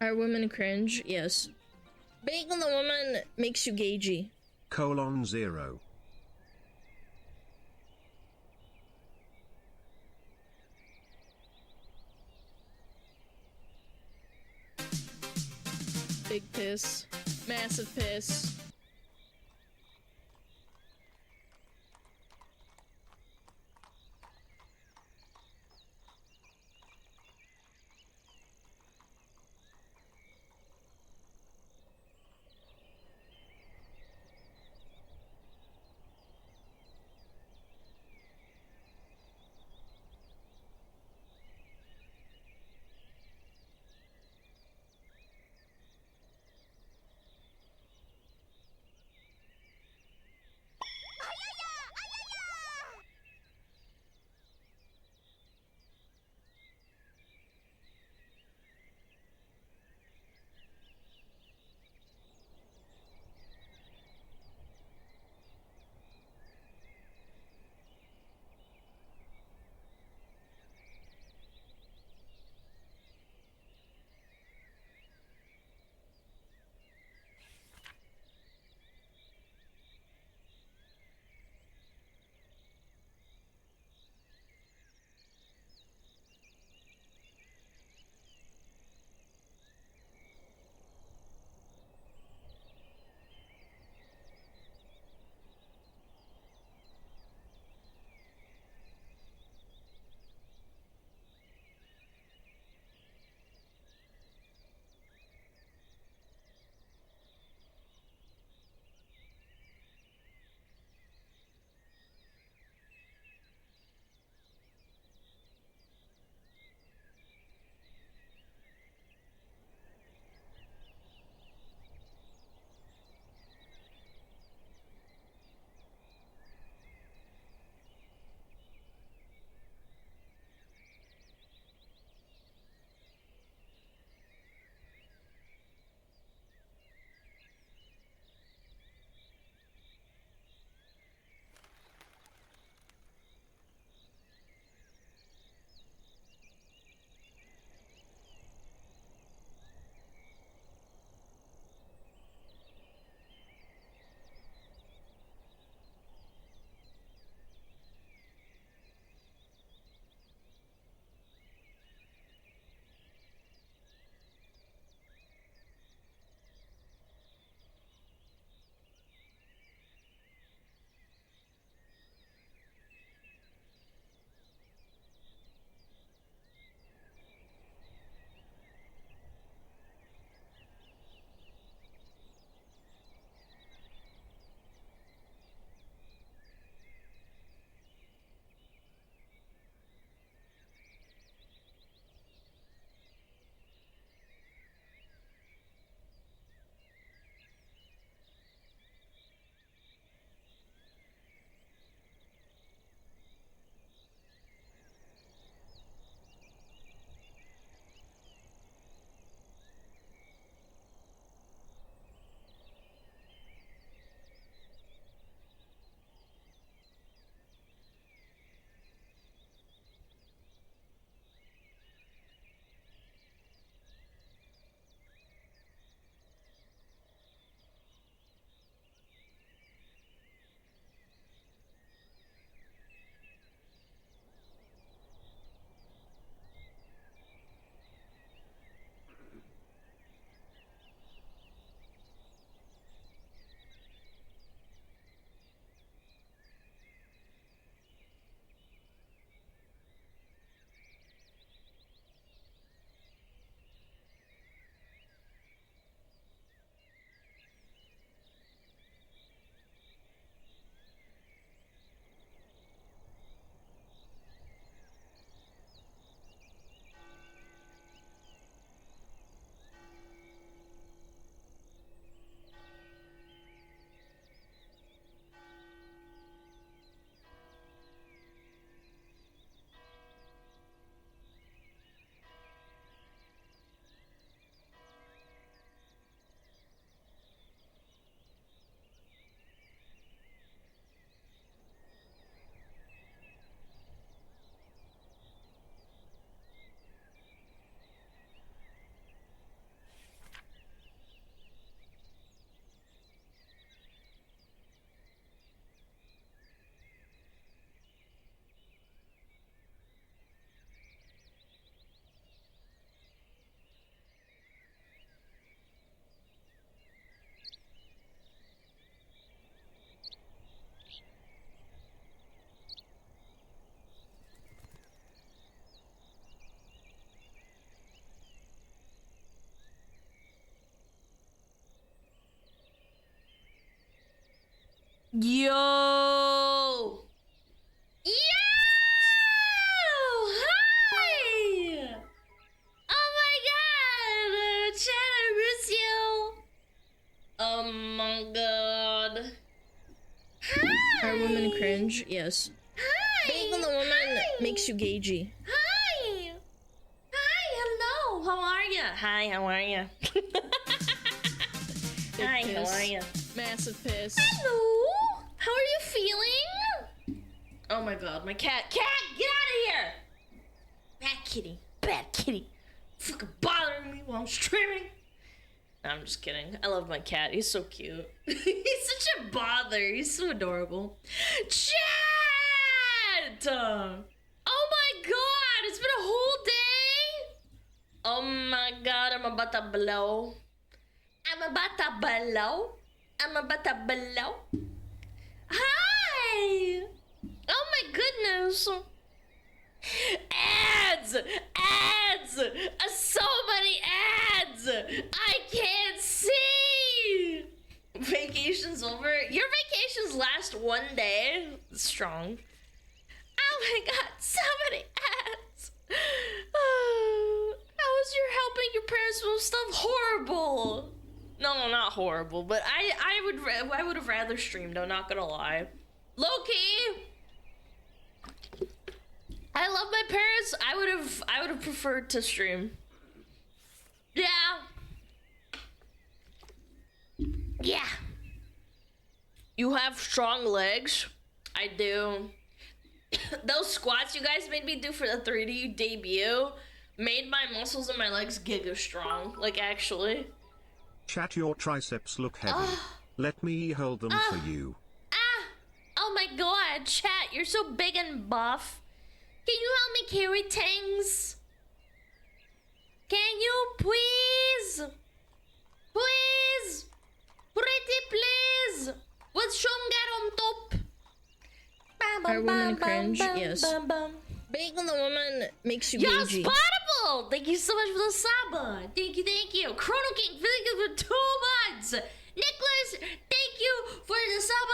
Are women cringe? Yes. Being the woman makes you gagey. :0. Big piss. Massive piss. Yo! Yo! Hi! Oh my god! Chat, I miss you! Oh my god. Hi! Are women cringe? Yes. Hi! Being a woman makes you gagey. Hi! Hi, hello! How are you? Hi, how are you? Hi, how are you? Massive piss. Hello! How are you feeling? Oh my god, my cat. Cat, get out of here! Bad kitty. Bad kitty. Fucking bothering me while I'm streaming. No, I'm just kidding. I love my cat. He's so cute. He's such a bother. He's so adorable. Chat! Oh my god, it's been a whole day. Oh my god, I'm about to blow. I'm about to blow. I'm about to blow. Hi! Oh my goodness. Ads! Ads! So many ads! I can't see! Vacation's over. Your vacations last one day. Strong. Oh my god, so many ads! How is your helping your parents with stuff horrible? No, not horrible, but I would have rather streamed, I'm not gonna lie. Low-key, I love my parents. I would have preferred to stream. Yeah. Yeah. You have strong legs. I do. Those squats you guys made me do for the 3D debut made my muscles and my legs giga strong. Like, actually. Chat, your triceps look heavy. Let me hold them for you. Oh my god, chat, you're so big and buff. Can you help me carry things? Can you please? Please? Pretty please? With Shungar on top. Are women cringe? Yes. Being a woman makes you gagey. Spotable! Thank you so much for the sub. Thank you. Chrono King, thank you for 2 months. Nicholas, thank you for the sub.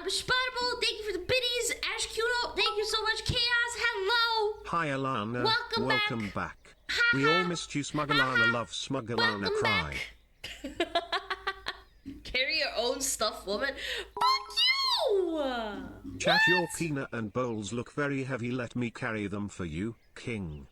Spotable, thank you for the biddies. Ash Kuno, thank you so much. Chaos, hello. Hi Alana, welcome back. Ha, we all missed you. SmugAlana, love SmugAlana, cry. Carry your own stuff, woman. Fuck you! Chat, your peanut and bowls look very heavy. Let me carry them for you, king.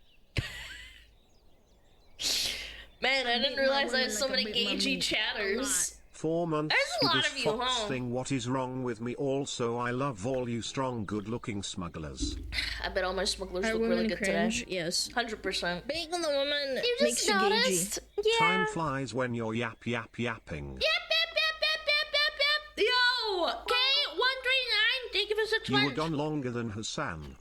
Man, I didn't realize I had so many gagey chatters. 4 months There's a to lot this of you, fox huh? thing. What is wrong with me? Also, I love all you strong, good-looking smugglers. I bet all my smugglers look really good cringe? today. Yes. 100%. Being a woman You makes just you noticed? gagey. Yeah. Time flies when you're yapping. Yep. Yo! K139, thank you for 6 You were months. gone longer than Hassan.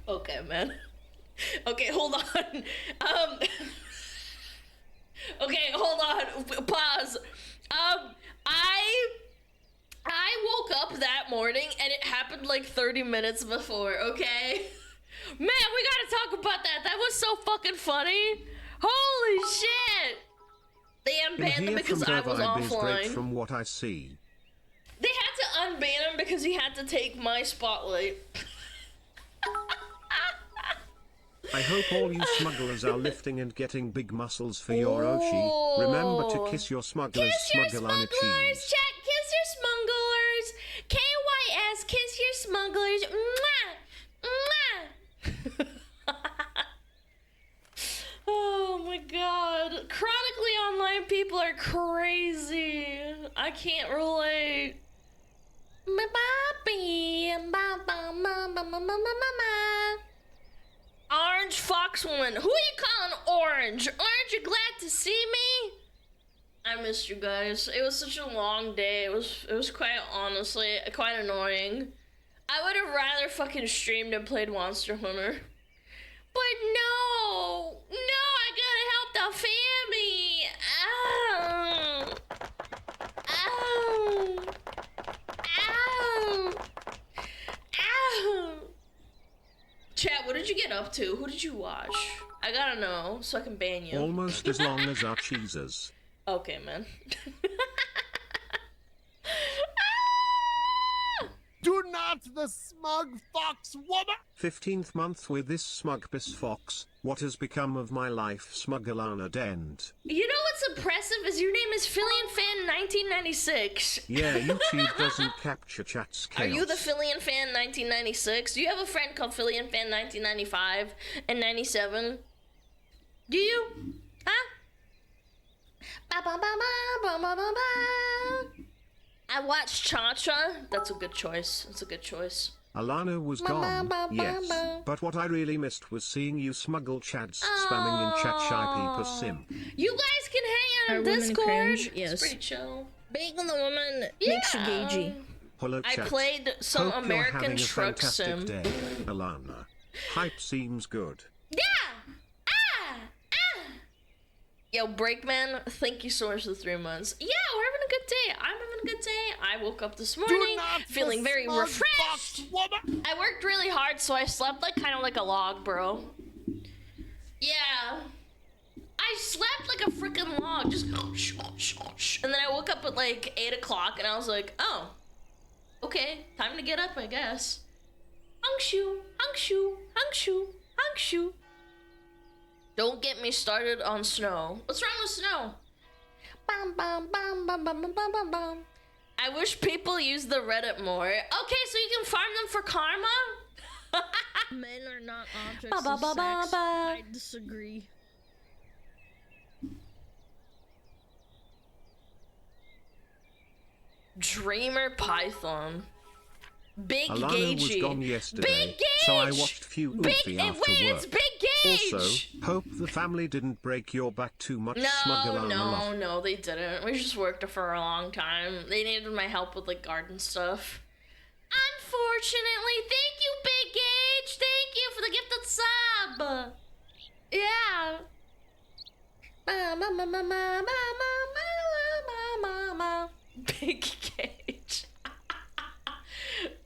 Okay, man. Okay, hold on. Okay, hold on. Pause. I woke up that morning and it happened like 30 minutes before, okay? Man, we gotta talk about that. That was so fucking funny. Holy shit. They unbanned him because I was offline. From what I see. They had to unban him because he had to take my spotlight. I hope all you smugglers are lifting and getting big muscles for your Oshi. Remember to kiss your smugglers, SmugAlana cheese. Chat, kiss your smugglers. KYS, kiss your smugglers. Mwah! Mwah! Oh my god. Chronically online people are crazy. I can't relate. Orange Fox Woman. Who are you calling orange? Aren't you glad to see me? I missed you guys. It was such a long day. It was quite honestly quite annoying. I would have rather fucking streamed and played Monster Hunter. But no, I gotta help the family. Ow. Ow. Ow. Ow. Chat, what did you get up to? Who did you watch? I gotta know so I can ban you. Almost as long as our cheeses. Okay, man. Do not the smug fox woman! 15th month with this smug fox. What has become of my life, SmugAlana Dent? You know what's impressive is your name is FillianFan1996. Yeah, YouTube doesn't capture chat's chaos. Are you the FillianFan1996? Do you have a friend called FillianFan1995 and 97? Do you? Huh? I watched Cha-Cha. That's a good choice. That's a good choice. Alana was gone, yes, but what I really missed was seeing you smuggle chads spamming in chat shy people sim. You guys can hang out on Discord. Yes. It's pretty chill. Bacon the woman makes you gagey. Hello, I chat. played some Hope American you're having truck a sim. fantastic day, Alana. Hype seems good. Yeah! Yo, Breakman, thank you so much for the 3 months. Yeah, we're having a good day. I'm having a good day. I woke up this morning feeling very refreshed. I worked really hard, so I slept like kind of like a log, bro. Yeah. I slept like a freaking log. Just and then I woke up at like 8 o'clock and I was like, oh, okay, time to get up, I guess. Hung-shoo, hung-shoo, hung-shoo, hung-shoo. Don't get me started on snow. What's wrong with snow? Bum, bum, bum, bum, bum, bum, bum, bum. I wish people use the Reddit more. Okay, so you can farm them for karma? Men are not objects of sex. I disagree. Dreamer Python. Big Alana Gagey. was gone yesterday, Big Gage! so I watched few Oofy after wait, work. it's Big Gage! Also, hope the family didn't break your back too much. No, they didn't. We just worked for a long time. They needed my help with like garden stuff. Unfortunately, thank you, Big Gage. Thank you for the gifted sub. Yeah. Big Gage.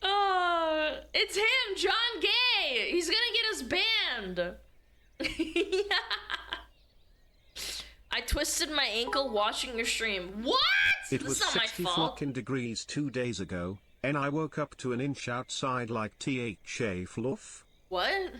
Oh, it's him, John Gay. He's gonna get us banned. Yeah. I twisted my ankle watching your stream. What? It was That's not 60 my fault. fucking degrees 2 days ago, and I woke up to an inch outside like THA fluff. What?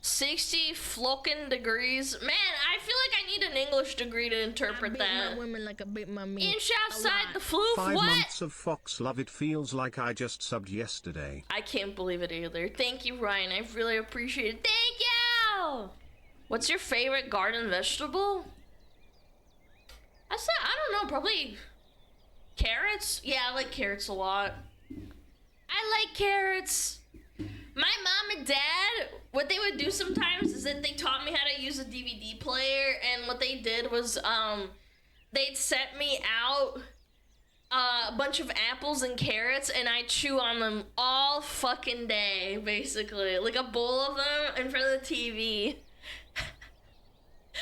60 fucking degrees? Man, I feel like I need an English degree to interpret I beat that. my women like I beat my meat. Inch outside the floof? 5 What? months of Fox Love. It feels like I just subbed yesterday. I can't believe it either. Thank you, Ryan. I really appreciate it. Thank you! What's your favorite garden vegetable? I don't know, probably carrots? Yeah, I like carrots a lot. I like carrots. My mom and dad, what they would do sometimes is that they taught me how to use a DVD player, and what they did was they'd set me out a bunch of apples and carrots, and I chew on them all fucking day, basically. Like a bowl of them in front of the TV.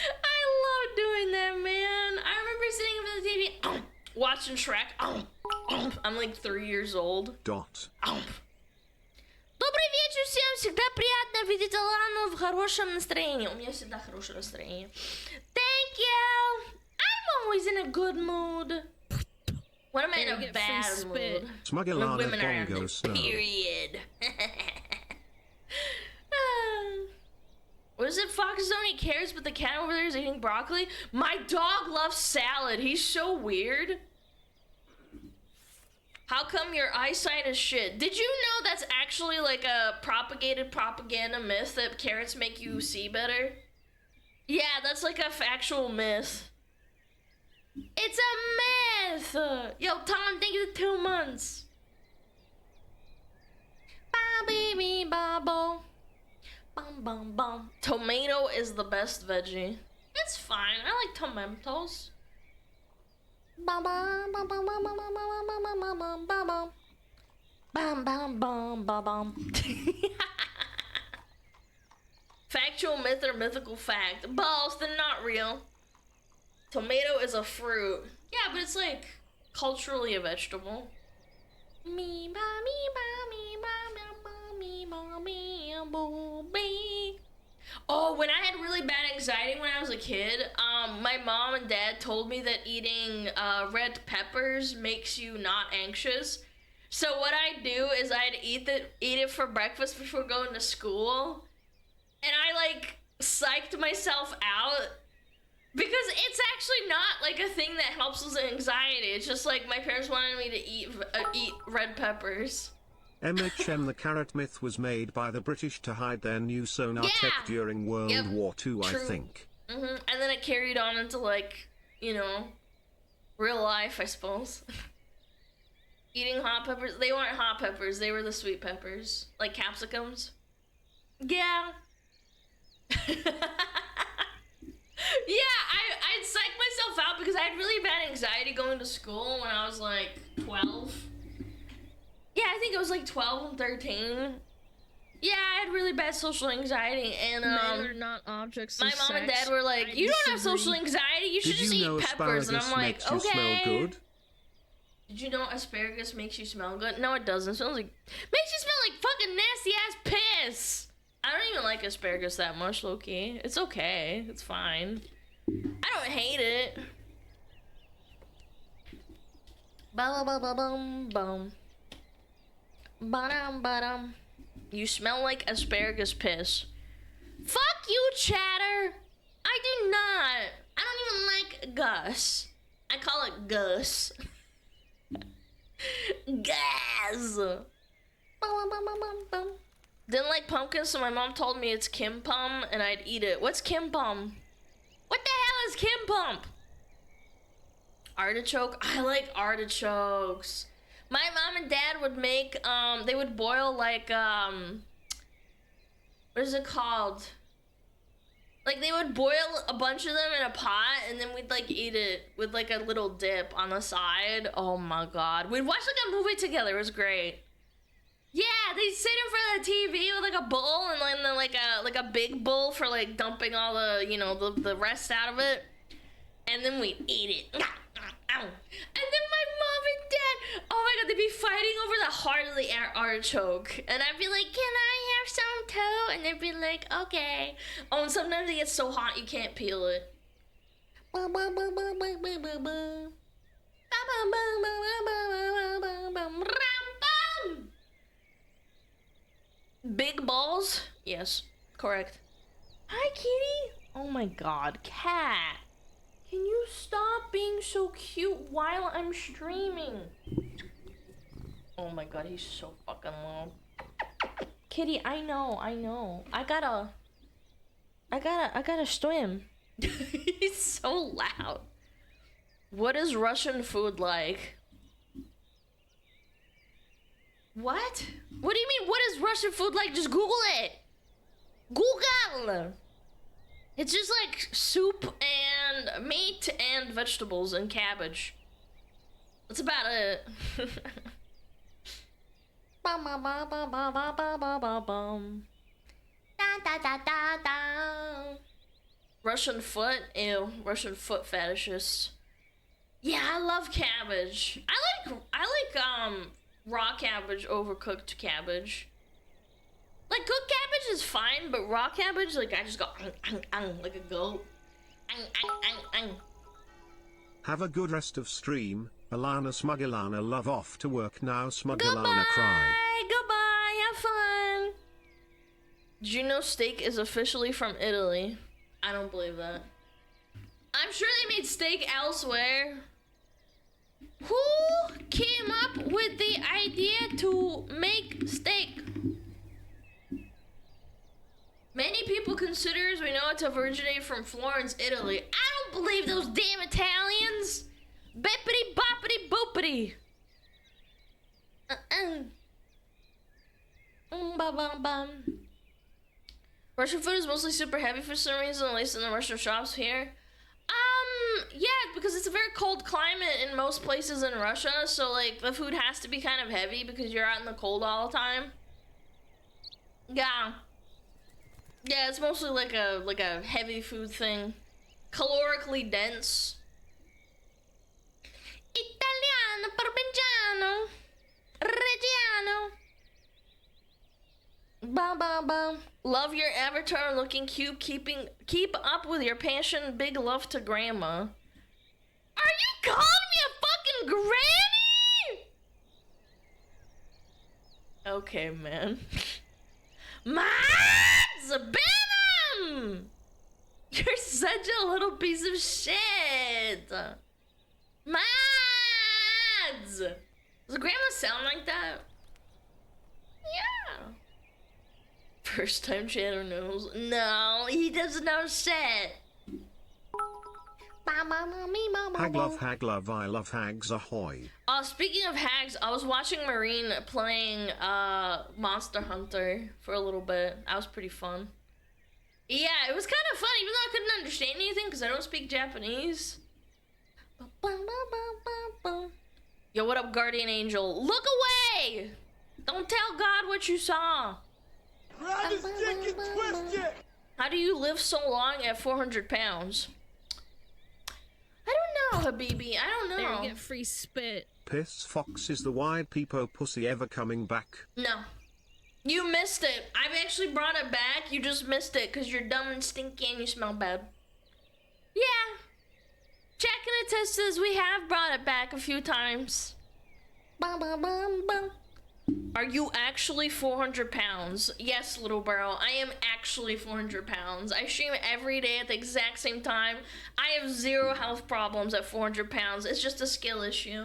I love doing that, man. I remember sitting in front of the TV, watching Shrek. I'm like 3 years old. Добрый вечер всем, всегда приятно видеть Алану в хорошем настроении. У меня всегда хорошее настроение. Thank you. I'm always in a good mood. When am I in a bad mood? SmugAlana When women are on Bongo their Snow. period. What is it? Foxes don't eat carrots, but the cat over there is eating broccoli. My dog loves salad. He's so weird. How come your eyesight is shit? Did you know that's actually like a propagated propaganda myth that carrots make you see better? Yeah, that's like a factual myth. It's a myth! Yo, Tom, thank you for 2 months. Baby babo. Bum bum bum. Tomato is the best veggie. It's fine. I like tomatoes. Bum bum bum bum bum bum bum bum bum bum bum bum bum bum bum bum. Factual myth or mythical fact? Both, they're not real. Tomato is a fruit. Yeah, but it's like culturally a vegetable. Me ba me ba me ba me ba me ba me. Oh, when I had really bad anxiety when I was a kid, my mom and dad told me that eating red peppers makes you not anxious. So what I'd do is I'd eat it for breakfast before going to school, and I like psyched myself out because it's actually not like a thing that helps with anxiety. It's just like my parents wanted me to eat red peppers. MHM, the carrot myth was made by the British to hide their new sonar tech during World War II, I think. And then it carried on into, like, you know, real life, I suppose. Eating hot peppers. They weren't hot peppers, they were the sweet peppers. Like capsicums. Yeah. Yeah, I'd psych myself out because I had really bad anxiety going to school when I was like 12. Yeah, I think it was like 12 and 13. Yeah, I had really bad social anxiety, and Men are not objects my of mom and sex. dad were like, "You don't have disagree. social anxiety. You should Did just you eat know peppers." And I'm like, asparagus makes you "Okay." smell good? Did you know asparagus makes you smell good? No, it doesn't. It smells like makes you smell like fucking nasty ass piss. I don't even like asparagus that much, low-key. It's okay. It's fine. I don't hate it. Ba-ba-ba-ba-bum-bum. Ba-dum-ba-dum. You smell like asparagus piss. Fuck you, Chatter. I do not. I don't even like Gus. I call it Gus. Gus. Bum-bum-bum-bum-bum. Didn't like pumpkin, so my mom told me it's Kim Pum, and I'd eat it. What's Kim Pum? What the hell is Kim Pump? Artichoke? I like artichokes. My mom and dad would make, they would boil like, what is it called? Like, they would boil a bunch of them in a pot, and then we'd, like, eat it with, like, a little dip on the side. Oh, my God. We'd watch, like, a movie together. It was great. Yeah, they'd sit in front of the TV with, like, a bowl, and then, like a big bowl for, like, dumping all the, you know, the rest out of it. And then we'd eat it. And then my mom and dad, oh my God, they'd be fighting over the heart of the artichoke. And I'd be like, can I have some too? And they'd be like, okay. Oh, and sometimes it gets so hot you can't peel it. Big balls? Yes, correct. Hi, kitty. Oh my God, cat. Can you stop being so cute while I'm streaming? Oh my God, he's so fucking loud. Kitty, I know. I gotta swim. He's so loud. What is Russian food like? What? What do you mean, what is Russian food like? Just Google it. Google. It's just like soup and meat and vegetables and cabbage. That's about it. Russian foot? Ew, Russian foot fetishist. Yeah, I love cabbage. I like raw cabbage over cooked cabbage. Like, cooked cabbage is fine, but raw cabbage, like, I just go like a goat. Have a good rest of stream. Alana, SmugAlana, love, off to work now. SmugAlana, Goodbye, cry. goodbye, have fun. Did you know steak is officially from Italy? I don't believe that. I'm sure they made steak elsewhere. Who came up with the idea to make steak? Many people consider, as we know, it to originate from Florence, Italy. I don't believe those damn Italians. Bippity boppity boopity. Russian food is mostly super heavy for some reason, at least in the Russian shops here. Yeah, because it's a very cold climate in most places in Russia, so like the food has to be kind of heavy because you're out in the cold all the time. Yeah. Yeah, it's mostly like a heavy food thing. Calorically dense. Italiano, Parmigiano, Reggiano. Bum, bum, bum. Love your avatar looking cute. Keep up with your passion. Big love to grandma. Are you calling me a fucking granny? Okay, man. Mads Benham! You're such a little piece of shit. Mads! Does grandma sound like that? Yeah. First time Shadow knows. No, he doesn't know shit. Hag love, I love hags ahoy. Speaking of hags, I was watching Marine playing Monster Hunter for a little bit. That was pretty fun. Yeah, it was kind of fun, even though I couldn't understand anything because I don't speak Japanese. Yo, what up, Guardian Angel? Look away! Don't tell God what you saw. Grab his dick and twist it! How do you live so long at 400 pounds? I don't know, Habibi. I don't know. There, you get free spit. Piss Fox, is the wide peepo pussy ever coming back? No. You missed it. I've actually brought it back. You just missed it because you're dumb and stinky and you smell bad. Yeah. Jack and Attest says we have brought it back a few times. Bum, bum, bum, bum. Are you actually 400 pounds? Yes, little bro. I am actually 400 pounds. I stream every day at the exact same time. I have zero health problems at 400 pounds. It's just a skill issue.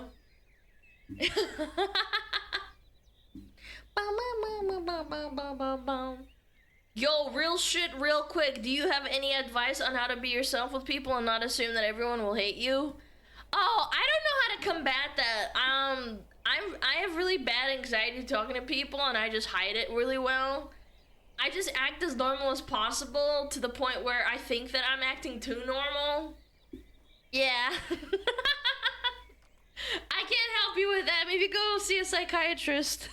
Yo, real shit, real quick. Do you have any advice on how to be yourself with people and not assume that everyone will hate you? Oh, I don't know how to combat that. I have really bad anxiety talking to people and I just hide it really well. I just act as normal as possible to the point where I think that I'm acting too normal. Yeah. I can't help you with that. Maybe go see a psychiatrist.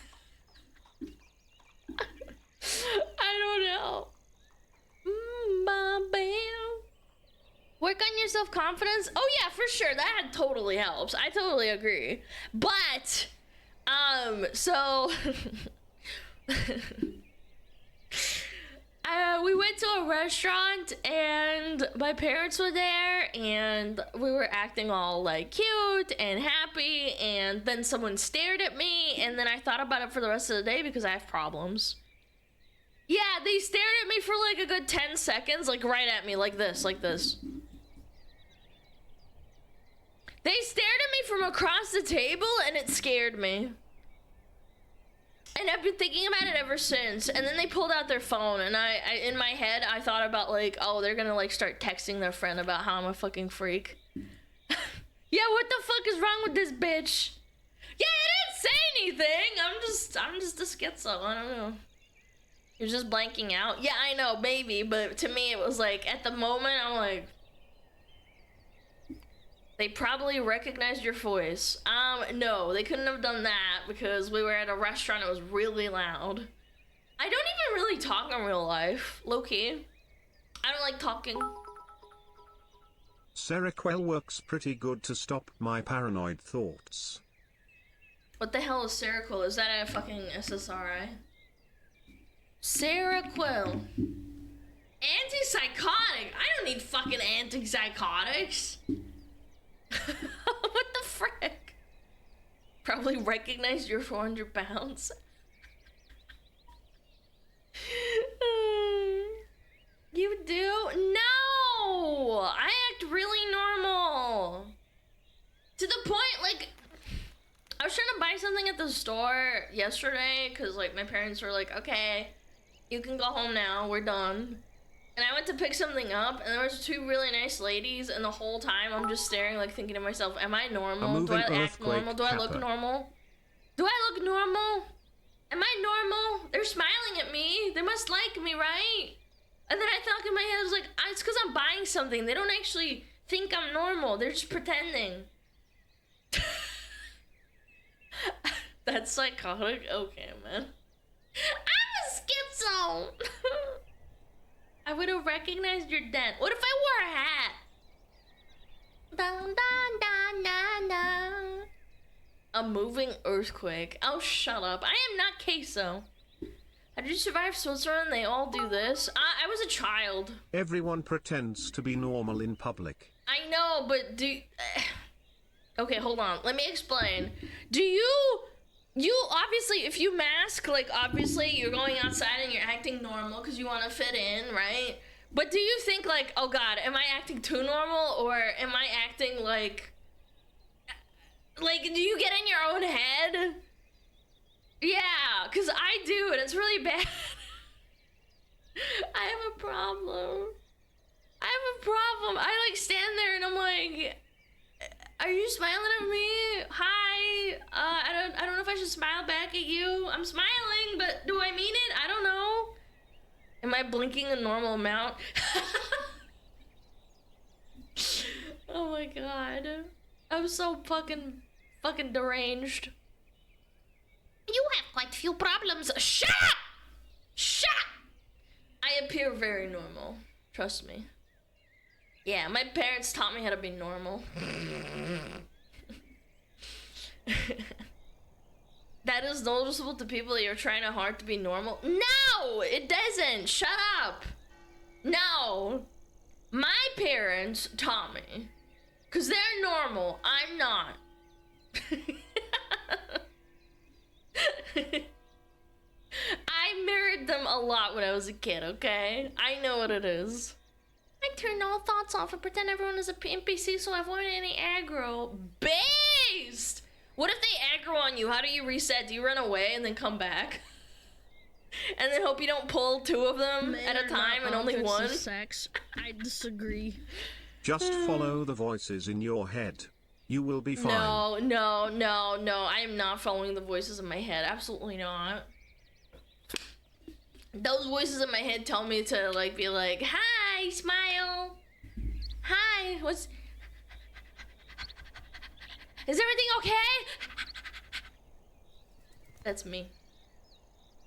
I don't know. Work on your self-confidence. Oh yeah, for sure. That totally helps. I totally agree. But, so we went to a restaurant and my parents were there and we were acting all like cute and happy, and then someone stared at me and then I thought about it for the rest of the day because I have problems. Yeah, they stared at me for like a good 10 seconds, like right at me, like this, like this. They stared at me from across the table and it scared me. And I've been thinking about it ever since. And then they pulled out their phone and I in my head, I thought about like, oh, they're gonna like start texting their friend about how I'm a fucking freak. Yeah, what the fuck is wrong with this bitch? Yeah, I didn't say anything. I'm just a schizo, I don't know. You're just blanking out? Yeah, I know, maybe, but to me it was like, at the moment, I'm like, they probably recognized your voice. No, they couldn't have done that because we were at a restaurant, it was really loud. I don't even really talk in real life, low-key. I don't like talking. Seroquel works pretty good to stop my paranoid thoughts. What the hell is Seroquel? Is that a fucking SSRI? Seroquel. Antipsychotic? I don't need fucking antipsychotics. What the frick? Probably recognized you're 400 pounds. You do? No! I act really normal. To the point, like, I was trying to buy something at the store yesterday because, like, my parents were like, okay, you can go home now, we're done. And I went to pick something up, and there was two really nice ladies, and the whole time I'm just staring, like, thinking to myself, am I normal? Do I act normal? Do I look normal? Do I look normal? Am I normal? They're smiling at me. They must like me, right? And then I thought in my head, I was like, it's because I'm buying something. They don't actually think I'm normal. They're just pretending. That's psychotic? Okay, man. I'm a schizo! I would have recognized your dent. What if I wore a hat? Dun, dun, dun, dun, dun. A moving earthquake. Oh, shut up. I am not queso. How did you survive Switzerland? They all do this. I was a child. Everyone pretends to be normal in public. I know, but okay, hold on. Let me explain. Do you obviously, if you mask, like, obviously you're going outside and you're acting normal because you want to fit in, right? But do you think, like, oh God, am I acting too normal, or am I acting like, do you get in your own head? Yeah, because I do, and it's really bad. I have a problem. I, like, stand there and I'm like, are you smiling at me? Hi. I don't know if I should smile back at you. I'm smiling, but do I mean it? I don't know. Am I blinking a normal amount? Oh my God. I'm so fucking deranged. You have quite a few problems. Shut up! Shut up! I appear very normal. Trust me. Yeah, my parents taught me how to be normal. That is noticeable to people that you're trying hard to be normal. No, it doesn't. Shut up. No. My parents taught me. Because they're normal. I'm not. I mirrored them a lot when I was a kid, okay? I know what it is. I turned all thoughts off and pretend everyone is a NPC so I avoid any aggro. Based! What if they aggro on you? How do you reset? Do you run away and then come back? And then hope you don't pull two of them Men at a time and only one? Sex. I disagree. Just follow the voices in your head. You will be fine. No. I am not following the voices in my head. Absolutely not. Those voices in my head tell me to, like, be like, hi, smile. Hi, is everything okay? That's me.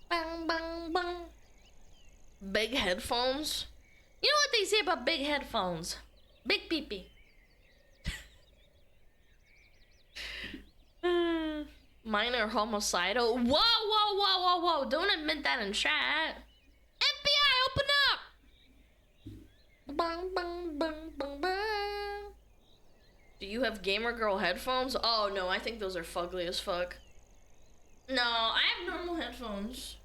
Bang, bang, bang. Big headphones? You know what they say about big headphones? Big pee-pee. Mine are homicidal. Whoa. Don't admit that in chat. FBI, open up! Bang, bang, bang, bang, bang. Do you have gamer girl headphones? Oh no, I think those are fugly as fuck. No, I have normal headphones.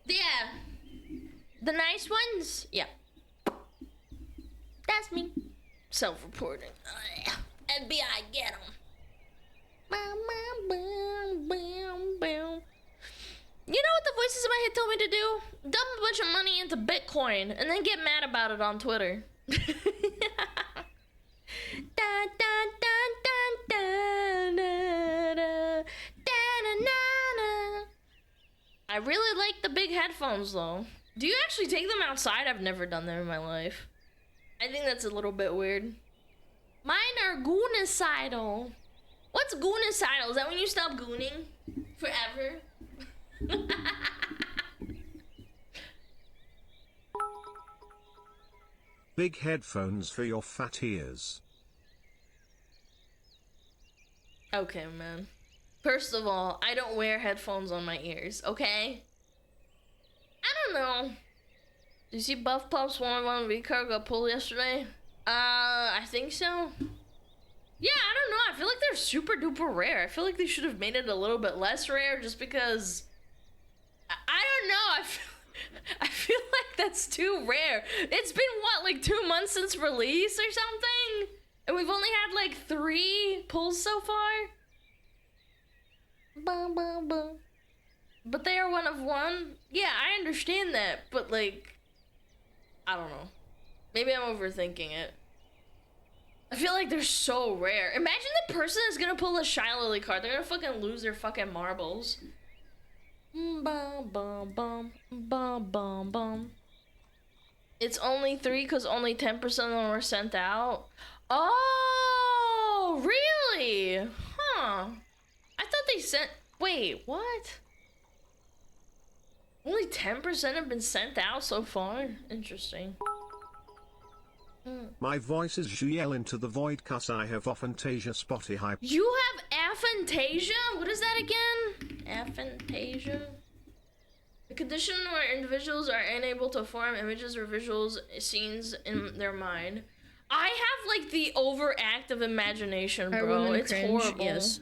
Yeah. The nice ones? Yeah. That's me. Self-reporting. FBI, get them. You know what the voices in my head told me to do? Dump a bunch of money into Bitcoin and then get mad about it on Twitter. I really like the big headphones though. Do you actually take them outside? I've never done that in my life. I think that's a little bit weird. Mine are goonicidal. What's goonicidal? Is that when you stop gooning? Forever? Big headphones for your fat ears. Okay, man. First of all, I don't wear headphones on my ears, okay? I don't know. Did you see Buff Pups 101 V-Car got pulled yesterday? I think so. Yeah, I don't know. I feel like they're super duper rare. I feel like they should have made it a little bit less rare just because... I don't know. I feel like that's too rare. It's been, what, like 2 months since release or something? And we've only had like 3 pulls so far? But they are one of one? Yeah, I understand that, but like... I don't know. Maybe I'm overthinking it. I feel like they're so rare. Imagine the person is gonna pull a Shy Lily card. They're gonna fucking lose their fucking marbles. It's only 3 because only 10% of them were sent out. Oh, really? Huh. I thought they sent... Wait, what? Only 10% have been sent out so far? Interesting. My voice is you yell into the void cause I have aphantasia spotty hype. You have aphantasia? What is that again? Aphantasia? A condition where individuals are unable to form images or visuals scenes in their mind. I have like the overactive imagination, bro. It's cringe, horrible. yes.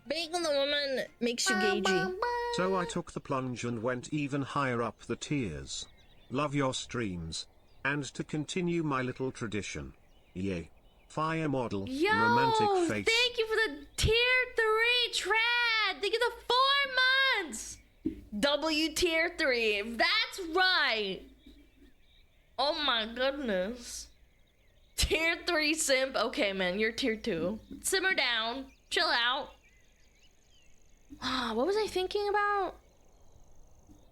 Being the woman makes you gagey. So I took the plunge and went even higher up the tiers. Love your streams. And to continue my little tradition. Yay. Fire model. Yo, romantic face. thank you for the tier 3 trad. Thank you for the 4 months. W tier 3. That's right. Oh my goodness. Tier 3 simp. Okay, man, you're tier 2. Simmer down. Chill out. What was I thinking about?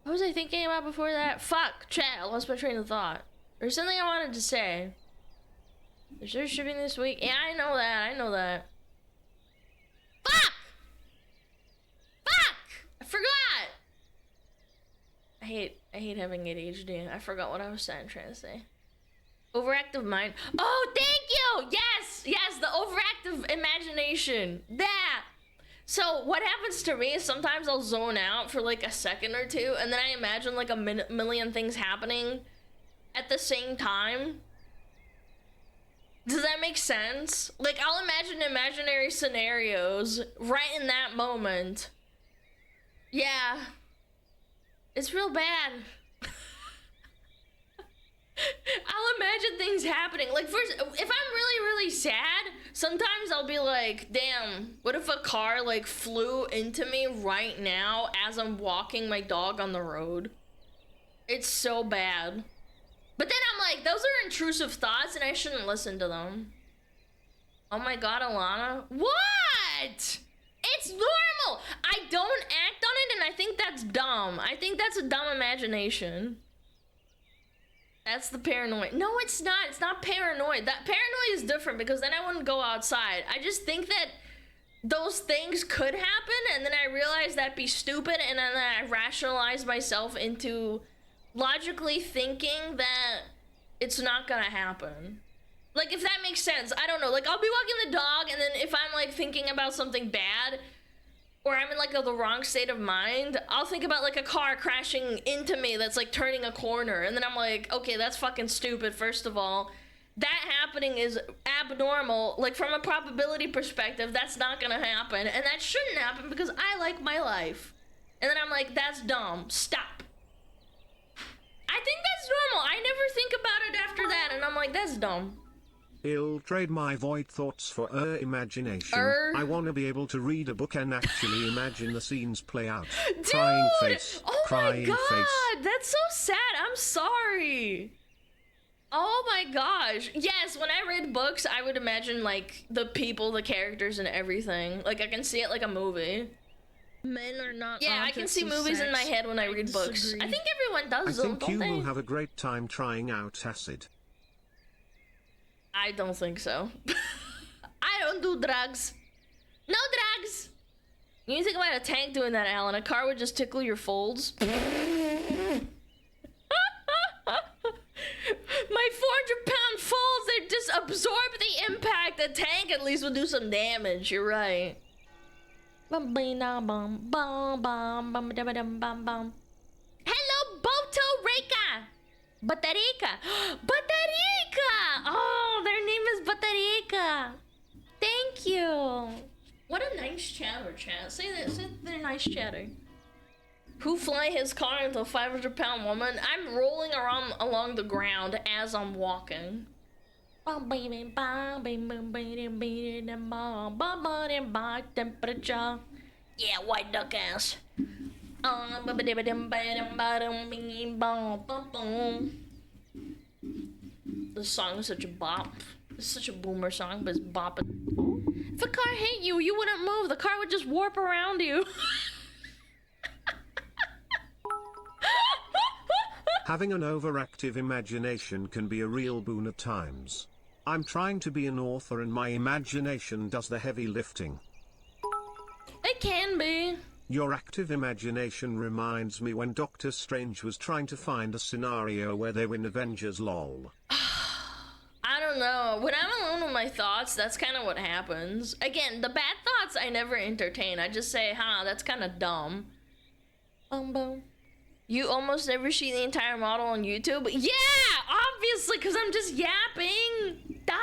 What was I thinking about before that? Fuck, chat, I lost my train of thought. There's something I wanted to say. Is there shipping this week? Yeah, I know that. Fuck! Fuck! I forgot! I hate having ADHD. I forgot what I was trying to say. Overactive mind. Oh, thank you! Yes, the overactive imagination. That! So what happens to me is sometimes I'll zone out for like a second or two, and then I imagine like a million things happening at the same time. Does that make sense? Like, I'll imagine imaginary scenarios right in that moment. Yeah. It's real bad. I'll imagine things happening. Like, first, if I'm really sad, sometimes I'll be like, damn, what if a car, like, flew into me right now as I'm walking my dog on the road? It's so bad. But then I'm like, those are intrusive thoughts and I shouldn't listen to them. Oh my god, Alana. What? It's normal. I don't act on it and I think that's dumb. I think that's a dumb imagination. That's the paranoid. No, it's not. It's not paranoid. That paranoid is different because then I wouldn't go outside. I just think that those things could happen and then I realize that'd be stupid and then I rationalize myself into logically thinking that it's not gonna happen. Like, if that makes sense. I don't know. Like, I'll be walking the dog and then if I'm like thinking about something bad or I'm in like the wrong state of mind, I'll think about like a car crashing into me that's like turning a corner and then I'm like, okay, that's fucking stupid. First of all, that happening is abnormal. Like, from a probability perspective, that's not gonna happen and that shouldn't happen because I like my life. And then I'm like, that's dumb. Stop. I think that's normal. I never think about it after that and I'm like, that's dumb. I'll trade my void thoughts for imagination. I want to be able to read a book and actually imagine the scenes play out. Dude! Crying face. Oh Crying my god! face. That's so sad. I'm sorry. Oh my gosh. Yes, when I read books, I would imagine like the people, the characters, and everything. Like, I can see it like a movie. Men are not. Yeah, I can see movies in my head when I read books. I think everyone does I them, think you don't they? will have a great time trying out acid. I don't think so. I don't do drugs. No drugs! You think about a tank doing that, Alan. A car would just tickle your folds. My 400-pound folds, they just absorb the impact. A tank at least would do some damage. You're right. Hello, Boto Reka! Batarika! Batarika! Oh, their name is Batarika! Thank you! What a nice chatter, chat. Say that, say they're nice chatter. Who fly his car into a 500-pound woman? I'm rolling around along the ground as I'm walking. Temperature. Yeah, white duck ass. This song is such a bop. It's such a boomer song, but it's bopping. If a car hit you, you wouldn't move. The car would just warp around you. Having an overactive imagination can be a real boon at times. I'm trying to be an author and my imagination does the heavy lifting. It can be. Your active imagination reminds me when Doctor Strange was trying to find a scenario where they win Avengers lol. I don't know. When I'm alone with my thoughts, that's kind of what happens. Again, the bad thoughts I never entertain. I just say, huh, that's kind of dumb. Boom, boom. You almost never see the entire model on YouTube? Yeah, obviously, because I'm just yapping. Duh.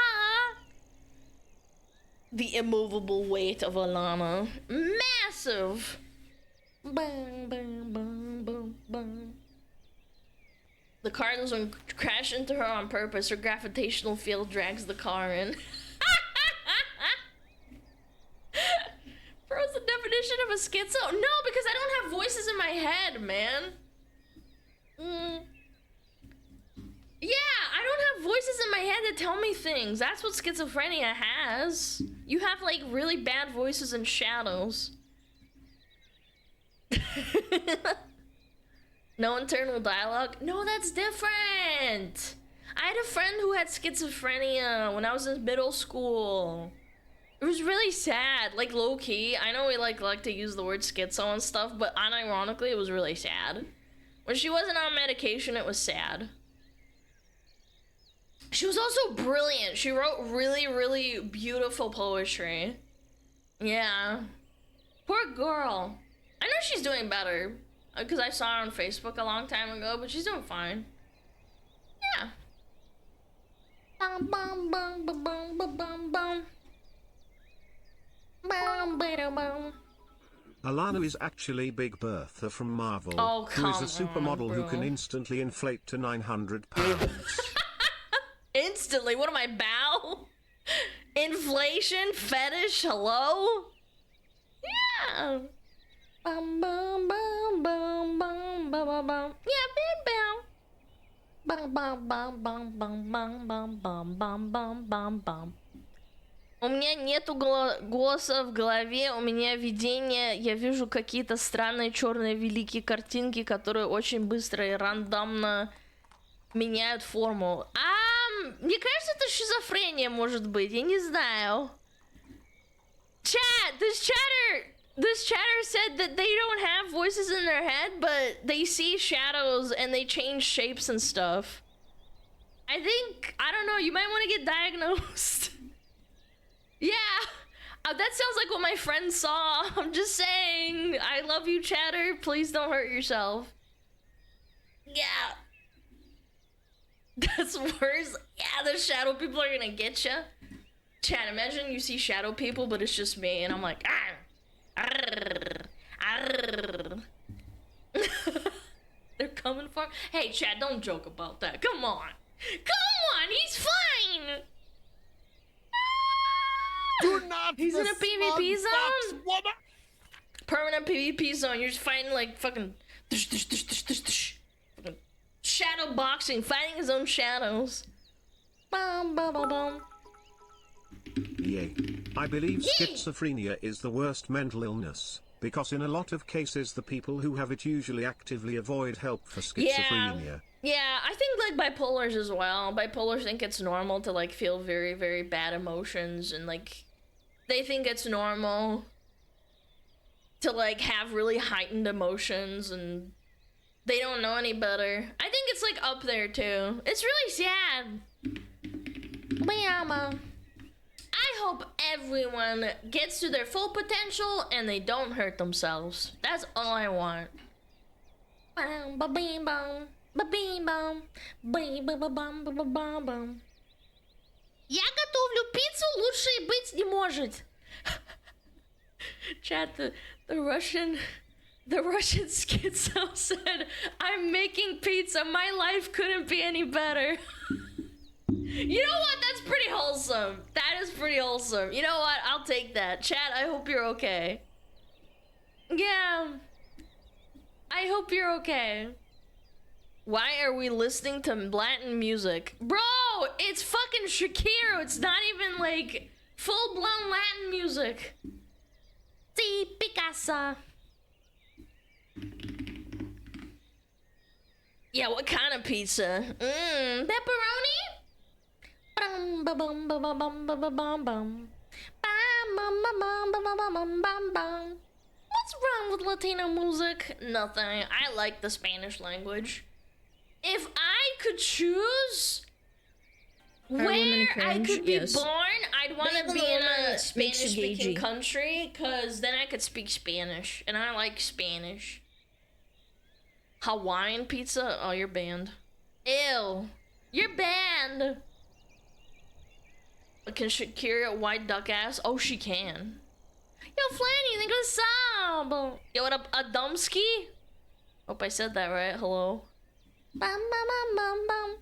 The immovable weight of Alana. Massive. Bang, bang, bang, bang, bang. The car doesn't crash into her on purpose. Her gravitational field drags the car in. Bro's the definition of a schizo? No, because I don't have voices in my head, man. Yeah, I don't have voices in my head that tell me things. That's what schizophrenia has. You have, like, really bad voices and shadows. No internal dialogue? No, that's different. I had a friend who had schizophrenia when I was in middle school. It was really sad, like low-key. I know we like to use the word schizo and stuff, but unironically, it was really sad. When she wasn't on medication, it was sad. She was also brilliant. She wrote really, really beautiful poetry. Yeah. Poor girl. I know she's doing better, because I saw her on Facebook a long time ago, but she's doing fine. Yeah. Bum, bum, bum, bum, bum, bum, bum, bum. Alana is actually Big Bertha from Marvel, who is a supermodel who can instantly inflate to 900 pounds. Instantly? What am I, bow? Inflation? Fetish? Hello? Yeah. Bum, bum, bum, bum, bum, bum, bum. Yeah, bam, bam. Bum, bum, bum, bum, bum, bum, bum, bum, bum, bum, bum, bum. У меня нету голоса в голове, у меня видение, я вижу какие-то странные черные великие картинки, которые очень быстро и рандомно меняют форму. Мне кажется, это шизофрения может быть, я не знаю. Chat, this chatter said that they don't have voices in their head, but they see shadows and they change shapes and stuff. I think, I don't know, you might want to get diagnosed. Yeah, that sounds like what my friend saw. I'm just saying. I love you, chatter. Please don't hurt yourself. Yeah. That's worse. Yeah, the shadow people are gonna get you. Chat, imagine you see shadow people, but it's just me, and I'm like, They're coming for me. Hey, chat, don't joke about that. Come on. Come on, he's fine. Do not. He's in a PvP zone. Permanent PvP zone. You're just fighting like fucking shadow boxing, fighting his own shadows. Bum, bum, bum, bum. Yay. I believe schizophrenia is the worst mental illness, because in a lot of cases the people who have it usually actively avoid help for schizophrenia. Yeah, I think like bipolars as well. Bipolars think it's normal to like feel very, very bad emotions, and like they think it's normal to like have really heightened emotions, and they don't know any better. I think it's like up there too. It's really sad. I hope everyone gets to their full potential and they don't hurt themselves. That's all I want. Я готовлю пиццу, лучше и быть не может. Chat, the Russian schizo said, I'm making pizza, my life couldn't be any better. You know what? That's pretty wholesome. That is pretty wholesome. You know what? I'll take that. Chat, I hope you're okay. Yeah. I hope you're okay. Why are we listening to Latin music? Bro, it's fucking Shakira. It's not even like full-blown Latin music. Si, Picasso. Yeah, what kind of pizza? Pepperoni? What's wrong with Latino music? Nothing. I like the Spanish language. If I could choose where I could be born, I'd want to be in a Spanish-speaking country, because then I could speak Spanish, and I like Spanish. Hawaiian pizza? Oh, you're banned. Ew. You're banned. Can Shakira white duck ass? Oh, she can. Yo, Flanny, think of the sub. Yo, what up, Adamski? Hope I said that right. Hello. Bum, bum, bum, bum, bum.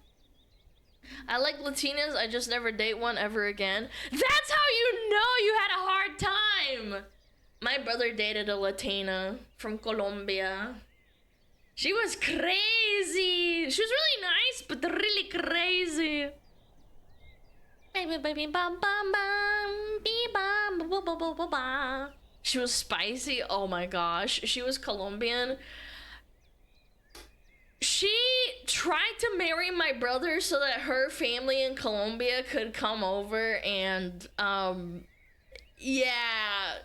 I like Latinas. I just never date one ever again. That's how you know you had a hard time. My brother dated a Latina from Colombia. She was crazy. She was really nice, but really crazy. Baby, baby, bum, bum, bum, bee, bum, ba, ba, ba, ba, ba. She was spicy. Oh my gosh. She was Colombian. She tried to marry my brother so that her family in Colombia could come over and, yeah.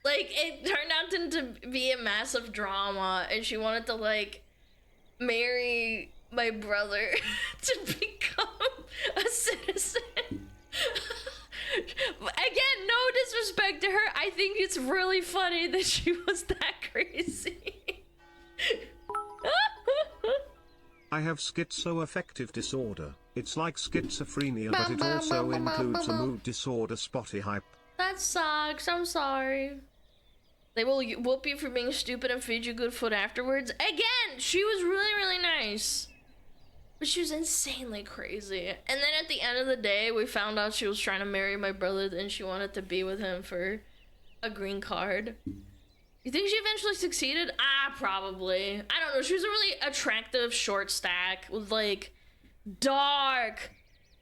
Like, it turned out to be a massive drama, and she wanted to, like, marry my brother to become a citizen. Again, no disrespect to her. I think it's really funny that she was that crazy. I have schizoaffective disorder. It's like schizophrenia, but it also includes a mood disorder. Spotty hype. That sucks. I'm sorry. They will whoop you for being stupid and feed you good food afterwards. Again, she was really, really nice. But she was insanely crazy. And then at the end of the day, we found out she was trying to marry my brother and she wanted to be with him for a green card. You think she eventually succeeded? Ah, probably. I don't know. She was a really attractive short stack with, like, dark,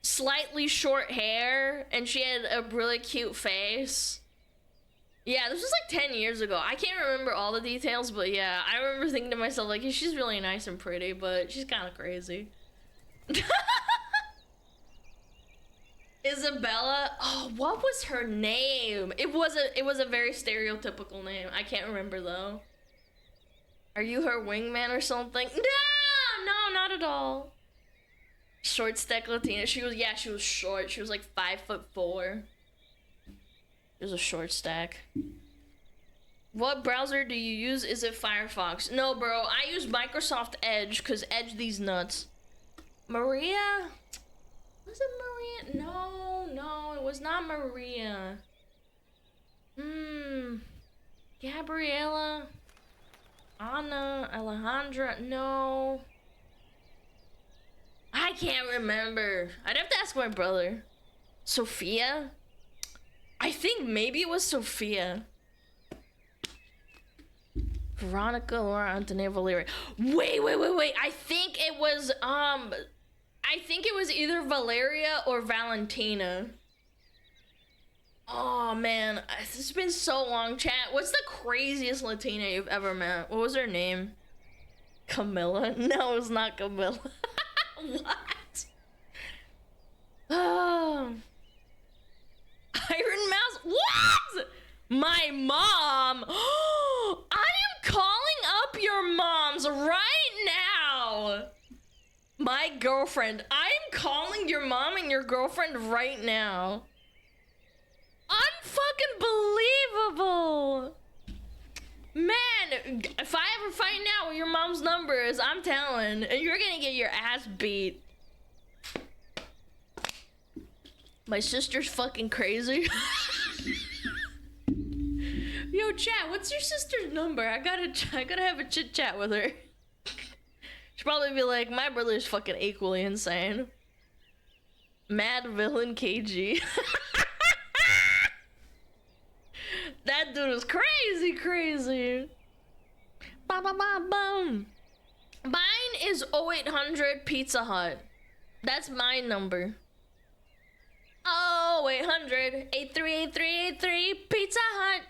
slightly short hair, and she had a really cute face. Yeah, this was like 10 years ago. I can't remember all the details, but yeah, I remember thinking to myself, like, she's really nice and pretty, but she's kind of crazy. Isabella? Oh, what was her name? It was a very stereotypical name. I can't remember though. Are you her wingman or something? No, not at all. Short stack Latina. She was short. She was like 5'4". It was a short stack. What browser do you use? Is it Firefox? No, bro. I use Microsoft Edge because Edge these nuts. Maria? Was it Maria? No, it was not Maria. Gabriela? Anna? Alejandra? No. I can't remember. I'd have to ask my brother. Sophia? I think maybe it was Sophia. Veronica, Laura, Antonia, Valeria. Wait. I think it was either Valeria or Valentina. Oh man, it's been so long, chat. What's the craziest Latina you've ever met? What was her name? Camilla? No, it was not Camilla. What? Oh. Iron Mouse? What? My mom? I am calling up your moms right now. My girlfriend. I'm calling your mom and your girlfriend right now. Unfucking believable. Man, if I ever find out what your mom's number is, I'm telling, you're gonna get your ass beat. My sister's fucking crazy. Yo, chat, what's your sister's number? I gotta have a chit chat with her. She'll probably be like, my brother's fucking equally insane. Mad Villain KG. That dude is crazy. Ba ba ba boom. Mine is 0800 Pizza Hut. That's my number. 0800 838383 Pizza Hut.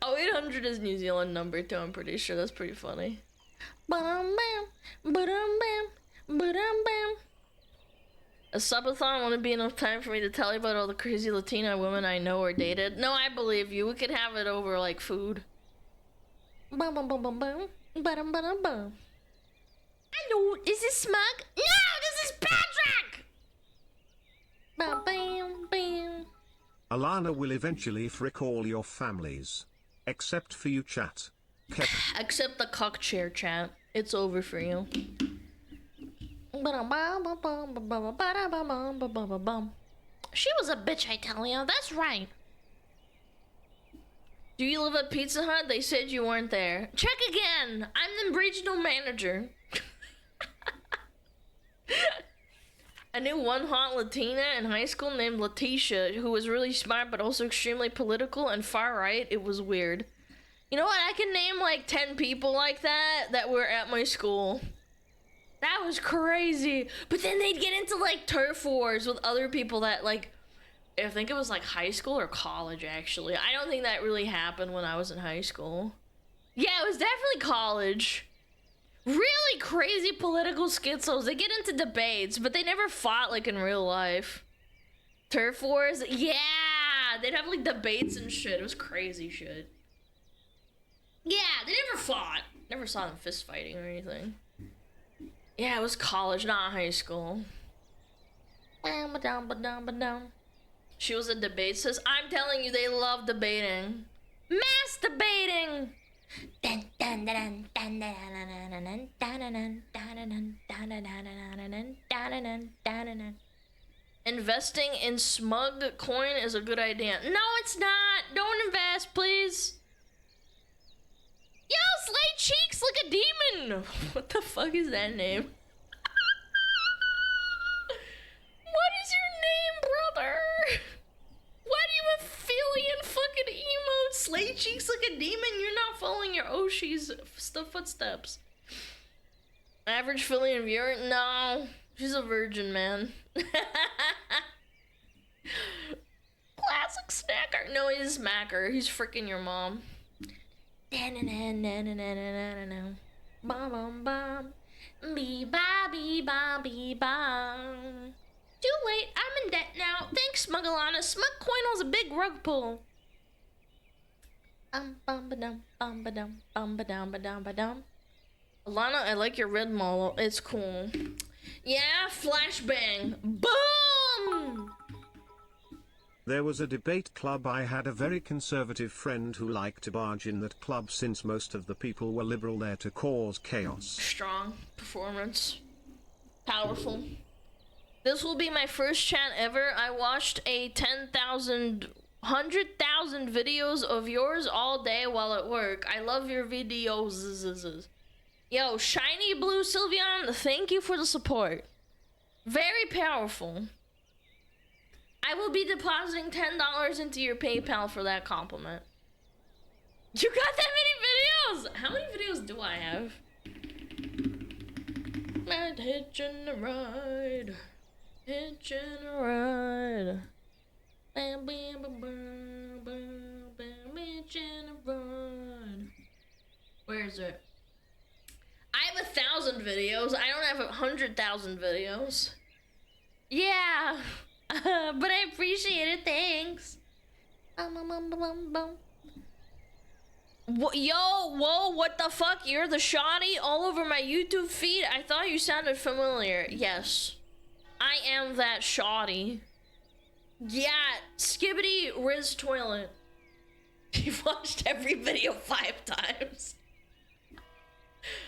0800 is New Zealand number too, I'm pretty sure. That's pretty funny. Ba-dum bam, ba-dum bam, ba-dum bam. A subathon wouldn't be enough time for me to tell you about all the crazy Latina women I know or dated. No, I believe you. We could have it over like food. Bum bum bum bum bum. Ba-dum ba-dum bum. Hello, is this Smug? No, this is Patrick! Bam bam bam. Alana will eventually frick all your families. Except for you, chat. Except the cock chair, chat. It's over for you. She was a bitch, I tell you. That's right. Do you live at Pizza Hut? They said you weren't there. Check again. I'm the regional manager. I knew one hot Latina in high school named Letitia who was really smart but also extremely political and far right. It was weird. You know what? I can name like 10 people like that were at my school. That was crazy. But then they'd get into like turf wars with other people that like, I think it was like high school or college actually. I don't think that really happened when I was in high school. Yeah, it was definitely college. Really crazy political schizos. They get into debates, but they never fought like in real life. Turf wars? Yeah! They'd have like debates and shit. It was crazy shit. Yeah, they never fought. Never saw them fist fighting or anything. Yeah, it was college, not high school. She was a debate sis. I'm telling you, they love debating. Mass debating! Investing in smug coin is a good idea. No, it's not. Don't invest, please. Yo, Slay Cheeks like a demon. What the fuck is that name? What is your name, brother? Why do you have Philly fucking emote? Slay Cheeks like a demon? You're not following your Oshi's footsteps. Average Philly viewer? No. She's a virgin, man. Classic snacker. No, he's a smacker. He's freaking your mom. Bum bum. Bee ba bee ba bee ba. Too late. I'm in debt now. Thanks, SmugAlana. Smug coin was a big rug pull. Bum ba dum bum ba dum bum ba dum ba dum ba dum. Alana, I like your red model. It's cool. Yeah, flashbang. Boom! There was a debate club. I had a very conservative friend who liked to barge in that club since most of the people were liberal there to cause chaos. Strong performance. Powerful. This will be my first chat ever. I watched a 10,000, 100,000 videos of yours all day while at work. I love your videos. Yo, Shiny Blue Sylveon, thank you for the support. Very powerful. I will be depositing $10 into your PayPal for that compliment. You got that many videos? How many videos do I have? Mad hitching a ride. Hitching a ride. Bam, bam, bam, bam, bam, bam, hitching a ride. Where is it? I have 1,000 videos. I don't have 100,000 videos. Yeah. But I appreciate it, thanks. Yo, whoa, what the fuck? You're the shoddy all over my YouTube feed? I thought you sounded familiar. Yes, I am that shoddy. Yeah, Skibbity Riz Toilet. You've watched every video 5 times.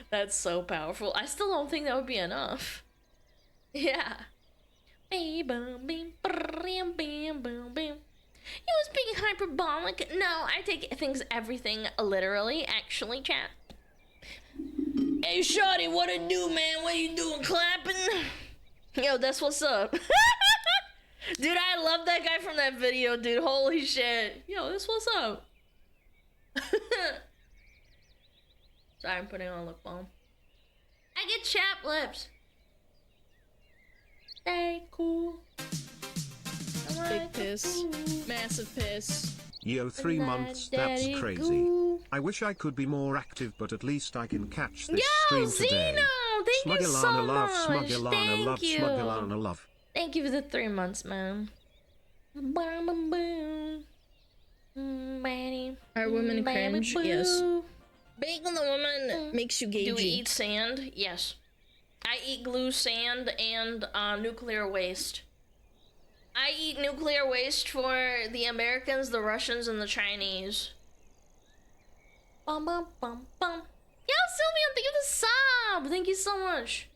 That's so powerful. I still don't think that would be enough. Yeah. You was being hyperbolic. No, I take everything literally, actually, chat. Hey, shawty, what it do, man? What you doing, clapping? Yo, that's what's up. Dude, I love that guy from that video, dude. Holy shit. Yo, that's what's up. Sorry, I'm putting on lip balm. I get chapped lips. Stay cool. Big piss. Massive piss. Yo, 3 months, that's crazy. I wish I could be more active, but at least I can catch this stream today. Thank you so much. SmugAlana love, SmugAlana love. Thank you for the 3 months, man. Are women cringe? Yes. Being the woman makes you gagey. Do we eat sand? Yes. I eat glue, sand, and nuclear waste. I eat nuclear waste for the Americans, the Russians, and the Chinese. Bum bum bum bum. Yo, Sylvian, thank you for the sub. Thank you so much.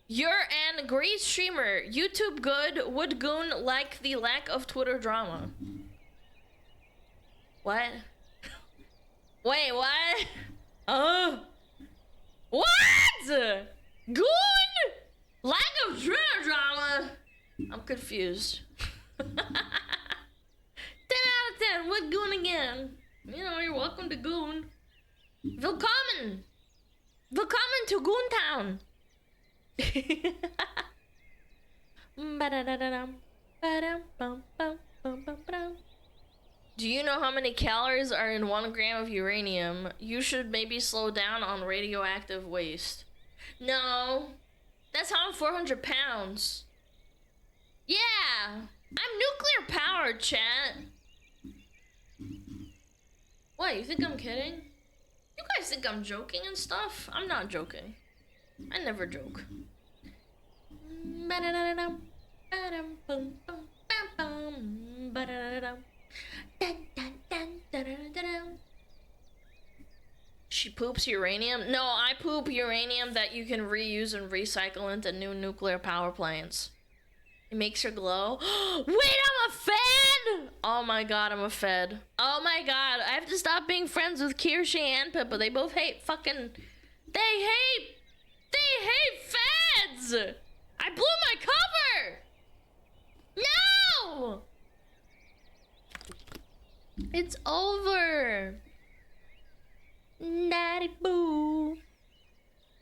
You're an great streamer. YouTube good. Would goon like the lack of Twitter drama? What? Wait, what? What? Goon? Lack of Twitter drama? I'm confused. 10 out of 10. Would goon again? You know, you're welcome to goon. Willkommen. Willkommen to Goontown. Do you know how many calories are in 1 gram of uranium? You should maybe slow down on radioactive waste. No, that's how I'm 400 pounds. Yeah, I'm nuclear powered, chat. What, you think I'm kidding? You guys think I'm joking and stuff? I'm not joking. I never joke. She poops uranium? No, I poop uranium that you can reuse and recycle into new nuclear power plants. It makes her glow. Wait, I'm a Fed! Oh my god, I'm a Fed. Oh my god, I have to stop being friends with Kirsche and Pippa. They both hate fucking... They hate Feds! I blew my cover! No! It's over. Daddy boo.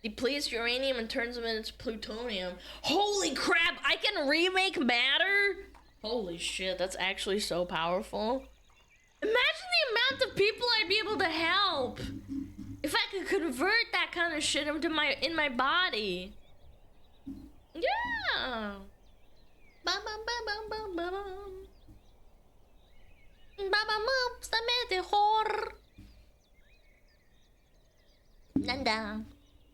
Depletes uranium and turns them into plutonium. Holy crap, I can remake matter? Holy shit, that's actually so powerful. Imagine the amount of people I'd be able to help if I could convert that kind of shit into in my body. Yeah. Bum bum bum bum bum bum. Baba moves the mejor. Nanda.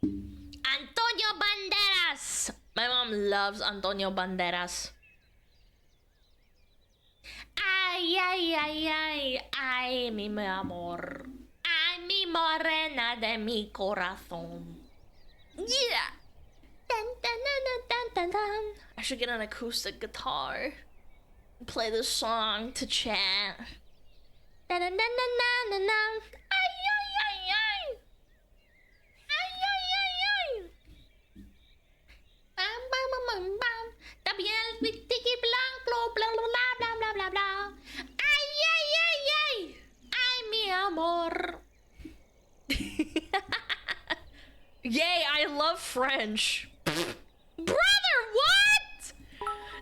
Antonio Banderas. My mom loves Antonio Banderas. Ay, ay, ay, ay, ay, mi amor. Ay, mi morena de mi corazón. Yeah. Dun, dun, dun, dun, dun, dun. I should get an acoustic guitar and play this song to chat. Dun, dun, dun, dun, dun, dun, dun. Ay, ay, ay, ay. Ay, ay, ay, ay. Bam, bam, bam, bam, bam. También tiki blanco, bla, bla, bla, bla, bla, bla, bla. Ay, ay, ay, ay. Ay, mi amor. Yay, I love French. Brother, what?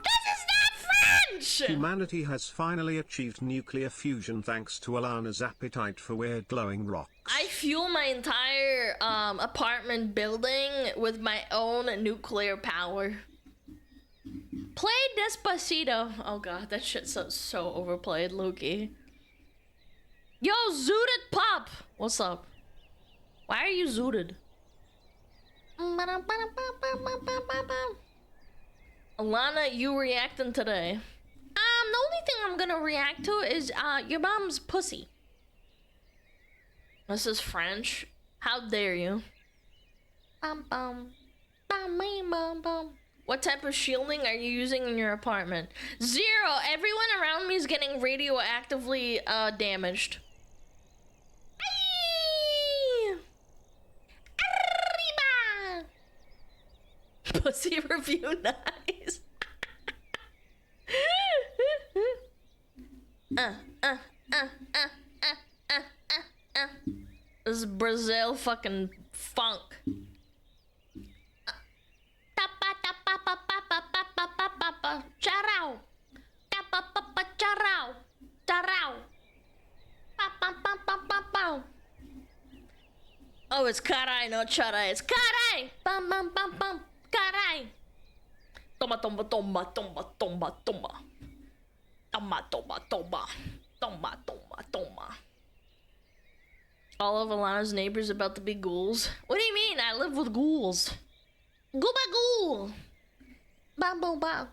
This is not French! Humanity has finally achieved nuclear fusion thanks to Alana's appetite for weird glowing rocks. I fuel my entire apartment building with my own nuclear power. Play Despacito. Oh god, that shit's so overplayed, Loki. Yo, Zooted Pop! What's up? Why are you zooted? Alana, you reacting today? The only thing I'm gonna react to is your mom's pussy. This is French. How dare you? What type of shielding are you using in your apartment? 0. Everyone around me is getting radioactively damaged. Pussy review, nice. This is Brazil fucking funk. Charao. Charao. Charao. Oh, it's caray, not charay. It's caray. Bum bum bum bum. Caray. Toma, toma, toma, toma, toma, toma. Toma, toma, toma. Toma, toma, toma. All of Alana's neighbors about to be ghouls. What do you mean? I live with ghouls. Gooba ghoul. Bam, bam.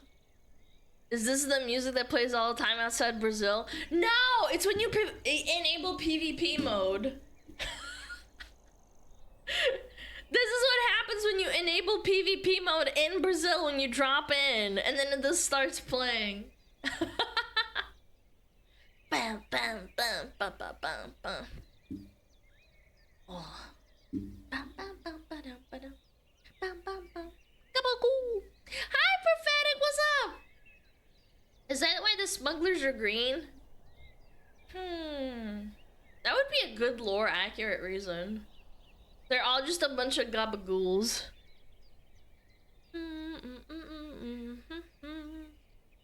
Is this the music that plays all the time outside Brazil? No, it's when you enable PvP mode. PvP mode in Brazil when you drop in, and then this starts playing. Bam, bam, bam, bam, bam, bam, bam. Oh. Bam, bam, bam, ba-dum, ba-dum. Bam, bam, bam. Kabagoo. Hi, Prophetic, what's up? Is that why the smugglers are green? That would be a good lore accurate reason. They're all just a bunch of gabagools.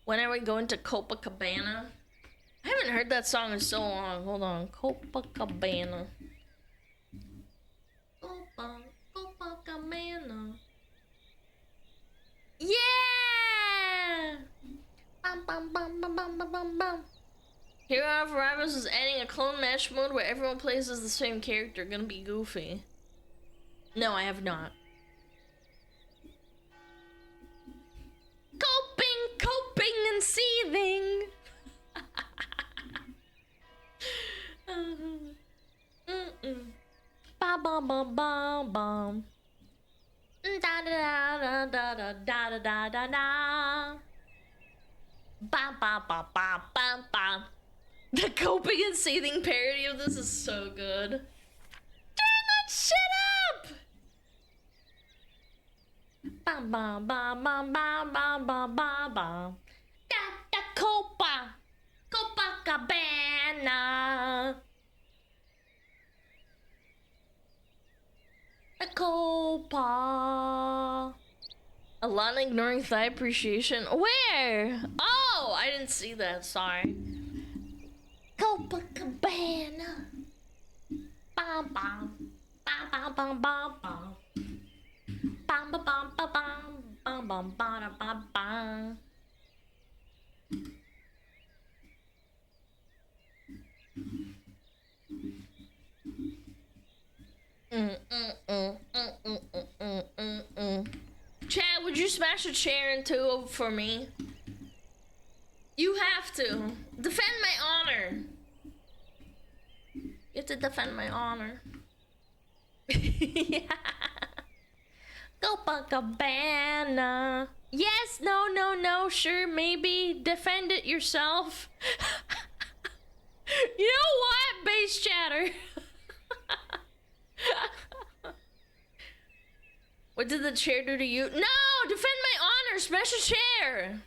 When are we going to Copacabana? I haven't heard that song in so long. Hold on. Copacabana. Copacabana. Yeah! Bum, bum, bum, bum, bum, bum, bum, bum. Hero of Rivals is adding a clone match mode where everyone plays as the same character. Gonna be goofy. No, I have not. Coping and seething. Ba ba ba ba ba. Da da da da da da da da da da. Ba ba ba ba ba ba. The coping and seething parody of this is so good. Turn that shit up! Ba ba ba ba ba ba ba ba ba. Da da Copa, Copacabana. The Copa. Alana ignoring thigh appreciation. Where? Oh, I didn't see that. Sorry. Copacabana. Bam bam. Bam bam bam bam bam. Bam bam bam bam bam bam bam bam bam. Chad, would you smash a chair in two for me? You have to. Defend my honor. You have to defend my honor. Yeah. Copacabana. Yes, no, no, no, sure, maybe. Defend it yourself. You know what, base chatter? What did the chair do to you? No! Defend my honor! Smash a chair!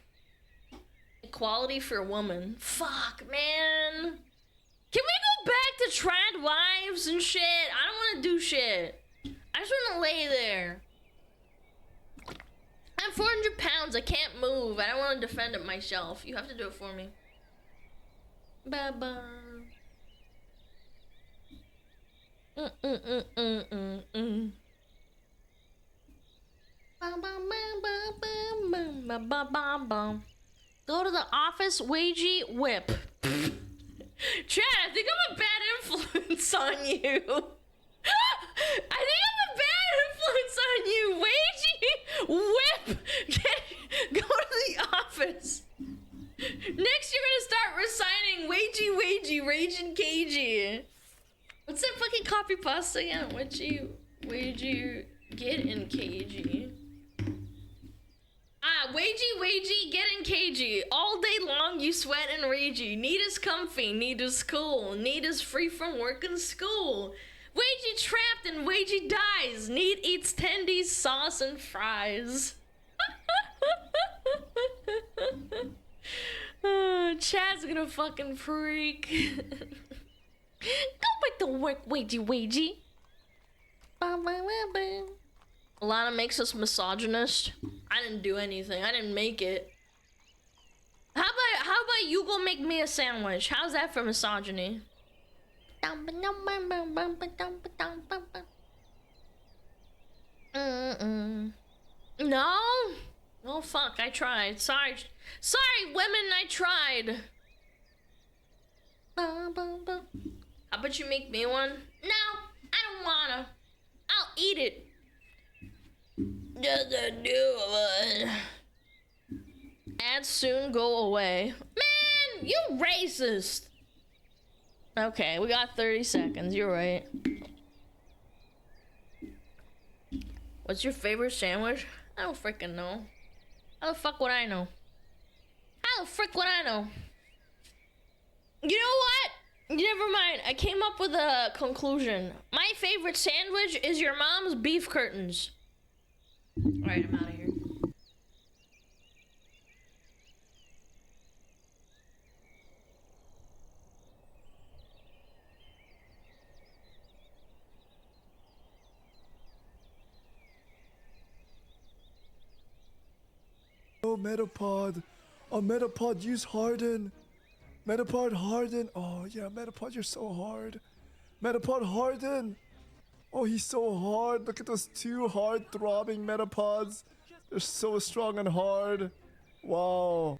Equality for a woman. Fuck, man. Can we go back to trad wives and shit? I don't want to do shit. I just want to lay there. I'm 400 pounds. I can't move. I don't want to defend it myself. You have to do it for me. Bye-bye. Go to the office, wagey, whip. Chad, I think I'm a bad influence on you. I think I'm a bad influence on you. Wagey, whip. Go to the office. Next, you're gonna start reciting wagey, wagey, raging cagey. What's that fucking copy pasta again? Wagey, get in cagey. Ah, wagey, get in cagey. All day long you sweat and ragey. Need is comfy, need is cool. Need is free from work and school. Wagey trapped and wagey dies. Need eats tendies, sauce, and fries. Chad's gonna fucking freak. Go back to work, wagey. Alana makes us misogynist. I didn't do anything. I didn't make it. How about you go make me a sandwich? How's that for misogyny? No? Oh fuck, I tried. Sorry, women, I tried. How about you make me one? No, I don't wanna. I'll eat it. Doesn't do it. Ads soon go away. Man, you racist. Okay, we got 30 seconds. You're right. What's your favorite sandwich? I don't freaking know. How the fuck would I know? How the frick would I know? You know what? Never mind. I came up with a conclusion. My favorite sandwich is your mom's beef curtains. Alright, I'm out of here. Oh, Metapod. Oh, Metapod, use Harden. Metapod, Harden. Oh, yeah, Metapod, you're so hard. Metapod, Harden. Oh, he's so hard. Look at those two hard throbbing Metapods. They're so strong and hard. Wow.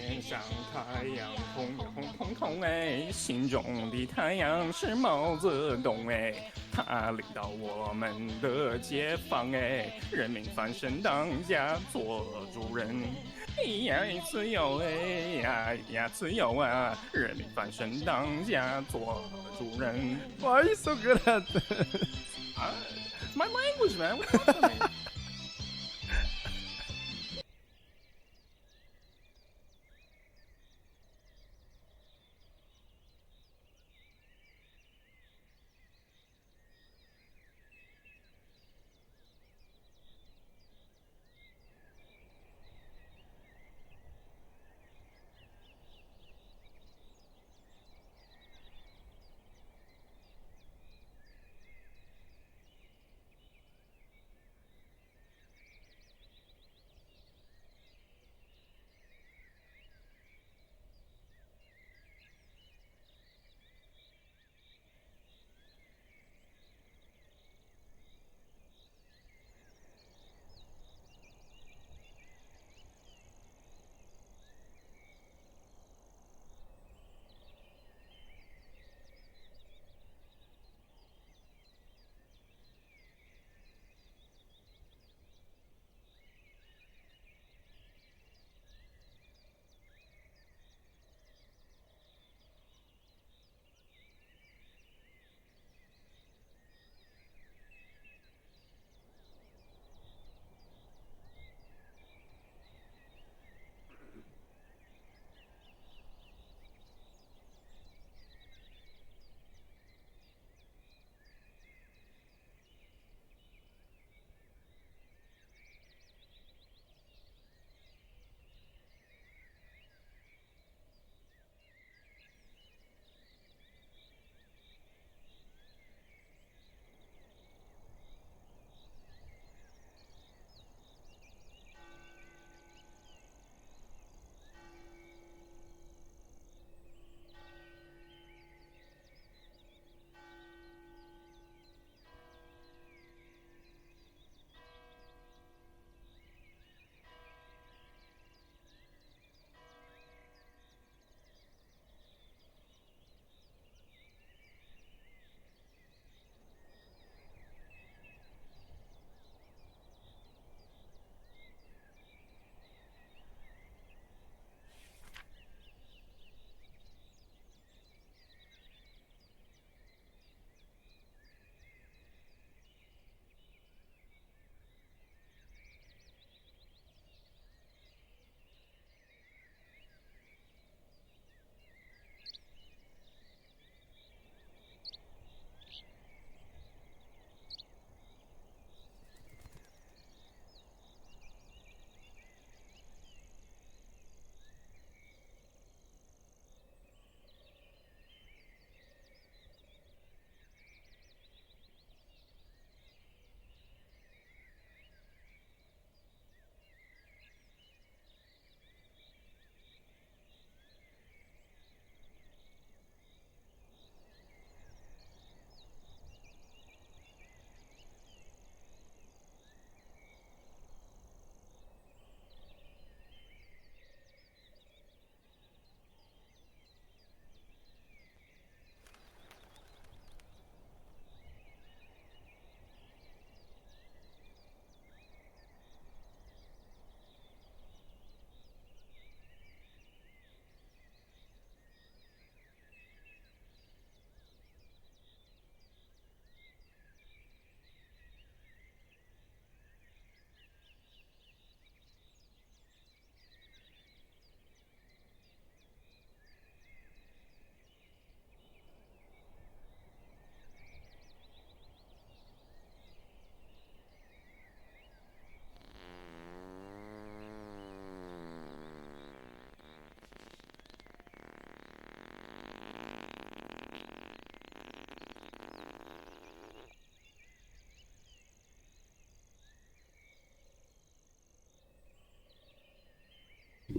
天上太阳红红彤彤哎，心中的太阳是毛泽东哎，他领导我们的解放哎，人民翻身当家做主人，呀自由哎呀自由啊，人民翻身当家做主人。Why are you so good at this? My language, man. What's up with me?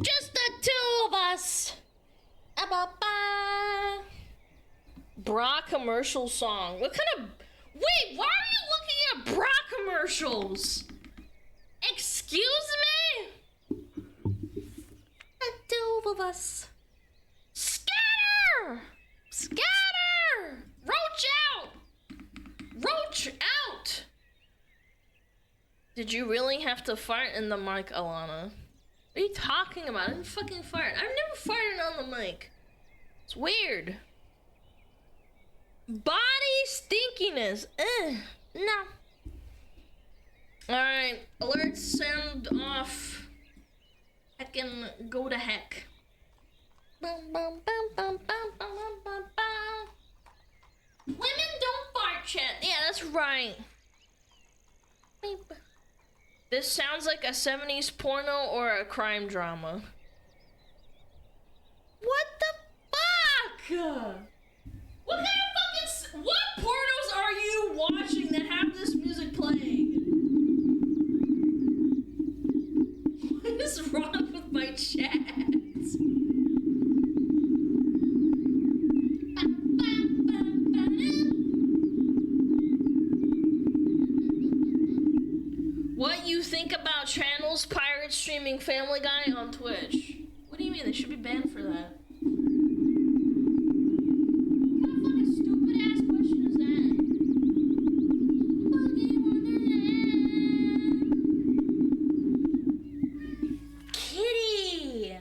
Just the two of us. Ba-ba-ba. Bra commercial song. What kind of... Wait, why are you looking at bra commercials? Excuse me? The two of us. Scatter! Scatter! Roach out! Roach out! Did you really have to fart in the mic, Alana? What are you talking about? I didn't fucking fart. I've never farted on the mic. It's weird. Body stinkiness. No. Alright, alerts sound off. I can go to heck. Bum, bum, bum, bum, bum, bum, bum, bum. Women don't fart, chat. Yeah, that's right. Beep. This sounds like a 70s porno or a crime drama. What the fuck? What kind of fucking... What pornos are you watching that have this music playing? What is wrong with my chat? What you think about channels pirate streaming Family Guy on Twitch? What do you mean? They should be banned for that. What kind of fucking stupid ass question is that? Boogie Wonderland. Kitty!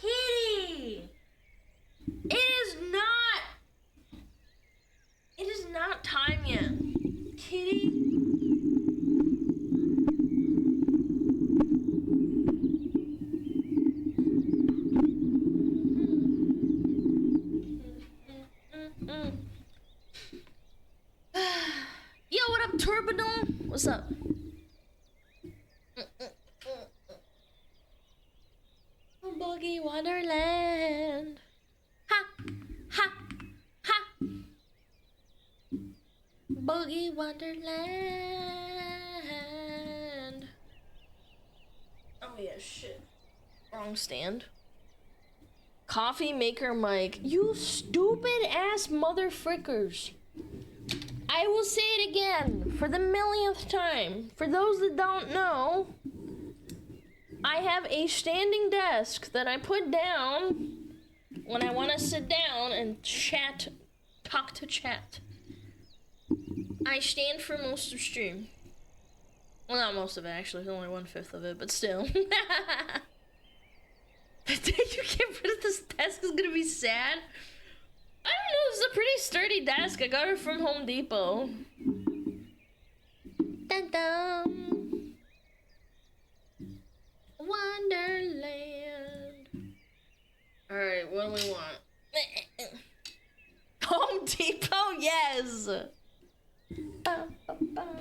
Kitty! It is not time yet. Kitty? Yo, what up, Turbidon? What's up? Boogie Wonderland. Ha! Ha! Ha! Boogie Wonderland. Oh yeah, shit. Wrong stand. Coffee maker Mike. You stupid ass motherfrickers. I will say it again for the millionth time. For those that don't know, I have a standing desk that I put down when I want to sit down and chat, talk to chat. I stand for most of stream. Well, not most of it, actually. It's only 1/5 of it, but still. The day you get rid of this desk is gonna be sad. I don't know, this is a pretty sturdy desk. I got it from Home Depot. Dun dun. Wonderland. Alright, what do we want? Home Depot, yes! Bum, bum, bum.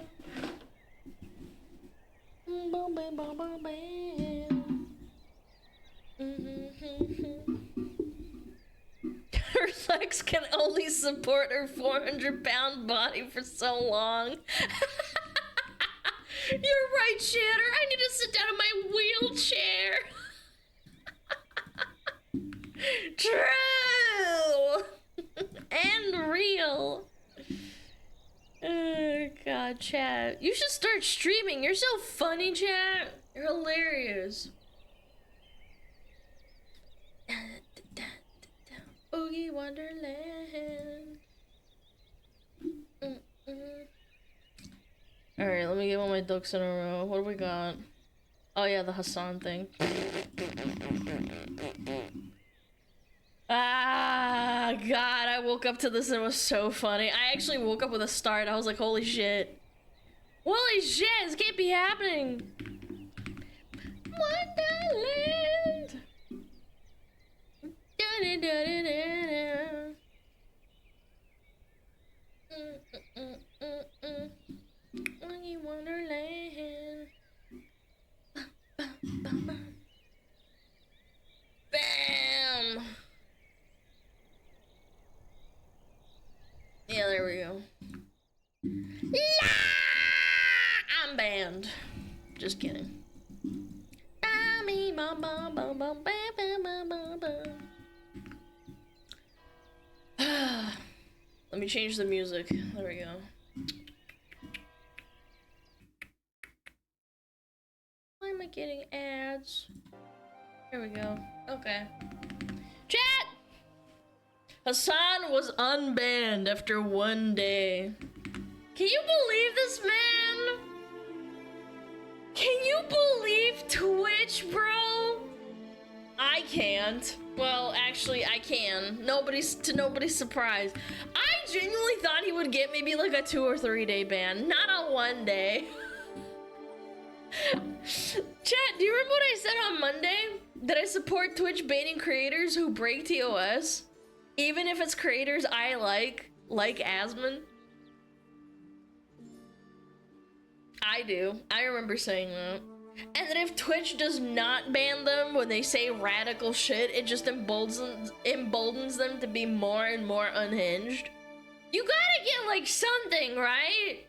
Bum, bum, bum, bum, bam. Her legs can only support her 400-pound body for so long. You're right, Shatter. I need to sit down in my wheelchair. True. And real. Oh, God, chat. You should start streaming. You're so funny, chat. You're hilarious. Boogie Wonderland. Alright, let me get all my ducks in a row. What do we got? Oh yeah, the Hassan thing. Ah, God, I woke up to this and it was so funny. I actually woke up with a start. I was like, holy shit. Holy shit, this can't be happening. Wonderland. Boogie Wonderland. Bam. Yeah, there we go. La! I'm banned. Just kidding. Let me change the music. There we go. Why am I getting ads? Here we go. Okay. Chat! Hassan was unbanned after 1 day. Can you believe this, man? Can you believe Twitch, bro? I can't. Well, actually, I can. Nobody's surprise. I genuinely thought he would get maybe like a 2 or 3 day ban, not a 1 day. Chat, do you remember what I said on Monday? That I support Twitch banning creators who break TOS? Even if it's creators I like Asmon? I do. I remember saying that. And that if Twitch does not ban them when they say radical shit, it just emboldens them to be more and more unhinged. You gotta get like something, right?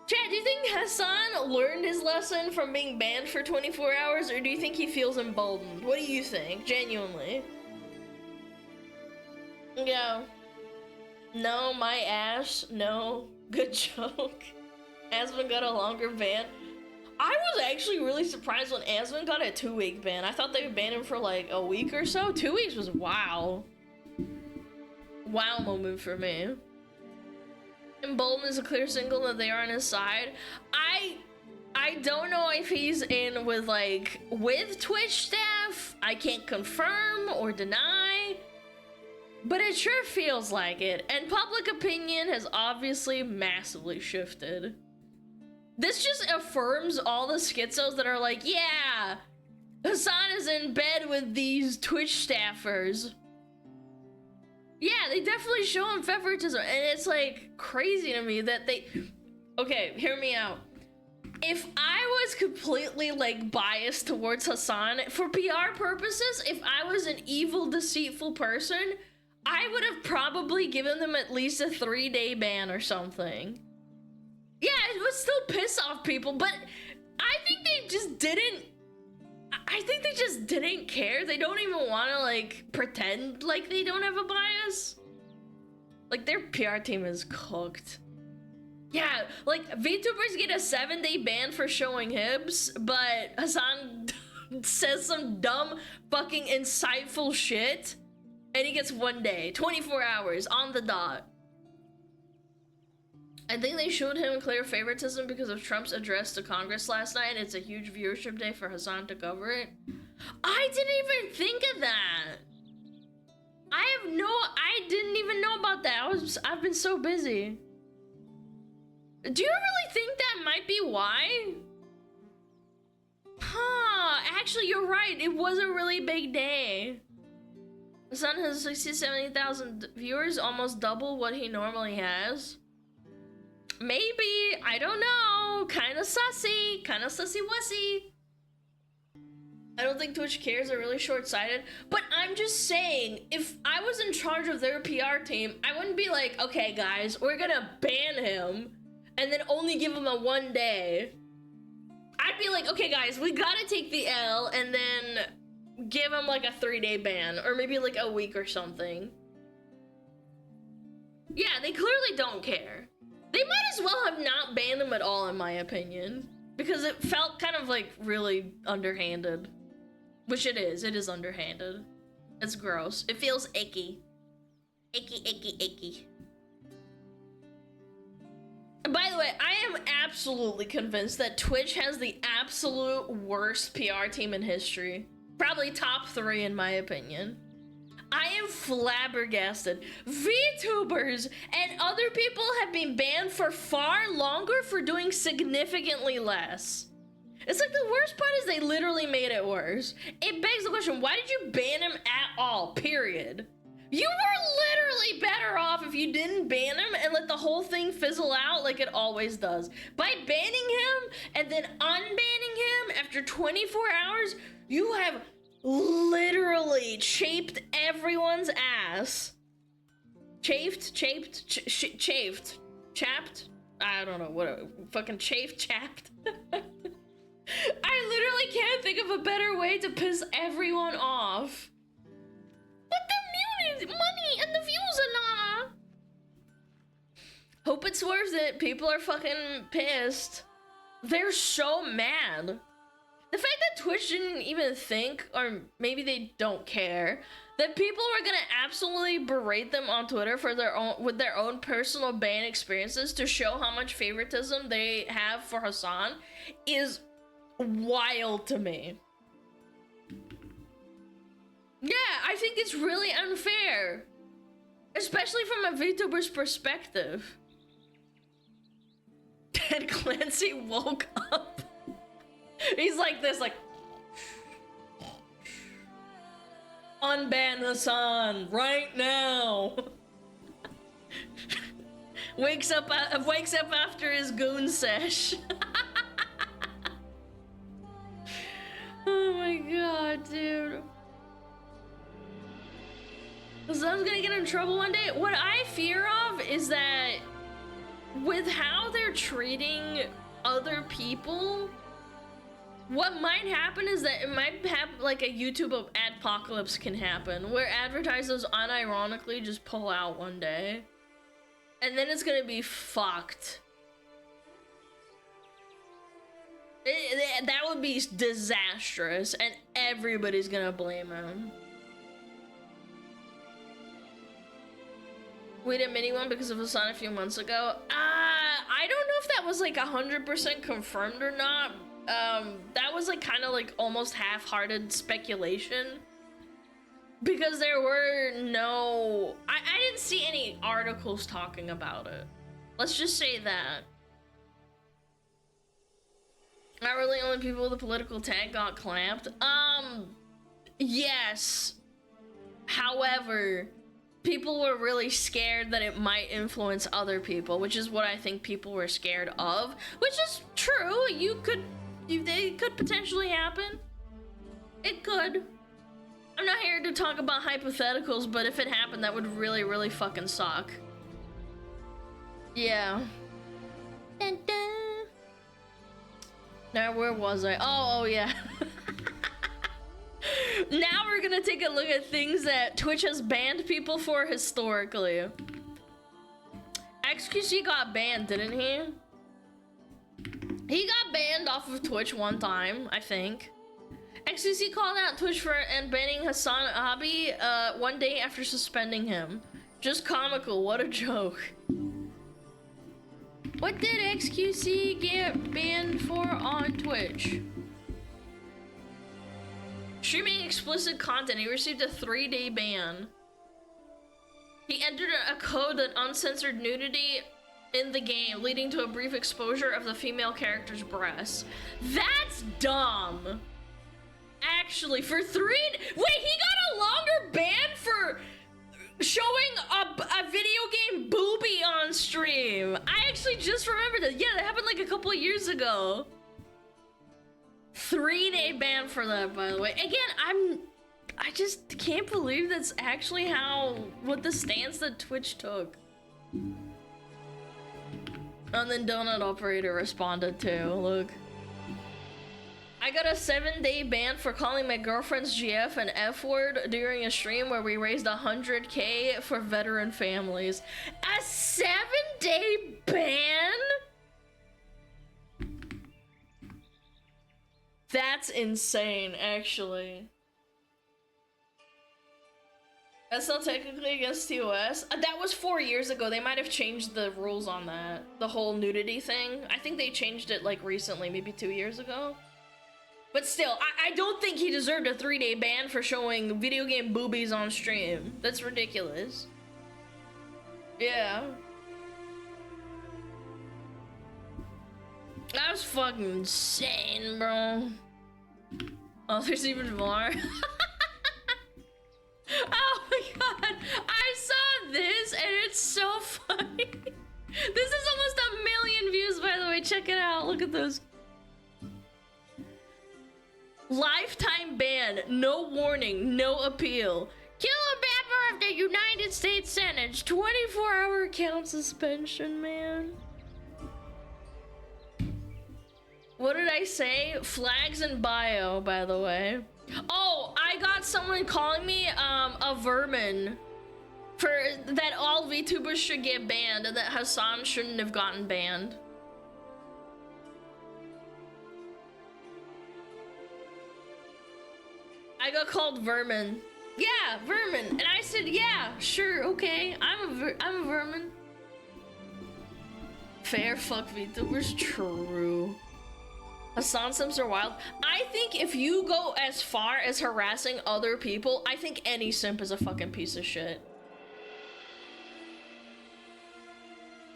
Chat, do you think Hassan learned his lesson from being banned for 24 hours, or do you think he feels emboldened? What do you think, genuinely? Yeah. No, my ass. No. Good joke. Asmon got a longer ban. I was actually really surprised when Asmon got a 2-week ban. I thought they would ban him for like a week or so. 2 weeks was wow. Wow moment for me. Embolden is a clear signal that they are on his side. I don't know if he's in with Twitch staff. I can't confirm or deny. But it sure feels like it. And public opinion has obviously massively shifted. This just affirms all the schizos that are like, yeah, Hassan is in bed with these Twitch staffers. Yeah, they definitely show him favoritism, and it's like crazy to me that they... Okay, hear me out. If I was completely like biased towards Hassan, for PR purposes, if I was an evil, deceitful person, I would have probably given them at least a 3-day ban or something. Yeah, it would still piss off people, but I think they just didn't... I think they just didn't care. They don't even want to, like, pretend like they don't have a bias. Like, their PR team is cooked. Yeah, like, VTubers get a 7-day ban for showing hips, but Hassan says some dumb, fucking insightful shit, and he gets 1 day, 24 hours, on the dot. I think they showed him clear favoritism because of Trump's address to Congress last night. It's a huge viewership day for Hassan to cover it. I didn't even think of that. I didn't even know about that. I've been so busy. Do you really think that might be why? Huh, actually you're right. It was a really big day. Hassan has 60,000-70,000 viewers, almost double what he normally has. Maybe, I don't know. Kinda sussy wussy. I don't think Twitch cares, they're really short-sighted. But I'm just saying, if I was in charge of their PR team, I wouldn't be like, okay guys, we're gonna ban him and then only give him a 1 day. I'd be like, okay guys, we gotta take the L and then give him like a 3-day ban, or maybe like a week or something. Yeah, they clearly don't care. They might as well have not banned him at all, in my opinion, because it felt kind of like really underhanded. Which it is underhanded. It's gross. It feels icky. Icky. By the way, I am absolutely convinced that Twitch has the absolute worst PR team in history. Probably top 3 in my opinion. I am flabbergasted. VTubers and other people have been banned for far longer for doing significantly less. It's like the worst part is they literally made it worse. It begs the question, why did you ban him at all, period? You were literally better off if you didn't ban him and let the whole thing fizzle out like it always does. By banning him and then unbanning him after 24 hours, you have literally chafed everyone's ass. Chapped? I don't know, what, fucking chapped? I literally can't think of a better way to piss everyone off. But the money and the views, Alana. Hope it's worth it. People are fucking pissed. They're so mad. The fact that Twitch didn't even think, or maybe they don't care, that people were gonna absolutely berate them on Twitter for their own personal ban experiences to show how much favoritism they have for Hassan is wild to me. Yeah, I think it's really unfair, especially from a VTuber's perspective. And Clancy woke up. He's like this, like, unban Hassan right now. wakes up after his goon sesh. Oh my god, dude. Hassan's gonna get in trouble one day. What I fear of is that with how they're treating other people, what might happen is that it might have like a YouTube adpocalypse can happen where advertisers unironically just pull out one day and then it's gonna be fucked. That would be disastrous and everybody's gonna blame him. We did a mini one because of Hassan a few months ago. I don't know if that was like 100% confirmed or not. That was like kind of like almost half-hearted speculation because there were no, I didn't see any articles talking about it. Let's just say that. Not really only people with a political tag got clamped. Yes. However, people were really scared that it might influence other people, which is what I think people were scared of, which is true. They could potentially happen. It could. I'm not here to talk about hypotheticals, but if it happened, that would really, really fucking suck. Yeah. Dun, dun. Now, where was I? Oh yeah. Now we're gonna take a look at things that Twitch has banned people for historically. XQC got banned, didn't he? He got banned off of Twitch one time, I think. XQC called out Twitch for banning Hassan Abi one day after suspending him. Just comical, what a joke. What did XQC get banned for on Twitch? Streaming explicit content. He received a 3-day ban. He entered a code that uncensored nudity in the game, leading to a brief exposure of the female character's breasts. That's dumb. Actually, for 3... Wait, he got a longer ban for showing a video game boobie on stream. I actually just remembered that. Yeah, that happened like a couple of years ago. 3-day ban for that, by the way. Again, I just can't believe that's actually what the stance that Twitch took. And then Donut Operator responded too, look. I got a 7-day ban for calling my girlfriend's GF an F-word during a stream where we raised 100K for veteran families. A 7-day ban? That's insane, actually. That's not technically against TOS. That was 4 years ago. They might have changed the rules on that. The whole nudity thing. I think they changed it like recently, maybe 2 years ago. But still, I don't think he deserved a 3-day ban for showing video game boobies on stream. That's ridiculous. Yeah. That was fucking insane, bro. Oh, there's even more. Oh my god, I saw this and it's so funny. This is almost 1 million views, by the way. Check it out. Look at this. Lifetime ban, no warning, no appeal. Kill a member of the United States Senate. 24-hour account suspension, man. What did I say? Flags in bio, by the way. Oh, I got someone calling me a vermin for that all VTubers should get banned and that Hassan shouldn't have gotten banned. I got called vermin. Yeah, vermin. And I said, yeah, sure, okay. I'm a vermin. Fair fuck VTubers, true. Hassan Sims are wild. I think if you go as far as harassing other people, I think any simp is a fucking piece of shit.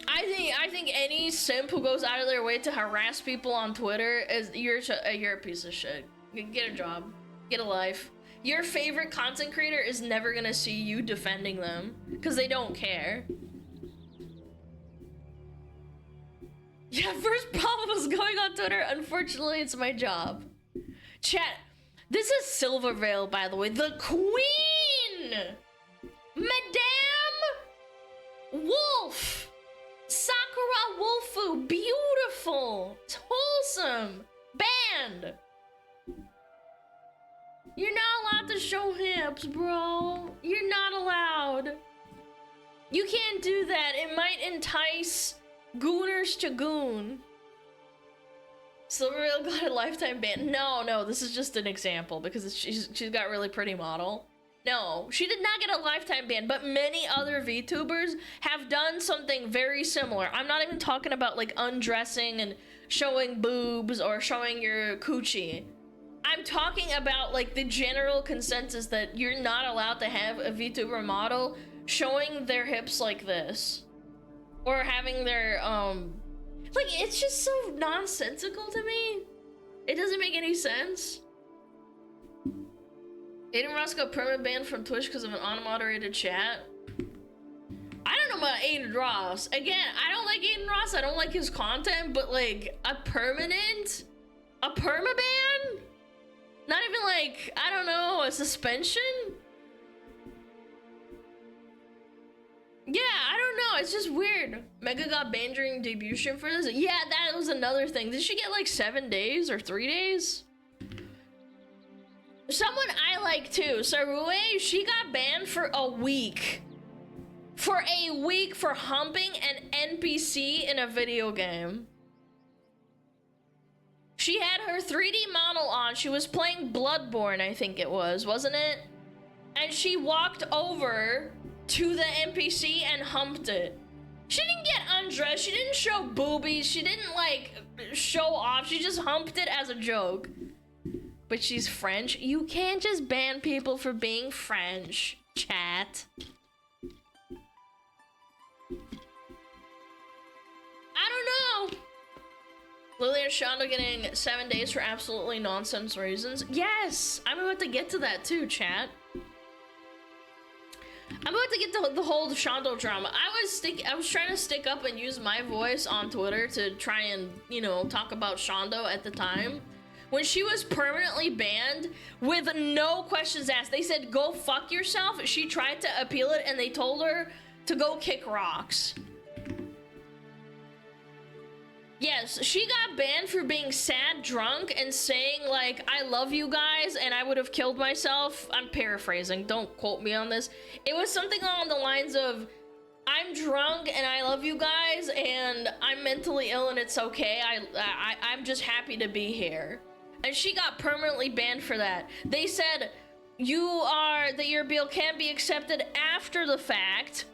I think any simp who goes out of their way to harass people on Twitter is you're a piece of shit. Get a job. Get a life. Your favorite content creator is never gonna see you defending them because they don't care. Yeah, first problem was going on Twitter. Unfortunately, it's my job. Chat, this is Silvervale, by the way. The Queen! Madame Wolf! Sakura Wolfu, beautiful! It's wholesome! Banned! You're not allowed to show hips, bro. You're not allowed. You can't do that. It might entice gooners to goon. Silvervale got a lifetime ban. No, this is just an example because she's got really pretty model. No, she did not get a lifetime ban, but many other VTubers have done something very similar. I'm not even talking about like undressing and showing boobs or showing your coochie. I'm talking about like the general consensus that you're not allowed to have a VTuber model showing their hips like this. Or having their, like, it's just so nonsensical to me. It doesn't make any sense. Aiden Ross got permanent banned from Twitch because of an unmoderated chat. I don't know about Aiden Ross. Again, I don't like Aiden Ross. I don't like his content, but like, a permaban? Not even like, I don't know, a suspension? Yeah, I don't know. It's just weird. Mega got banned during debut stream for this. Yeah, that was another thing. Did she get like 7 days or 3 days? Someone I like too, Sarue, she got banned for a week. For a week for humping an NPC in a video game. She had her 3D model on. She was playing Bloodborne, I think it was, wasn't it? And she walked over to the NPC and humped it. She didn't get undressed. She didn't show boobies. She didn't like show off. She just humped it as a joke. But she's French. You can't just ban people for being French, chat. I don't know. Lily and Shonda getting 7 days for absolutely nonsense reasons. Yes, I'm about to get to that too, chat. I'm about to get to the whole Shondo drama. I was trying to stick up and use my voice on Twitter to try and, you know, talk about Shondo at the time. When she was permanently banned with no questions asked, they said, go fuck yourself. She tried to appeal it and they told her to go kick rocks. Yes, she got banned for being sad drunk and saying like, I love you guys and I would have killed myself. I'm paraphrasing, don't quote me on this. It was something along the lines of, I'm drunk and I love you guys and I'm mentally ill and it's okay. I'm just happy to be here. And she got permanently banned for that. They said, that your bill can be accepted after the fact.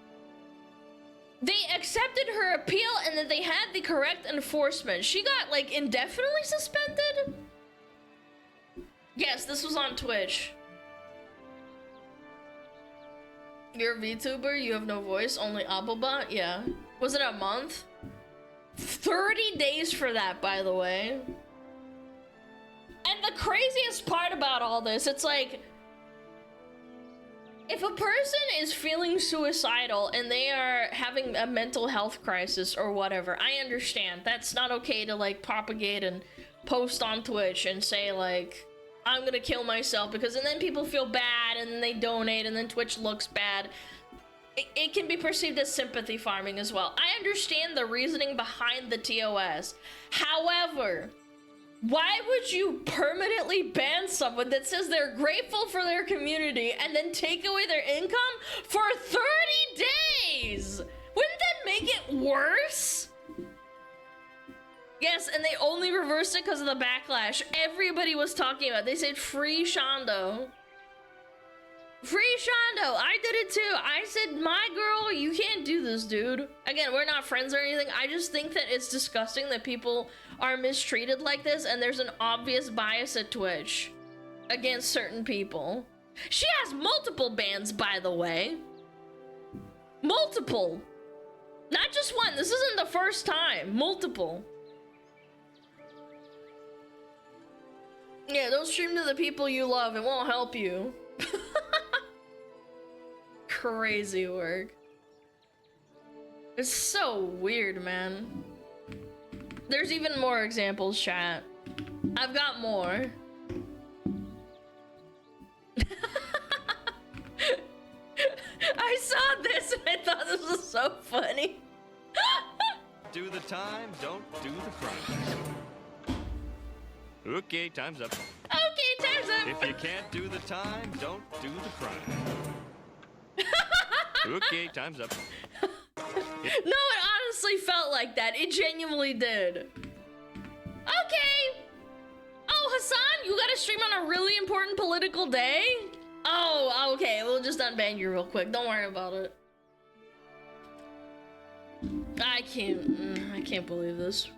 They accepted her appeal and that they had the correct enforcement. She got like indefinitely suspended? Yes, this was on Twitch. You're a VTuber, you have no voice, only Applebot? Yeah. Was it a month? 30 days for that, by the way. And the craziest part about all this, it's like, if a person is feeling suicidal and they are having a mental health crisis or whatever, I understand. That's not okay to like propagate and post on Twitch and say like, I'm gonna kill myself because, and then people feel bad and then they donate and then Twitch looks bad. It can be perceived as sympathy farming as well. I understand the reasoning behind the TOS. However, Why would you permanently ban someone that says they're grateful for their community and then take away their income for 30 days? Wouldn't that make it worse? Yes, and they only reversed it because of the backlash everybody was talking about. They said free Shondo. Free Shondo. I did it too. I said, my girl, you can't do this, dude. Again, we're not friends or anything. I just think that it's disgusting that people are mistreated like this, and there's an obvious bias at Twitch against certain people. She has multiple bans, by the way. Multiple. Not just one. This isn't the first time. Multiple. Yeah, don't stream to the people you love. It won't help you. Crazy work. It's so weird, man. There's even more examples, chat. I've got more. I saw this and I thought this was so funny. Do the time, don't do the crime. Okay, time's up. Okay, time's up. If you can't do the time, don't do the crime. Okay, time's up. No, it honestly felt like that. It genuinely did. Okay. Oh, Hassan, you gotta stream on a really important political day? Oh, okay. We'll just unban you real quick. Don't worry about it. I can't believe this.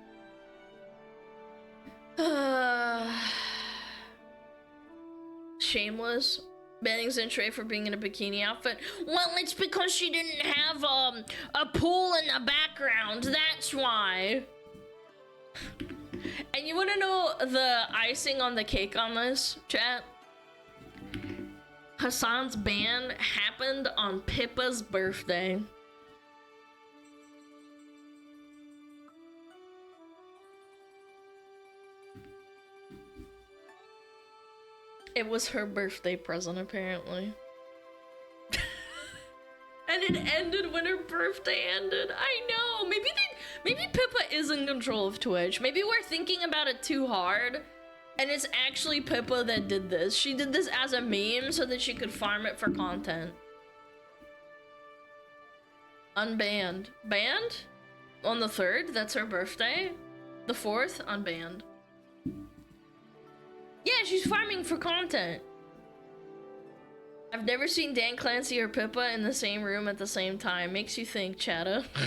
Shameless. Banning Zentré for being in a bikini outfit. Well, it's because she didn't have a pool in the background. That's why. And you want to know the icing on the cake on this, chat? Hassan's ban happened on Pippa's birthday. It was her birthday present, apparently. And it ended when her birthday ended. I know. Maybe Pippa is in control of Twitch. Maybe we're thinking about it too hard. And it's actually Pippa that did this. She did this as a meme so that she could farm it for content. Unbanned. Banned? On the 3rd? That's her birthday? The 4th? Unbanned. Yeah, she's farming for content. I've never seen Dan Clancy or Pippa in the same room at the same time. Makes you think, Chatta. I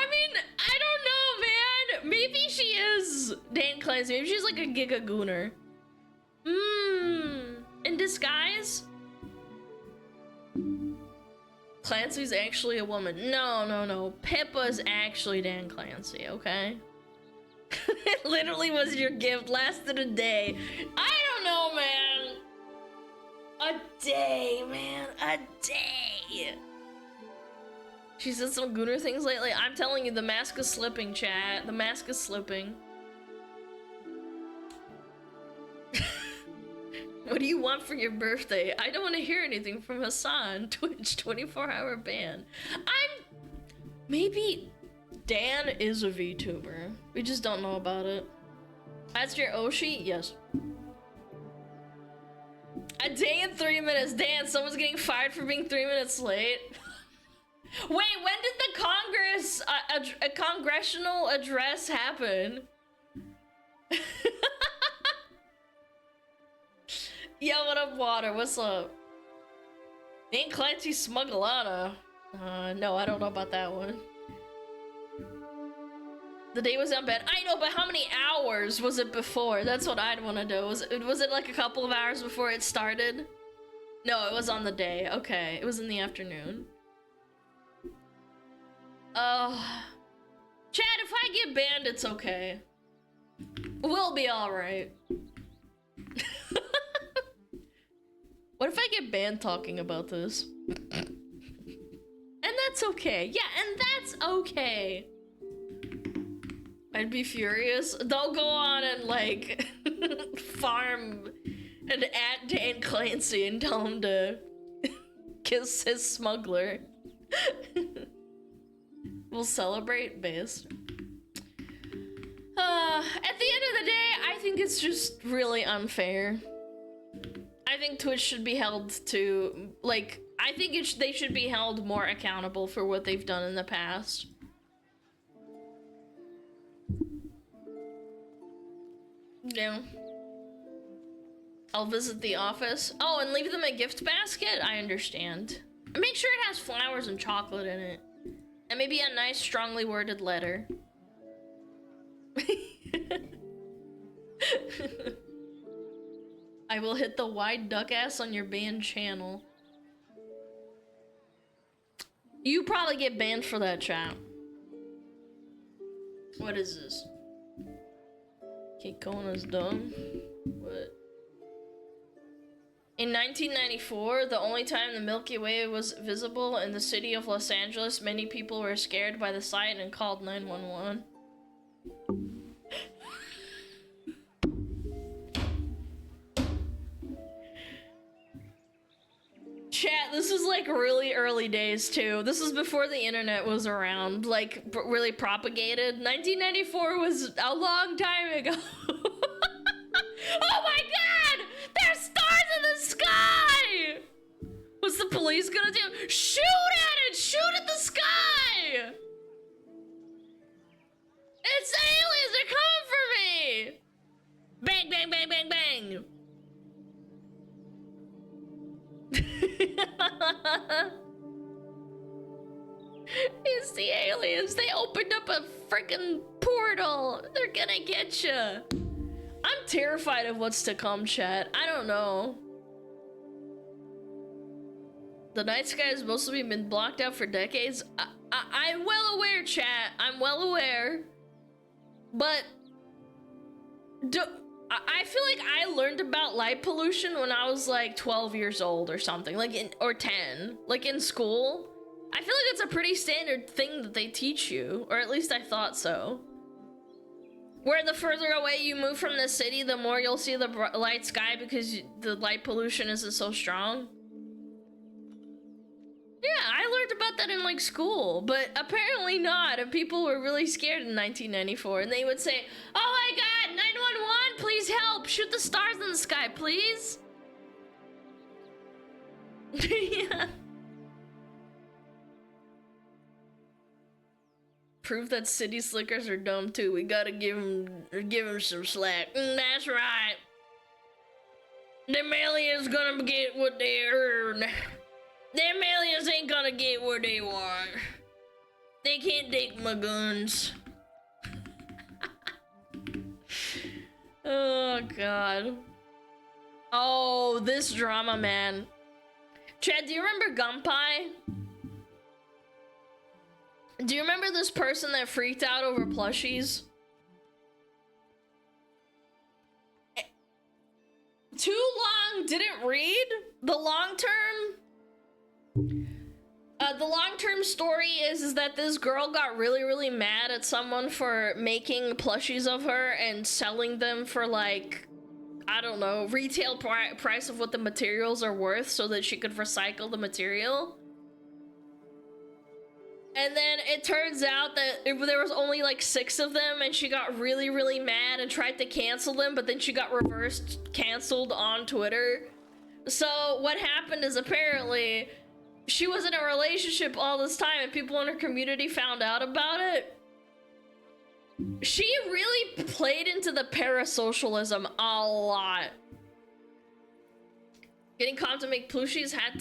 mean, I don't know, man. Maybe she is Dan Clancy. Maybe she's like a Giga Gooner. In disguise? Clancy's actually a woman. No. Pippa's actually Dan Clancy, okay? It literally was your gift, lasted a day. I don't know, man. A day, man. A day. She said some gooner things lately. I'm telling you, the mask is slipping, chat. The mask is slipping. What do you want for your birthday? I don't want to hear anything from Hassan. Twitch 24-hour ban. Maybe Dan is a VTuber. We just don't know about it. That's your Oshi? Yes. A day and 3 minutes. Dan, someone's getting fired for being 3 minutes late. Wait, when did the Congress, a congressional address happen? Yo, what up, Water? What's up? Ain't Clancy SmugAlana? No, I don't know about that one. The day was on bed. I know, but how many hours was it before? That's what I'd want to know. Was it like a couple of hours before it started? No, it was on the day. Okay, it was in the afternoon. Chad, if I get banned, it's okay. We'll be alright. What if I get banned talking about this? And that's okay. Yeah, and that's okay. I'd be furious. Don't go on and, like, farm and at Dan Clancy and tell him to kiss his smuggler. We'll celebrate based. At the end of the day, I think it's just really unfair. I think Twitch should be held to, like, I think they should be held more accountable for what they've done in the past. Yeah. I'll visit the office. Oh, and leave them a gift basket? I understand. Make sure it has flowers and chocolate in it. And maybe a nice, strongly worded letter. I will hit the wide duck ass on your banned channel. You probably get banned for that, chat. What is this? Kona's dumb. What? In 1994, the only time the Milky Way was visible in the city of Los Angeles, many people were scared by the sight and called 911. Chat, this is like really early days too. This is before the internet was around, like really propagated. 1994 was a long time ago. Oh my god! There's stars in the sky! What's the police gonna do? Shoot at it! Shoot at the sky! It's aliens! They're coming for me! Bang, bang, bang, bang, bang! It's the aliens. They opened up a freaking portal. They're gonna get you. I'm terrified of what's to come, chat. I don't know. The night sky has mostly been blocked out for decades. I'm well aware, chat. I'm well aware. But I feel like I learned about light pollution when I was like 12 years old or something, like or 10, like in school. I feel like it's a pretty standard thing that they teach you, or at least I thought so. Where the further away you move from the city, the more you'll see the light sky because the light pollution isn't so strong. Yeah, I learned about that in like school, but apparently not. And people were really scared in 1994, and they would say, "Oh my God, 911, please help! Shoot the stars in the sky, please." Yeah. Prove that city slickers are dumb too. We gotta give them some slack. That's right. Them aliens gonna get what they earn. Them aliens ain't gonna get what they want. They can't take my guns. Oh God. Oh, this drama, man. Chad, do you remember Gunpie? Do you remember this person that freaked out over plushies? Too long didn't read. The long-term story is that this girl got really mad at someone for making plushies of her and selling them for like, I don't know, retail price of what the materials are worth so that she could recycle the material. And then it turns out that there was only like 6 of them, and she got really mad and tried to cancel them, but then she got reversed canceled on Twitter. So what happened is apparently she was in a relationship all this time, and people in her community found out about it. She really played into the parasocialism a lot. Getting caught to make plushies, had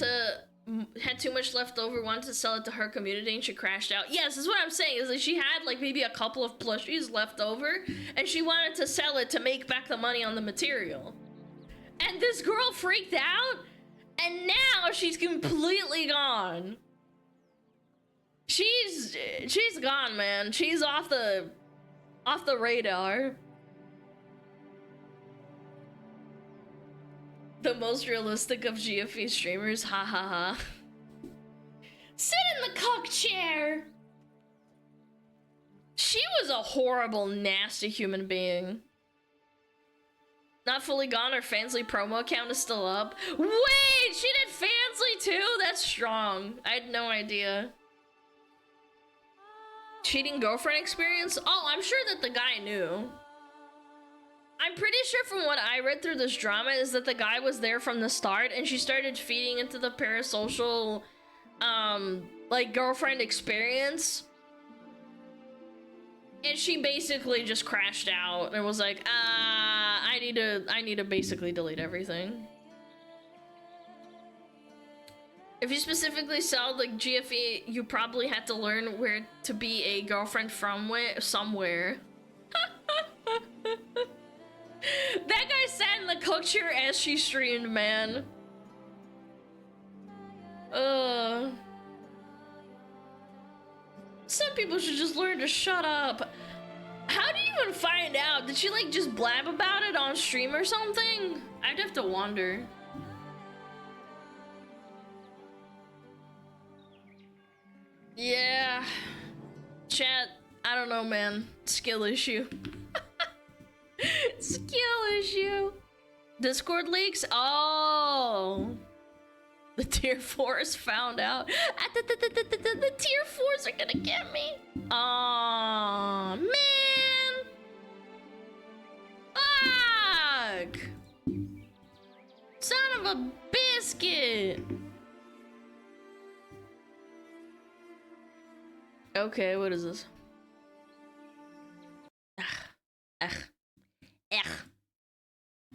too much left over, wanted to sell it to her community, and she crashed out. Yes, this is what I'm saying, is that she had like maybe a couple of plushies left over, and she wanted to sell it to make back the money on the material. And this girl freaked out, and now she's completely gone. She's gone, man. She's off the radar. The most realistic of GFE streamers, ha ha ha. Sit in the cuck chair! She was a horrible, nasty human being. Not fully gone, her Fansly promo account is still up. Wait, she did Fansly too? That's strong. I had no idea. Cheating girlfriend experience? Oh, I'm sure that the guy knew. I'm pretty sure from what I read through this drama is that the guy was there from the start and she started feeding into the parasocial, like girlfriend experience. And she basically just crashed out and was like, I need to basically delete everything. If you specifically saw like GFE, you probably had to learn where to be a girlfriend from somewhere. That guy sat in the cook chair as she streamed, man. Some people should just learn to shut up. How do you even find out? Did she like just blab about it on stream or something? I'd have to wonder. Yeah. Chat, I don't know, man. Skill issue. Skill issue. Discord leaks? Oh. The tier 4s found out. The tier 4s are gonna get me. Aw, man. Fuck. Son of a biscuit. Okay, what is this?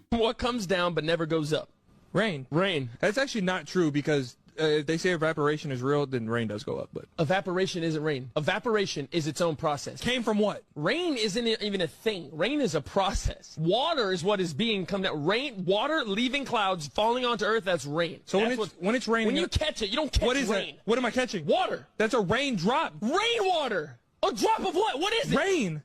What comes down but never goes up? Rain. Rain. That's actually not true because if they say evaporation is real, then rain does go up. But evaporation isn't rain. Evaporation is its own process. Came from what? Rain isn't even a thing. Rain is a process. Water is what is being come down. Rain, water leaving clouds, falling onto earth. That's rain. So that's when it's raining, when you catch it, you don't catch what is rain. It? What am I catching? Water. That's a raindrop. Rainwater. A drop of what? What is it? Rain.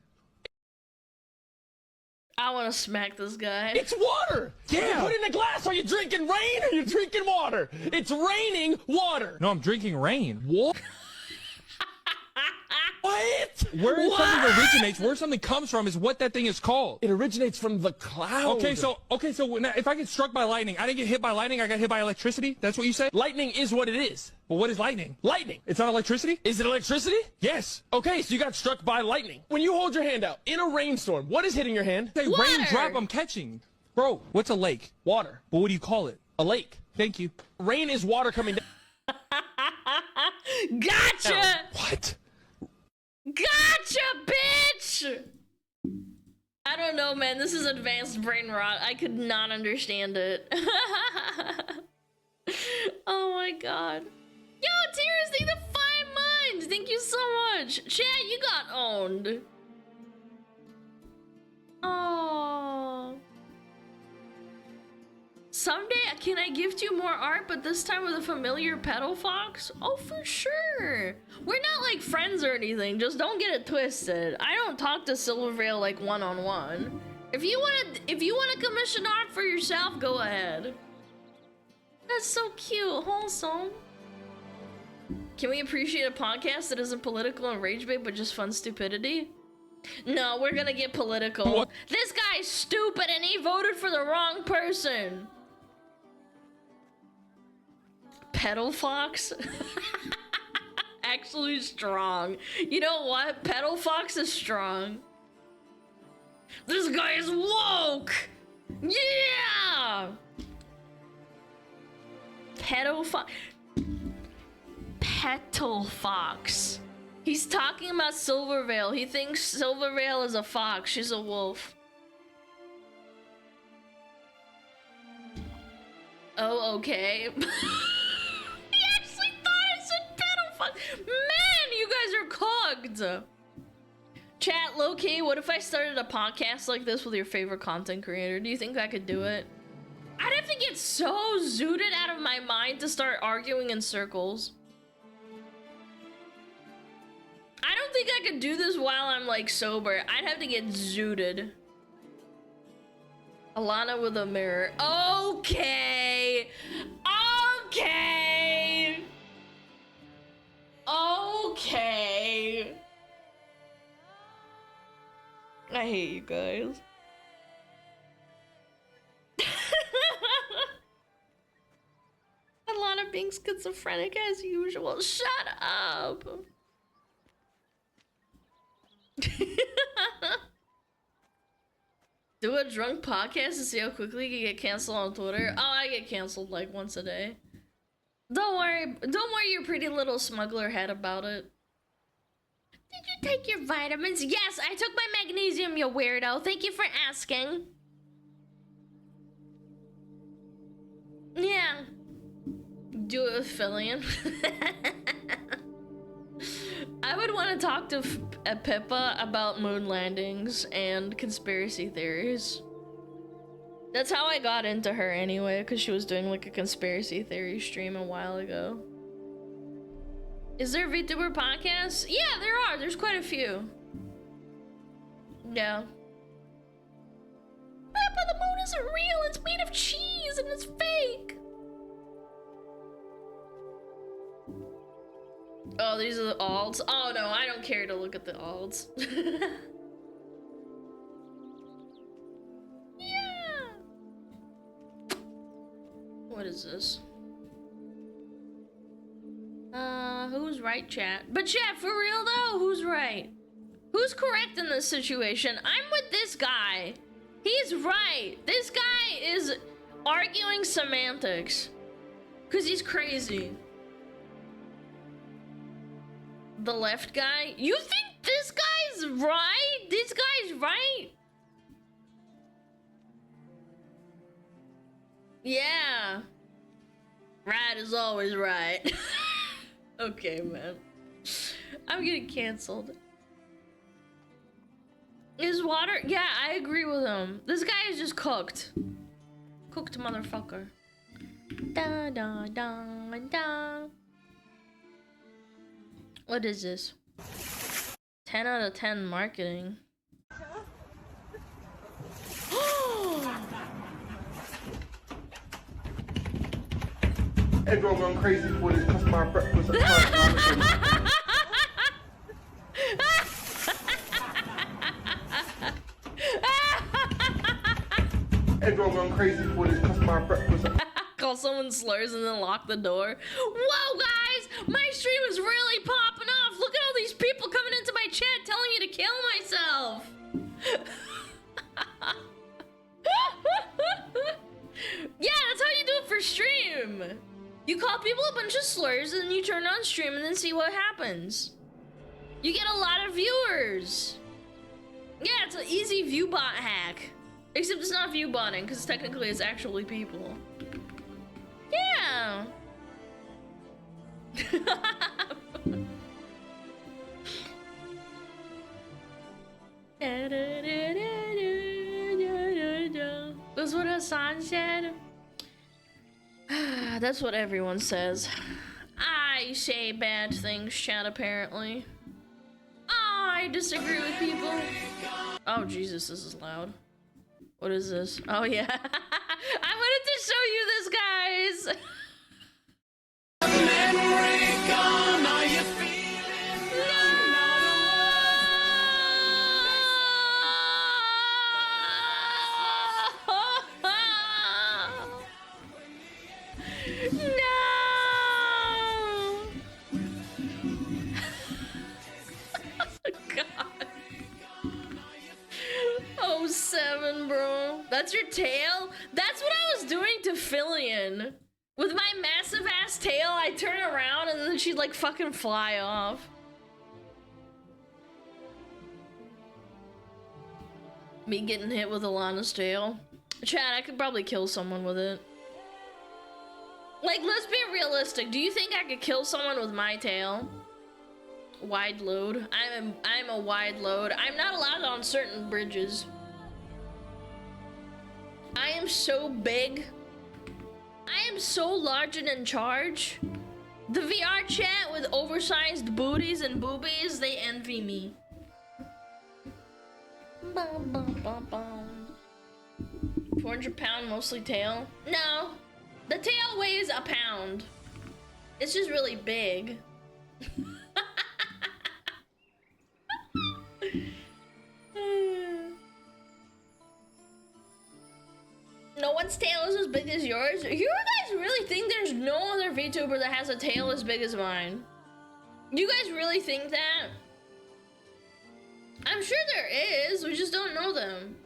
I want to smack this guy. It's water. Yeah. When you put it in a glass, are you drinking rain or are you drinking water? It's raining water. No, I'm drinking rain. What? What? Where something originates, where something comes from, is what that thing is called. It originates from the cloud. Okay, so if I get struck by lightning, I didn't get hit by lightning. I got hit by electricity. That's what you say? Lightning is what it is. Well, what is lightning? Lightning. It's not electricity? Is it electricity? Yes. Okay, so you got struck by lightning. When you hold your hand out in a rainstorm, what is hitting your hand? A raindrop I'm catching. Bro, what's a lake? Water. Well, what do you call it? A lake. Thank you. Rain is water coming down. Gotcha! What? Gotcha, bitch! I don't know, man. This is advanced brain rot. I could not understand it. Oh my god. Yo, Tears, thank the 5 months! Thank you so much. Chat, you got owned. Oh. Someday, can I gift you more art, but this time with a familiar petal fox? Oh, for sure. We're not like friends or anything. Just don't get it twisted. I don't talk to Silvervale like one-on-one. If you wanna commission art for yourself, go ahead. That's so cute, wholesome. Can we appreciate a podcast that isn't political and rage bait, but just fun stupidity? No, we're gonna get political. What? This guy's stupid and he voted for the wrong person. Petal fox? Actually strong. You know what? Petal fox is strong. This guy is woke! Yeah! Petal fox. Petal fox. He's talking about Silvervale. He thinks Silvervale is a fox. She's a wolf. Oh, okay. He actually thought I said petal fox. Man, you guys are cooked. Chat, low-key, what if I started a podcast like this with your favorite content creator? Do you think I could do it? I'd have to get so zooted out of my mind to start arguing in circles. I don't think I could do this while I'm like sober. I'd have to get zooted. Alana with a mirror. Okay. Okay. Okay. I hate you guys. Alana being schizophrenic as usual. Shut up. Do a drunk podcast to see how quickly you get canceled on Twitter. Oh, I get canceled like once a day. Don't worry your pretty little smuggler head about it. Did you take your vitamins? Yes, I took my magnesium, you weirdo. Thank you for asking. Yeah. Do it with Fillion. I would want to talk to Pippa about moon landings and conspiracy theories. That's how I got into her anyway, because she was doing like a conspiracy theory stream a while ago. Is there VTuber podcasts? Yeah, there are. There's quite a few. Yeah. Pippa, the moon isn't real. It's made of cheese and it's fake. Oh, these are the alts. Oh no, I don't care to look at the alts. Yeah. What is this? Who's right, chat? But chat, for real though, who's right? Who's correct in this situation? I'm with this guy. He's right. This guy is arguing semantics. 'Cause he's crazy. The left guy? You think this guy's right? This guy's right? Yeah. Right is always right. Okay, man. I'm getting canceled. Is water? Yeah, I agree with him. This guy is just cooked. Cooked motherfucker. Da da da da. What is this? 10 out of 10 marketing. Everyone going crazy for this customer breakfast at Everyone going crazy for this customer breakfast. Call someone slurs and then lock the door. Whoa, guys! My stream is really popping off! Look at all these people coming into my chat telling me to kill myself! Yeah, that's how you do it for stream! You call people a bunch of slurs and then you turn on stream and then see what happens. You get a lot of viewers! Yeah, it's an easy view bot hack. Except it's not view botting, because technically it's actually people. Yeah! That's what Hassan said. That's what everyone says. I say bad things, chat, apparently. I disagree with people. Oh, Jesus, this is loud. What is this? Oh, yeah. I wanted to show you this, guys. Oh, 7, bro. That's your tail? That's what I was doing to Fillion. With my massive ass tail, I'd turn around and then she'd like fucking fly off. Me getting hit with Alana's tail. Chad, I could probably kill someone with it. Like, let's be realistic. Do you think I could kill someone with my tail? Wide load. I'm a wide load. I'm not allowed on certain bridges. I am so big. I am so large and in charge. The VR chat with oversized booties and boobies, they envy me. Bum, bum, bum, bum. 400-pound, mostly tail? No. The tail weighs a pound. It's just really big. No one's tail is as big as yours? You guys really think there's no other VTuber that has a tail as big as mine? You guys really think that? I'm sure there is, we just don't know them.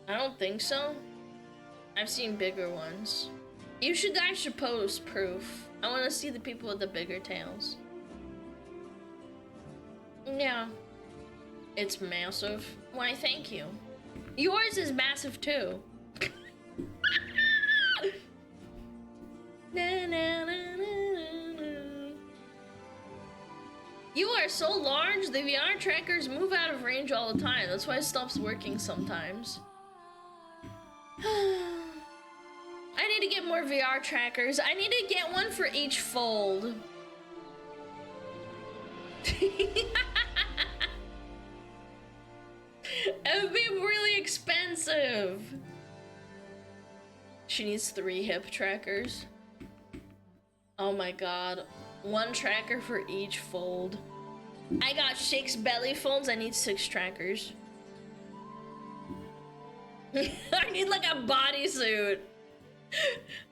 I don't think so. I've seen bigger ones. You guys should post proof. I want to see the people with the bigger tails. Yeah. It's massive. Why, thank you. Yours is massive too. Na, na, na, na, na. You are so large, the VR trackers move out of range all the time. That's why it stops working sometimes. I need to get more VR trackers. I need to get one for each fold. It would be really expensive. She needs 3 hip trackers. Oh my god. 1 tracker for each fold. I got 6 belly folds. I need 6 trackers. I need like a bodysuit.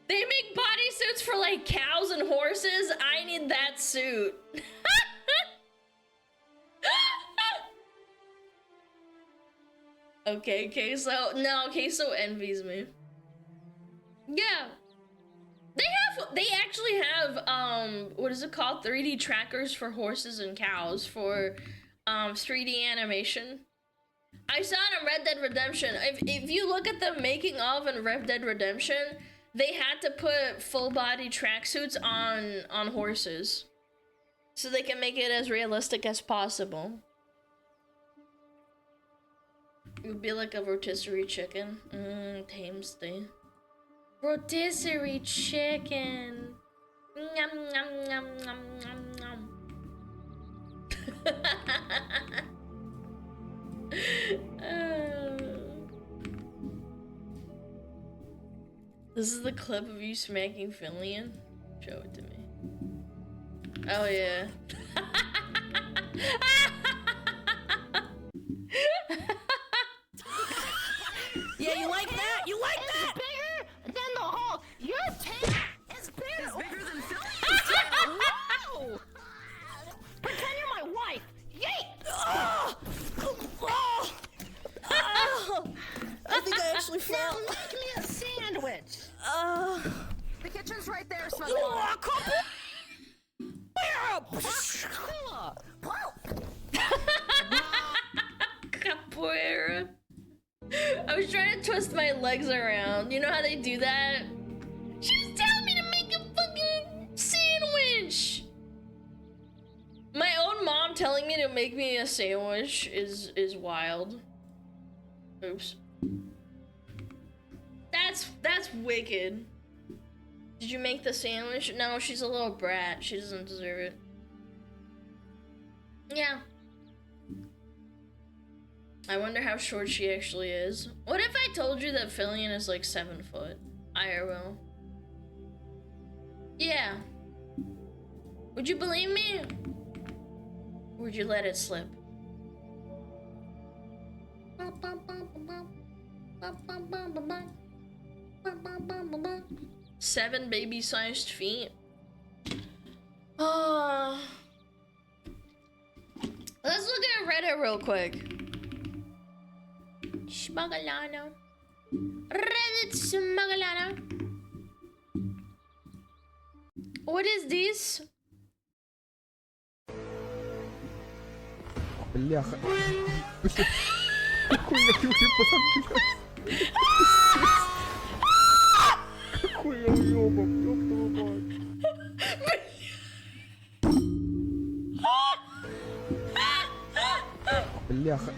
They make bodysuits for like cows and horses. I need that suit. Okay, Queso. No, Queso envies me. Yeah. They actually have, what is it called? 3D trackers for horses and cows for, 3D animation. I saw it in Red Dead Redemption. If you look at the making of in Red Dead Redemption, they had to put full body tracksuits on horses. So they can make it as realistic as possible. It would be like a rotisserie chicken. Tasty. Rotisserie chicken. Nom nom nom nom nom nom. This is the clip of you smacking Fillion? Show it to me. Oh yeah. Yeah, you like that? You like that? Bigger than the Hulk. Your tail is bigger. It's bigger than Philly's tail. Whoa! Pretend you're my wife. Yeet! Oh! Oh! Oh! I think I actually fell. Now make me a sandwich. The kitchen's right there, SmugAlana. Capoeira. I was trying to twist my legs around. You know how they do that? She was telling me to make a fucking sandwich. My own mom telling me to make me a sandwich is wild. Oops. That's wicked. Did you make the sandwich? No, she's a little brat. She doesn't deserve it. Yeah. I wonder how short she actually is. What if I told you that Fillion is like 7 foot? IRL. Yeah. Would you believe me? Or would you let it slip? 7 baby-sized feet. Let's look at Reddit real quick. SmugAlana. Reddit SmugAlana. What is this? Бляха. Какой я уебан, блядь. Какой я уебан, ёб твою мать. Бляха.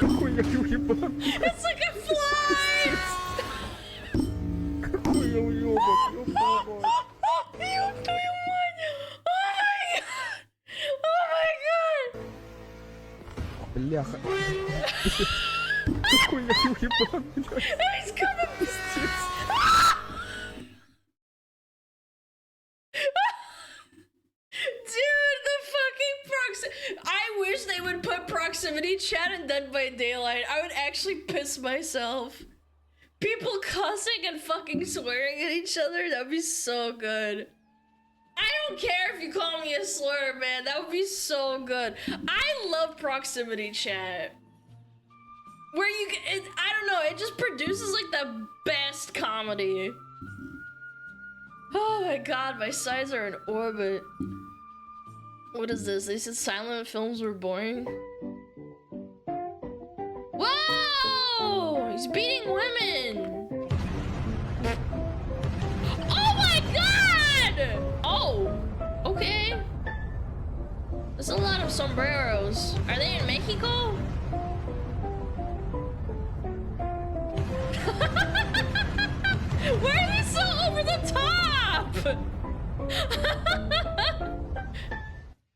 Какой я уебан. It's like a fly! Какой я уебан, ёб твою мать. Ёб твою мать! Oh my god! Бляха. Какой я уебан, блядь. He's coming! Dude, the fucking I wish they would put proximity chat in Dead by Daylight. I would actually piss myself. People cussing and fucking swearing at each other, that would be so good. I don't care if you call me a slur, man. That would be so good. I love proximity chat. where I don't know, it just produces like the best comedy. Oh my god, my sides are in orbit. What is this? They said silent films were boring. Whoa! He's beating women! Oh my god! Oh, okay. There's a lot of sombreros. Are they in Mexico? Why are they so over the top?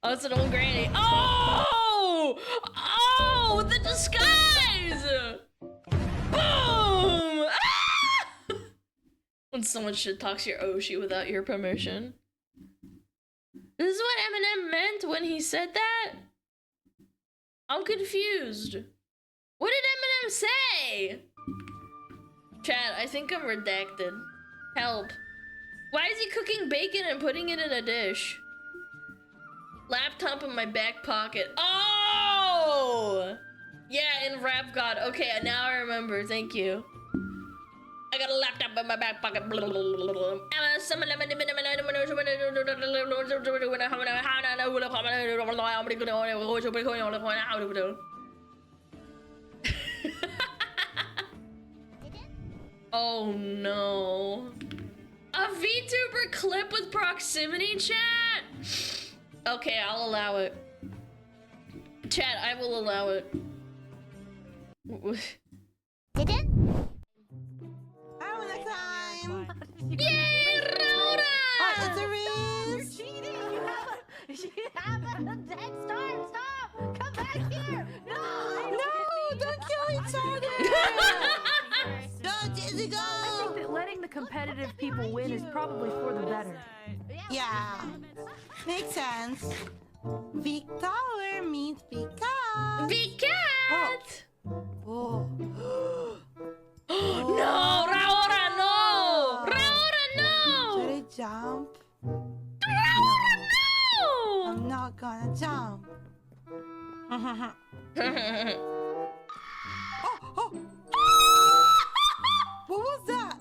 Oh, it's an old granny. Oh! Oh, with the disguise! Boom! Ah! When someone shit talks your Oshi without your permission. This is what Eminem meant when he said that? I'm confused. What did Eminem say? Chat, I think I'm redacted. Help. Why is he cooking bacon and putting it in a dish? Laptop in my back pocket. Oh! Yeah, in Rap God. Okay, now I remember. Thank you. I got a laptop in my back pocket. Oh no. A VTuber clip with proximity chat? Okay, I'll allow it. Chat, I will allow it. Did it? Having a time! Yay, Raura! It's a race! You're cheating! You have a head start! Stop! Come back here! No! No! Don't kill each other! Don't Dizzy go! I think that letting the competitive people win is probably for the better. Yeah. Makes sense. Victor means Picard. Vicat! Oh. No! Raura, no! Raura, no! Should I jump? Raura, no! I'm not gonna jump. Oh! What was that?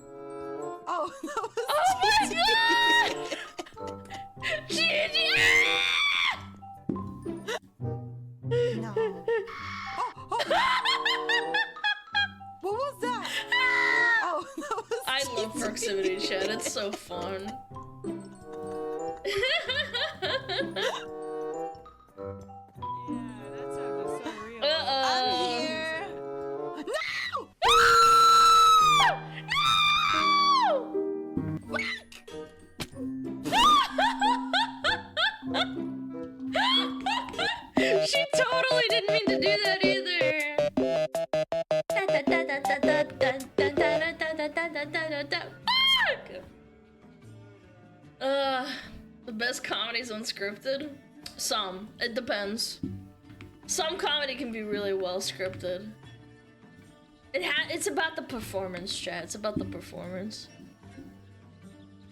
Oh, that was my god! Gigi! No. What was that? Oh, that was I love proximity chat, it's so fun. I'm here. No! She totally didn't mean to do that either. The best comedy's unscripted? Some. It depends. Some comedy can be really well scripted. It's about the performance, chat. It's about the performance.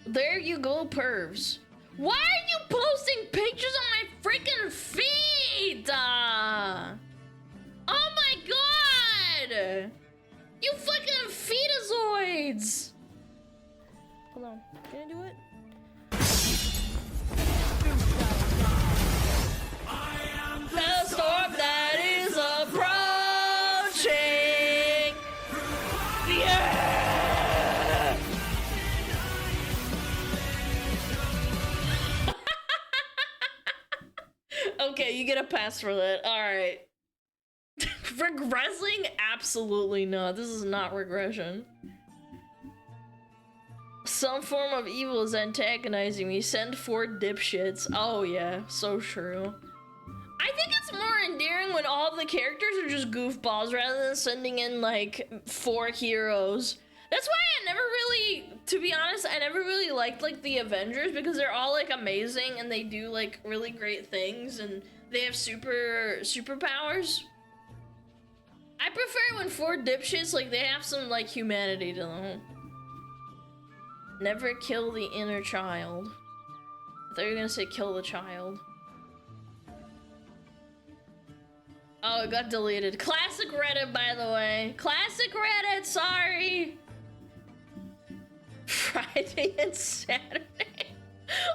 There you go, pervs. Why are you posting pictures on my freaking feed? Oh my god! You fucking feetazoids! Hold on. Can I do it? The storm that is approaching! Yeah! Okay, you get a pass for that. Alright. Regressing? Absolutely not. This is not regression. Some form of evil is antagonizing me. Send 4 dipshits. Oh yeah, so true. I think it's more endearing when all of the characters are just goofballs rather than sending in like 4 heroes. That's why I never really, to be honest, I never really liked like the Avengers because they're all like amazing and they do like really great things and they have superpowers. I prefer when 4 dipshits, like they have some like humanity to them. Never kill the inner child. I thought you were gonna say kill the child. Oh, it got deleted. Classic Reddit, by the way. Classic Reddit, sorry. Friday and Saturday.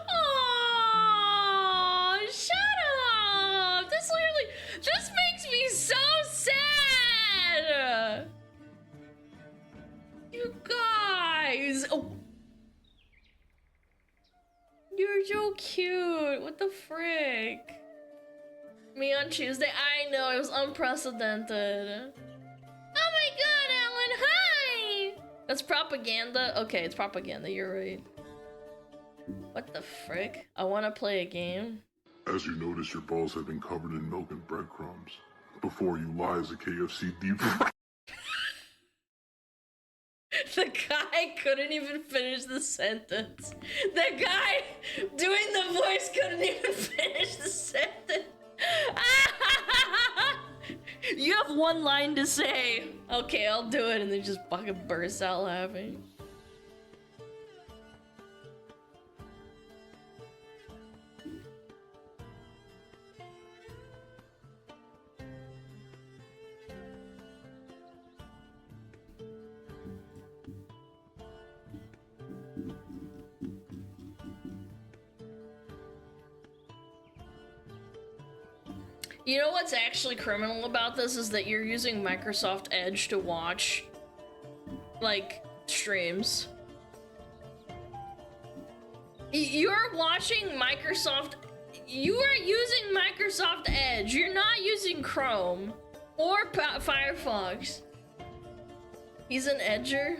Oh, shut up. This literally just makes me so sad. You guys. Oh. You're so cute. What the frick? Me on Tuesday. I know, it was unprecedented. Oh my god, Alan, hi! That's propaganda? Okay, it's propaganda, you're right. What the frick? I wanna play a game. As you notice, your balls have been covered in milk and breadcrumbs. Before you lies a KFC deep fry. The guy couldn't even finish the sentence. The guy doing the voice couldn't even finish the sentence. You have one line to say. Okay, I'll do it, and then just fucking burst out laughing. You know what's actually criminal about this is that you're using Microsoft Edge to watch, like, streams. You're watching Microsoft... You are using Microsoft Edge. You're not using Chrome or Firefox. He's an edger.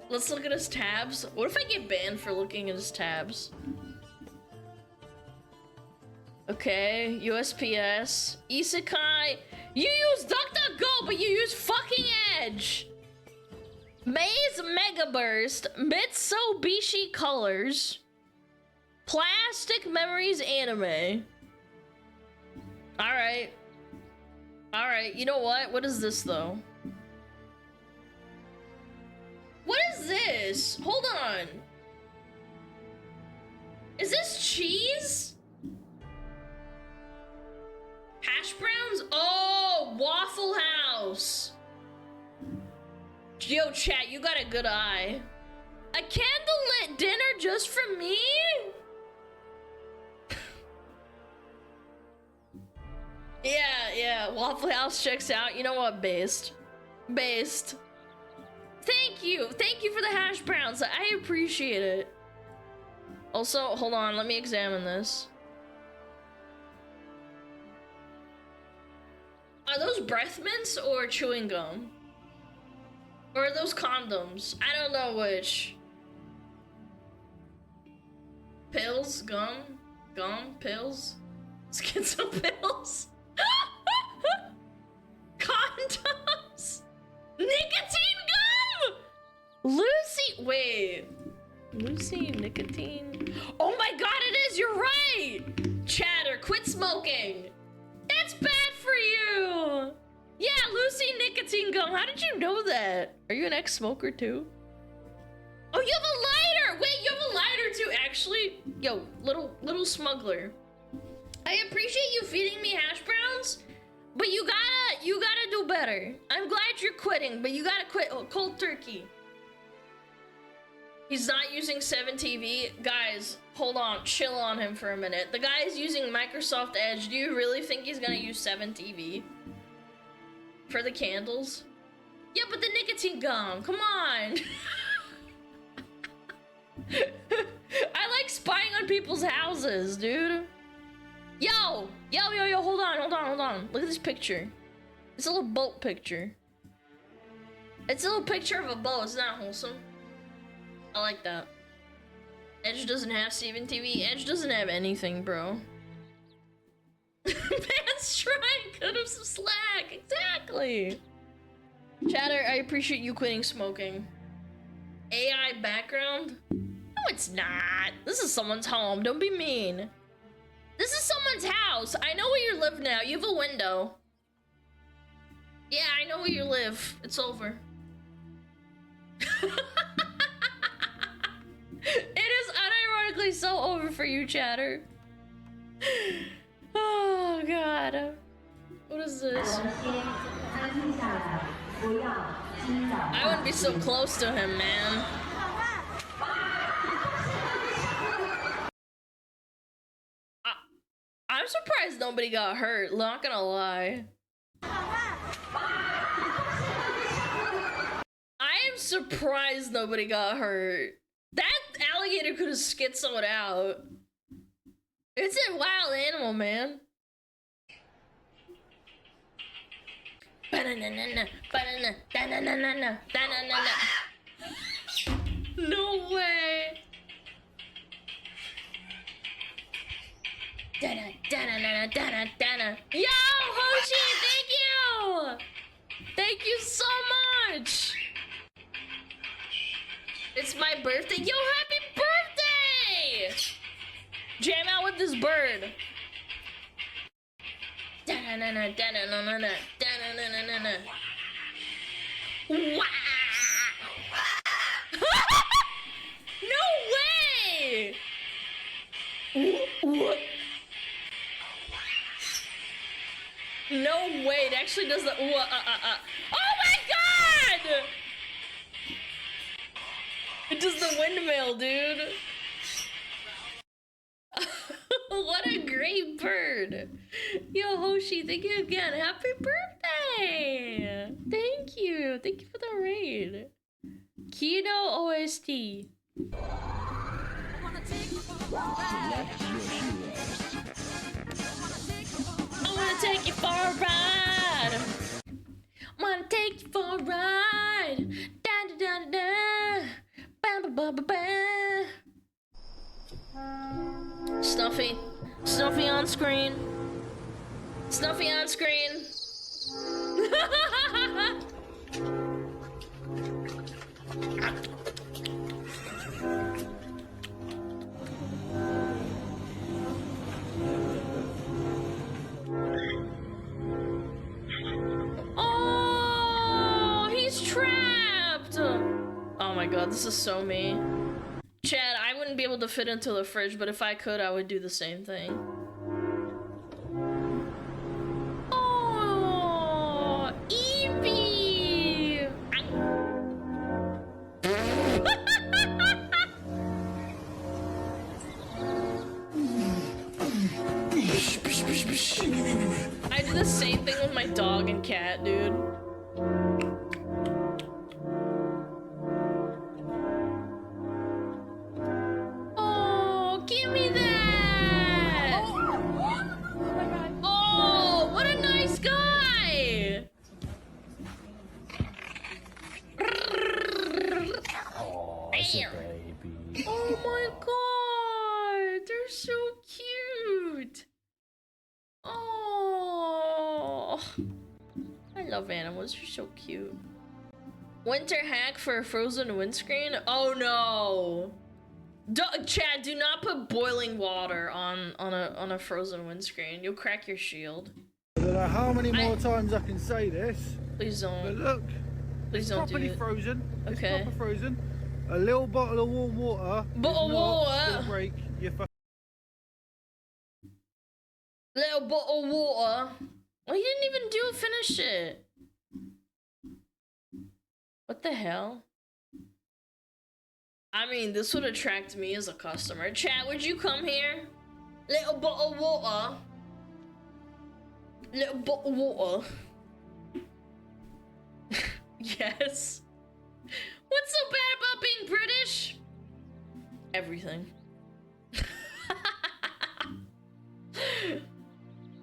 Let's look at his tabs. What if I get banned for looking at his tabs? Okay, USPS, Isekai. You use DuckDuckGo, but you use fucking Edge. Maze Megaburst, Mitsubishi Colors, Plastic Memories Anime. Alright. Alright, you know what? What is this, though? What is this? Hold on. Is this cheese? Hash browns? Oh, Waffle House. Yo, chat, you got a good eye. A candlelit dinner just for me? Yeah, Waffle House checks out. You know what, based. Thank you for the hash browns. I appreciate it. Also, hold on, let me examine this. Are those breath mints or chewing gum? Or are those condoms? I don't know which. Pills? Gum? Pills? Schizo pills? Condoms? Nicotine gum? Lucy nicotine? Oh my god, it is! You're right! Chatter, quit smoking! That's bad for you! Yeah, Lucy nicotine gum. How did you know that? Are you an ex-smoker too? Oh, you have a lighter! Wait, you have a lighter too, actually? Yo, little smuggler. I appreciate you feeding me hash browns, but you gotta do better. I'm glad you're quitting, but you gotta quit cold turkey. He's not using 7TV. Guys, hold on, chill on him for a minute. The guy is using Microsoft Edge. Do you really think he's gonna use 7TV? For the candles? Yeah, but the nicotine gum, come on. I like spying on people's houses, dude. Yo, hold on. Look at this picture. It's a little boat picture. It's a little picture of a boat, it's not wholesome. I like that. Edge doesn't have 7TV. Edge doesn't have anything, bro. Man's trying, cut him some slack. Exactly. Chatter, I appreciate you quitting smoking. AI background? No, it's not. This is someone's home. Don't be mean. This is someone's house. I know where you live now. You have a window. Yeah, I know where you live. It's over. It is unironically so over for you, Chatter. Oh, God. What is this? I wouldn't be so close to him, man. I'm surprised nobody got hurt, not gonna lie. I am surprised nobody got hurt. That alligator could have schizoed out. It's a wild animal, man. No way. Yo, Hoshi, thank you! Thank you so much! It's my birthday. Yo, happy birthday! Jam out with this bird. Wow. No way! What? No way, it actually does the Oh my god! It does the windmill, dude. What a great bird. Yo, Hoshi, thank you again. Happy birthday! Thank you. Thank you for the raid. Kino OST. I wanna take you for a ride. Wanna take you for a ride. Da da da da da. Ba ba ba ba ba. Snuffy. Snuffy on screen. Snuffy on screen. Oh, he's trapped. Oh my god, this is so me. Chad, I wouldn't be able to fit into the fridge, but if I could, I would do the same thing. Oh, Evie! I do the same thing with my dog and cat, dude. Give me that! Oh, what a nice guy! Oh my god, they're so cute. Oh, I love animals. They're so cute. Winter hack for a frozen windscreen? Oh no! Chad, do not put boiling water on a frozen windscreen. You'll crack your shield. I don't know how many more times I can say this. Please don't. But look, please don't do it. It's properly frozen. Okay. It's proper frozen. A little bottle of warm water. Bottle of water. Gonna break your Little bottle of water. Well, he didn't even finish it. What the hell? I mean, this would attract me as a customer. Chat, would you come here? Little bottle of water. Little bottle of water. Yes. What's so bad about being British? Everything.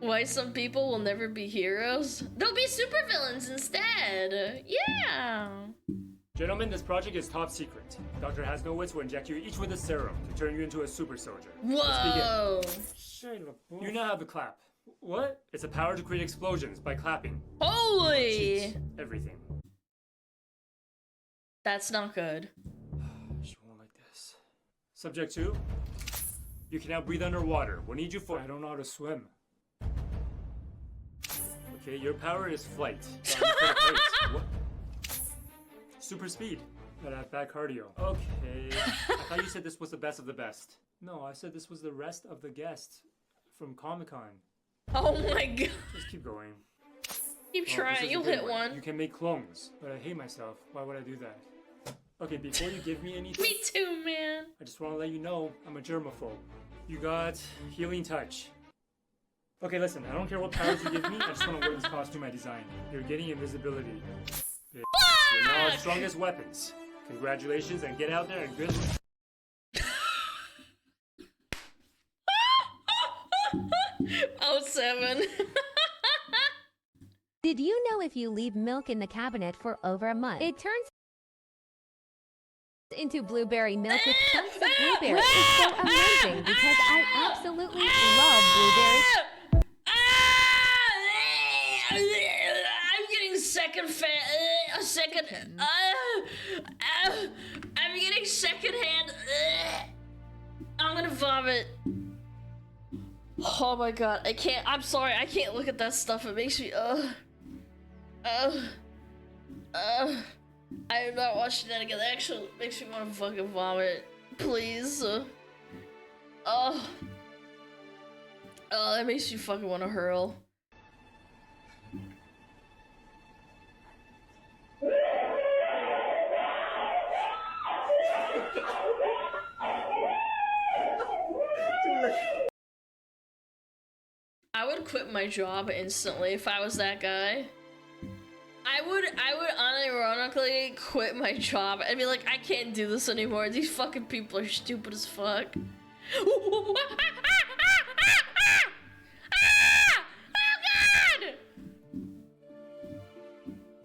Why some people will never be heroes? They'll be supervillains instead. Yeah. Gentlemen, this project is top secret. Dr. Hasnowitz will inject you each with a serum to turn you into a super soldier. Whoa! You now have the clap. What? It's a power to create explosions by clapping. Holy! Cheats. Everything. That's not good. She won't like this. Subject 2. You can now breathe underwater. We'll need you for... I don't know how to swim. Okay, your power is flight. What? Super speed. But I have bad cardio. Okay. I thought you said this was the best of the best. No, I said this was the rest of the guests from Comic-Con. Oh my god. Just keep going. Keep this trying, is a you'll good hit one. You can make clones, but I hate myself. Why would I do that? Okay, before you give me anything, Me too, man. I just want to let you know I'm a germaphobe. You got healing touch. Okay, listen, I don't care what powers you give me, I just want to wear this costume I designed. You're getting invisibility. You're now as strong as weapons. Congratulations, and get out there and good luck. Oh, 7. Did you know if you leave milk in the cabinet for over a month, it turns into blueberry milk with chunks of blueberry? It's so amazing because I absolutely love blueberries. I'm getting I'm getting secondhand. I'm gonna vomit. Oh my god, I can't. I'm sorry, I can't look at that stuff. It makes me I am not watching that again. That actually makes me want to fucking vomit. Please. That makes you fucking want to hurl. I would quit my job instantly if I was that guy. I would unironically quit my job and be like, I can't do this anymore. These fucking people are stupid as fuck. Oh god!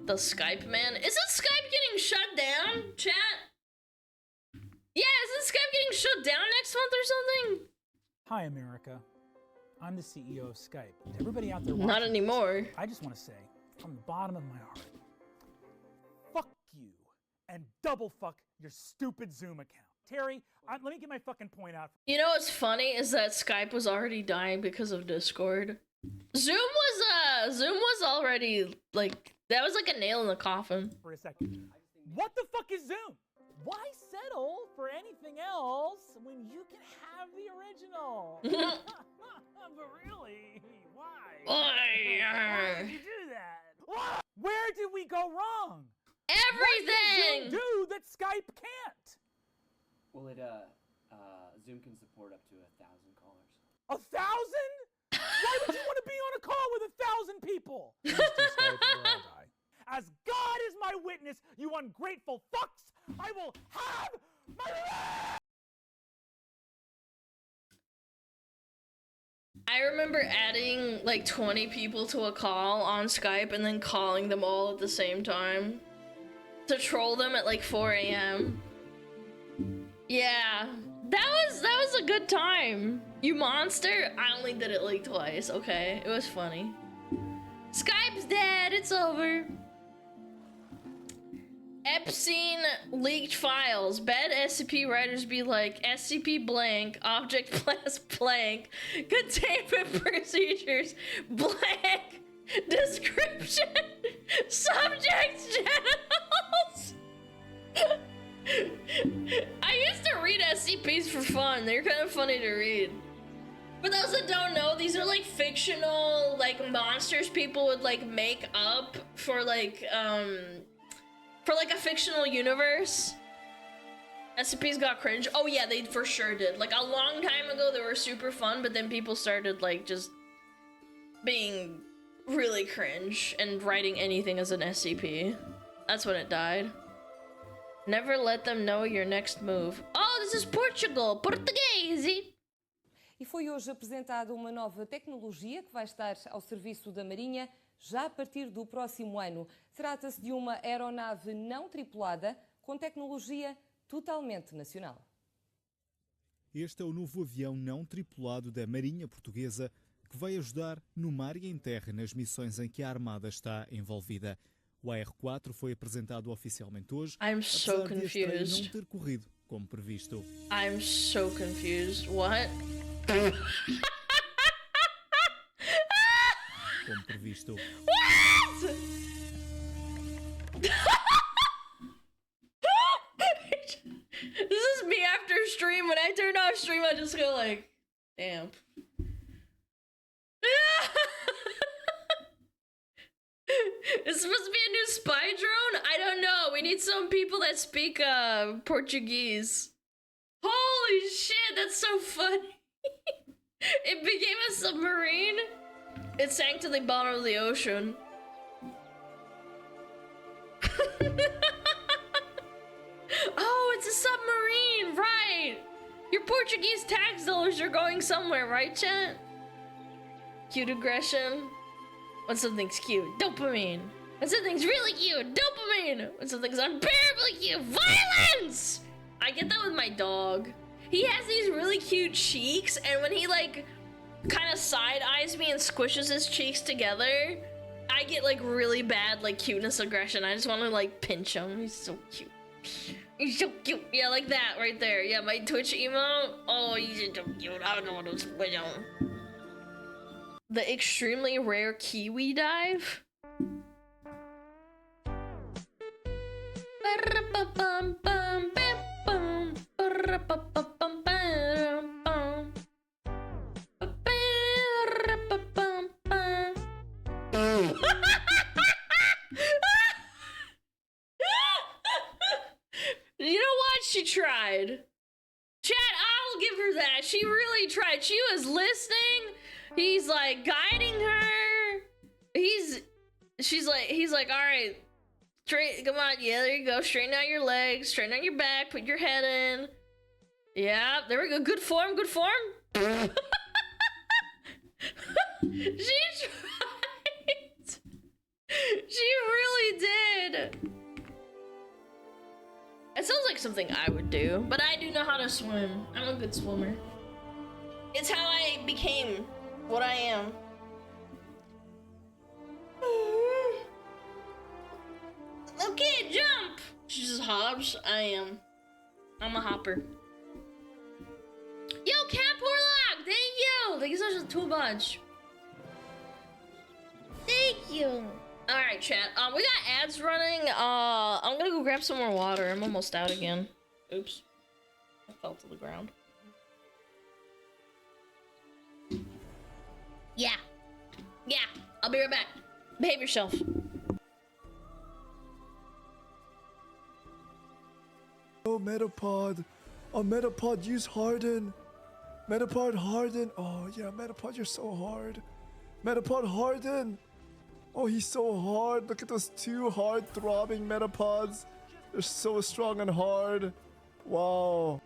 The Skype man? Isn't Skype getting shut down, chat? Yeah, isn't Skype getting shut down next month or something? Hi, America. I'm the CEO of Skype. To everybody out there watching, not anymore. I just want to say, from the bottom of my heart, fuck you and double fuck your stupid Zoom account. Terry, let me get my fucking point out. You know what's funny is that Skype was already dying because of Discord. Zoom was already like, that was like a nail in the coffin. For a second. What the fuck is Zoom? Why settle for anything else when you can have the original? But really, why? Why did you do that? Where did we go wrong? Everything! What did Zoom do that Skype can't? Well, Zoom can support up to 1,000 callers. 1,000? Why would you want to be on a call with 1,000 people? As God is my witness, you ungrateful fucks, I will have my revenge! I remember adding like 20 people to a call on Skype and then calling them all at the same time to troll them at like 4 AM. Yeah, that was a good time. You monster. I only did it like twice, okay? It was funny. Skype's dead, it's over. Epstein leaked files. Bad SCP writers be like, SCP blank, object class blank, containment procedures blank, description, subjects genitals. I used to read SCPs for fun. They're kind of funny to read. For those that don't know, these are like fictional, like monsters people would like make up for like a fictional universe. SCPs got cringe. Oh yeah, they for sure did. Like a long time ago, they were super fun, but then people started like just being really cringe and writing anything as an SCP. That's when it died. Never let them know your next move. Oh, this is Portugal. Portuguese. E foi hoje apresentada uma nova tecnologia que vai estar ao serviço da Marinha já a partir do próximo ano. Trata-se de uma aeronave não tripulada com tecnologia totalmente nacional. Este é o novo avião não tripulado da Marinha Portuguesa que vai ajudar no mar e em terra nas missões em que a Armada está envolvida. O AR-4 foi apresentado oficialmente hoje, so apesar de a estreia confused. não ter corrido como previsto. I'm so confused. What? Como previsto. What? This is me after stream. When I turn off stream, I just go like, damn. this supposed to be a new spy drone? I don't know. We need some people that speak Portuguese. Holy shit, that's so funny. It became a submarine. It sank to the bottom of the ocean. Oh, it's a submarine, right? Your Portuguese tax dollars are going somewhere, right, chat? Cute aggression. When something's cute, dopamine. When something's really cute, dopamine. When something's unbearably cute, violence! I get that with my dog. He has these really cute cheeks, and when he like kind of side eyes me and squishes his cheeks together, I get like really bad like cuteness aggression. I just want to like pinch him. He's so cute. He's so cute. Yeah, like that right there. Yeah, my Twitch emote. Oh, he's so cute. I don't want to squish him. The extremely rare kiwi dive. You know what? She tried. Chat, I'll give her that. She really tried. She was listening. He's like guiding her. He's like, all right, straight, come on, yeah, there you go. Straighten out your legs, straighten out your back, put your head in. Yeah, there we go. Good form, good form. She tried. She really did. It sounds like something I would do, but I do know how to swim. I'm a good swimmer. It's how I became what I am. Okay, jump! She just hops. I'm a hopper. Yo, Cat Porlock! Thank you! Thank you so much. Thank you. Alright, chat. We got ads running. I'm gonna go grab some more water. I'm almost out again. Oops. I fell to the ground. Yeah. Yeah. I'll be right back. Behave yourself. Oh, Metapod. Oh, Metapod, use Harden. Metapod, Harden. Oh, yeah, Metapod, you're so hard. Metapod, Harden. Oh, he's so hard. Look at those two hard throbbing Metapods. They're so strong and hard. Wow.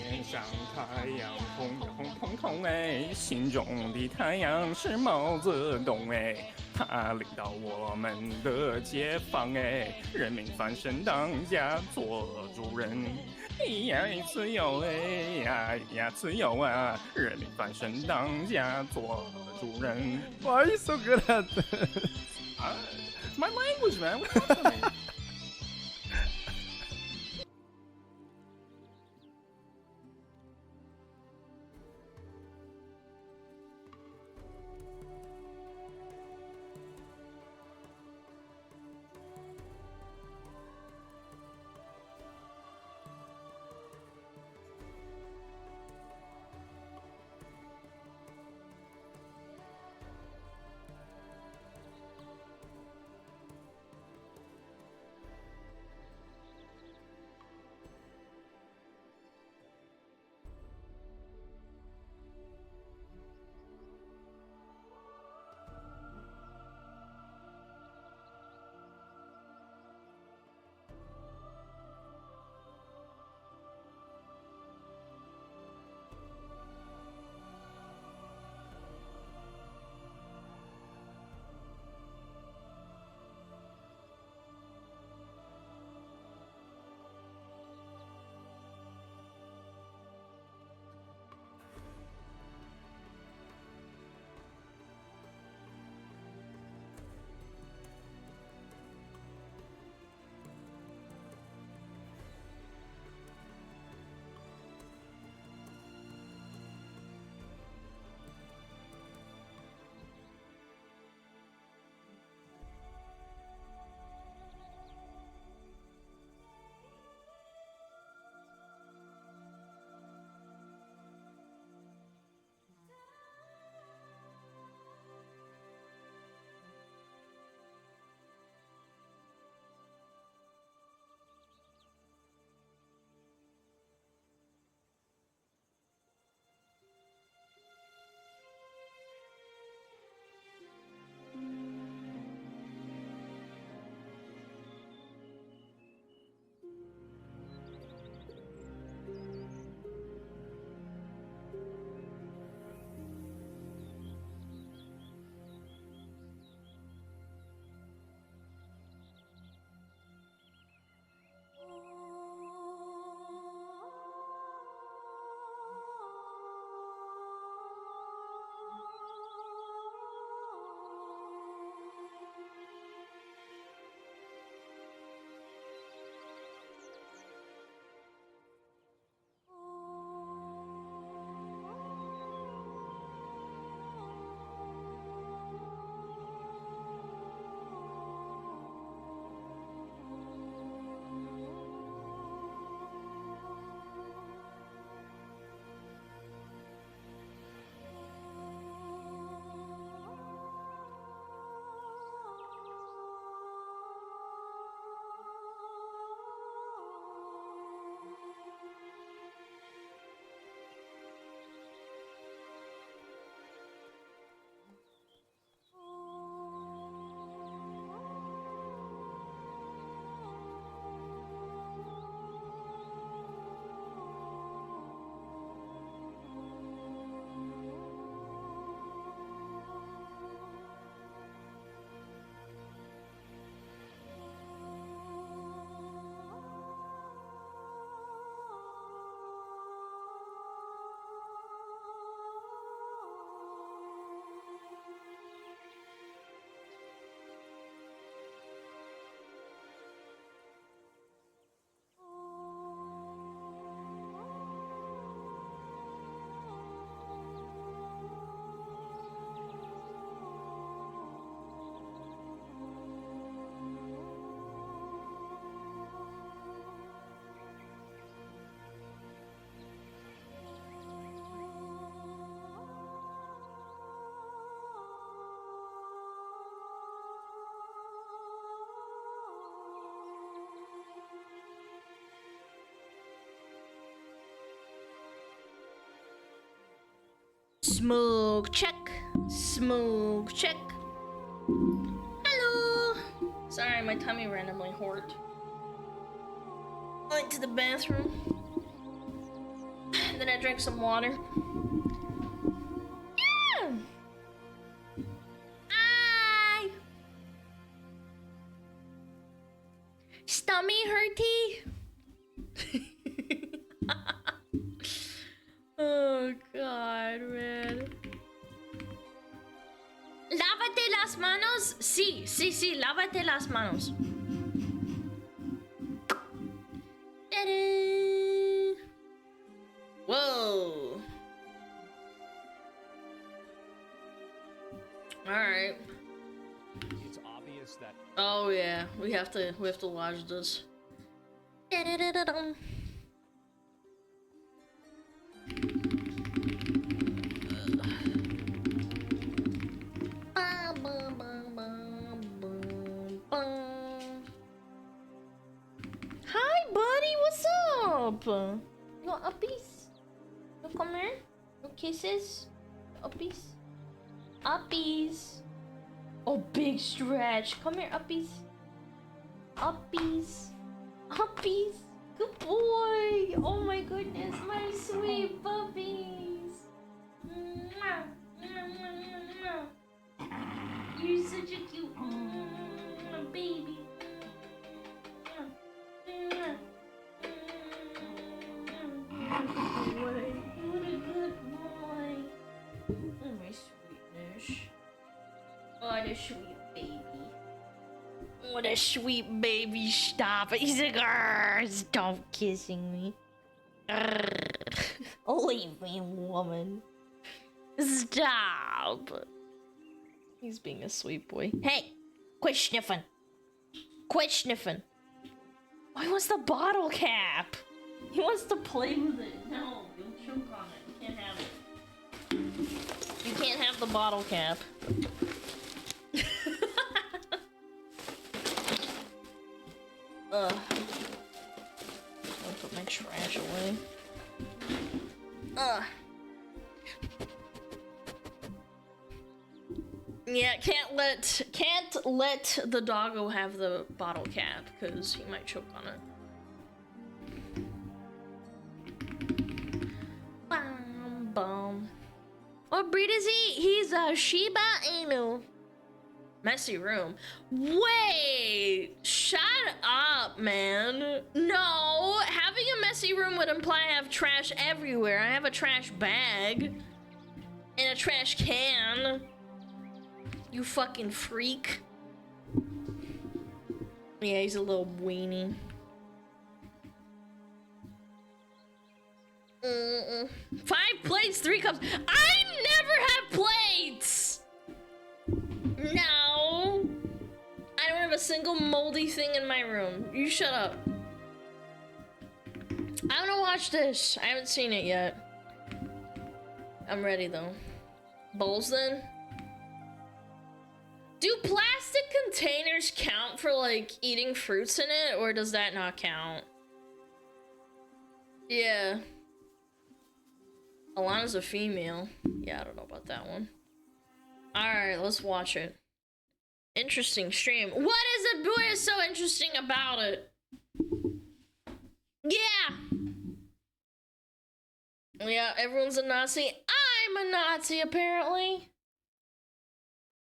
天上太阳红红彤彤哎，心中的太阳是毛泽东哎，他领导我们的解放哎，人民翻身当家做主人，呀自由哎呀自由啊，人民翻身当家做主人。Why are you so good at this? My language, man. What's up with me? Smug check. Smug check. Hello. Sorry, my tummy randomly hurt. I went to the bathroom. Then I drank some water. Yeah. Hi. Stomach hurty. Oh god, man. Lávate las manos. Sí, sí, sí, lávate las manos. Ta-da. Whoa. All right. It's obvious that. Oh yeah, we have to watch this. Da-da-da-da-dum. Hi, buddy. What's up? You want uppies? You come here? No kisses? Uppies? Uppies. Oh, big stretch. Come here, uppies. Uppies. Uppies. Good boy. Oh my goodness, my sweet puppies. Mwah. Mwah, mwah, mwah, mwah. You're such a cute baby. Mwah. What a good boy. Oh, my sweetness. What a sweet baby. What a sweet baby. Stop it. He's like, stop kissing me. Leave me, woman. Stop. He's being a sweet boy. Hey, quit sniffing. Quit sniffing. Oh, he wants the bottle cap. He wants to play with it. No, you'll choke on it. You can't have it. You can't have the bottle cap. I'll put my trash away. Yeah, can't let the doggo have the bottle cap because he might choke on it. Bum bum. What breed is he? He's a Shiba Inu. Messy room. Wait, shut up, man. No, having a messy room would imply I have trash everywhere. I have a trash bag and a trash can. You fucking freak. Yeah, he's a little weenie. 5 plates, 3 cups. I never have plates! No! I don't have a single moldy thing in my room. You shut up. I wanna watch this. I haven't seen it yet. I'm ready though. Bowls then? Do plastic containers count for like eating fruits in it, or does that not count? Yeah. Alana's a female. Yeah, I don't know about that one. Alright, let's watch it. Interesting stream. What is it? What is so interesting about it? Yeah! Yeah, everyone's a Nazi. I'm a Nazi, apparently.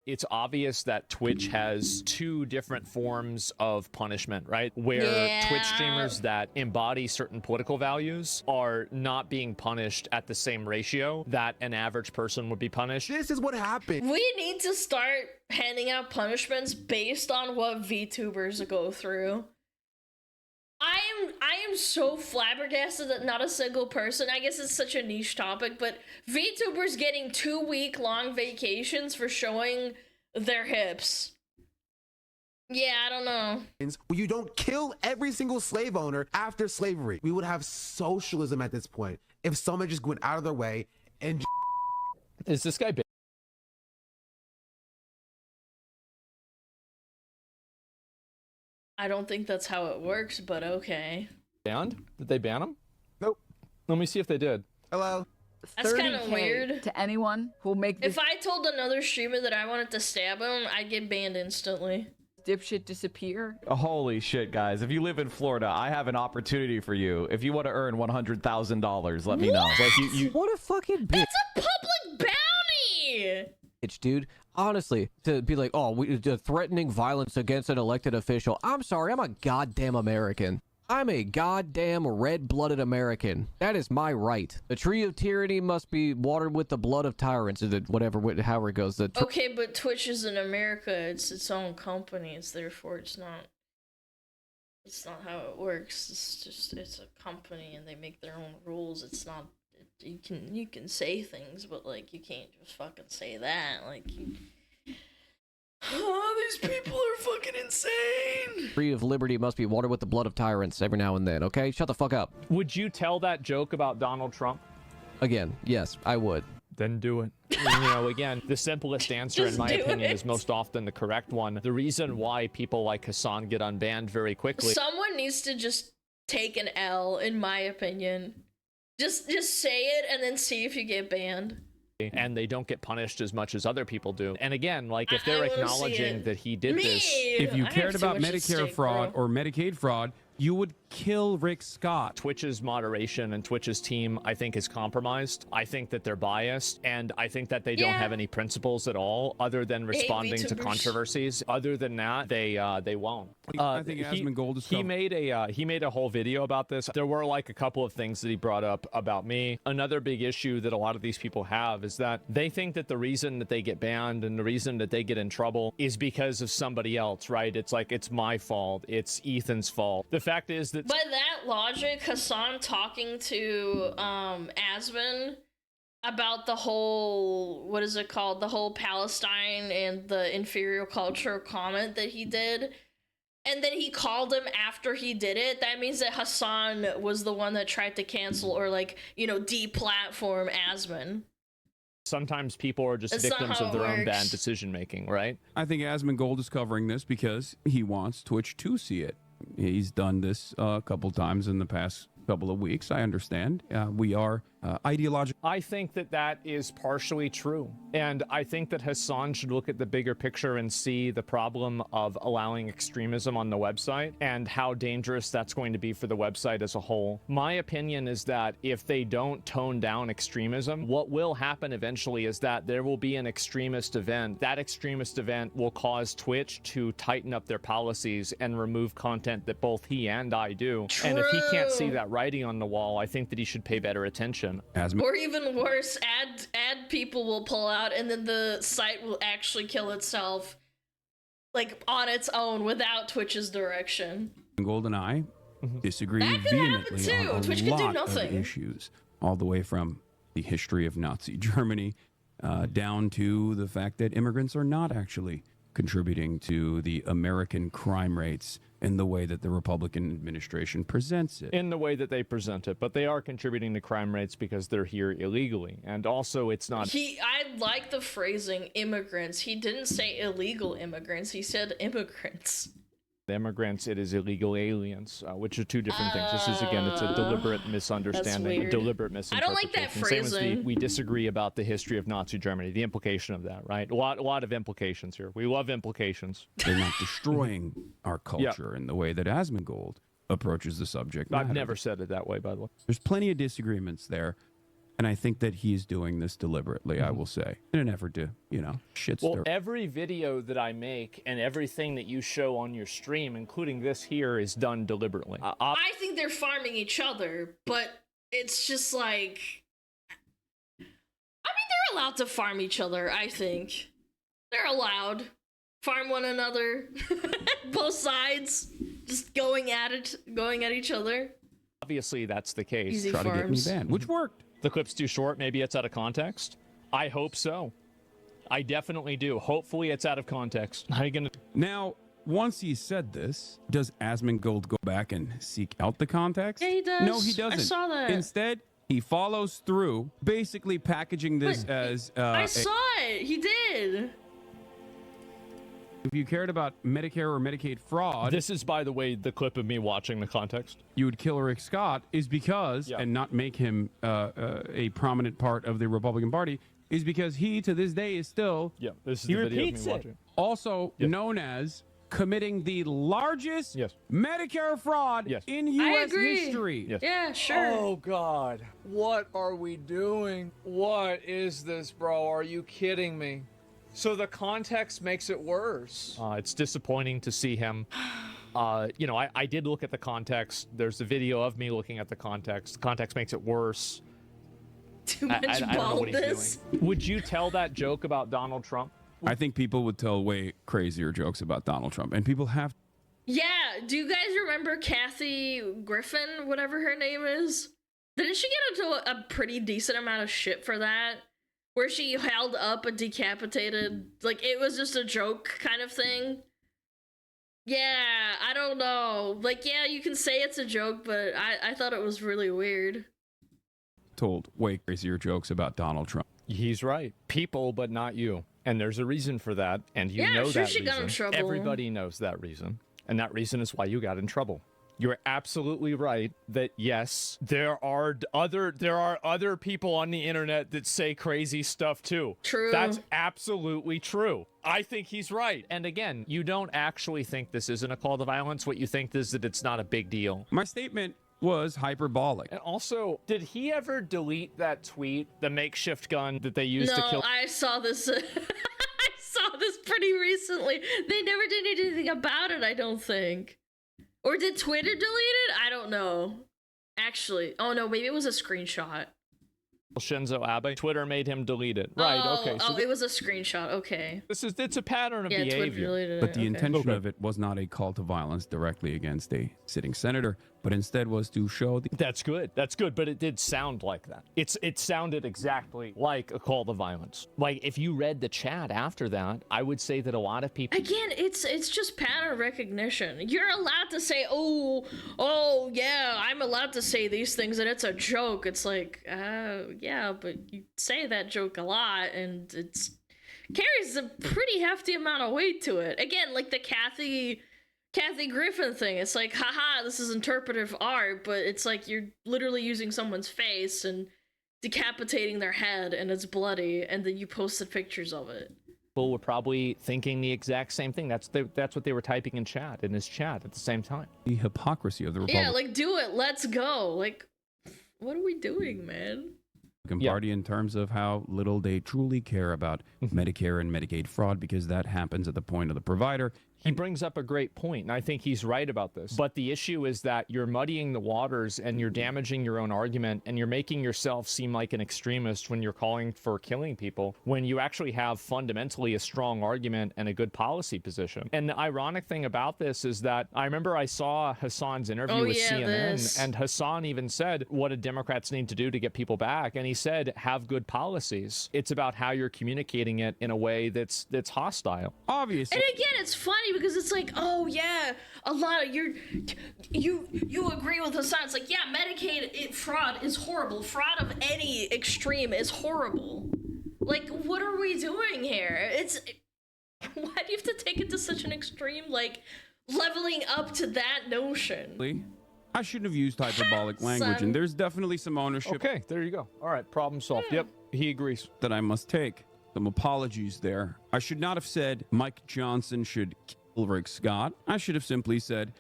It's obvious that Twitch has 2 different forms of punishment, right? Where Twitch streamers that embody certain political values are not being punished at the same ratio that an average person would be punished. This is what happened. We need to start handing out punishments based on what VTubers go through. I am so flabbergasted that not a single person, I guess it's such a niche topic, but VTubers getting 2-week-long vacations for showing their hips. Yeah, I don't know. You don't kill every single slave owner after slavery. We would have socialism at this point if someone just went out of their way and... Is this guy... I don't think that's how it works, but okay. Banned? Did they ban him? Nope. Let me see if they did. Hello? That's kind of 30K weird. to anyone who'll make this If I told another streamer that I wanted to stab him, I'd get banned instantly. dipshit disappear. Holy shit, guys. If you live in Florida, I have an opportunity for you. If you want to earn $100,000, let me know. Like What a fucking bitch. That's a public bounty! Dude, honestly, to be like, oh, threatening violence against an elected official. I'm sorry, I'm a goddamn American. I'm a goddamn red-blooded American. That is my right. The tree of tyranny must be watered with the blood of tyrants. Is it whatever, however it goes? Okay, but Twitch is in America. It's its own company. It's therefore it's not how it works. It's a company and they make their own rules. It's not. You can say things, but like you can't just fucking say that. Like these people are fucking insane. Tree of liberty must be watered with the blood of tyrants every now and then, okay? Shut the fuck up. Would you tell that joke about Donald Trump? Again, yes, I would. Then do it. Again, the simplest answer, in my opinion, is most often the correct one. The reason why people like Hassan get unbanned very quickly. Someone needs to just take an L, in my opinion. Just say it and then see if you get banned. And they don't get punished as much as other people do. And again, like if they're acknowledging that he did this. If you cared about Medicare fraud or Medicaid fraud, you would kill Rick Scott. Twitch's moderation and Twitch's team, I think, is compromised. I think that they're biased, and I think that they don't have any principles at all other than responding to controversies. Other than that, they won't. I think Asmongold is he made a whole video about this. There were like a couple of things that he brought up about me. Another big issue that a lot of these people have is that they think that the reason that they get banned and the reason that they get in trouble is because of somebody else, right? It's like, it's my fault. It's Ethan's fault. The fact is that by that logic, Hassan talking to Asmon about the whole, what is it called, the whole Palestine and the inferior culture comment that he did, and then he called him after he did it, that means that Hassan was the one that tried to cancel or like, you know, deplatform Asmon. sometimes people are just victims of their own bad decision making, right? I think Asmongold is covering this because he wants Twitch to see it. He's done this a couple times in the past couple of weeks. I understand. We are ideological. I think that that is partially true. And I think that Hassan should look at the bigger picture and see the problem of allowing extremism on the website and how dangerous that's going to be for the website as a whole. My opinion is that if they don't tone down extremism, what will happen eventually is that there will be an extremist event. That extremist event will cause Twitch to tighten up their policies and remove content that both he and I do. True. And if he can't see that writing on the wall, I think that he should pay better attention. Or even worse, ad people will pull out and then the site will actually kill itself, like on its own without Twitch's direction. Gold and I disagree vehemently on a Twitch lot of issues, all the way from the history of Nazi Germany down to the fact that immigrants are not actually contributing to the American crime rates in the way that the Republican administration presents it. In the way that they present it, but they are contributing to crime rates because they're here illegally. And also it's not... I like the phrasing immigrants. He didn't say illegal immigrants, he said immigrants. Immigrants, it is illegal aliens, which are two different things. This is, again, it's a deliberate misunderstanding, a deliberate misinterpretation. I don't like that phrasing. Same as we disagree about the history of Nazi Germany, the implication of that, right? A lot of implications here. We love implications. They're not destroying our culture in the way that Asmongold approaches the subject matter. I've never said it that way, by the way. There's plenty of disagreements there. And I think that he's doing this deliberately, I will say, in an effort to, you know, shitstorm. Well, every video that I make and everything that you show on your stream, including this here, is done deliberately. I think they're farming each other, but it's just like... I mean, they're allowed to farm each other, I think. They're allowed. Farm one another. Both sides. Just going at each other. Obviously, that's the case. Easy Try farms. to get me banned, which worked. The clip's too short. Maybe it's out of context. I hope so. I definitely do. Hopefully it's out of context. How are you gonna... Now, once he said this, does Asmongold go back and seek out the context? Yeah, he does. No, he doesn't. I saw that. Instead, he follows through, basically packaging this as... I saw it. He did. If you cared about Medicare or Medicaid fraud, This is, by the way, the clip of me watching the context. you would kill Rick Scott is because, and not make him a prominent part of the Republican Party, is because he, to this day, is still this is the video of me watching. also known as committing the largest Medicare fraud in U.S. history. Yeah, sure. Oh, God. What are we doing? What is this, bro? Are you kidding me? So the context makes it worse. It's disappointing to see him. You know, I did look at the context. There's a video of me looking at the context. The context makes it worse. Too much I don't know what he's baldness. doing. Would you tell that joke about Donald Trump? I think people would tell way crazier jokes about Donald Trump, and people have. Yeah, do you guys remember Kathy Griffin, whatever her name is? Didn't she get into a pretty decent amount of shit for that? Where she held up a decapitated, like, it was just a joke kind of thing? Yeah, I don't know. Like, yeah, you can say it's a joke, but I thought it was really weird. Told way crazier jokes about Donald Trump. He's right. People, but not you. And there's a reason for that, and you Yeah, know I'm sure that she reason. got in trouble. Everybody knows that reason. And that reason is why you got in trouble. You're absolutely right that yes, there are other people on the internet that say crazy stuff too. True. That's absolutely true. I think he's right. And again, you don't actually think this isn't a call to violence. What you think is that it's not a big deal. My statement was hyperbolic. And also, did he ever delete that tweet, the makeshift gun that they used to kill? No, I saw this. I saw this pretty recently. They never did anything about it, I don't think. Or did Twitter delete it? I don't know. Actually, oh no, maybe it was a screenshot. Shinzo Abe. Twitter made him delete it. Right, okay. So it was a screenshot, okay. It's a pattern of Twitter behavior. deleted it, But the okay. intention of it was not a call to violence directly against a sitting senator, but instead was to show the. That's good. That's good, but it did sound like that. It sounded exactly like a call to violence. Like if you read the chat after that, I would say that a lot of people. Again, it's just pattern recognition. You're allowed to say, oh yeah, I'm allowed to say these things and it's a joke. It's like, yeah, but you say that joke a lot and it's carries a pretty hefty amount of weight to it. Again, like the Kathy Griffin thing. It's like, haha, this is interpretive art, but it's like you're literally using someone's face and decapitating their head and it's bloody, and then you posted pictures of it. People were probably thinking the exact same thing. That's what they were typing in his chat at the same time. The hypocrisy of the Republican Yeah, like do it. Let's go. Like, what are we doing, man? Party in terms of how little they truly care about Medicare and Medicaid fraud, because that happens at the point of the provider. He brings up a great point, and I think he's right about this. But the issue is that you're muddying the waters and you're damaging your own argument and you're making yourself seem like an extremist when you're calling for killing people, when you actually have fundamentally a strong argument and a good policy position. And the ironic thing about this is that I remember I saw Hassan's interview with CNN, and Hassan even said what do Democrats need to do to get people back, and he said have good policies. It's about how you're communicating it in a way that's hostile. Obviously. And again, it's funny because it's like, oh yeah, a lot of you agree with Hassan. It's like, yeah, Medicaid fraud is horrible. Fraud of any extreme is horrible. Like, what are we doing here? Why do you have to take it to such an extreme, like leveling up to that notion? I shouldn't have used hyperbolic language, and there's definitely some ownership. Okay, there you go. All right, problem solved. Yep, he agrees. That I must take. Some apologies there. I should not have said Mike Johnson should kill Rick Scott. I should have simply said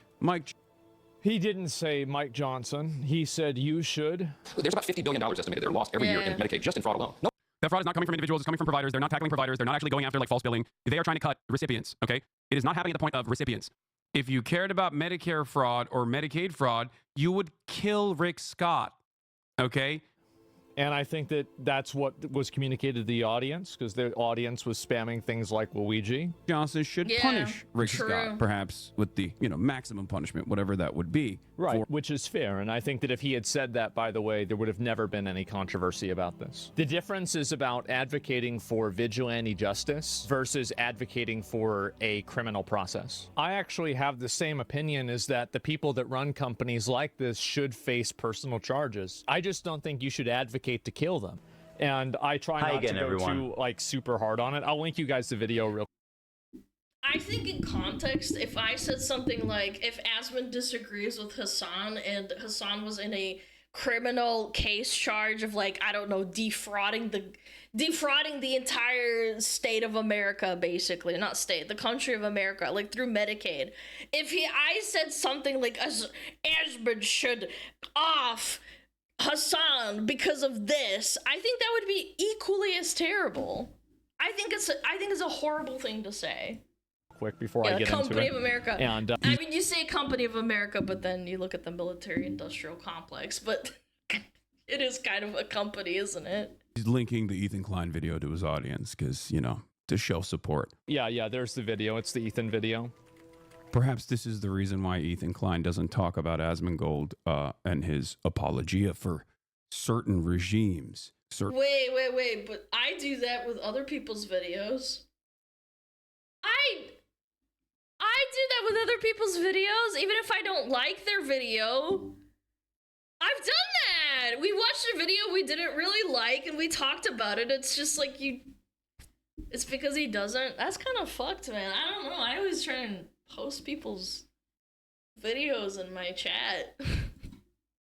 He didn't say Mike Johnson. He said you should. There's about $50 billion estimated that are lost every year in Medicaid, just in fraud alone. That fraud is not coming from individuals, it's coming from providers. They're not tackling providers. They're not actually going after like false billing. They are trying to cut recipients, okay? It is not happening at the point of recipients. If you cared about Medicare fraud or Medicaid fraud, you would kill Rick Scott, okay? And I think that's what was communicated to the audience, because the audience was spamming things like Luigi. Johnson should punish Rick Scott, perhaps with the, maximum punishment, whatever that would be. Right, which is fair. And I think that if he had said that, by the way, there would have never been any controversy about this. The difference is about advocating for vigilante justice versus advocating for a criminal process. I actually have the same opinion, is that the people that run companies like this should face personal charges. I just don't think you should advocate to kill them. And I try not to go too, super hard on it. I'll link you guys the video real quick. I think in context, if I said something like, if Asmund disagrees with Hassan and Hassan was in a criminal case charge of, like, I don't know, defrauding the entire state of America, basically, not state, the country of America, like through Medicaid. If I said something like Asmund should off Hassan because of this, I think that would be equally as terrible. I think it's a horrible thing to say. Quick before I get into it. Company of America. And I mean, you say Company of America, but then you look at the military-industrial complex, but it is kind of a company, isn't it? He's linking the Ethan Klein video to his audience because, you know, to show support. yeah, there's the video. It's the Ethan video. Perhaps this is the reason why Ethan Klein doesn't talk about Asmongold and his apologia for certain regimes. Wait, but I do that with other people's videos. I do that with other people's videos, even if I don't like their video. I've done that! We watched a video we didn't really like and we talked about it. It's just like it's because he doesn't. That's kind of fucked, man. I don't know. I always try and post people's videos in my chat.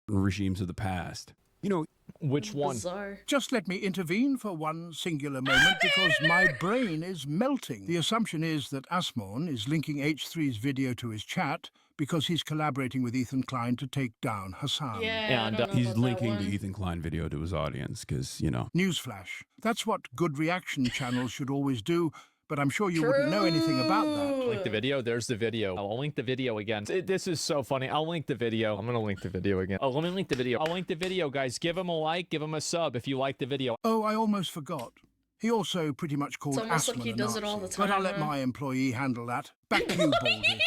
Regimes of the past. You know, which one? Bizarre. Just let me intervene for one singular moment because my brain is melting. The assumption is that Asmon is linking H3's video to his chat because he's collaborating with Ethan Klein to take down Hassan. Yeah, and he's linking the Ethan Klein video to his audience because, you know. Newsflash. That's what good reaction channels should always do, but I'm sure you wouldn't know anything about that. Link the video. There's the video. I'll link the video again. This is so funny. I'll link the video. I'm going to link the video again. Oh, let me link the video. I'll link the video, guys. Give him a like. Give him a sub if you like the video. Oh, I almost forgot. He also pretty much called Asmon like he does it all the time. But I'll let my employee handle that. Back to you, Baldy.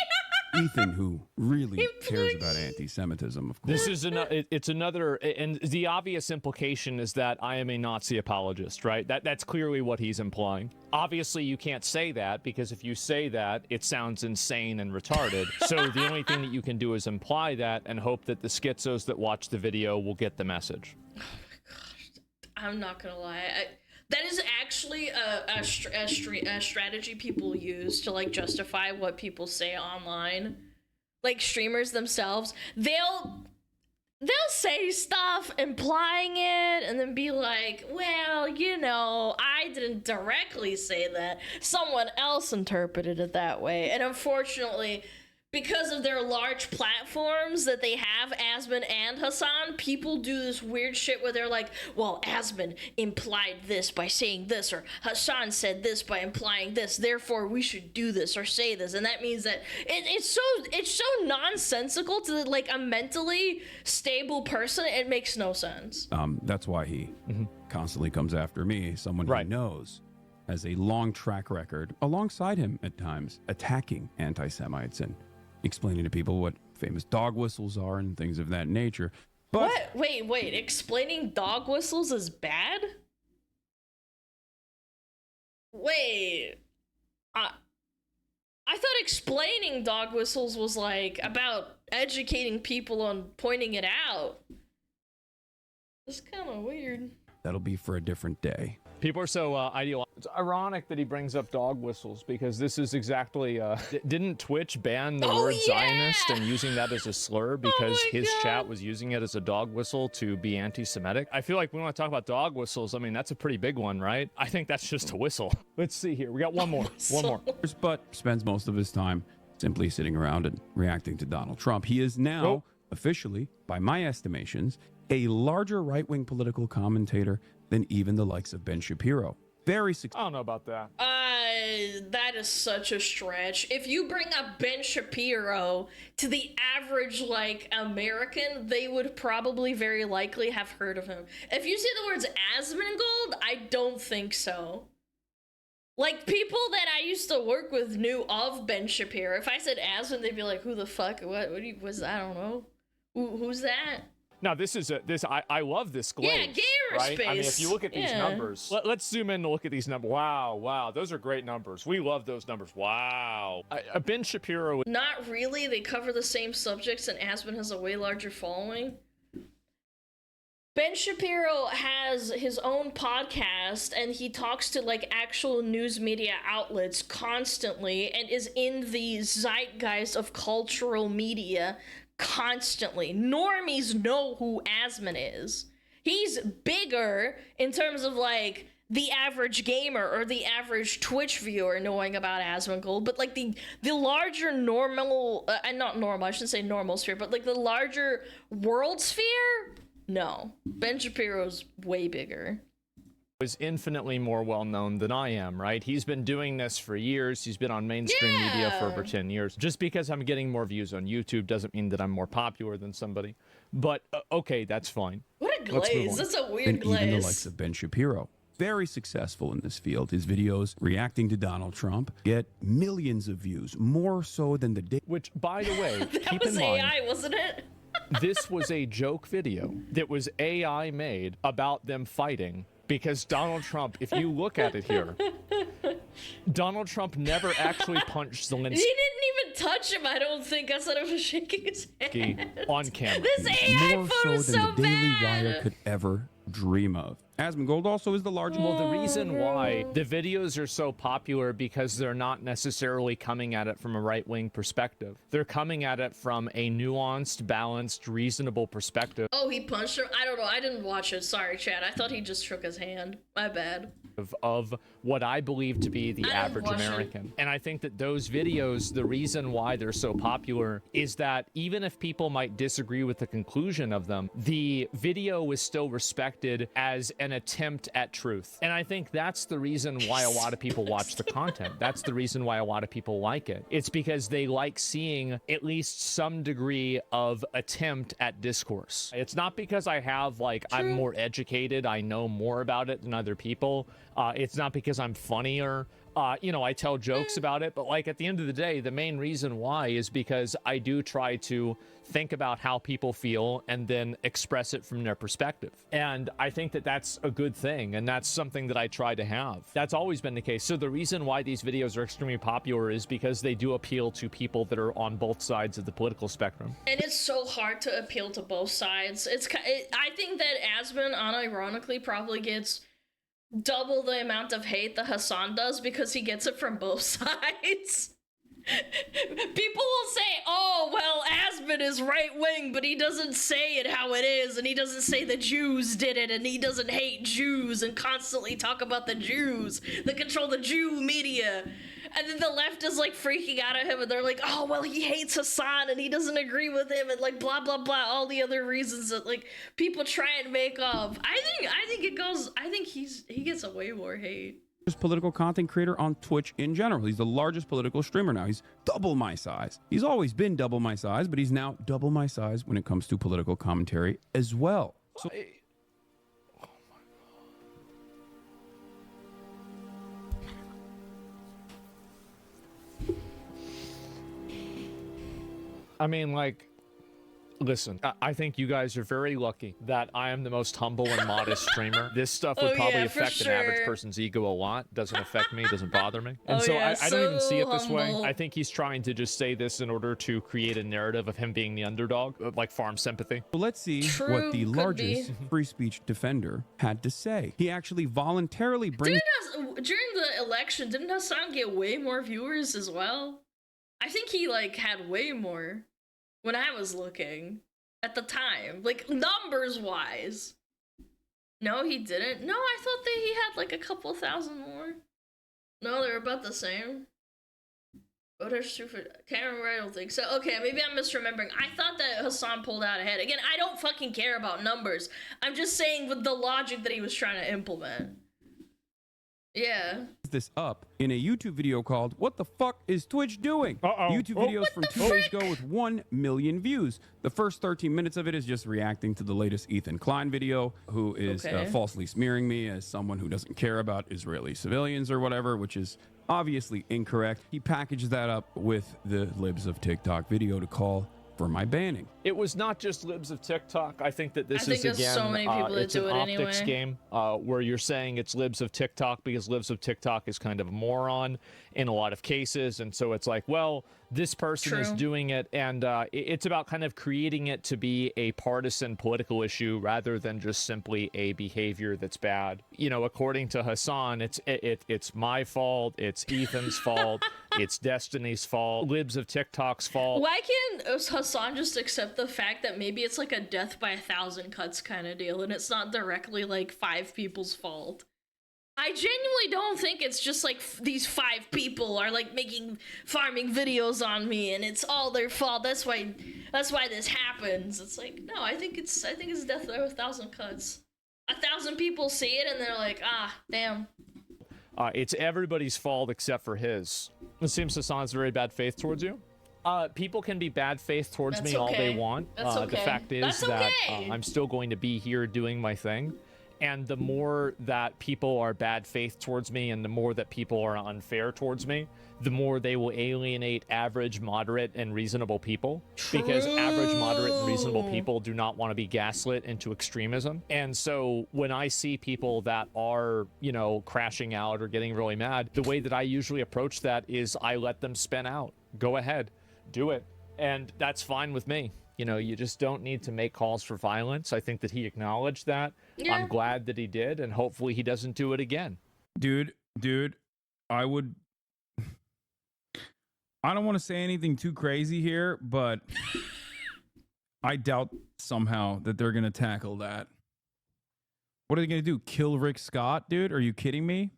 Ethan, who really cares about anti-Semitism, of course. This is it's another, and the obvious implication is that I am a Nazi apologist, right? That's clearly what he's implying. Obviously, you can't say that because if you say that, it sounds insane and retarded. So the only thing that you can do is imply that and hope that the schizos that watch the video will get the message. Oh my gosh, I'm not gonna lie. That is actually a strategy people use to, like, justify what people say online. Like, streamers themselves, they'll say stuff implying it and then be like, well, you know, I didn't directly say that. Someone else interpreted it that way. And unfortunately, because of their large platforms that they have, Asmon and Hassan, people do this weird shit where they're like, well, Asmon implied this by saying this, or Hassan said this by implying this, therefore we should do this or say this. And that means that it's so nonsensical to, like, a mentally stable person, it makes no sense. That's why he constantly comes after me, someone he knows has a long track record, alongside him at times, attacking anti-Semites and explaining to people what famous dog whistles are and things of that nature. But what? Wait, explaining dog whistles is bad? Wait, I thought explaining dog whistles was, like, about educating people on pointing it out. It's kind of weird. that'll be for a different day. People are so ideal. It's ironic that he brings up dog whistles because this is exactly, didn't Twitch ban the word Zionist and using that as a slur because his chat was using it as a dog whistle to be anti-Semitic? I feel like we want to talk about dog whistles. I mean, that's a pretty big one, right? I think that's just a whistle. Let's see here. We got one more. One more. But spends most of his time simply sitting around and reacting to Donald Trump. He is now officially, by my estimations, a larger right-wing political commentator than even the likes of Ben Shapiro. Very successful. I don't know about that. That is such a stretch. If you bring up Ben Shapiro to the average, like, American, they would probably very likely have heard of him. If you say the words Asmongold, I don't think so. Like, people that I used to work with knew of Ben Shapiro. If I said Asmon, they'd be like, who the fuck? What was I don't know. Who's that? Now, this is I love this glaze. Yeah, gamer right? space. I mean, if you look at these numbers, let's zoom in and look at these numbers. Wow, those are great numbers. We love those numbers. Wow. Ben Shapiro. Not really. They cover the same subjects, and Asmon has a way larger following. Ben Shapiro has his own podcast and he talks to like actual news media outlets constantly and is in the zeitgeist of cultural media constantly. Normies know who Asmon is. He's bigger in terms of like the average gamer or the average Twitch viewer knowing about Asmongold, but like the larger normal, not normal, I shouldn't say normal sphere, but like the larger world sphere, no. Ben Shapiro's way bigger. Is infinitely more well known than I am, right? He's been doing this for years. He's been on mainstream media for over 10 years. Just because I'm getting more views on YouTube doesn't mean that I'm more popular than somebody. But okay, that's fine. What a glaze. That's a weird glaze. And even the likes of Ben Shapiro, very successful in this field. His videos reacting to Donald Trump get millions of views, more so than the day. Which, by the way, That keep was in mind, AI, wasn't it? this was a joke video that was AI made about them fighting. Because Donald Trump, if you look at it here, Donald Trump never actually punched Zelensky. He didn't even touch him, I don't think, outside of shaking his head. On camera. This AI More photo so is than so the Daily bad. Wire could ever dream of. Asmongold also is the largest. Well, the reason why the videos are so popular because they're not necessarily coming at it from a right-wing perspective. They're coming at it from a nuanced, balanced, reasonable perspective. Oh, he punched her? I don't know. I didn't watch it. Sorry, Chad. I thought he just shook his hand. My bad. Of what I believe to be the average American. And I think that those videos, the reason why they're so popular is that even if people might disagree with the conclusion of them, the video is still respected as an attempt at truth. And I think that's the reason why a lot of people watch the content. That's the reason why a lot of people like it. It's because they like seeing at least some degree of attempt at discourse. It's not because I have like, I'm more educated, I know more about it than other people. It's not because I'm funnier. You know, I tell jokes about it, but like at the end of the day, the main reason why is because I do try to think about how people feel and then express it from their perspective. And I think that that's a good thing. And that's something that I try to have. That's always been the case. So the reason why these videos are extremely popular is because they do appeal to people that are on both sides of the political spectrum. And it's so hard to appeal to both sides. I think that Asmon unironically probably gets double the amount of hate that Hassan does because he gets it from both sides. People will say, oh, well, Asmon is right-wing, but he doesn't say it how it is, and he doesn't say the Jews did it, and he doesn't hate Jews, and constantly talk about the Jews that control the Jew media. And then the left is like freaking out at him, and they're like, oh, well, he hates Hassan, and he doesn't agree with him, and like blah, blah, blah, all the other reasons that like people try and make up. I think he gets a way more hate. Political content creator on Twitch in general. He's the largest political streamer now. He's double my size. He's always been double my size, but he's now double my size when it comes to political commentary as well. So I mean, like, listen, I think you guys are very lucky that I am the most humble and modest streamer. This stuff would probably affect an average person's ego a lot. Doesn't affect me, doesn't bother me. And so I don't even see it this way. I think he's trying to just say this in order to create a narrative of him being the underdog, like farm sympathy. Well, let's see what the largest free speech defender had to say. He actually voluntarily brings... During the election, didn't Hassan get way more viewers as well? I think he like had way more when I was looking at the time, like numbers wise. No, he didn't. No, I thought that he had like a couple thousand more. No, they're about the same. Voters can't remember, I don't think so. Okay, maybe I'm misremembering. I thought that Hassan pulled out ahead. Again, I don't fucking care about numbers. I'm just saying with the logic that he was trying to implement. Yeah. This up in a YouTube video called "What the fuck is Twitch doing?" YouTube videos from 2 days ago with 1 million views. The first 13 minutes of it is just reacting to the latest Ethan Klein video, who is falsely smearing me as someone who doesn't care about Israeli civilians or whatever, which is obviously incorrect. He packaged that up with the Libs of TikTok video to call for my banning. It was not just Libs of TikTok. I think that this is again, so many people that it's do an it optics anyway. game where you're saying it's Libs of TikTok because Libs of TikTok is kind of a moron in a lot of cases. And so it's like, well, this person is True. doing it, and it's about kind of creating it to be a partisan political issue rather than just simply a behavior that's bad. You know, according to Hassan, it's my fault, it's Ethan's fault, it's Destiny's fault, libs of TikTok's fault. Why can't Hassan just accept the fact that maybe it's like a death by 1,000 cuts kind of deal and it's not directly like 5 people's fault? I genuinely don't think it's just like these 5 people are like making farming videos on me and it's all their fault. That's why this happens. It's like, no, I think it's death by 1,000 cuts. 1,000 people see it and they're like, ah, damn. It's everybody's fault except for his. It seems Hassan's very bad faith towards you. People can be bad faith towards That's me all they okay. want. That's okay. The fact is That's that okay. I'm still going to be here doing my thing. And the more that people are bad faith towards me and the more that people are unfair towards me, the more they will alienate average, moderate, and reasonable people. Because average, moderate, and reasonable people do not want to be gaslit into extremism. And so when I see people that are, you know, crashing out or getting really mad, the way that I usually approach that is I let them spin out. Go ahead, do it. And that's fine with me. You know, you just don't need to make calls for violence. I think that he acknowledged that. Yeah. I'm glad that he did, and hopefully he doesn't do it again. Dude, I don't want to say anything too crazy here, but I doubt somehow that they're going to tackle that. What are they going to do? Kill Rick Scott, dude? Are you kidding me?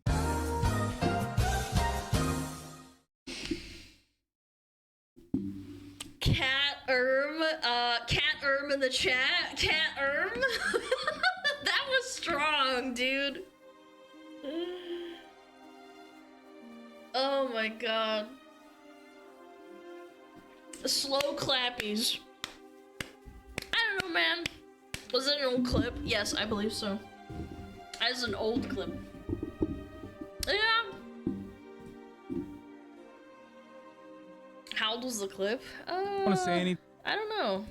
Cat in the chat. Cat that was strong, dude. Oh my god. Slow clappies. I don't know, man. Was it an old clip? Yes, I believe so. As an old clip. Yeah. How old was the clip? Want to say anything? I don't know.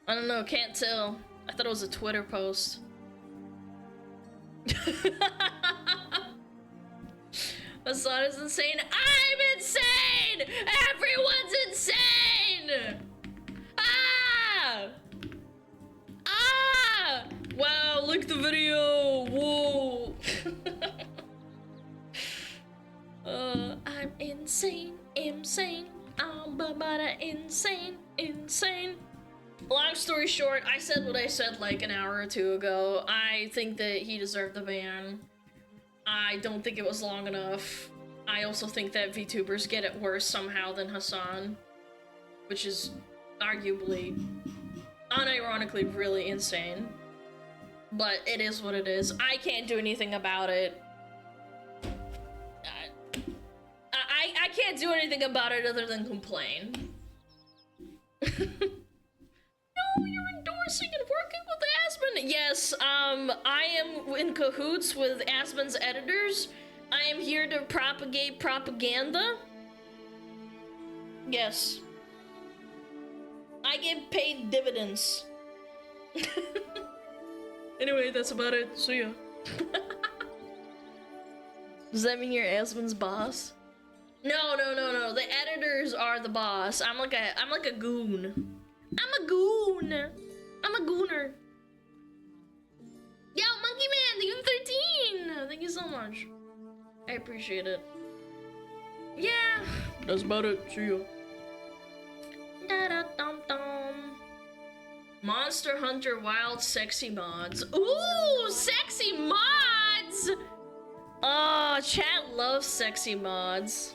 I don't know, can't tell. I thought it was a Twitter post. Hassan is insane. I'm insane! Everyone's insane! Ah! Ah! Wow, look at the video! Whoa! I'm insane, insane. I'm insane. Long story short, I said what I said like an hour or two ago. I think that he deserved the ban. I don't think it was long enough. I also think that VTubers get it worse somehow than Hassan, which is arguably, unironically, really insane. But it is what it is. I can't do anything about it. I can't do anything about it other than complain. No, you're endorsing and working with Aspen. Yes, I am in cahoots with Aspen's editors. I am here to propagate propaganda. Yes. I get paid dividends. Anyway, that's about it. See ya. Does that mean you're Aspen's boss? No. The editors are the boss. I'm like a goon. I'm a gooner. Yo, Monkey Man, thank you 13. Thank you so much. I appreciate it. Yeah, that's about it. See you. Monster Hunter Wild sexy mods. Ooh, sexy mods! Oh, chat loves sexy mods.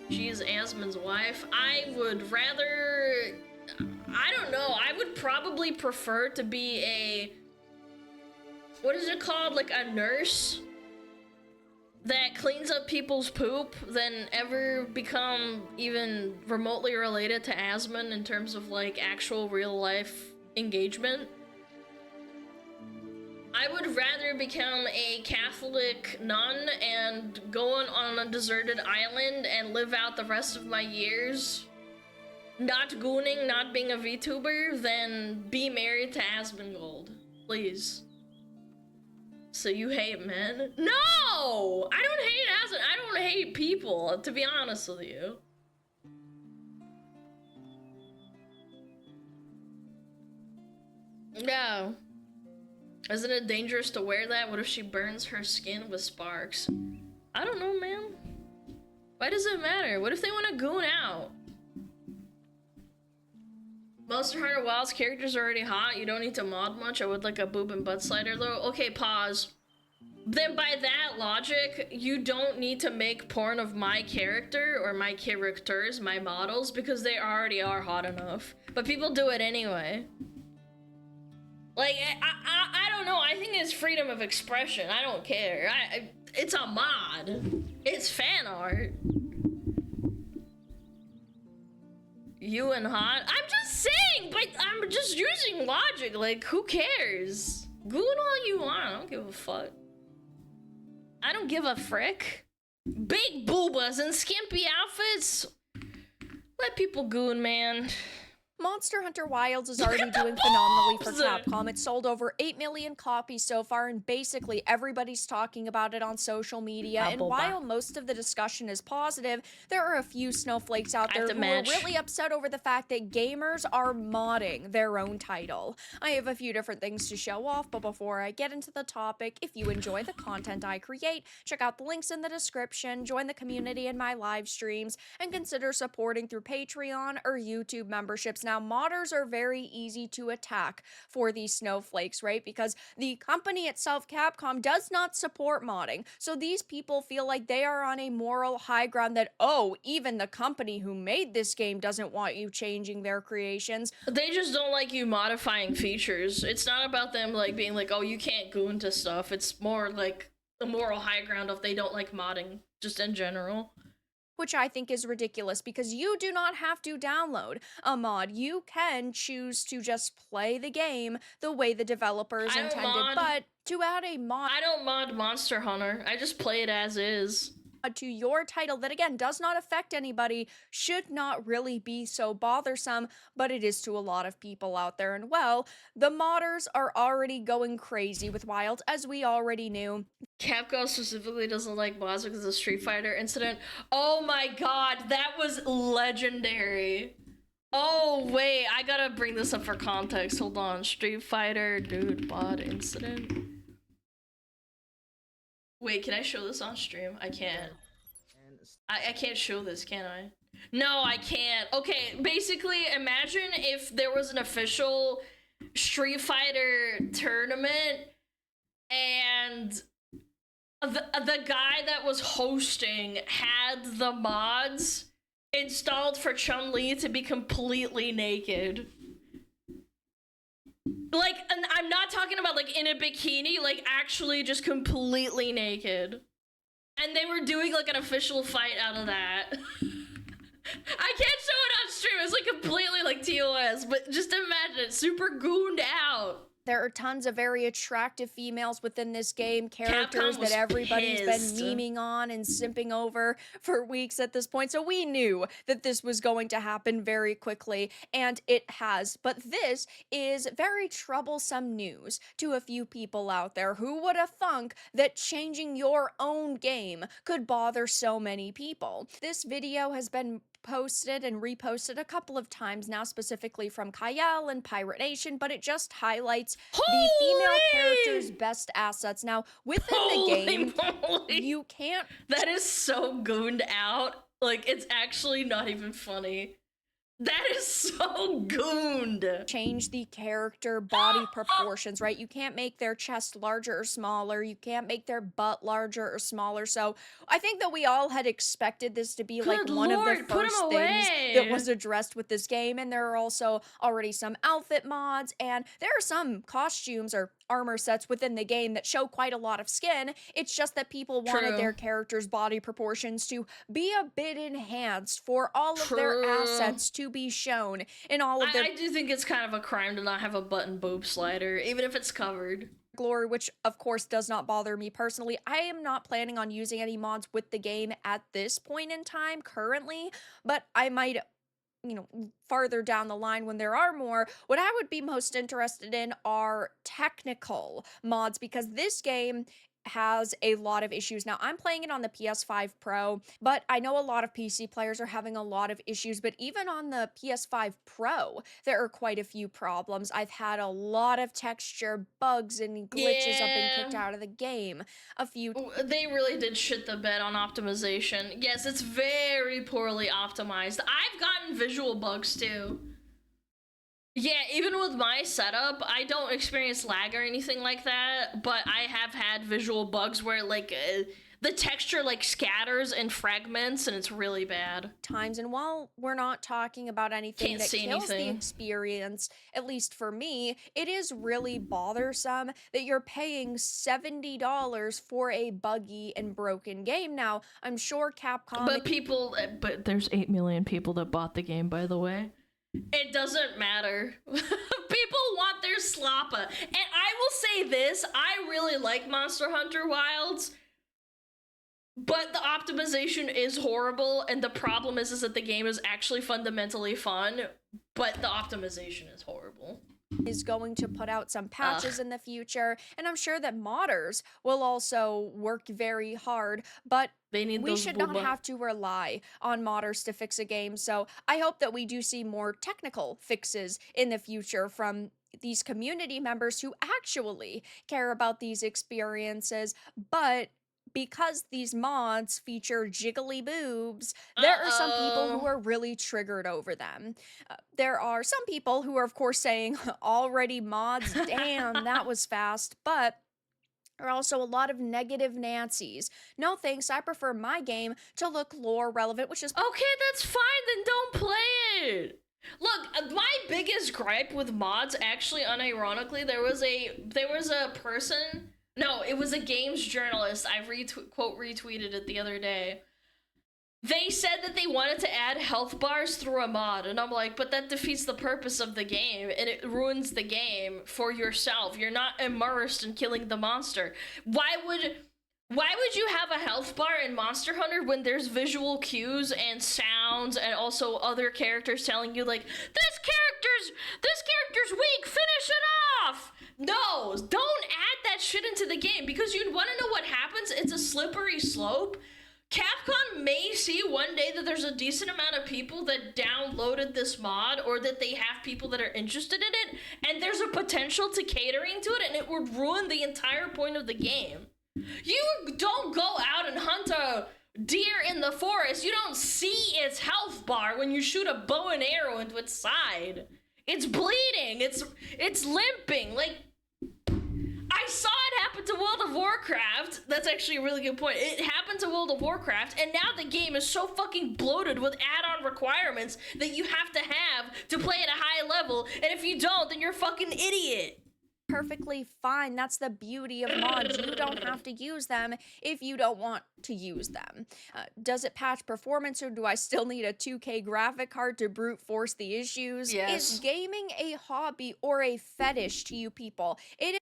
She is Asmon's wife. I would rather... I don't know. I would probably prefer to be a... What is it called? Like a nurse that cleans up people's poop than ever become even remotely related to Asmon in terms of like actual real life engagement. I would rather become a Catholic nun and go on a deserted island and live out the rest of my years not gooning, not being a VTuber, than be married to Asmongold. Please. So you hate men? No! I don't hate ass. I don't hate people, to be honest with you. No. Isn't it dangerous to wear that? What if she burns her skin with sparks? I don't know, man. Why does it matter? What if they want to goon out? Monster Hunter Wild's characters are already hot. You don't need to mod much. I would like a boob and butt slider though. Okay, pause. Then by that logic, you don't need to make porn of my character or my characters, my models, because they already are hot enough. But people do it anyway. Like, I don't know. I think it's freedom of expression. I don't care. It's a mod. It's fan art. You and hot? I'm just saying, but I'm just using logic. Like, who cares? Goon all you want. I don't give a fuck. I don't give a frick. Big boobas and skimpy outfits. Let people goon, man. Monster Hunter Wilds is already doing phenomenally for Capcom. It's sold over 8 million copies so far, and basically everybody's talking about it on social media. And while most of the discussion is positive, there are a few snowflakes out there who are really upset over the fact that gamers are modding their own title. I have a few different things to show off, but before I get into the topic, if you enjoy the content I create, check out the links in the description, join the community in my live streams, and consider supporting through Patreon or YouTube memberships. Now, modders are very easy to attack for these snowflakes, right? Because the company itself, Capcom, does not support modding. So these people feel like they are on a moral high ground that, oh, even the company who made this game doesn't want you changing their creations. They just don't like you modifying features. It's not about them like being like, oh, you can't goon to stuff. It's more like the moral high ground of they don't like modding, just in general. Which I think is ridiculous, because you do not have to download a mod. You can choose to just play the game the way the developers intended, but to add a mod— I don't mod Monster Hunter. I just play it as is. To your title that, again, does not affect anybody, should not really be so bothersome, but it is to a lot of people out there. And well, the modders are already going crazy with Wild, as we already knew. Capcom specifically doesn't like mods because of the Street Fighter incident. Oh my god, that was legendary. Oh wait, I gotta bring this up for context. Hold on. Street Fighter dude mod incident. Wait, can I show this on stream? I can't. I can't show this, can I? No, I can't. Okay, basically, imagine if there was an official Street Fighter tournament and the guy that was hosting had the mods installed for Chun-Li to be completely naked. Like, and I'm not talking about like in a bikini, like actually just completely naked. And they were doing like an official fight out of that. I can't show it on stream, it's like completely like TOS, but just imagine it, super gooned out. There are tons of very attractive females within this game, characters that everybody's been memeing on and simping over for weeks at this point. So we knew that this was going to happen very quickly, and it has. But this is very troublesome news to a few people out there. Who would have thunk that changing your own game could bother so many people? This video has been posted and reposted a couple of times now, specifically from Kyle and Pirate Nation, but it just highlights the female character's best assets. Now, within the game, you can't— That is so gooned out. Like, it's actually not even funny. That is so gooned. Change the character body proportions, right? You can't make their chest larger or smaller. You can't make their butt larger or smaller. So I think that we all had expected this to be like one of the first things that was addressed with this game. And there are also already some outfit mods, and there are some costumes or armor sets within the game that show quite a lot of skin. It's just that people wanted their character's body proportions to be a bit enhanced for all of their assets to be shown in all of their— I do think it's kind of a crime to not have a button boob slider, even if it's covered. Glory, which of course does not bother me personally. I am not planning on using any mods with the game at this point in time currently, but I might you know, farther down the line when there are more. What I would be most interested in are technical mods, because this game has a lot of issues. Now, I'm playing it on the PS5 Pro, but I know a lot of PC players are having a lot of issues, but even on the PS5 Pro, there are quite a few problems. I've had a lot of texture bugs and glitches. I've been kicked out of the game a few. They really did shit the bed on optimization. Yes, it's very poorly optimized. I've gotten visual bugs too. Yeah, even with my setup, I don't experience lag or anything like that, but I have had visual bugs where like the texture like scatters and fragments, and it's really bad. Times, and while we're not talking about anything that kills the experience, at least for me, it is really bothersome that you're paying $70 for a buggy and broken game. Now, I'm sure Capcom... But there's 8 million people that bought the game, by the way. It doesn't matter. People want their slappa. And I will say this, I really like Monster Hunter Wilds, but the optimization is horrible, and the problem is that the game is actually fundamentally fun, but the optimization is horrible. Is going to put out some patches in the future, and I'm sure that modders will also work very hard, but we should not have to rely on modders to fix a game. So I hope that we do see more technical fixes in the future from these community members who actually care about these experiences. But because these mods feature jiggly boobs, there are some people who are really triggered over them. There are some people who are, of course, saying, already mods, damn, that was fast, but there are also a lot of negative Nancys. No thanks, I prefer my game to look lore relevant, which is... Okay, that's fine, then don't play it! Look, my biggest gripe with mods, actually, unironically, there was a person... No, it was a games journalist. I quote retweeted it the other day. They said that they wanted to add health bars through a mod, and I'm like, but that defeats the purpose of the game, and it ruins the game for yourself. You're not immersed in killing the monster. Why would you have a health bar in Monster Hunter when there's visual cues and sounds and also other characters telling you like, this character's weak, finish it off? No, don't add that shit into the game, because you want to know what happens? It's a slippery slope. Capcom may see one day that there's a decent amount of people that downloaded this mod, or that they have people that are interested in it, and there's a potential to catering to it, and it would ruin the entire point of the game. You don't go out and hunt a deer in the forest. You don't see its health bar when you shoot a bow and arrow into its side. It's bleeding. It's limping. Like, I saw it happen to World of Warcraft. That's actually a really good point. It happened to World of Warcraft, and now the game is so fucking bloated with add-on requirements that you have to play at a high level, and if you don't, then you're a fucking idiot. Perfectly fine. That's the beauty of mods. You don't have to use them if you don't want to use them. Does it patch performance, or do I still need a 2K graphic card to brute force the issues? Yes. Is gaming a hobby or a fetish to you people? It is.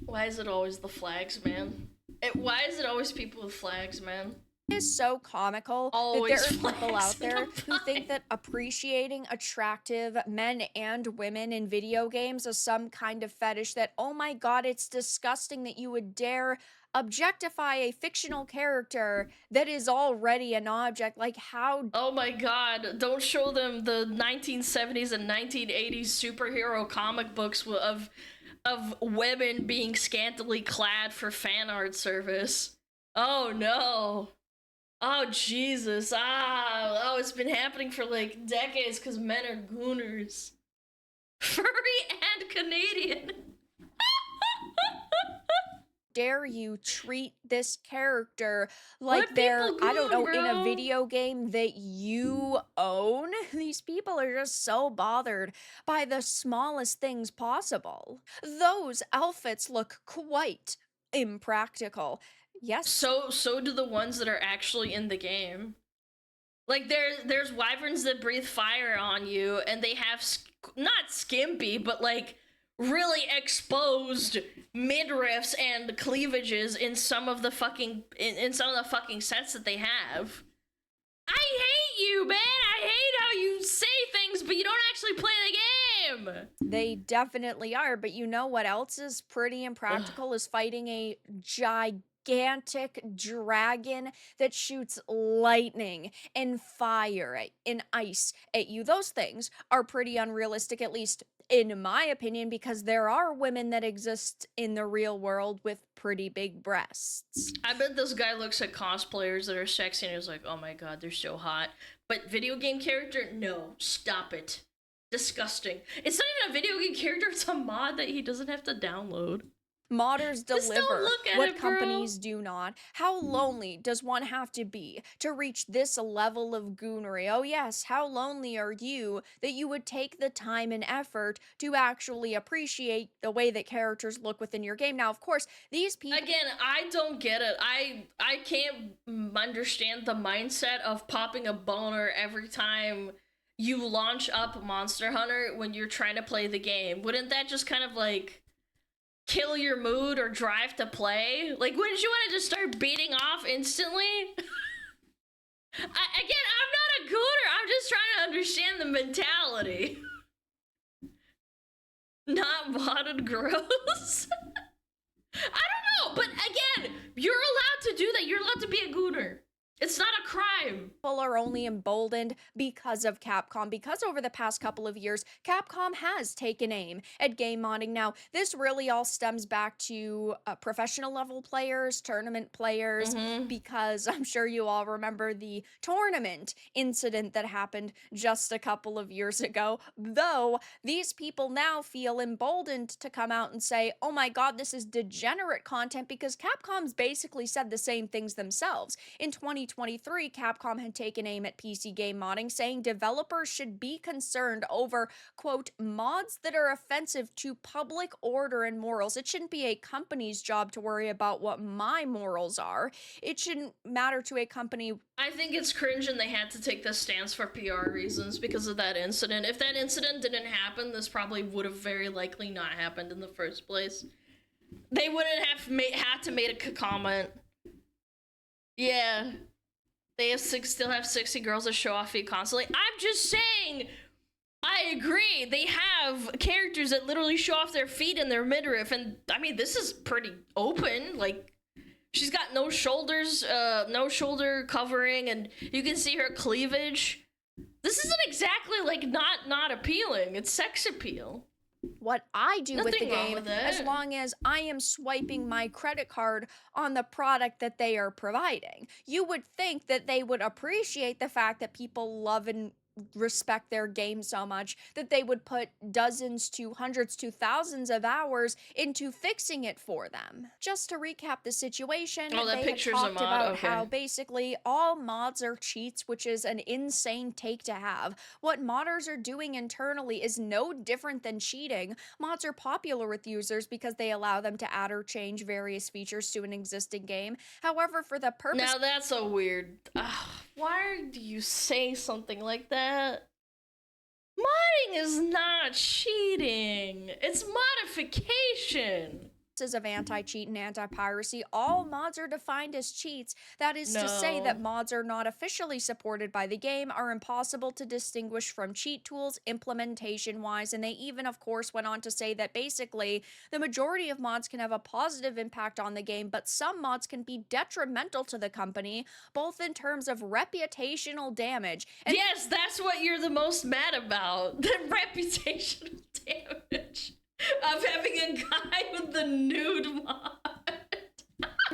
Why is it always the flags, man? Why is it always people with flags, man? It is so comical that there are people out there who think that appreciating attractive men and women in video games is some kind of fetish, that, oh my god, it's disgusting that you would dare objectify a fictional character that is already an object. Like, how... Oh my god, don't show them the 1970s and 1980s superhero comic books of women being scantily clad for fan art service. Oh no. Oh Jesus. It's been happening for like decades because men are gooners. Furry and Canadian. Dare you treat this character like they're, I don't know, in a video game that you own? These people are just so bothered by the smallest things possible. Those outfits look quite impractical. Yes. So do the ones that are actually in the game. Like, there's wyverns that breathe fire on you, and they have not skimpy, but like really exposed midriffs and cleavages in some of the fucking in some of the fucking sets that they have. I hate you, man. I hate how you say things, but you don't actually play the game. They definitely are, but you know what else is pretty impractical is fighting a gigantic dragon that shoots lightning and fire and ice at you. Those things are pretty unrealistic, at least in my opinion, because there are women that exist in the real world with pretty big breasts. I bet this guy looks at cosplayers that are sexy and is like, oh my god, they're so hot. But video game character? No, stop it. Disgusting. It's not even a video game character, it's a mod that he doesn't have to download. Modders Just don't deliver look at what it, bro. companies do not. How lonely does one have to be to reach this level of goonery? Oh yes, how lonely are you that you would take the time and effort to actually appreciate the way that characters look within your game? Now, of course, these people... Again, I don't get it. I can't understand the mindset of popping a boner every time you launch up Monster Hunter when you're trying to play the game. Wouldn't that just kind of like kill your mood or drive to play? Like, wouldn't you want to just start beating off instantly? Again, I'm not a gooner. I'm just trying to understand the mentality. Not modded gross. I don't know, but again, you're allowed to do that. You're allowed to be a gooner. It's not a crime. People are only emboldened because of Capcom, because over the past couple of years, Capcom has taken aim at game modding. Now, this really all stems back to professional level players, tournament players, because I'm sure you all remember the tournament incident that happened just a couple of years ago, though these people now feel emboldened to come out and say, oh my god, this is degenerate content, because Capcom's basically said the same things themselves. In 2023, Capcom had taken aim at PC game modding, saying developers should be concerned over, quote, mods that are offensive to public order and morals. It shouldn't be a company's job to worry about what my morals are. It shouldn't matter to a company. I think it's cringe and they had to take this stance for PR reasons because of that incident. If that incident didn't happen, this probably would have very likely not happened in the first place. They wouldn't have had to make a comment. Yeah. They have still have 60 girls that show off feet constantly. I'm just saying, I agree. They have characters that literally show off their feet and their midriff, and I mean, this is pretty open. Like, she's got no shoulders, no shoulder covering, and you can see her cleavage. This isn't exactly like not appealing. It's sex appeal. What I do with the Nothing wrong game, with as it. long as I am swiping my credit card on the product that they are providing. You would think that they would appreciate the fact that people love and respect their game so much that they would put dozens to hundreds to thousands of hours into fixing it for them. Just to recap the situation, Oh, that they had picture's a talked mod? about Okay. how basically all mods are cheats, which is an insane take to have. What modders are doing internally is no different than cheating. Mods are popular with users because they allow them to add or change various features to an existing game. However, for the purpose— Now that's a weird. Why do you say something like that? Modding is not cheating. It's modification. of anti-cheat and anti-piracy, all mods are defined as cheats. That is to say that mods are not officially supported by the game, are impossible to distinguish from cheat tools implementation-wise, and they even, of course, went on to say that basically the majority of mods can have a positive impact on the game, but some mods can be detrimental to the company, both in terms of reputational damage. And yes, that's what you're the most mad about. The reputational damage of having a guy with the nude mod.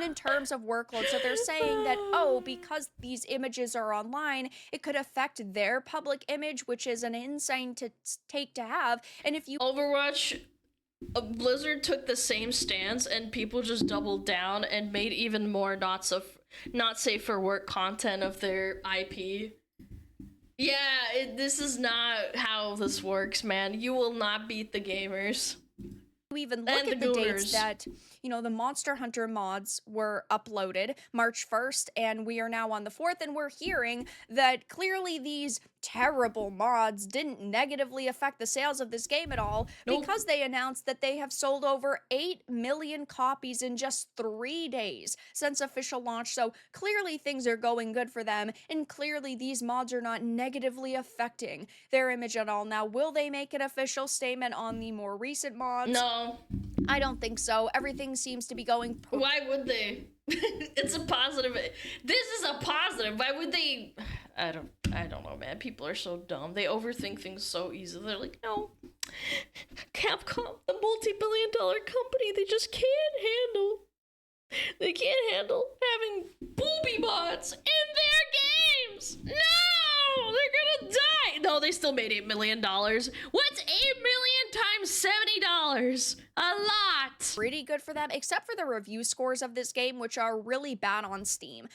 in terms of workload. So they're saying that, oh, because these images are online, it could affect their public image, which is an insane take to have. And if you— Overwatch, Blizzard took the same stance and people just doubled down and made even more not safe for work content of their IP. Yeah, this is not how this works, man. You will not beat the gamers. You even look at the dates that, you know, the Monster Hunter mods were uploaded March 1st, and we are now on the 4th, and we're hearing that clearly these terrible mods didn't negatively affect the sales of this game at all because they announced that they have sold over 8 million copies in just 3 days since official launch. So clearly things are going good for them, and clearly these mods are not negatively affecting their image at all. Now, will they make an official statement on the more recent mods? No. I don't think so. Everything seems to be going... Why would they? It's a positive. This is a positive. Why would they? I don't know, man. People are so dumb. They overthink things so easily. They're like, no, Capcom, the multi-billion-dollar company, they just can't handle. They can't handle having booby mods in their games. No, they're gonna die. No, they still made $8 million. What's $8 million times $70? A lot. Pretty good for them, except for the review scores of this game, which are really bad on Steam.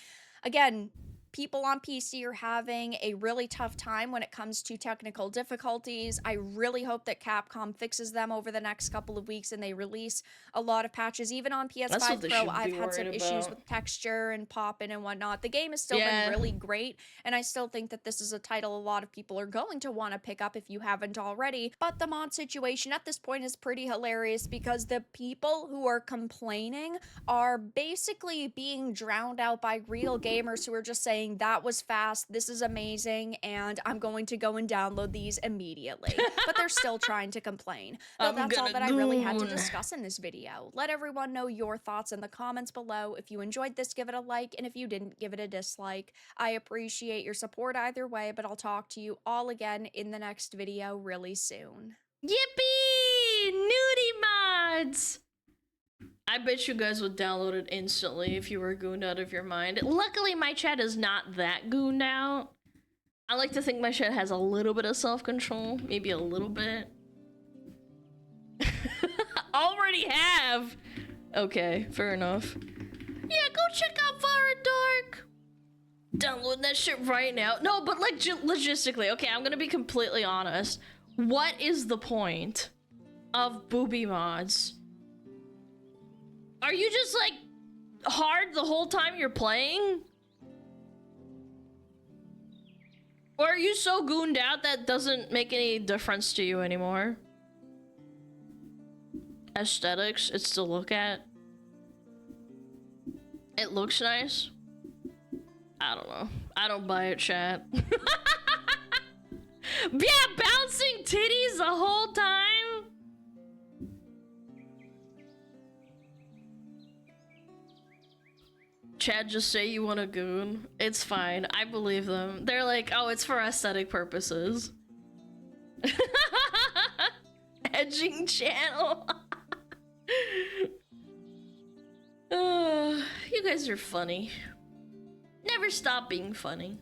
Again, people on PC are having a really tough time when it comes to technical difficulties. I really hope that Capcom fixes them over the next couple of weeks and they release a lot of patches. Even on PS5 Pro, I've had some issues with texture and popping and whatnot. The game has still been really great, and I still think that this is a title a lot of people are going to want to pick up if you haven't already. But the mod situation at this point is pretty hilarious because the people who are complaining are basically being drowned out by real gamers who are just saying, that was fast, this is amazing, and I'm going to go and download these immediately. But they're still trying to complain. But that's all that I really had to discuss in this video. Let everyone know your thoughts in the comments below. If you enjoyed this, give it a like, and if you didn't, give it a dislike. I appreciate your support either way, but I'll talk to you all again in the next video really soon. Yippee! Nudie mods! I bet you guys would download it instantly if you were gooned out of your mind. Luckily, my chat is not that gooned out. I like to think my chat has a little bit of self-control. Maybe a little bit. Already have! Okay, fair enough. Yeah, go check out Far and Dark! Download that shit right now. No, but like, logistically, okay, I'm gonna be completely honest. What is the point of booby mods? Are you just like hard the whole time you're playing? Or are you so gooned out that doesn't make any difference to you anymore? Aesthetics, it's to look at. It looks nice. I don't know. I don't buy it, chat. Yeah, bouncing titties the whole time. Chad, just say you want a goon. It's fine. I believe them. They're like, oh, it's for aesthetic purposes. Edging channel. You guys are funny. Never stop being funny.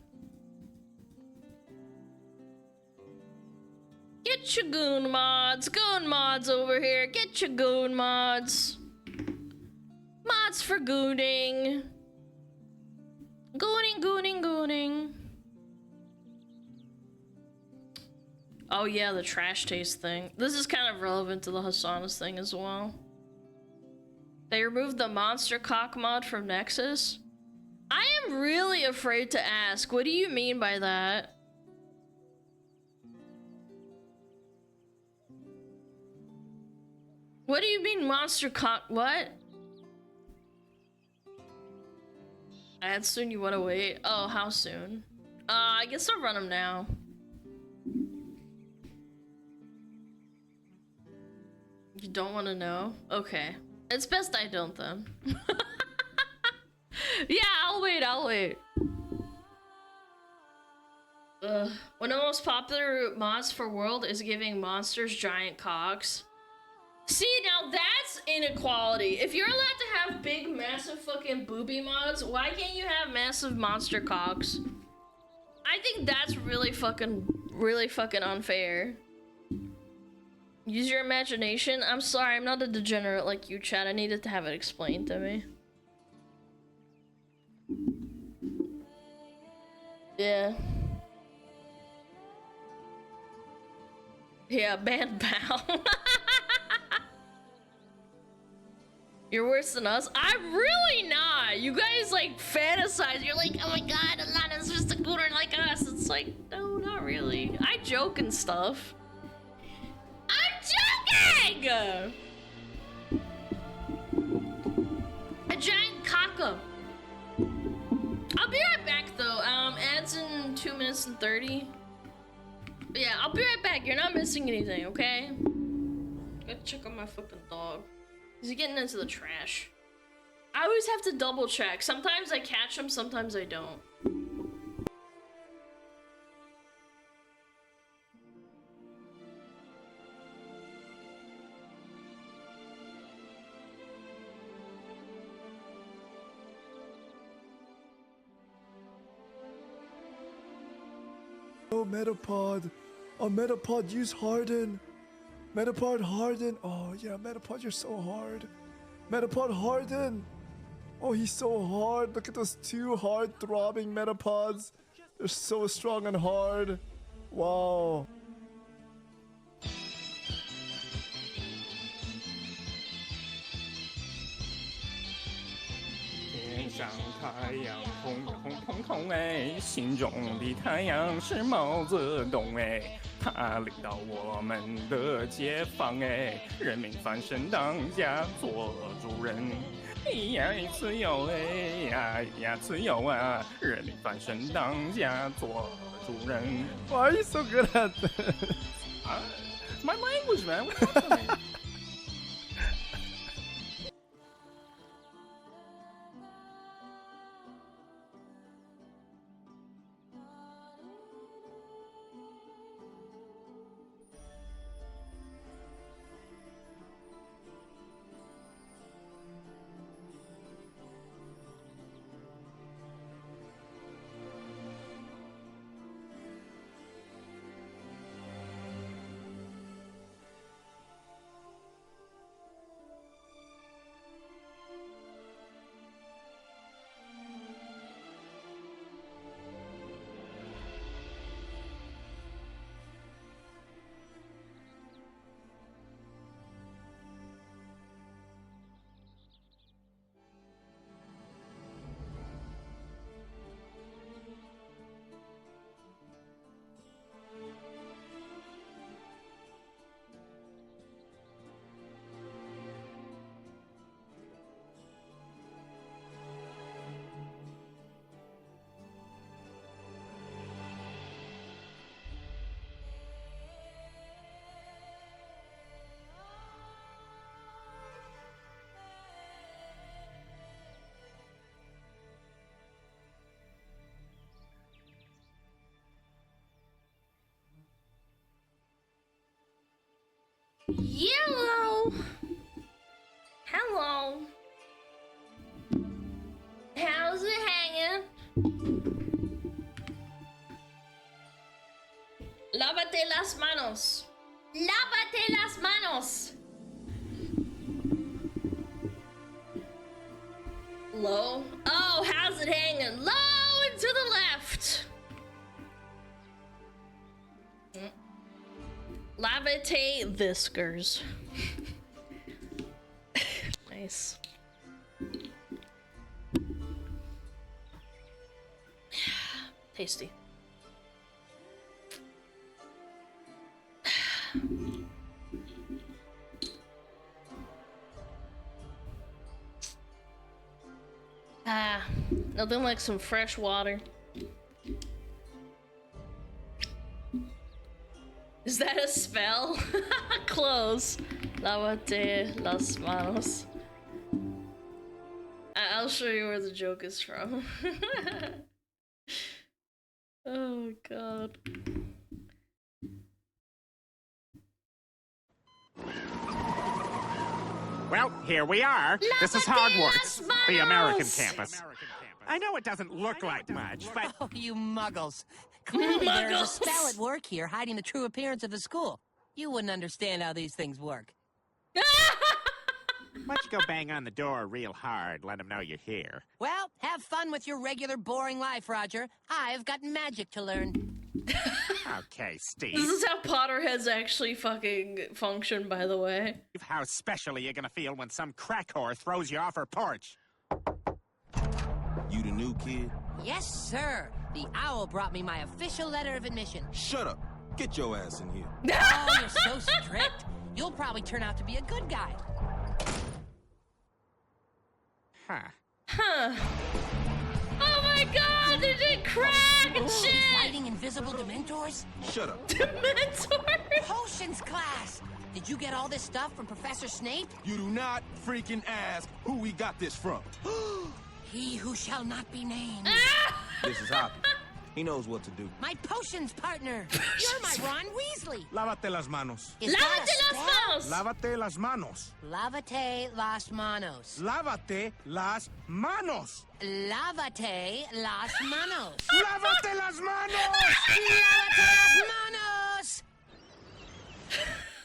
Get your goon mods. Goon mods over here. Get your goon mods. Mods for gooning. Gooning, gooning, gooning. Oh yeah, the trash taste thing. This is kind of relevant to the Hasana's thing as well. They removed the monster cock mod from Nexus. I am really afraid to ask. What do you mean by that? What do you mean monster cock? What? And soon you wanna wait? Oh, how soon? I guess I'll run them now. You don't want to know? Okay. It's best I don't then. Yeah, I'll wait, I'll wait. One of the most popular mods for World is giving monsters giant cocks. See, now that's inequality. If you're allowed to have big, massive fucking booby mods, why can't you have massive monster cocks? I think that's really fucking unfair. Use your imagination. I'm sorry, I'm not a degenerate like you, Chad. I needed to have it explained to me. Yeah. Yeah, band bow. You're worse than us? I'm really not. why. You guys like fantasize. You're like, oh my god, Alana's just a gooner like us. It's like, no, not really. I joke and stuff. I'm joking! A giant caca. I'll be right back though. Ads in 2 minutes and 30. But yeah, I'll be right back. You're not missing anything, okay? Gotta check on my flipping dog. He's getting into the trash. I always have to double check. Sometimes I catch him, sometimes I don't. Oh, Metapod. Oh, Metapod, use Harden. Metapod, Harden. Oh, yeah, Metapod, you're so hard. Metapod, Harden. Oh, he's so hard. Look at those two hard throbbing Metapods. They're so strong and hard. Wow. Why are you so good at this? It's my language, man. What's happening? Yellow. Hello. How's it hanging? Lávate las manos. Lávate las manos. Low. Oh, how's it hanging? Low and to the left. Lavate Viskers. Nice. Tasty. Nothing like some fresh water. Is that a spell? Close. Lávate las manos. I'll show you where the joke is from. Oh god. Well, here we are. This is Hogwarts, the American campus. I know it doesn't look like much, but... Oh, you muggles. Clearly there is a spell at work here hiding the true appearance of the school. You wouldn't understand how these things work. Why don't you go bang on the door real hard, let them know you're here. Well, have fun with your regular boring life, Roger. I've got magic to learn. Okay, Steve. This is how Potterheads actually fucking function, by the way. How special are you gonna feel when some crack whore throws you off her porch? You the new kid? Yes, sir. The owl brought me my official letter of admission. Shut up. Get your ass in here. Oh, you're so strict. You'll probably turn out to be a good guy. Huh. Oh my god, they did crack and shit! Fighting invisible Dementors? Shut up. Dementors? Potions class! Did you get all this stuff from Professor Snape? You do not freaking ask who we got this from. He who shall not be named. This is Hoppy. He knows what to do. My potions partner. You're my Ron Weasley. Lávate las manos. Is that a Lávate las spell? manos! Lávate las manos. Lávate las manos. Lávate las manos. Lávate las manos. Lávate las manos. Lávate las manos.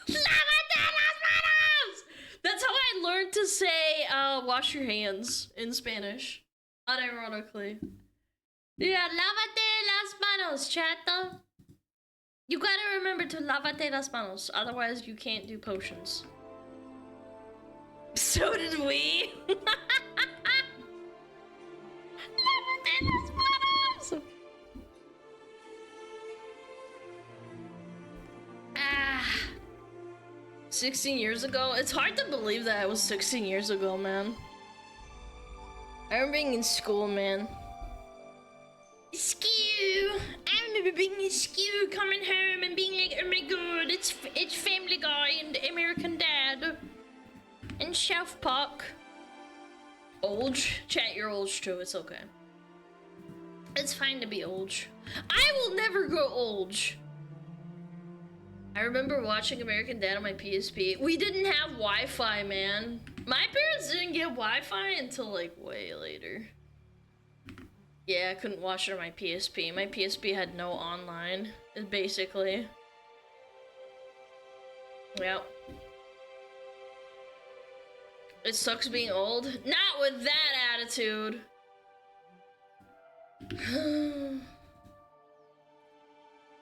Lávate las manos! That's how I learned to say, wash your hands in Spanish. Unironically. Yeah, lávate las manos, chato. You gotta remember to lávate las manos, otherwise you can't do potions. So did we. Lávate las manos! 16 years ago? It's hard to believe that it was 16 years ago, man. I remember being in school, man. Skew! I remember being in Skew, coming home and being like, oh my god, it's Family Guy and American Dad. And South Park. Old? Chat, you're old too, it's okay. It's fine to be old. I will never grow old. I remember watching American Dad on my PSP. We didn't have Wi-Fi, man. My parents didn't get Wi-Fi until like way later. Yeah, I couldn't watch it on my PSP. My PSP had no online, basically. Yep. It sucks being old. Not with that attitude.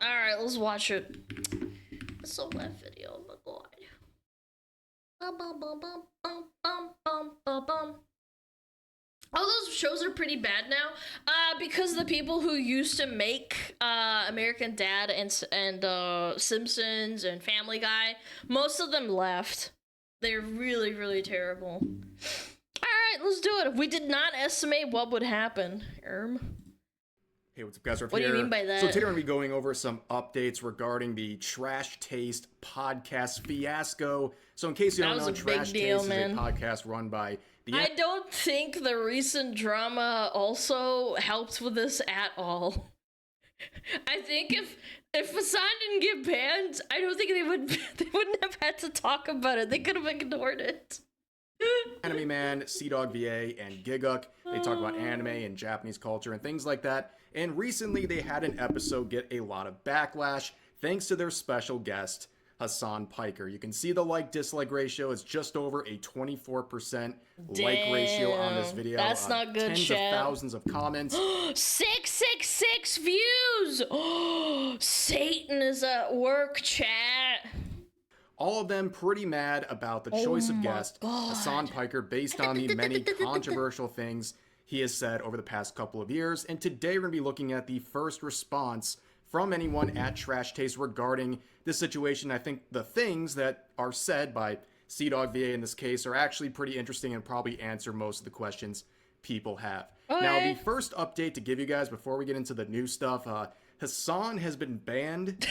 Alright, let's watch it. It's a web video, oh my god. Bum, bum, bum, bum, bum, bum, bum, bum, bum. All those shows are pretty bad now, because the people who used to make American Dad and Simpsons and Family Guy, most of them left. They're really, really terrible. All right, let's do it. We did not estimate what would happen. Hey, what's up, guys? What do you mean by that? So today we're going to be going over some updates regarding the Trash Taste podcast fiasco. So in case you don't know, Trash Taste is a podcast run by the... I don't think the recent drama also helped with this at all. I think if Hassan didn't get banned, I don't think they wouldn't have had to talk about it. They could have ignored it. Anime Man, Sea-Dog VA, and Giguk. They talk about anime and Japanese culture and things like that. And recently they had an episode get a lot of backlash thanks to their special guest, Hassan Piker. You can see the like-dislike ratio is just over a 24% like ratio on this video. That's not good, tens chat. of thousands of comments. 666 views! Satan is at work, chat. All of them pretty mad about the choice of guest, Hassan Piker, based on the many controversial things he has said over the past couple of years. And today we're going to be looking at the first response from anyone at Trash Taste regarding this situation. I think the things that are said by Sea-Dog VA in this case are actually pretty interesting and probably answer most of the questions people have. Okay. Now, the first update to give you guys before we get into the new stuff, Hassan has been banned.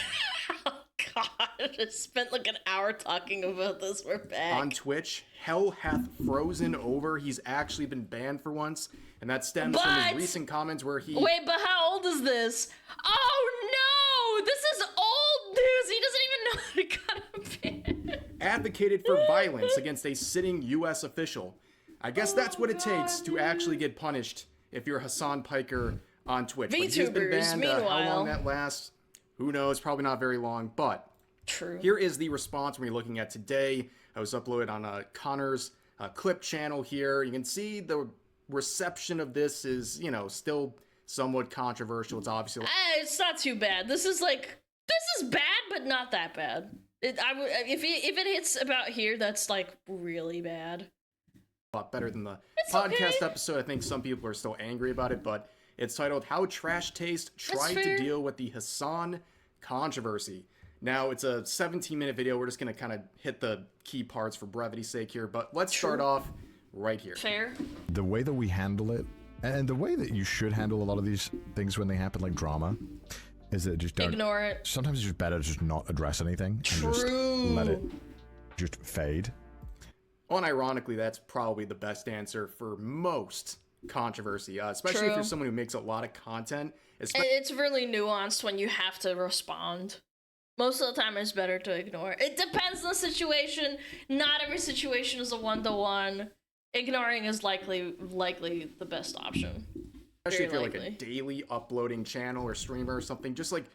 God, I spent like an hour talking about this. We're back. On Twitch. Hell hath frozen over. He's actually been banned for once. And that stems from his recent comments where he... Wait, but how old is this? Oh no! This is old news! He doesn't even know he got him banned. Advocated for violence against a sitting U.S. official. I guess that's what it takes to actually get punished if you're Hassan Piker on Twitch. But he's been banned. How long that lasts, who knows? Probably not very long. But here is the response we're looking at today. I was uploaded on Connor's clip channel here. You can see the reception of this is, you know, still somewhat controversial. It's obviously... It's not too bad. This is bad, but not that bad. If it hits about here, that's like really bad. lot better than the podcast episode. I think some people are still angry about it, but it's titled How Trash Taste Tried to Deal with the Hassan Controversy. Now, it's a 17-minute video. We're just going to kind of hit the key parts for brevity's sake here, but let's start off right here. Fair. The way that we handle it, and the way that you should handle a lot of these things when they happen, like drama, is that just don't ignore it. Sometimes it's just better to just not address anything and just let it just fade. Unironically, that's probably the best answer for most controversy, especially if you're someone who makes a lot of content. It's really nuanced when you have to respond. Most of the time, it's better to ignore. It depends on the situation. Not every situation is a one-to-one. Ignoring is likely the best option. Especially if you're like a daily uploading channel or streamer or something, just like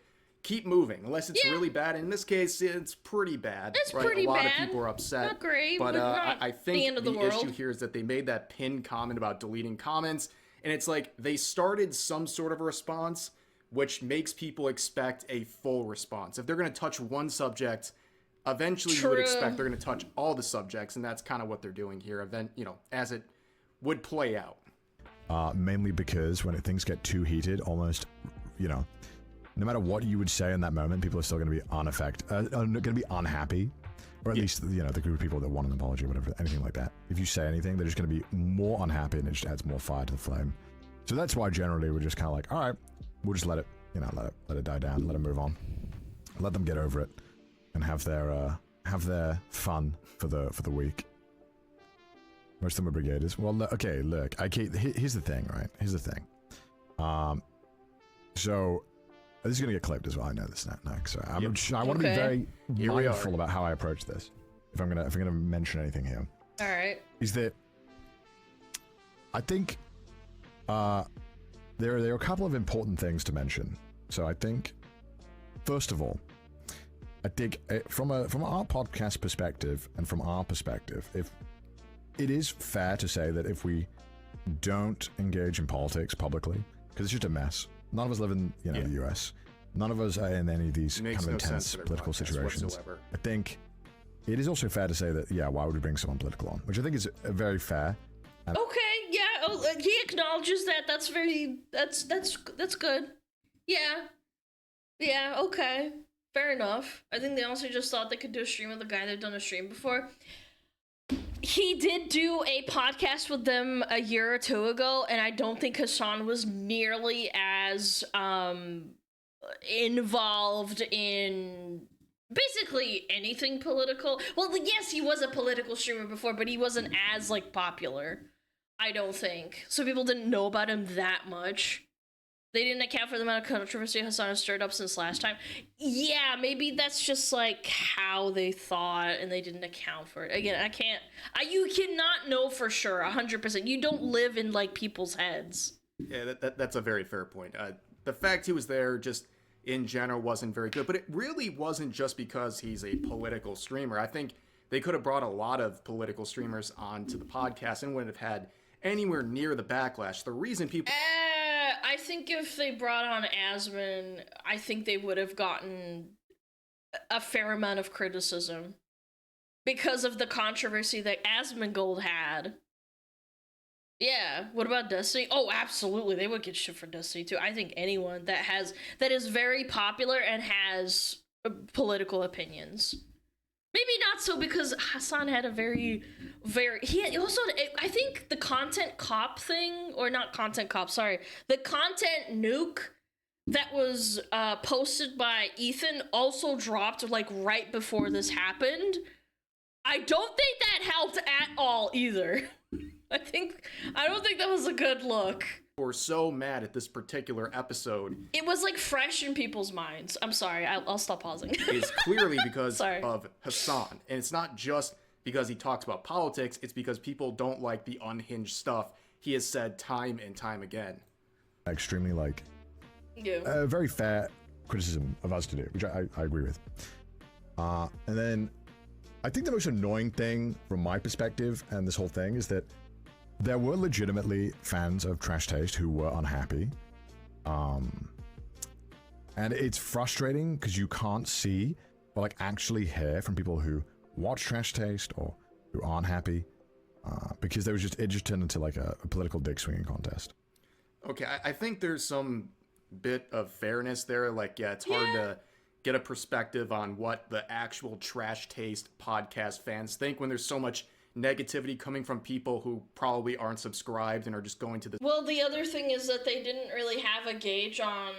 keep moving unless it's really bad. In this case, it's pretty bad. It's pretty a lot bad. of people are upset. Not great, but not I think the end of the world. issue here is that they made that pinned comment about deleting comments, and it's like they started some sort of a response, which makes people expect a full response. If they're going to touch one subject, eventually you would expect they're going to touch all the subjects, and that's kind of what they're doing here. As it would play out. Mainly because when things get too heated, almost, no matter what you would say in that moment, people are still going to be going to be unhappy, or at least the group of people that want an apology, or whatever, anything like that. If you say anything, they're just going to be more unhappy, and it just adds more fire to the flame. So that's why generally we're just kind of like, all right, we'll just let it, let it die down, let it move on, let them get over it, and have their fun for the week. Most of them are brigaders. Well, okay, look, here's the thing, right? Here's the thing. So this is gonna get clipped as well. I know this now, so I want to be very mindful about how I approach this. If I'm gonna mention anything here. All right. Is that I think there are a couple of important things to mention. So I think, first of all, I think from our podcast perspective and from our perspective, if it is fair to say that if we don't engage in politics publicly, because it's just a mess. None of us live in the US. None of us are in any of these kind of intense political situations. Whatsoever. I think it is also fair to say that, why would we bring someone political on? Which I think is very fair. And he acknowledges that. That's good. Yeah, okay. Fair enough. I think they also just thought they could do a stream with a guy they've done a stream before. He did do a podcast with them a year or two ago, and I don't think Hassan was nearly as involved in basically anything political. Well, yes, he was a political streamer before, but he wasn't as popular, I don't think. So people didn't know about him that much. They didn't account for the amount of controversy Hassan has stirred up since last time. Yeah, maybe that's just how they thought, and they didn't account for it. Again, you cannot know for sure 100%. You don't live in people's heads. Yeah, that's a very fair point. The fact he was there just in general wasn't very good, but it really wasn't just because he's a political streamer. I think they could have brought a lot of political streamers onto the podcast and wouldn't have had anywhere near the backlash. The reason people... I think if they brought on Asmon, I think they would have gotten a fair amount of criticism because of the controversy that Asmongold had. Yeah, what about Destiny? Oh, absolutely, they would get shit for Destiny too. I think anyone that is very popular and has political opinions. Maybe not so, because Hassan had a I think the content cop thing, or not content cop, sorry, the content nuke that was posted by Ethan also dropped right before this happened. I don't think that helped at all either. I don't think that was a good look. We're so mad at this particular episode. It was fresh in people's minds. I'm sorry, I'll stop pausing. Is clearly because of Hassan. And it's not just because he talks about politics, it's because people don't like the unhinged stuff he has said time and time again. Extremely a very fair criticism of us to do, which I agree with. And then I think the most annoying thing from my perspective and this whole thing is that there were legitimately fans of Trash Taste who were unhappy. And it's frustrating because you can't see or actually hear from people who watch Trash Taste or who aren't happy. because it just turned into like a political dick swinging contest. Okay, I think there's some bit of fairness there. Like, yeah, it's hard to get a perspective on what the actual trash taste podcast fans think when there's so much negativity coming from people who probably aren't subscribed and are just going to the... Well, the other thing is that they didn't really have a gauge on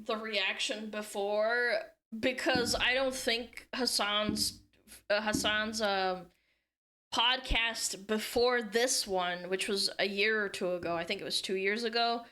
the reaction before, because I don't think Hassan's podcast before this one, which was a year or two ago, I think it was 2 years ago,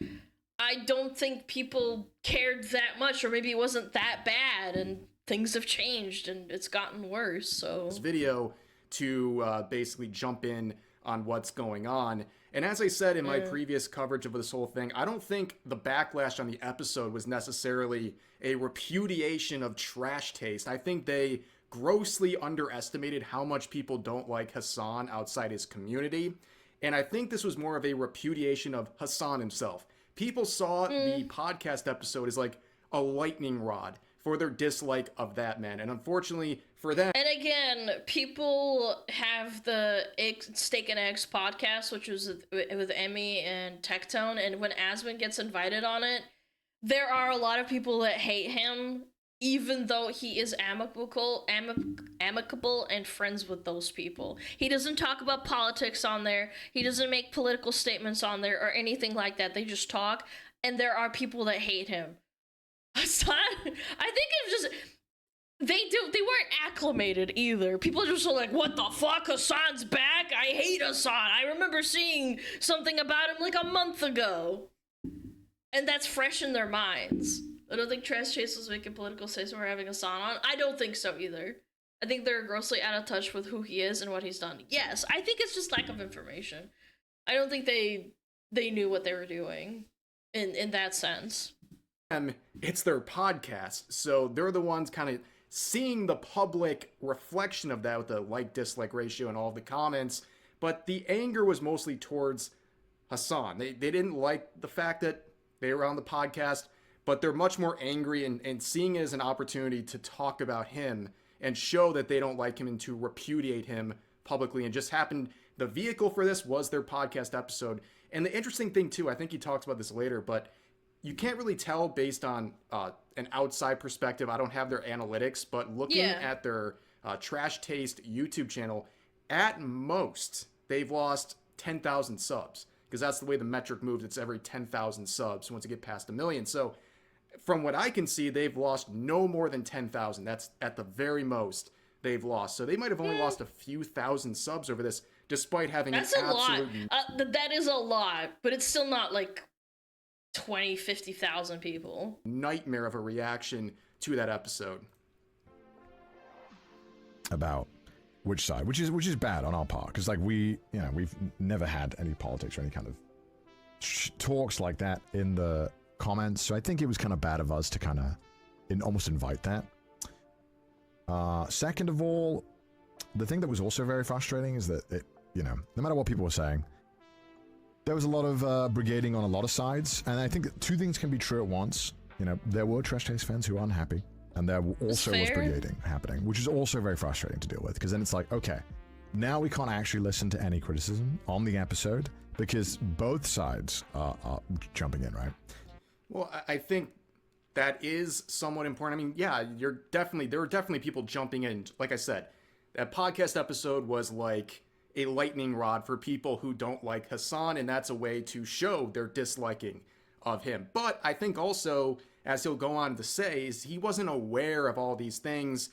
I don't think people cared that much, or maybe it wasn't that bad, and things have changed and it's gotten worse. So this video to basically jump in on what's going on. And as I said in my previous coverage of this whole thing, I don't think the backlash on the episode was necessarily a repudiation of trash taste. I think they grossly underestimated how much people don't like Hassan outside his community. And I think this was more of a repudiation of Hassan himself. People saw the podcast episode as like a lightning rod for their dislike of that man. And unfortunately for them... And again, people have the Steak and Eggs podcast, which was with Emmy and Tectone, and when Asmund gets invited on it, there are a lot of people that hate him, even though he is amicable and friends with those people. He doesn't talk about politics on there. He doesn't make political statements on there or anything like that. They just talk, and there are people that hate him. Hassan, I think it's just... They weren't acclimated either. People just were like, what the fuck? Hassan's back? I hate Hassan. I remember seeing something about him like a month ago. And that's fresh in their minds. I don't think Trash Chase was making political statements when we're having Hassan on. I don't think so either. I think they're grossly out of touch with who he is and what he's done. Yes, I think it's just lack of information. I don't think they knew what they were doing in that sense. It's their podcast, so they're the ones kind of seeing the public reflection of that with the like-dislike ratio and all the comments, but the anger was mostly towards Hassan. They didn't like the fact that they were on the podcast, but they're much more angry and seeing it as an opportunity to talk about him and show that they don't like him and to repudiate him publicly. And just happened, the vehicle for this was their podcast episode. And the interesting thing too, I think he talks about this later, but you can't really tell based on an outside perspective. I don't have their analytics, but looking at their Trash Taste YouTube channel, at most, they've lost 10,000 subs. Because that's the way the metric moves. It's every 10,000 subs once you get past 1 million. So from what I can see, they've lost no more than 10,000. That's at the very most they've lost. So they might have only lost a few thousand subs over this, despite having That's an a absolute... lot. That is a lot, but it's still not like 20, 50,000 people. Nightmare of a reaction to that episode. About which side, which is bad on our part, because like we've never had any politics or any kind of talks like that in the comments. So I think it was kind of bad of us to kind of almost invite that. Second of all, the thing that was also very frustrating is that no matter what people were saying, there was a lot of brigading on a lot of sides, and I think that two things can be true at once. There were Trash Taste fans who are unhappy, and there also was brigading happening, which is also very frustrating to deal with, because then it's like, okay, now we can't actually listen to any criticism on the episode because both sides are jumping in, right? Well, I think that is somewhat important. I mean, yeah, there were definitely people jumping in. Like I said, that podcast episode was like a lightning rod for people who don't like Hassan, and that's a way to show their disliking of him. But I think also, as he'll go on to say, is he wasn't aware of all these things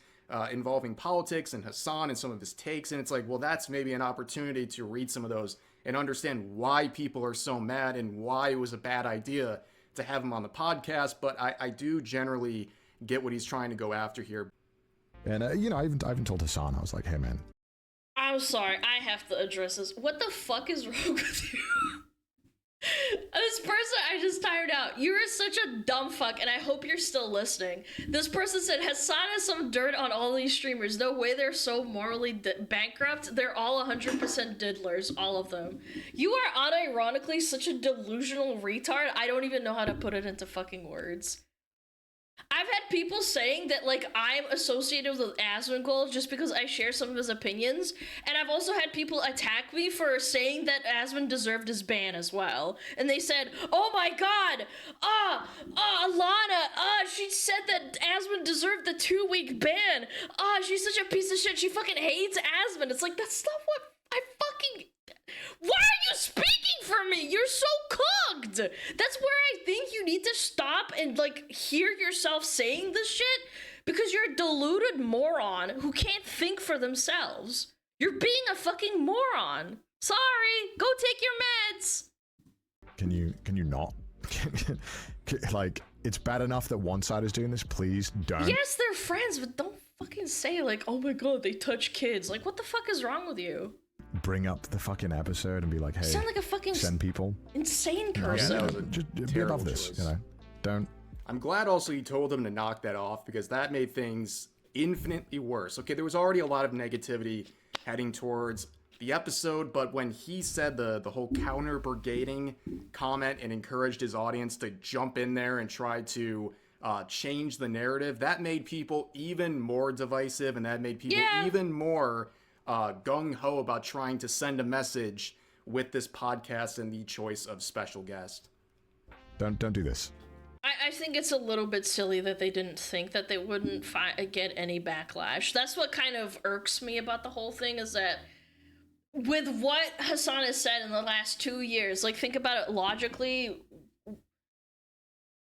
involving politics and Hassan and some of his takes, and it's like, well, that's maybe an opportunity to read some of those and understand why people are so mad and why it was a bad idea to have him on the podcast. But I do generally get what he's trying to go after here. And I even told Hassan, I was like, hey man, I'm sorry, I have to address this. What the fuck is wrong with you? This person, I just tired out. You're such a dumb fuck, and I hope you're still listening. This person said, Hassan has some dirt on all these streamers. No way they're so morally bankrupt. They're all 100% diddlers, all of them. You are unironically such a delusional retard. I don't even know how to put it into fucking words. I've had people saying that, like, I'm associated with Asmongold just because I share some of his opinions, and I've also had people attack me for saying that Asmon deserved his ban as well. And they said, oh my god, Alana, she said that Asmon deserved the 2-week ban. She's such a piece of shit, she fucking hates Asmon. It's like, that's not what I fucking... Why are you speaking for me? You're so cooked. That's where I think you need to stop and, like, hear yourself saying this shit, because you're a deluded moron who can't think for themselves. You're being a fucking moron. Sorry, go take your meds. Can you not? Like, it's bad enough that one side is doing this. Please don't. Yes, they're friends, but don't fucking say, like, oh my god, they touch kids. Like, what the fuck is wrong with you? Bring up the fucking episode and be like, hey, sound like a fucking send people. Insane person. Yeah, that was a just be above this, choice. you know. Don't. I'm glad also you told him to knock that off, because that made things infinitely worse. Okay, there was already a lot of negativity heading towards the episode, but when he said the whole counter brigading comment and encouraged his audience to jump in there and try to change the narrative, that made people even more divisive, and that made people even more gung-ho about trying to send a message with this podcast and the choice of special guest. Don't do this. I think it's a little bit silly that they didn't think that they wouldn't get any backlash. That's what kind of irks me about the whole thing, is that with what Hassan has said in the last 2 years, like, think about it logically,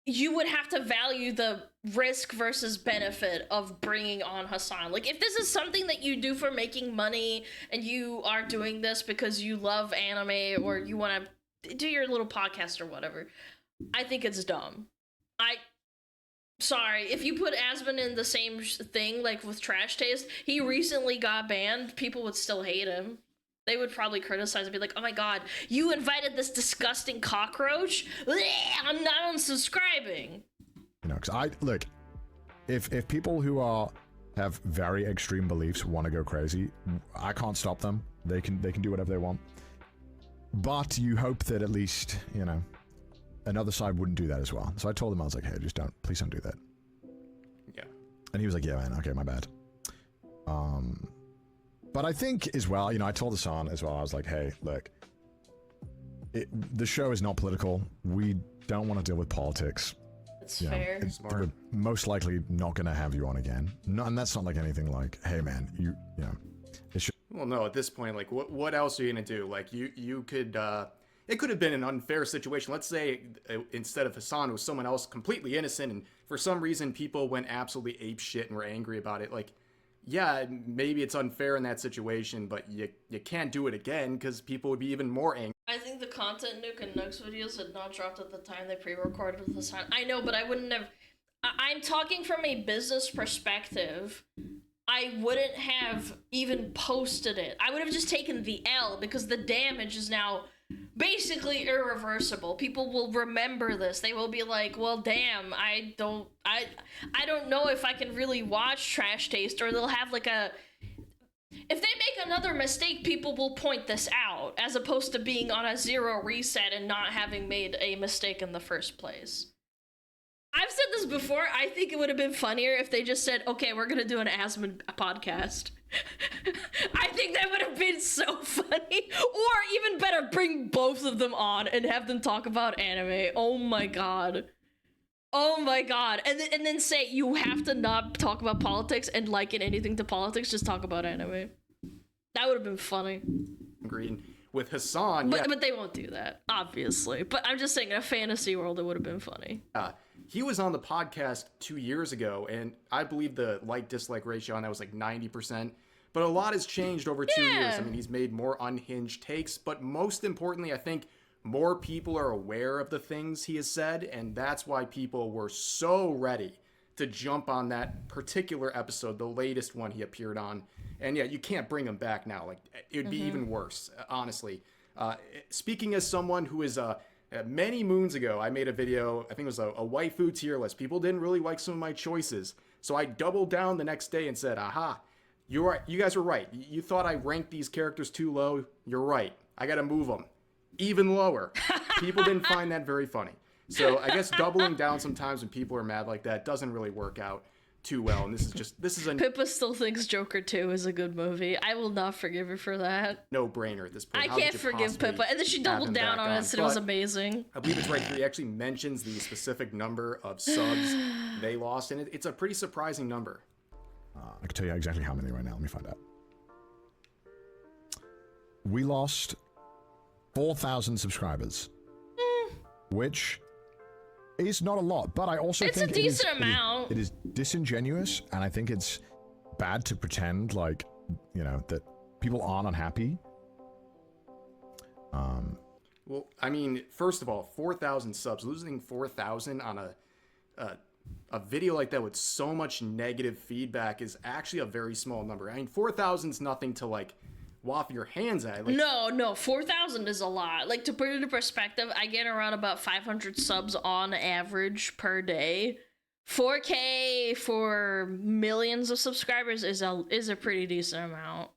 you would have to value the risk versus benefit of bringing on Hassan. Like, if this is something that you do for making money and you are doing this because you love anime or you want to do your little podcast or whatever, I think it's dumb. Sorry, if you put Asmon in the same thing, like with Trash Taste, he recently got banned, people would still hate him. They would probably criticize and be like, oh my god, you invited this disgusting cockroach? Blech, I'm not unsubscribing. You know, because look, if people who have very extreme beliefs want to go crazy, I can't stop them. They can do whatever they want. But you hope that at least, you know, another side wouldn't do that as well. So I told him, I was like, hey, please don't do that. Yeah. And he was like, yeah, man, okay, my bad. But I think as well, you know, I told Hassan as well, I was like, hey, look, the show is not political. We don't want to deal with politics. That's fair. We're most likely not going to have you on again. No, and that's not like anything like, hey, man, you know. Well, no, at this point, like, what else are you going to do? Like, you could, it could have been an unfair situation. Let's say instead of Hassan, it was someone else completely innocent, and for some reason people went absolutely ape shit and were angry about it. Like, yeah, maybe it's unfair in that situation, but you can't do it again because people would be even more angry. I think the content nuke and Nux videos had not dropped at the time they pre-recorded with Hassan. I know, but I wouldn't have... I'm talking from a business perspective. I wouldn't have even posted it. I would have just taken the L because the damage is now basically irreversible. People will remember this. They will be like, well, damn, I don't know if I can really watch Trash Taste, or they'll have like a... If they make another mistake, people will point this out, as opposed to being on a 0 reset and not having made a mistake in the first place. I've said this before, I think it would have been funnier if they just said, okay, we're gonna do an Asmon podcast. I think that would have been so funny. Or even better, bring both of them on and have them talk about anime. Oh my god. Oh my god. And then say, you have to not talk about politics and liken anything to politics, just talk about anime. That would have been funny. Agreed. With Hassan, but they won't do that, obviously. But I'm just saying, in a fantasy world, it would have been funny. He was on the podcast 2 years ago, and I believe the like-dislike ratio on that was like 90%. But a lot has changed over 2 years. I mean, he's made more unhinged takes, but most importantly, I think more people are aware of the things he has said, and that's why people were so ready to jump on that particular episode, the latest one he appeared on. And yeah, you can't bring him back now. Like, it would be even worse, honestly. Speaking as someone who is many moons ago, I made a video, I think it was a waifu tier list. People didn't really like some of my choices. So I doubled down the next day and said, aha, you're right. You guys were right. You thought I ranked these characters too low. You're right. I got to move them even lower. People didn't find that very funny. So I guess doubling down sometimes when people are mad like that doesn't really work out too well. And this is a Pippa still thinks Joker 2 is a good movie. I will not forgive her for that. no-brainer at this point. I How could can't you forgive possibly Pippa. And then she have doubled him down back on it, and it was But amazing. I believe it's right here. He actually mentions the specific number of subs they lost, and it's a pretty surprising number. I can tell you exactly how many right now. Let me find out. We lost 4,000 subscribers, which is not a lot, but I also It's think a decent amount. It is disingenuous, and I think it's bad to pretend like, you know, that people aren't unhappy. Well, I mean, first of all, 4,000 subs. Losing 4,000 on a video like that with so much negative feedback is actually a very small number. I mean, 4,000 is nothing to like waft your hands at. Like, No, 4,000 is a lot. Like, to put it into perspective, I get around about 500 subs on average per day. 4K for millions of subscribers is a pretty decent amount.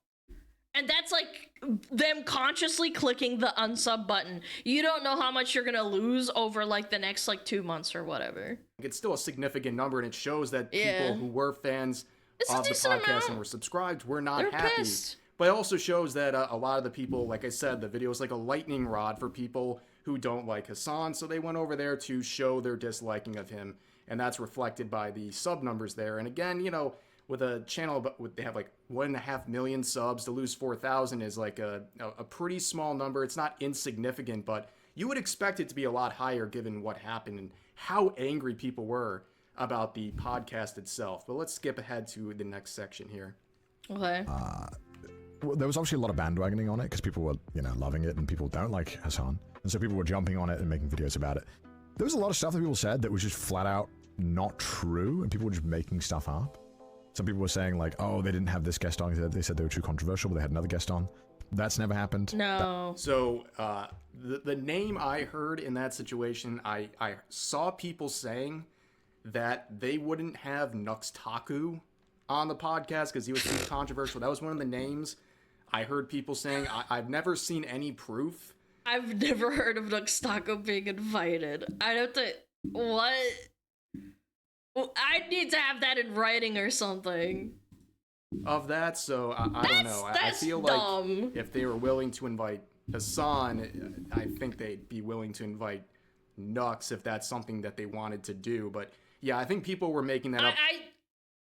And that's like them consciously clicking the unsub button. You don't know how much you're gonna lose over like the next like 2 months or whatever. it's still a significant number, and it shows that people Yeah. who were fans It's a of the decent podcast amount. and were subscribed were not They're happy. pissed. But it also shows that a lot of the people, like I said, the video is like a lightning rod for people who don't like Hassan, so they went over there to show their disliking of him, and that's reflected by the sub numbers there. And again, you know, with a channel, they have like 1.5 million subs, to lose 4,000 is like a pretty small number. It's not insignificant, but you would expect it to be a lot higher given what happened and how angry people were about the podcast itself. But let's skip ahead to the next section here. Okay. Well, there was obviously a lot of bandwagoning on it because people were, you know, loving it, and people don't like Hassan, and so people were jumping on it and making videos about it. There was a lot of stuff that people said that was just flat out not true, and people were just making stuff up. Some people were saying like, oh, they didn't have this guest on. They said they were too controversial, but they had another guest on. That's never happened. No. So the name I heard in that situation, I saw people saying that they wouldn't have Nux Taku on the podcast because he was too controversial. That was one of the names I heard people saying. I've never seen any proof. I've never heard of Nuxtaco being invited. I don't think... What? Well, I need to have that in writing or something. Of that, so I don't know. I feel dumb. like if they were willing to invite Hassan, I think they'd be willing to invite Nux if that's something that they wanted to do. But yeah, I think people were making that up.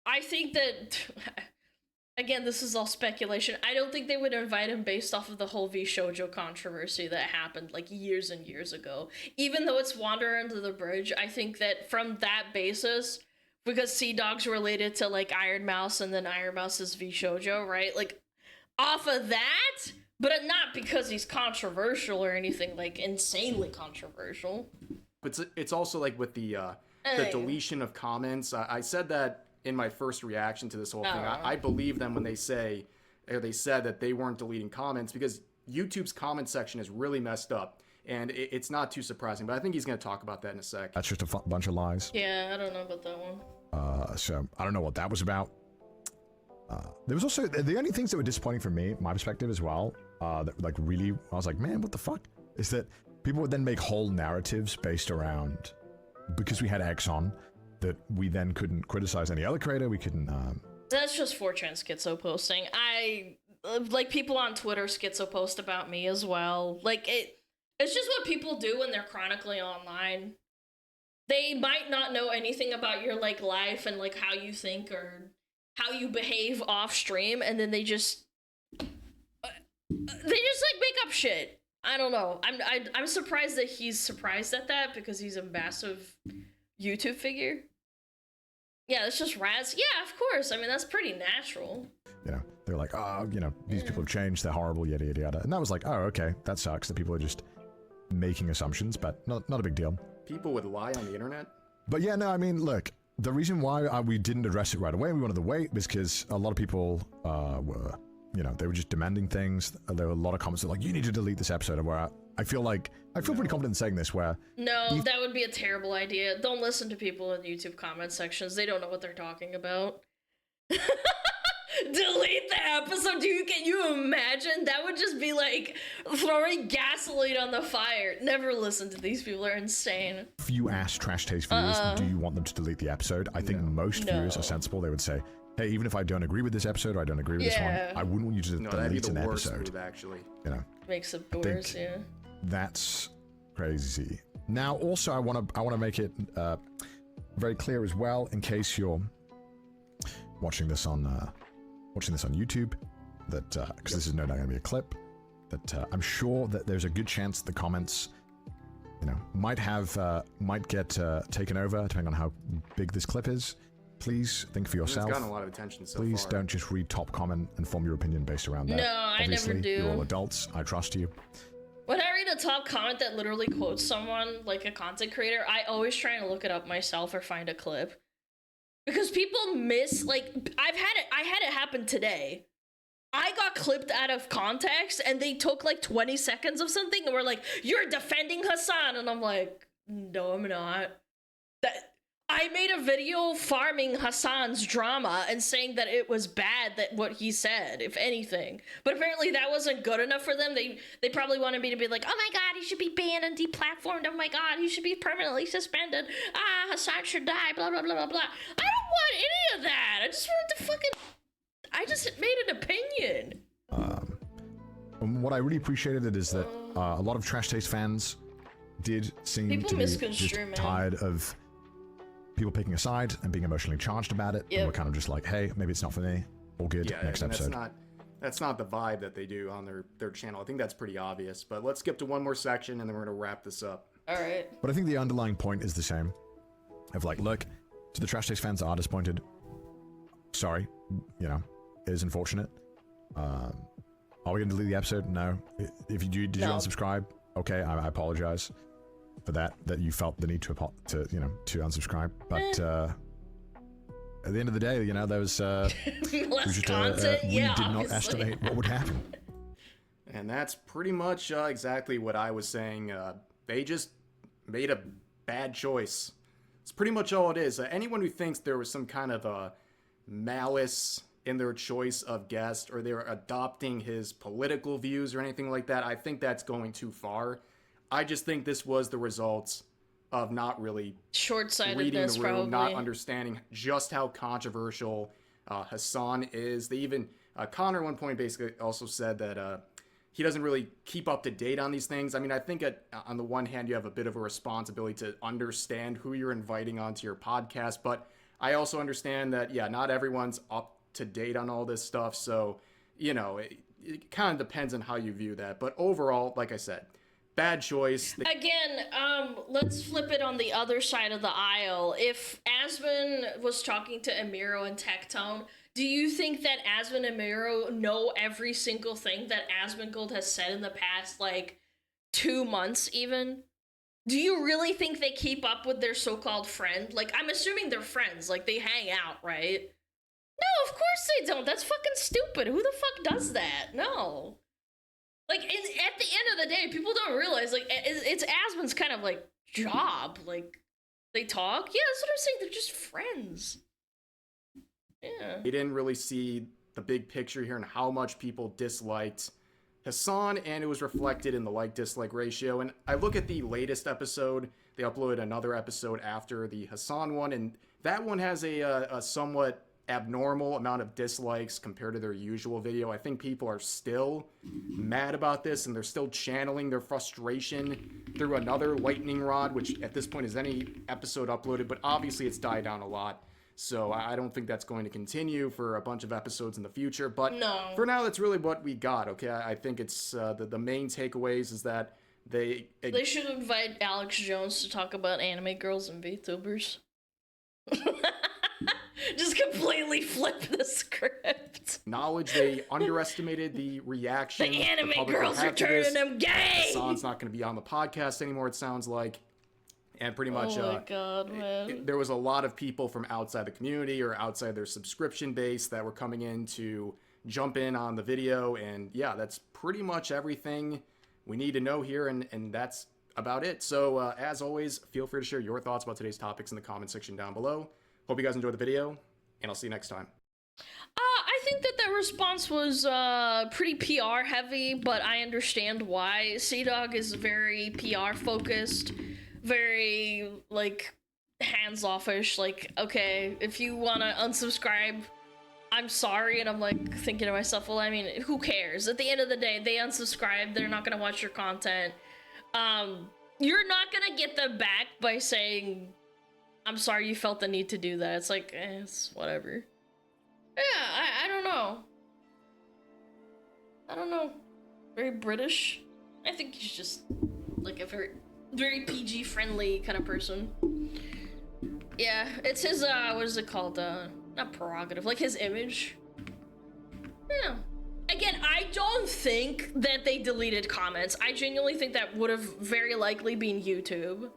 I think that... Again, this is all speculation. I don't think they would invite him based off of the whole V Shoujo controversy that happened like years and years ago. Even though it's Wanderer Under the Bridge, I think that from that basis, because Sea Dog's related to like Iron Mouse and then Iron Mouse is V Shoujo, right? Like off of that, but not because he's controversial or anything like insanely controversial. It's also like with the deletion of comments. I said that in my first reaction to this whole thing. I believe them when they said that they weren't deleting comments, because YouTube's comment section is really messed up, and it's not too surprising. But I think he's going to talk about that in a sec. That's just a bunch of lies. Yeah, I don't know about that one. So I don't know what that was about. There was also the only things that were disappointing from me, my perspective as well, that like really, I was like, man, what the fuck? Is that people would then make whole narratives based around, because we had X on, that we then couldn't criticize any other creator. We couldn't. That's just 4chan schizo posting. Like people on Twitter schizo post about me as well. Like it's just what people do when they're chronically online. They might not know anything about your like life and like how you think or how you behave off stream, and then they just like make up shit. I don't know. I'm surprised that he's surprised at that, because he's a massive YouTube figure. Yeah, it's just Raz. Yeah, of course. I mean, that's pretty natural. You know, they're like, oh, you know, these people have changed. They're horrible. Yada yada yada. And that was like, oh, okay, that sucks. That people are just making assumptions, but not a big deal. People would lie on the internet. But yeah, no, I mean, look, the reason why we didn't address it right away, we wanted to wait, was because a lot of people were, you know, they were just demanding things. There were a lot of comments that like, you need to delete this episode. Where I feel pretty confident in saying this, where... No, that would be a terrible idea. Don't listen to people in YouTube comment sections. They don't know what they're talking about. Delete the episode, can you imagine? That would just be like throwing gasoline on the fire. Never listen to these people, are insane. If you ask Trash Taste viewers, do you want them to delete the episode? I think most viewers are sensible. They would say, hey, even if I don't agree with this episode or I don't agree with this one, I wouldn't want you to delete an episode. Move, actually. You know, makes it worse. Yeah, that's crazy. Now, also, I want to make it very clear as well, in case you're watching this on YouTube, that because this is no doubt going to be a clip, that I'm sure that there's a good chance the comments, you know, might get taken over depending on how big this clip is. Please think for yourself. It's gotten a lot of attention so Please far. don't just read top comment and form your opinion based around that. No, I Obviously, never do. You're all adults. I trust you. When I read a top comment that literally quotes someone, like a content creator, I always try and look it up myself or find a clip. Because people miss, like, I had it happen today. I got clipped out of context and they took like 20 seconds of something and were like, you're defending Hassan. And I'm like, no, I'm not. I made a video farming Hassan's drama and saying that it was bad, that what he said, if anything. But apparently that wasn't good enough for them. They probably wanted me to be like, oh my god, he should be banned and deplatformed. Oh my god, he should be permanently suspended. Ah, Hassan should die, blah, blah, blah, blah, blah. I don't want any of that. I just wanted to I just made an opinion. What I really appreciated is that a lot of Trash Taste fans did seem to be just tired of people picking a side and being emotionally charged about it. And we're kind of just like, hey, maybe it's not for me. All good. Next episode. That's not the vibe that they do on their channel. I think that's pretty obvious. But let's skip to one more section and then we're going to wrap this up. All right. But I think the underlying point is the same. Of like, look, to the Trash Taste fans that are disappointed, sorry, you know, it is unfortunate. Are we going to delete the episode? No. If you did you unsubscribe? Okay, I apologize for that you felt the need to unsubscribe. But at the end of the day, you know, there was less content. We did not estimate what would happen. And that's pretty much exactly what I was saying. They just made a bad choice. It's pretty much all it is. Anyone who thinks there was some kind of malice in their choice of guest, or they were adopting his political views or anything like that, I think that's going too far. I just think this was the results of not really reading the room, not understanding just how controversial Hassan is. They even, Connor at one point basically also said that he doesn't really keep up to date on these things. I mean, I think on the one hand, you have a bit of a responsibility to understand who you're inviting onto your podcast, but I also understand that, yeah, not everyone's up to date on all this stuff. So, you know, it kind of depends on how you view that. But overall, like I said, bad choice. Again, let's flip it on the other side of the aisle. If Asmon was talking to Amiro and Tectone, do you think that Asmon and Amiro know every single thing that Asmongold has said in the past, like, 2 months even? Do you really think they keep up with their so-called friend? Like, I'm assuming they're friends, like, they hang out, right? No, of course they don't. That's fucking stupid. Who the fuck does that? No. Like, at the end of the day, people don't realize, like, it's Asmon's kind of, like, job. Like, they talk. Yeah, that's what I'm saying. They're just friends. Yeah. He didn't really see the big picture here and how much people disliked Hassan, and it was reflected in the like-dislike ratio. And I look at the latest episode. They uploaded another episode after the Hassan one, and that one has a somewhat abnormal amount of dislikes compared to their usual video. I think people are still mad about this, and they're still channeling their frustration through another lightning rod, which at this point is any episode uploaded, but obviously it's died down a lot. So I don't think that's going to continue for a bunch of episodes in the future. But for now, that's really what we got, okay? I think it's the main takeaways is that they should invite Alex Jones to talk about anime girls and VTubers. Just completely flip the script. Knowledge they underestimated the reaction. The anime girls are turning them gay! Hassan's not going to be on the podcast anymore, it sounds like. And pretty much, oh my God, man. There was a lot of people from outside the community or outside their subscription base that were coming in to jump in on the video. And yeah, that's pretty much everything we need to know here. And that's about it. So as always, feel free to share your thoughts about today's topics in the comment section down below. Hope you guys enjoyed the video, and I'll see you next time. I think that that response was pretty PR heavy, but I understand why. Sea-Dog is very PR focused, very like hands-offish. Like, okay, if you wanna unsubscribe, I'm sorry. And I'm like thinking to myself, well, I mean, who cares? At the end of the day, they unsubscribe. They're not gonna watch your content. You're not gonna get them back by saying, I'm sorry you felt the need to do that. It's like, it's whatever. Yeah, I don't know. I don't know. Very British. I think he's just like a very PG friendly kind of person. Yeah, it's his what is it called? Not prerogative, like his image. Yeah. Again, I don't think that they deleted comments. I genuinely think that would have very likely been YouTube.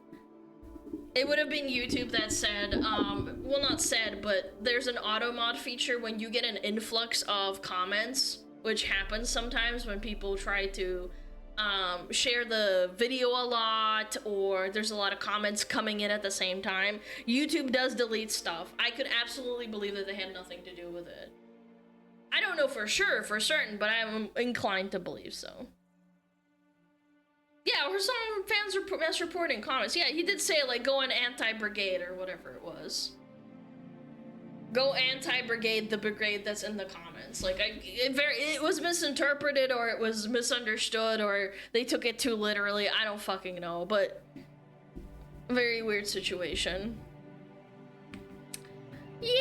It would have been YouTube that said, well, not said, but there's an auto mod feature when you get an influx of comments, which happens sometimes when people try to share the video a lot, or there's a lot of comments coming in at the same time. YouTube does delete stuff. I could absolutely believe that they had nothing to do with it. I don't know for sure, for certain, but I'm inclined to believe so. Yeah, or some fans are misreporting comments. Yeah, he did say, like, go on anti-brigade or whatever it was. Go anti-brigade the brigade that's in the comments. Like, it was misinterpreted, or it was misunderstood, or they took it too literally. I don't fucking know, but very weird situation. Yeah.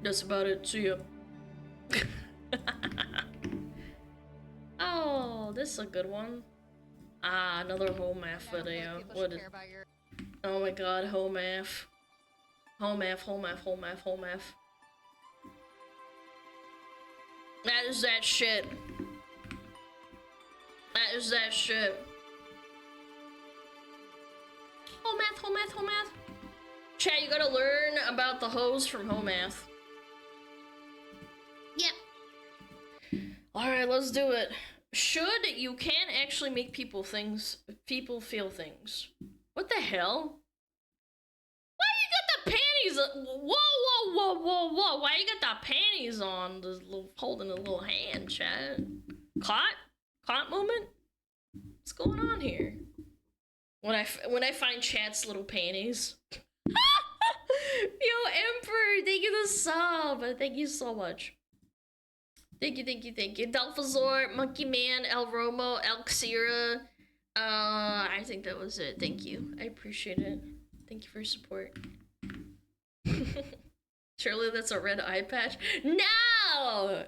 That's about it. See ya. Oh, this is a good one. Ah, another whole math video. What is... Oh my god, whole math. Whole math, whole math, whole math, whole math. That is that shit. That is that shit. Whole math, whole math, whole math. Chat, you gotta learn about the hoes from whole math. Yep. Alright, let's do it. You can actually make people feel things. What the hell? Why you got the panties? Whoa, whoa, whoa, whoa, whoa. Why you got the panties on? Holding a little hand, chat. Caught moment? What's going on here? When I find chat's little panties. Yo, Emperor, thank you the sub. Thank you so much. Thank you, thank you, thank you. Delphazor, Monkey Man, El Romo, El Xira. I think that was it. Thank you. I appreciate it. Thank you for your support. Surely that's a red eye patch. No!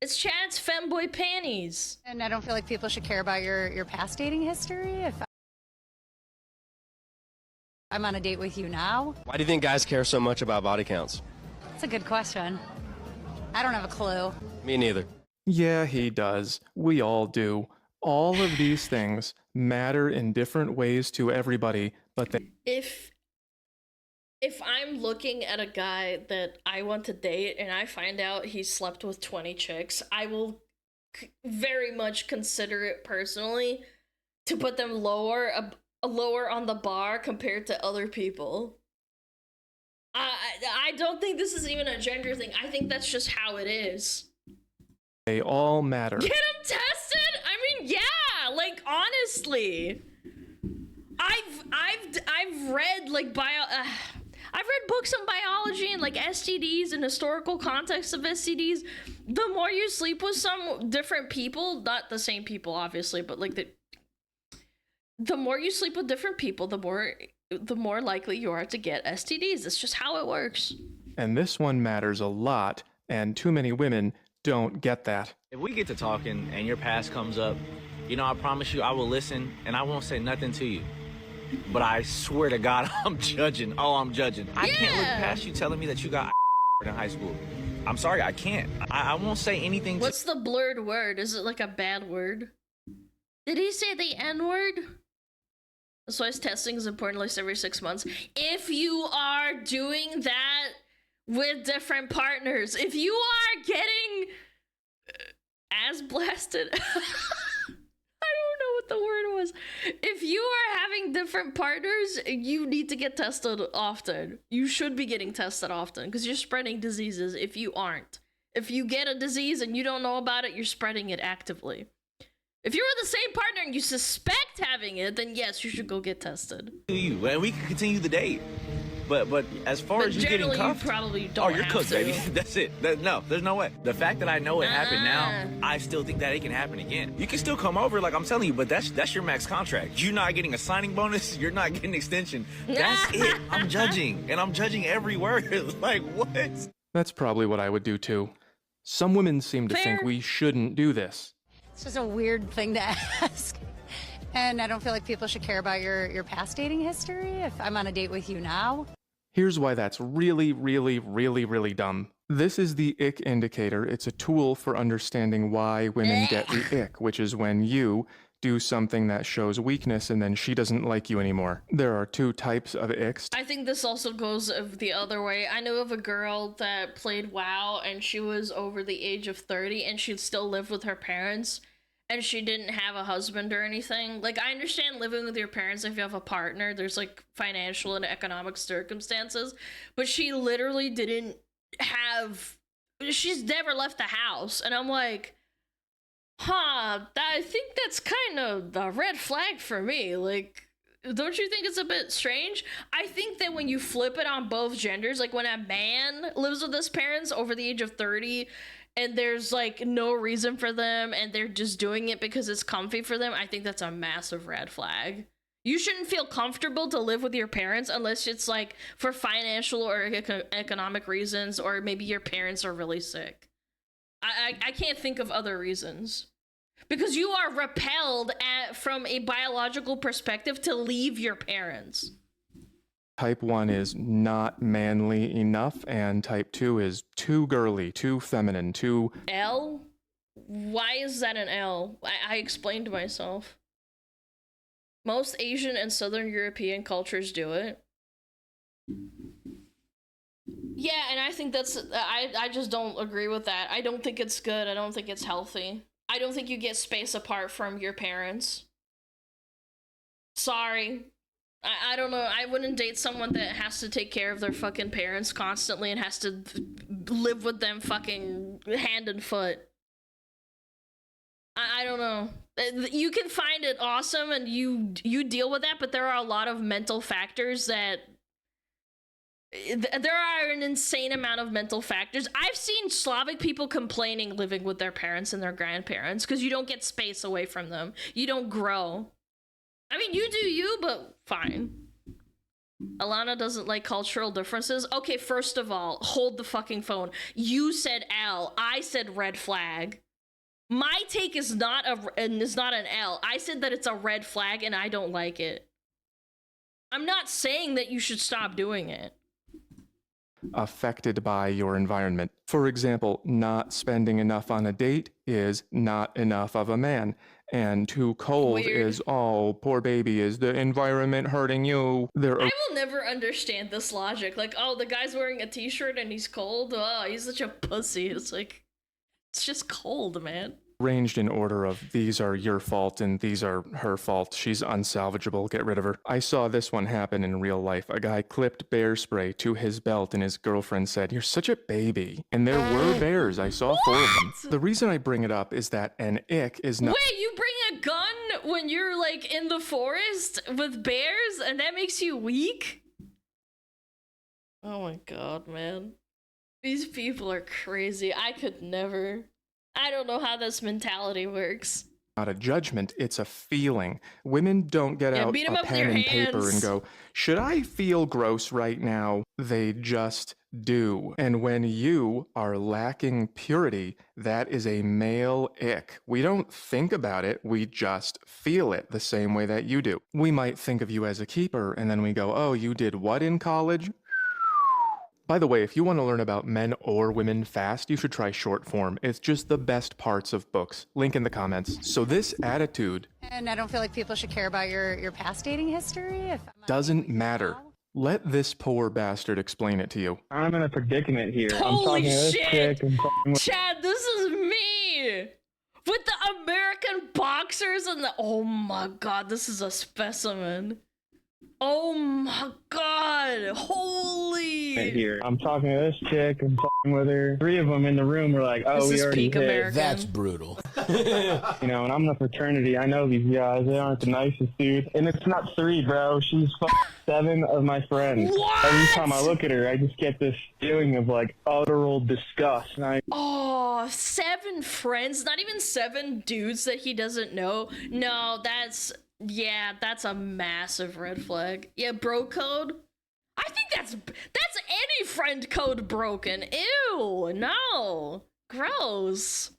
It's Chad's femboy panties. And I don't feel like people should care about your past dating history. If I'm on a date with you now. Why do you think guys care so much about body counts? That's a good question. I don't have a clue. Me neither. Yeah, he does. We all do. All of these things matter in different ways to everybody, but they... If I'm looking at a guy that I want to date and I find out he slept with 20 chicks, I will very much consider it personally to put them lower on the bar compared to other people. I don't think this is even a gender thing. I think that's just how it is. They all matter. Get him tested? I mean, yeah, like honestly. I've read like I've read books on biology and like STDs and historical context of STDs. The more you sleep with some different people, not the same people obviously, but like the more you sleep with different people, the more likely you are to get STDs. It's just how it works. And this one matters a lot, and too many women don't get that. If we get to talking and your past comes up, you know, I promise you I will listen and I won't say nothing to you. But I swear to God, I'm judging. Oh, I'm judging. I can't look past you telling me that you got in high school. I'm sorry, I can't. I won't say anything. What's the blurred word? Is it like a bad word? Did he say the N-word? That's why testing is important, at least every 6 months. If you are doing that with different partners, if you are getting ass blasted, I don't know what the word says, if you are having different partners, you need to get tested often. You should be getting tested often because you're spreading diseases if you aren't. If you get a disease and you don't know about it, you're spreading it actively. If you're with the same partner and you suspect having it, then yes, you should go get tested. You and we can continue the date. But as far as you getting cuffed, you probably don't you're have cooked, to. baby. That's it. No, there's no way. The fact that I know it happened now, I still think that it can happen again. You can still come over, like I'm telling you, but that's your max contract. You're not getting a signing bonus. You're not getting extension. That's it. I'm judging, and I'm judging every word. Like what? That's probably what I would do too. Some women seem to think we shouldn't do this. It's just a weird thing to ask. And I don't feel like people should care about your past dating history if I'm on a date with you now. Here's why that's really, really, really, really dumb. This is the ick indicator. It's a tool for understanding why women get the ick, which is when you do something that shows weakness and then she doesn't like you anymore. There are two types of icks. I think this also goes the other way. I know of a girl that played WoW and she was over the age of 30 and she'd still live with her parents and she didn't have a husband or anything. Like, I understand living with your parents if you have a partner. There's like financial and economic circumstances, but she literally didn't have, she's never left the house. And I'm like, I think that's kind of a red flag for me. Like, don't you think it's a bit strange? I think that when you flip it on both genders, like when a man lives with his parents over the age of 30 and there's like no reason for them and they're just doing it because it's comfy for them, I think that's a massive red flag. You shouldn't feel comfortable to live with your parents unless it's like for financial or economic reasons, or maybe your parents are really sick. I can't think of other reasons. Because you are repelled from a biological perspective to leave your parents. Type 1 is not manly enough, and type 2 is too girly, too feminine, too... L? Why is that an L? I explained myself. Most Asian and Southern European cultures do it. Yeah, and I think that's... I just don't agree with that. I don't think it's good. I don't think it's healthy. I don't think you get space apart from your parents. Sorry. I don't know. I wouldn't date someone that has to take care of their fucking parents constantly and has to live with them fucking hand and foot. I don't know. You can find it awesome and you deal with that, but there are a lot of mental factors that... There are an insane amount of mental factors. I've seen Slavic people complaining living with their parents and their grandparents because you don't get space away from them. You don't grow. I mean, you do you, but fine. Alana doesn't like cultural differences. Okay, first of all, hold the fucking phone. You said L. I said red flag. My take is not an L. I said that it's a red flag and I don't like it. I'm not saying that you should stop doing it. Affected by your environment. For example, not spending enough on a date is not enough of a man. And too cold is, oh, poor baby, is the environment hurting you? I will never understand this logic. Like, oh, the guy's wearing a t-shirt and he's cold. Oh, he's such a pussy. It's like, it's just cold, man. Arranged in order of these are your fault and these are her fault. She's unsalvageable. Get rid of her. I saw this one happen in real life. A guy clipped bear spray to his belt and his girlfriend said, "You're such a baby." And there were bears. I saw 4 of them. The reason I bring it up is that an ick is not... Wait, you bring a gun when you're like in the forest with bears and that makes you weak? Oh my god, man. These people are crazy. I could never... I don't know how this mentality works. Not a judgment, it's a feeling. Women don't get out a pen and paper and go, should I feel gross right now? They just do. And when you are lacking purity, that is a male ick. We don't think about it, we just feel it the same way that you do. We might think of you as a keeper and then we go, oh, you did what in college? By the way, if you want to learn about men or women fast, you should try short form. It's just the best parts of books. Link in the comments. So this attitude... And I don't feel like people should care about your past dating history if I'm doesn't matter. Let this poor bastard explain it to you. I'm in a predicament here. Holy shit! Chad, this is me! With the American boxers and the— oh my god, this is a specimen. Oh my god, holy! Right here. I'm talking to this chick, I'm fucking with her. 3 of them in the room were like, oh, This we is already peak hit. American. That's brutal. You know, and I'm the fraternity. I know these guys. They aren't the nicest dudes. And it's not 3, bro. She's 7 of my friends. What? Every time I look at her, I just get this feeling of like utter disgust. And Oh, 7 friends, not even 7 dudes that he doesn't know. No, that's— yeah, that's a massive red flag. Yeah, bro code. I think that's any friend code broken. Ew, no, gross.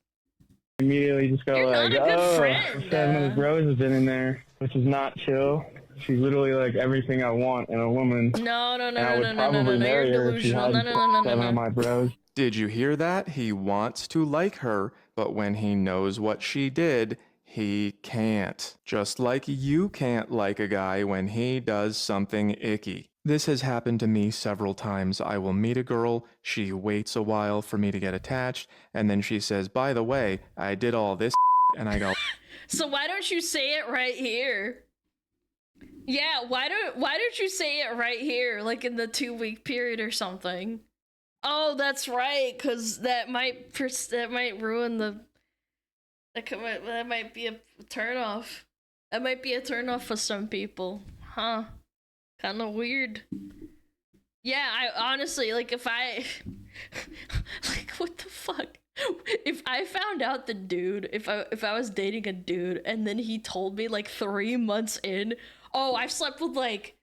immediately just go You're like, not a good oh, friend. 7 of his bros have been in there, which is not chill. She's literally like everything I want in a woman. No, And I would probably you're marry her if she delusional. had No. 7 of my bros. Did you hear that? He wants to like her, but when he knows what she did, he can't. Just like you can't like a guy when he does something icky. This has happened to me several times. I will meet a girl, she waits a while for me to get attached, and then she says, by the way, I did all this, and I go, So why don't you say it right here? Yeah, why don't you say it right here, like in the 2-week period or something? Oh, that's right, because that might ruin the— that might be a turnoff. That might be a turnoff for some people. Huh. Kind of weird. Yeah, I honestly, like, if I... like, what the fuck? If I found out the dude, if I was dating a dude, and then he told me, like, 3 months in, oh, I've slept with, like,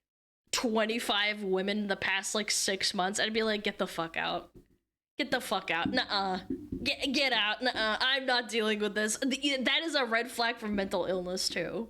25 women in the past, like, 6 months, I'd be like, get the fuck out. Get the fuck out. Nuh-uh. Get out. Nuh-uh. I'm not dealing with this. That is a red flag for mental illness, too.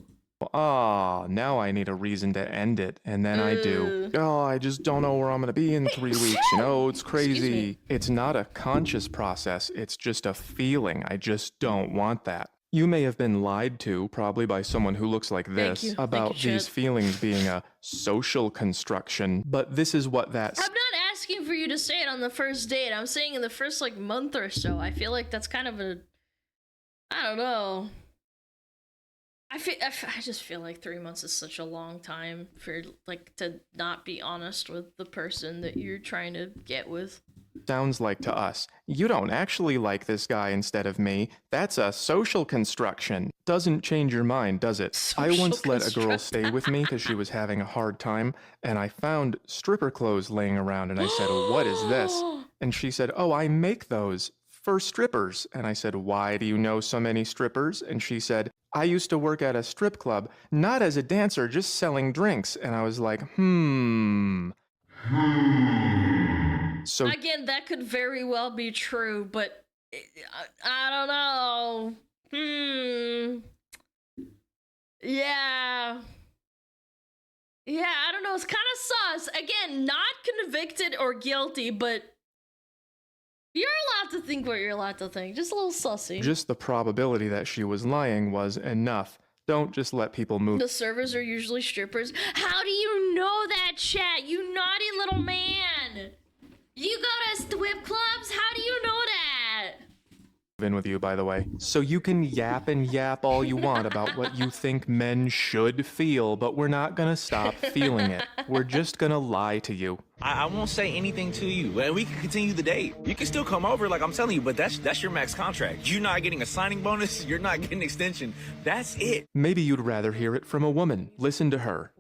ah, now I need a reason to end it. And then I do. Oh, I just don't know where I'm going to be in 3 weeks. You know, it's crazy. It's not a conscious process. It's just a feeling. I just don't want that. You may have been lied to, probably by someone who looks like this, about these feelings being a social construction, but this is what that's— I'm not asking for you to say it on the first date. I'm saying in the first, like, month or so. I feel like that's kind of a— I don't know. I just feel like 3 months is such a long time for, like, to not be honest with the person that you're trying to get with. sounds like to us. You don't actually like this guy instead of me. That's a social construction. Doesn't change your mind, does it? I once let a girl stay with me because she was having a hard time, and I found stripper clothes laying around, and I said, what is this? And she said, oh, I make those for strippers. And I said, why do you know so many strippers? And she said, I used to work at a strip club, not as a dancer, just selling drinks. And I was like, So again, that could very well be true, but I don't know. Yeah, I don't know. It's kind of sus. Again, not convicted or guilty, but you're allowed to think what you're allowed to think. Just a little sussy. just the probability that she was lying was enough. Don't just let people move. The servers are usually strippers. How do you know that, chat? You naughty little man. You go to strip clubs? How do you know that? In with you, by the way. So you can yap and yap all you want about what you think men should feel, but we're not gonna stop feeling it. We're just gonna lie to you. I won't say anything to you, and we can continue the date. You can still come over, like I'm telling you, but that's your max contract. You're not getting a signing bonus. You're not getting an extension. That's it. Maybe you'd rather hear it from a woman. Listen to her.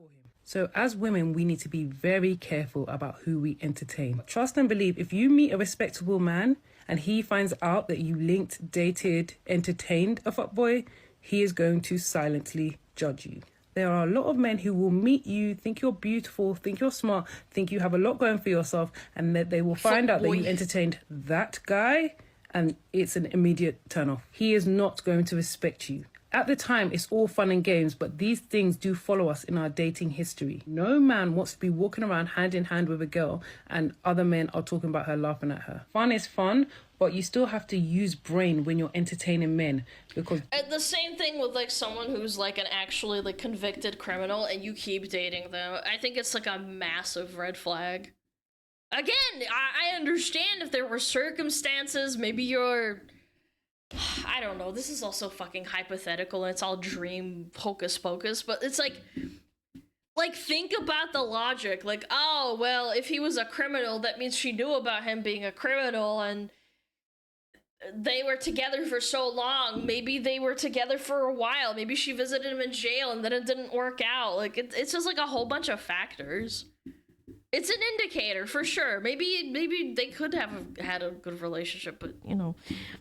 So as women, we need to be very careful about who we entertain. Trust and believe, if you meet a respectable man and he finds out that you linked, dated, entertained a fuckboy, he is going to silently judge you. There are a lot of men who will meet you, think you're beautiful, think you're smart, think you have a lot going for yourself, and that they will find out that you entertained that guy, and it's an immediate turn-off. He is not going to respect you. At the time, it's all fun and games, but these things do follow us in our dating history. No man wants to be walking around hand in hand with a girl and other men are talking about her, laughing at her. Fun is fun, but you still have to use brain when you're entertaining men, because... The same thing with, like, someone who's, like, an actually, like, convicted criminal and you keep dating them. I think it's, like, a massive red flag. Again, I understand if there were circumstances, maybe you're I don't know, this is also fucking hypothetical and it's all dream hocus pocus, but it's like think about the logic. Like, oh, well, if he was a criminal, that means she knew about him being a criminal and they were together for so long. Maybe they were together for a while. Maybe she visited him in jail and then it didn't work out. Like, it's just like a whole bunch of factors. It's an indicator for sure. Maybe they could have had a good relationship, but you know,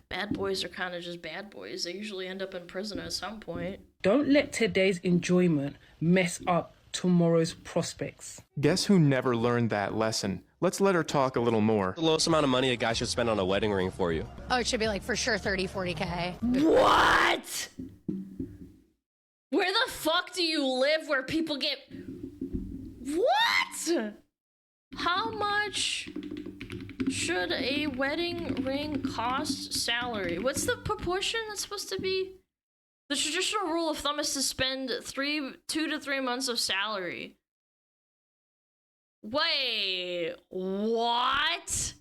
bad boys are kind of just bad boys. They usually end up in prison at some point. Don't let today's enjoyment mess up tomorrow's prospects. Guess who never learned that lesson? Let's let her talk a little more. The lowest amount of money a guy should spend on a wedding ring for you. Oh, it should be like for sure 30, 40K. What? Where the fuck do you live where people get... What? How much should a wedding ring cost salary? What's the proportion that's supposed to be? The traditional rule of thumb is to spend 2 to 3 months of salary. Wait, what?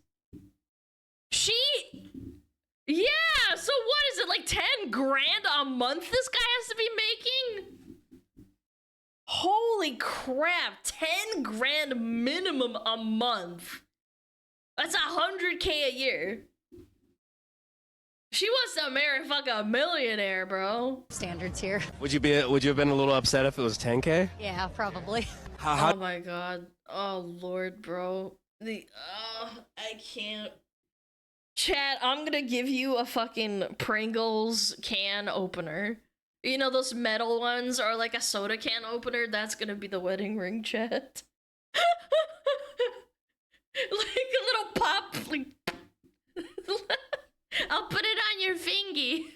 Yeah, so what is it, like 10 grand a month this guy has to be making? Holy crap, 10 grand minimum a month. That's 100K a year. She wants to marry a millionaire, bro. Standards here. Would you have been a little upset if it was 10K? Yeah, probably. Oh my god. Oh lord, bro. I can't. Chat, I'm gonna give you a fucking Pringles can opener. You know those metal ones, or like a soda can opener? That's gonna be the wedding ring, chat. Like a little pop, like... I'll put it on your fingy.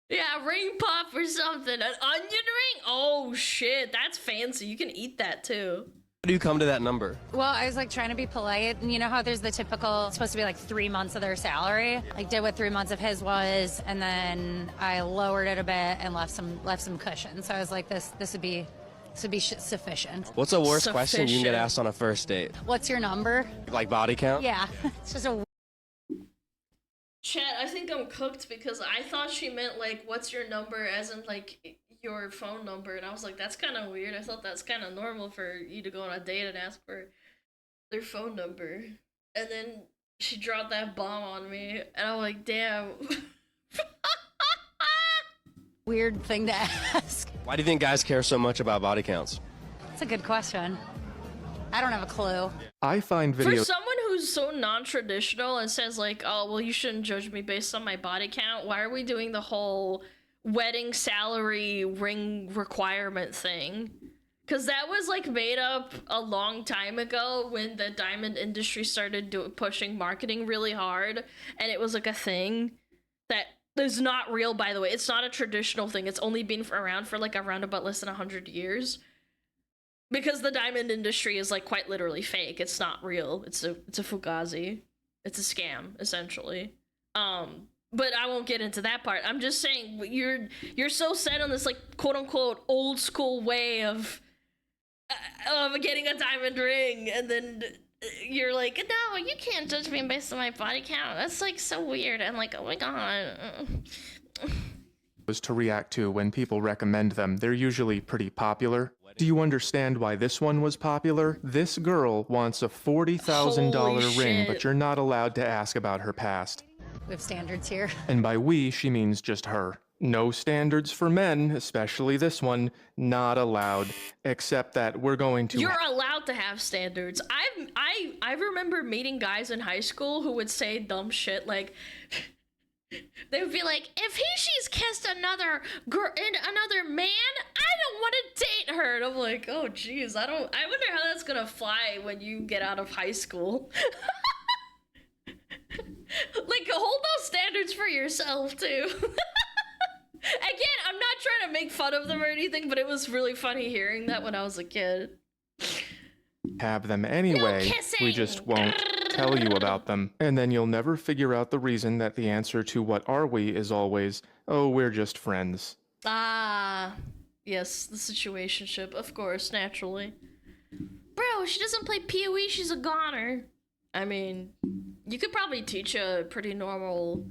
Yeah, ring pop or something. An onion ring? Oh shit, that's fancy. You can eat that too. How do you come to that number? Well, I was like trying to be polite, and you know how there's the typical, it's supposed to be like 3 months of their salary. Like did what 3 months of his was, and then I lowered it a bit and left some cushion. So I was like, this would be sufficient. What's the worst question you can get asked on a first date? What's your number? Like body count? Yeah, it's just a... Chat, I think I'm cooked because I thought she meant like, what's your number, as in like your phone number, and I was like, that's kind of weird. I thought that's kind of normal for you to go on a date and ask for their phone number. And then she dropped that bomb on me, and I'm like, damn. Weird thing to ask. Why do you think guys care so much about body counts? That's a good question. I don't have a clue. I find videos... For someone who's so non-traditional and says like, oh, well, you shouldn't judge me based on my body count, why are we doing the whole wedding salary ring requirement thing? Because that was like made up a long time ago when the diamond industry started pushing marketing really hard, and it was like a thing that is not real, by the way. It's not a traditional thing. It's only been around for like around about less than 100 years. Because the diamond industry is like quite literally fake. It's not real. It's a fugazi. It's a scam, essentially. But I won't get into that part. I'm just saying you're so set on this like quote unquote old school way of getting a diamond ring, and then you're like, no, you can't judge me based on my body count. That's like so weird. I'm like, oh my god. To react to when people recommend them. They're usually pretty popular. Do you understand why this one was popular? This girl wants a $40,000 ring, but you're not allowed to ask about her past. We have standards here. And by we, she means just her. No standards for men, especially this one, not allowed, except that we're going to... You're allowed to have standards. I remember meeting guys in high school who would say dumb shit like... They would be like, if she's kissed another girl and another man, I don't want to date her. And I'm like, oh geez, I wonder how that's gonna fly when you get out of high school. Like, hold those standards for yourself too. Again, I'm not trying to make fun of them or anything, but it was really funny hearing that when I was a kid. Have them anyway, we just won't tell you about them. And then you'll never figure out the reason that the answer to what are we is always, oh, we're just friends. Ah, yes, the situationship, of course, naturally. Bro, she doesn't play PoE, she's a goner. I mean, you could probably teach a pretty normal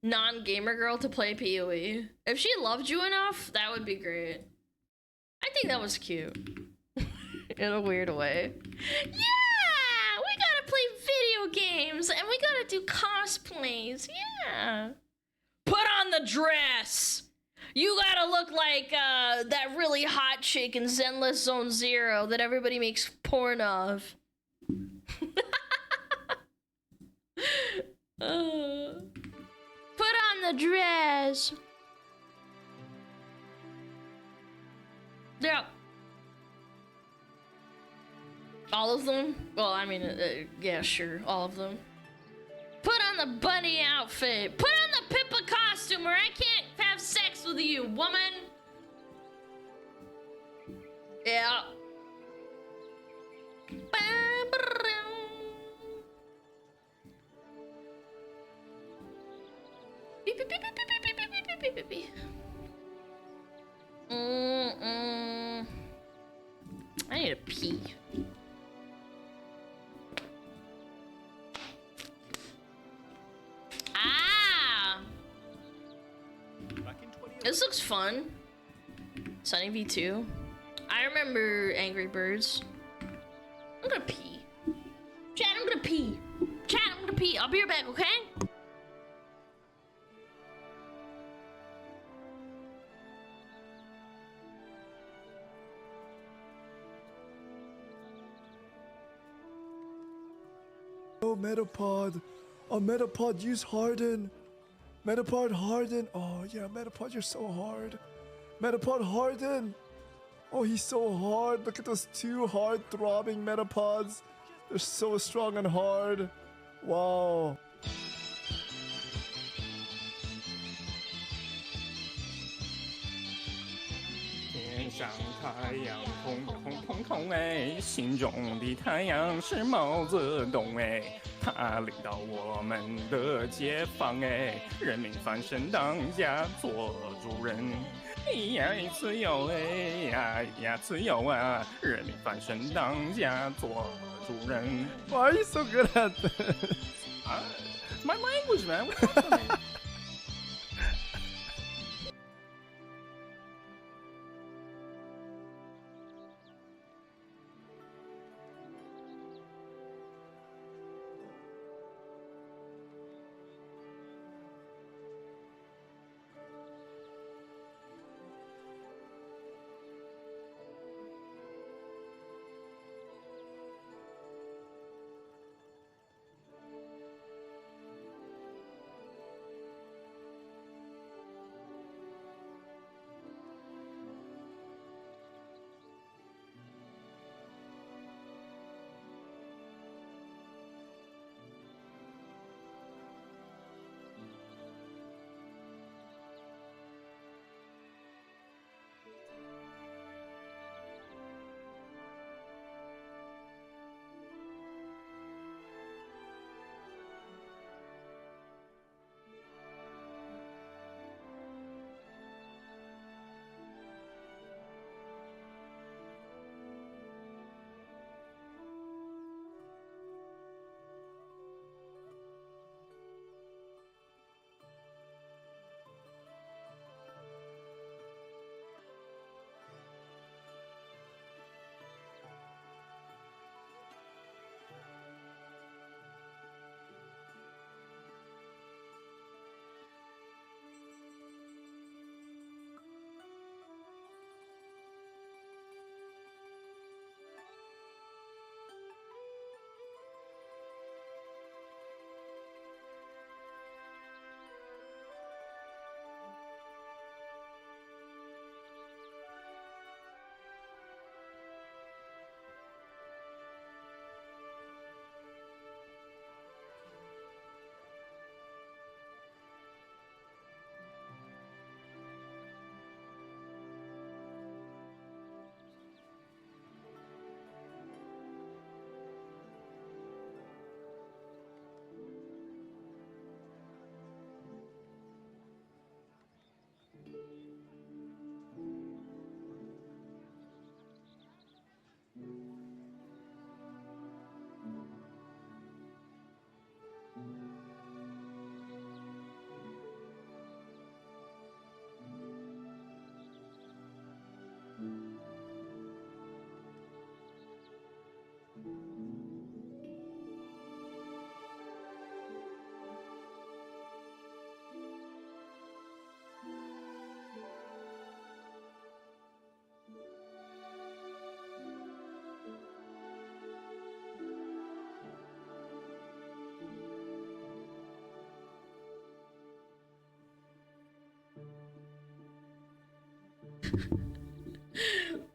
non-gamer girl to play PoE. If she loved you enough, that would be great. I think that was cute. In a weird way. Yeah! We gotta play video games and we gotta do cosplays. Yeah! Put on the dress! You gotta look like that really hot chick in Zenless Zone Zero that everybody makes porn of. Put on the dress. Yeah. All of them? Well, I mean, yeah, sure, all of them. Put on the bunny outfit. Put on the Pippa costume or I can't have sex with you, woman. Yeah. Beep, beep, beep, beep, beep, beep, beep, beep, beep, beep, beep. I need to pee. Ah! This looks fun. Sunny V2. I remember Angry Birds. I'm gonna pee. Chat, I'm gonna pee. Chat, I'm gonna pee. I'll be right back, okay? Oh, Metapod. Oh, Metapod, use Harden. Metapod, Harden. Oh, yeah, Metapod, you're so hard. Metapod, Harden. Oh, he's so hard. Look at those two hard throbbing Metapods. They're so strong and hard. Wow. 天上太阳红红彤彤哎，心中的太阳是毛泽东哎，他领导我们的解放哎，人民翻身当家做主人，呀自由哎呀自由啊，人民翻身当家做主人。Why are you so good at this? It's my language, man. What's up with me?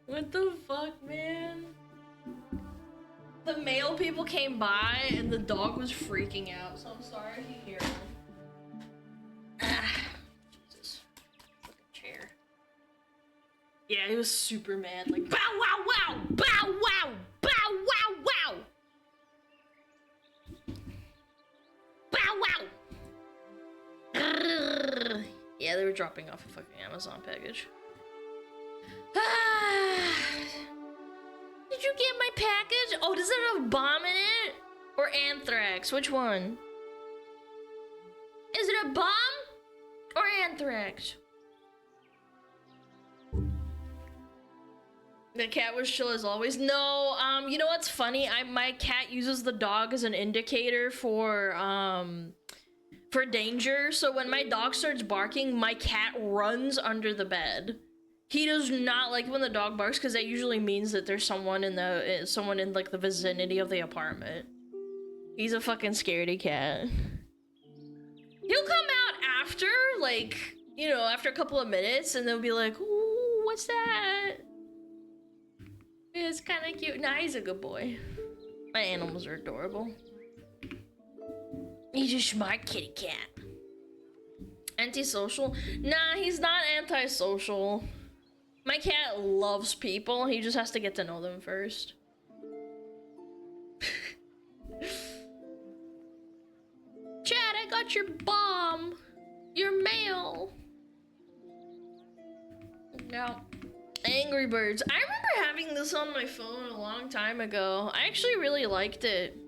What the fuck, man? The male people came by and the dog was freaking out, so I'm sorry if you hear him. Jesus. Fucking chair. Yeah, he was super mad, like, bow wow wow! Bow wow! Bow wow wow! Bow wow! Yeah, they were dropping off a fucking Amazon package. Did you get my package? Oh, does it have a bomb in it? Or anthrax? Which one? Is it a bomb or anthrax? The cat was chill as always. No, you know what's funny? My cat uses the dog as an indicator for danger. So when my dog starts barking, my cat runs under the bed. He does not like when the dog barks because that usually means that there's someone in like the vicinity of the apartment. He's a fucking scaredy cat. He'll come out after, like, you know, after a couple of minutes, and they'll be like, "Ooh, what's that?" It's kind of cute. Nah, he's a good boy. My animals are adorable. He's a smart kitty cat. Antisocial? Nah, he's not antisocial. My cat loves people. He just has to get to know them first. Chad, I got your bomb. Your mail. No. Angry Birds. I remember having this on my phone a long time ago. I actually really liked it.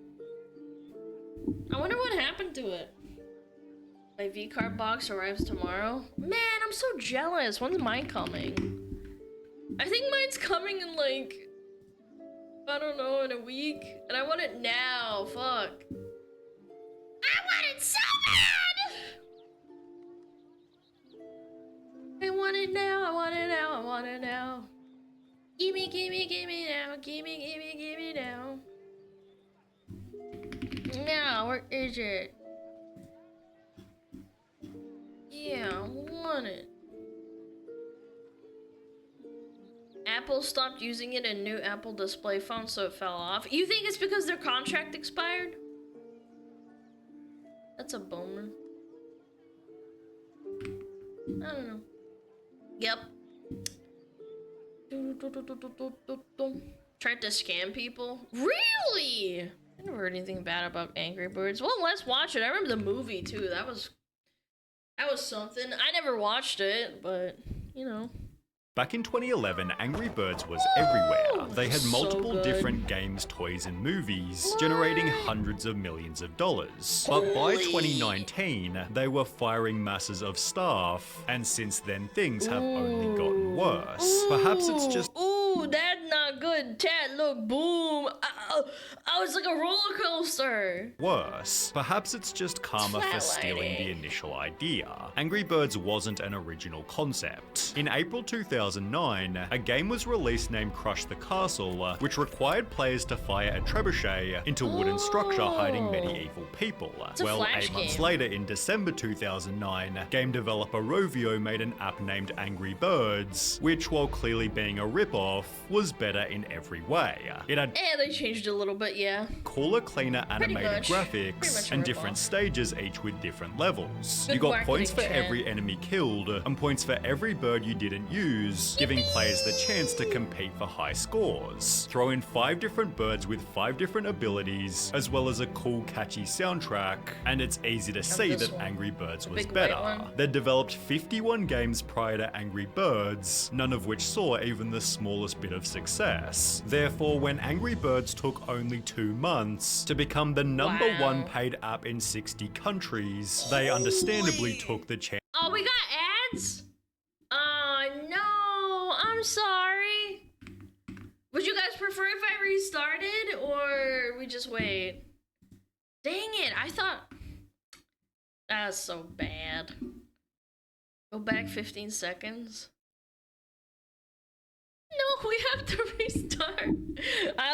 I wonder what happened to it. My V-card box arrives tomorrow. Man, I'm so jealous. When's mine coming? I think mine's coming in like, I don't know, in a week. And I want it now. Fuck. I want it so bad! I want it now. I want it now. I want it now. Gimme, gimme, gimme now. Gimme, gimme, gimme now. Now, where is it? Yeah, I want it. Apple stopped using it in new Apple display phones, so it fell off. You think it's because their contract expired? That's a bummer. I don't know. Yep. Tried to scam people? Really? I never heard anything bad about Angry Birds. Well, let's watch it. I remember the movie too. That was something. I never watched it, but you know. Back in 2011, Angry Birds was everywhere. They had multiple different games, toys, and movies, generating hundreds of millions of dollars. But by 2019, they were firing masses of staff, and since then things have only gotten worse. Perhaps it's just— Ooh, that's not good. Chat, look, boom. I was like a roller coaster. worse. Perhaps it's just karma for stealing the initial idea. Angry Birds wasn't an original concept. In April 2009, a game was released named Crush the Castle, which required players to fire a trebuchet into a wooden structure hiding medieval people. Well, 8 months later, in December 2009, game developer Rovio made an app named Angry Birds, which, while clearly being a rip-off, was better in every way. It had they changed it a little bit, yeah. Cooler, cleaner animated graphics, and different stages, each with different levels. You got points for every enemy killed, and points for every bird you didn't use, giving players the chance to compete for high scores. Throw in 5 different birds with 5 different abilities, as well as a cool, catchy soundtrack, and it's easy to see that Angry Birds was better. They developed 51 games prior to Angry Birds, none of which saw even the smallest bit of success. Therefore, when Angry Birds took only 2 months to become the #1 paid app in 60 countries, they understandably took the chance. Oh, we got ads? No, I'm sorry. Would you guys prefer if I restarted or we just wait? Dang it, I thought... That's so bad. Go back 15 seconds. No, we have to restart.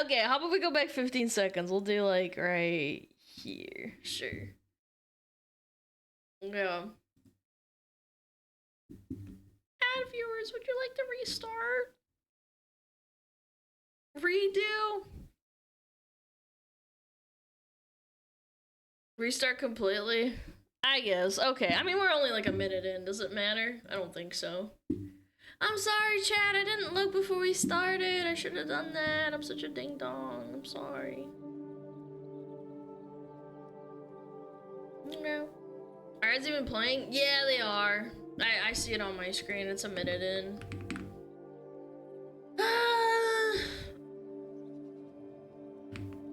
Okay, how about we go back 15 seconds? We'll do like right here. Sure. Yeah. Ad viewers. Would you like to restart? Redo? Restart completely? I guess. Okay, I mean, we're only like a minute in. Does it matter? I don't think so. I'm sorry, chat. I didn't look before we started. I should have done that. I'm such a ding-dong. I'm sorry. No. Are ads even playing? Yeah, they are. I see it on my screen. It's a minute in.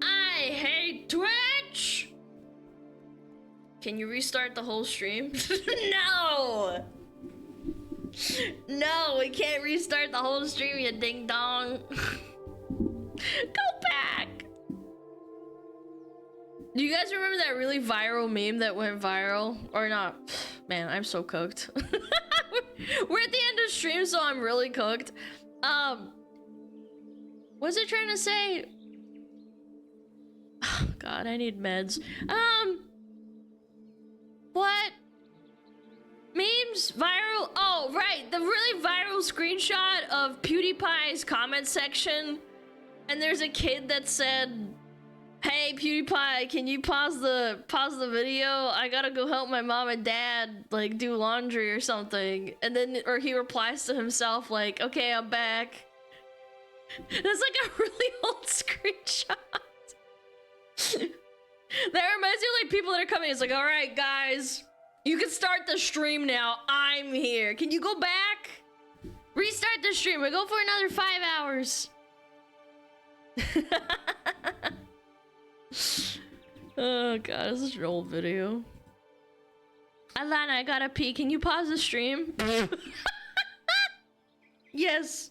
I hate Twitch! Can you restart the whole stream? No! No, we can't restart the whole stream, you ding dong. Go back! Do you guys remember that really viral meme that went viral? Or not? Man, I'm so cooked. We're at the end of stream, so I'm really cooked. What's it trying to say? Oh, God, I need meds. What? Memes? Viral? Oh, right. The really viral screenshot of PewDiePie's comment section. And there's a kid that said, "Hey, PewDiePie, can you pause the video? I gotta go help my mom and dad, like, do laundry or something." And then, or he replies to himself, like, "Okay, I'm back." That's like a really old screenshot. That reminds me of like people that are coming. It's like, "All right, guys, you can start the stream now. I'm here. Can you go back? Restart the stream. We go for another 5 hours." Oh God, this is an old video. Alana, I gotta pee. Can you pause the stream? Yes.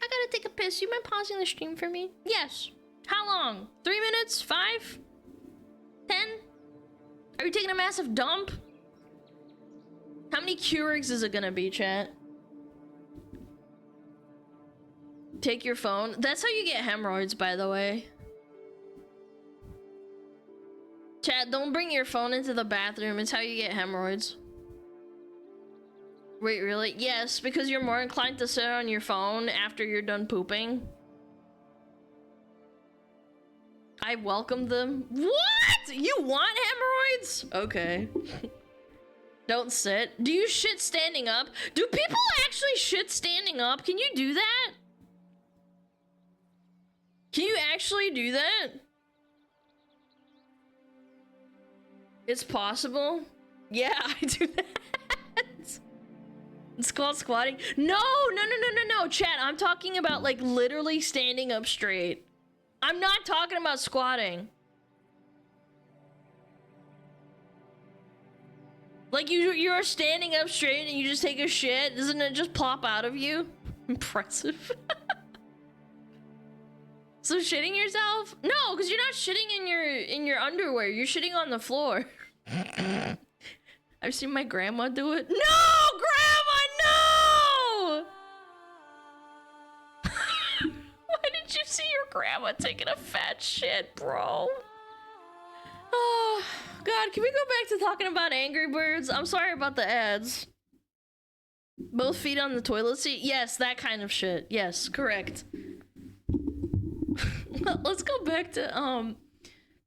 I gotta take a piss. You mind pausing the stream for me? Yes. How long? 3 minutes? 5? 10? Are you taking a massive dump? How many Keurigs is it gonna be, chat? Take your phone. That's how you get hemorrhoids, by the way. Chat, don't bring your phone into the bathroom. It's how you get hemorrhoids. Wait, really? Yes, because you're more inclined to sit on your phone after you're done pooping. I welcome them. What? You want hemorrhoids? Okay. Don't sit. Do you shit standing up? Do people actually shit standing up? Can you do that? Can you actually do that? It's possible? Yeah, I do that. It's called squatting. No, chat. I'm talking about like literally standing up straight. I'm not talking about squatting. Like you're standing up straight and you just take a shit. Doesn't it just plop out of you? Impressive. So shitting yourself? No, because you're not shitting in your underwear. You're shitting on the floor. I've seen my grandma do it. No, grandma, no! Why did you see your grandma taking a fat shit, bro? Oh, God, can we go back to talking about Angry Birds? I'm sorry about the ads. Both feet on the toilet seat? Yes, that kind of shit. Yes, correct. Let's go back to,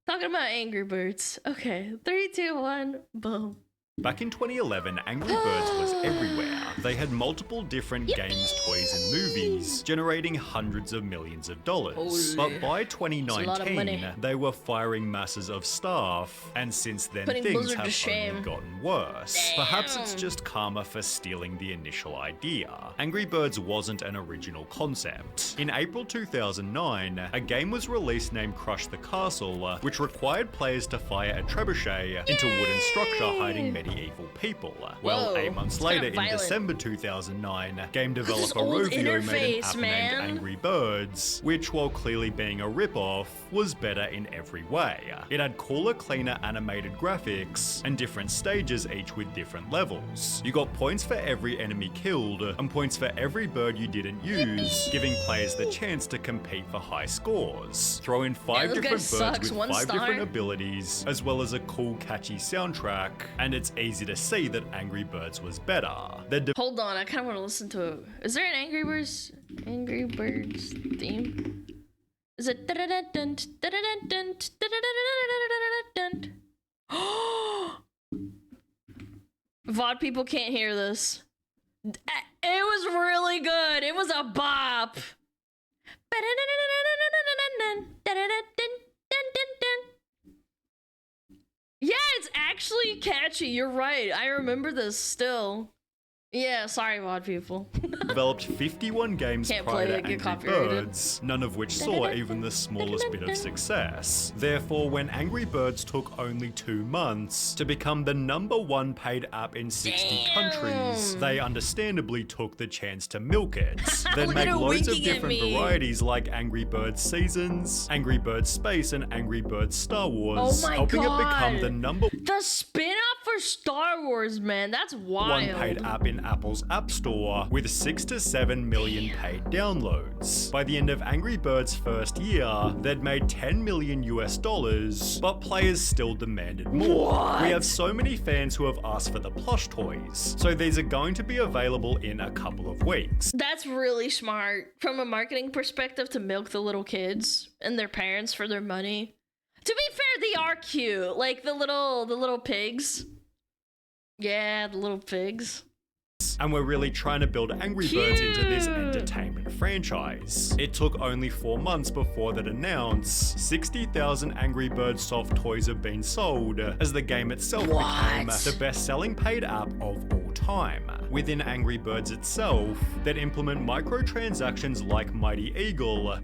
talking about Angry Birds. Okay, 3, 2, 1, boom. Back in 2011, Angry Birds was everywhere. They had multiple different games, toys, and movies, generating hundreds of millions of dollars. But by 2019, they were firing masses of staff, and since then things have only gotten worse. Perhaps it's just karma for stealing the initial idea. Angry Birds wasn't an original concept. In April 2009, a game was released named Crush the Castle, which required players to fire a trebuchet into a wooden structure hiding medieval people. Well, 8 months later, in December 2009, game developer Rovio made an app named Angry Birds, which, while clearly being a rip-off, was better in every way. It had cooler, cleaner animated graphics, and different stages, each with different levels. You got points for every enemy killed, and points for every bird you didn't use, giving players the chance to compete for high scores. Throw in 5 different birds with 5 different abilities, as well as a cool, catchy soundtrack, and it's easy to see that Angry Birds was better. Hold on, I kind of want to listen to it. Is there an Angry Birds theme? Is it? VOD people can't hear this. It was really good. It was a bop. Yeah, it's actually catchy. You're right. I remember this still. Yeah, sorry, VOD people. Developed 51 games prior to Angry Birds, none of which saw even the smallest bit of success. Therefore, when Angry Birds took only 2 months to become the #1 paid app in 60 countries, they understandably took the chance to milk it. Then make loads of different varieties like Angry Birds Seasons, Angry Birds Space, and Angry Birds Star Wars, helping it become the The spin-off for Star Wars, man, that's wild. 1 paid app in Apple's App Store with 6 to 7 million paid downloads. By the end of Angry Birds' first year, they'd made $10 million US, but players still demanded more. What? We have so many fans who have asked for the plush toys, so these are going to be available in a couple of weeks. That's really smart from a marketing perspective to milk the little kids and their parents for their money. To be fair, they are cute, like the little pigs. Yeah, the little pigs. And we're really trying to build Angry Birds into this entertainment franchise. It took only 4 months before that announced 60,000 Angry Birds soft toys have been sold, as the game itself became the best-selling paid app of all time. Within Angry Birds itself, that implement microtransactions like Mighty Eagle.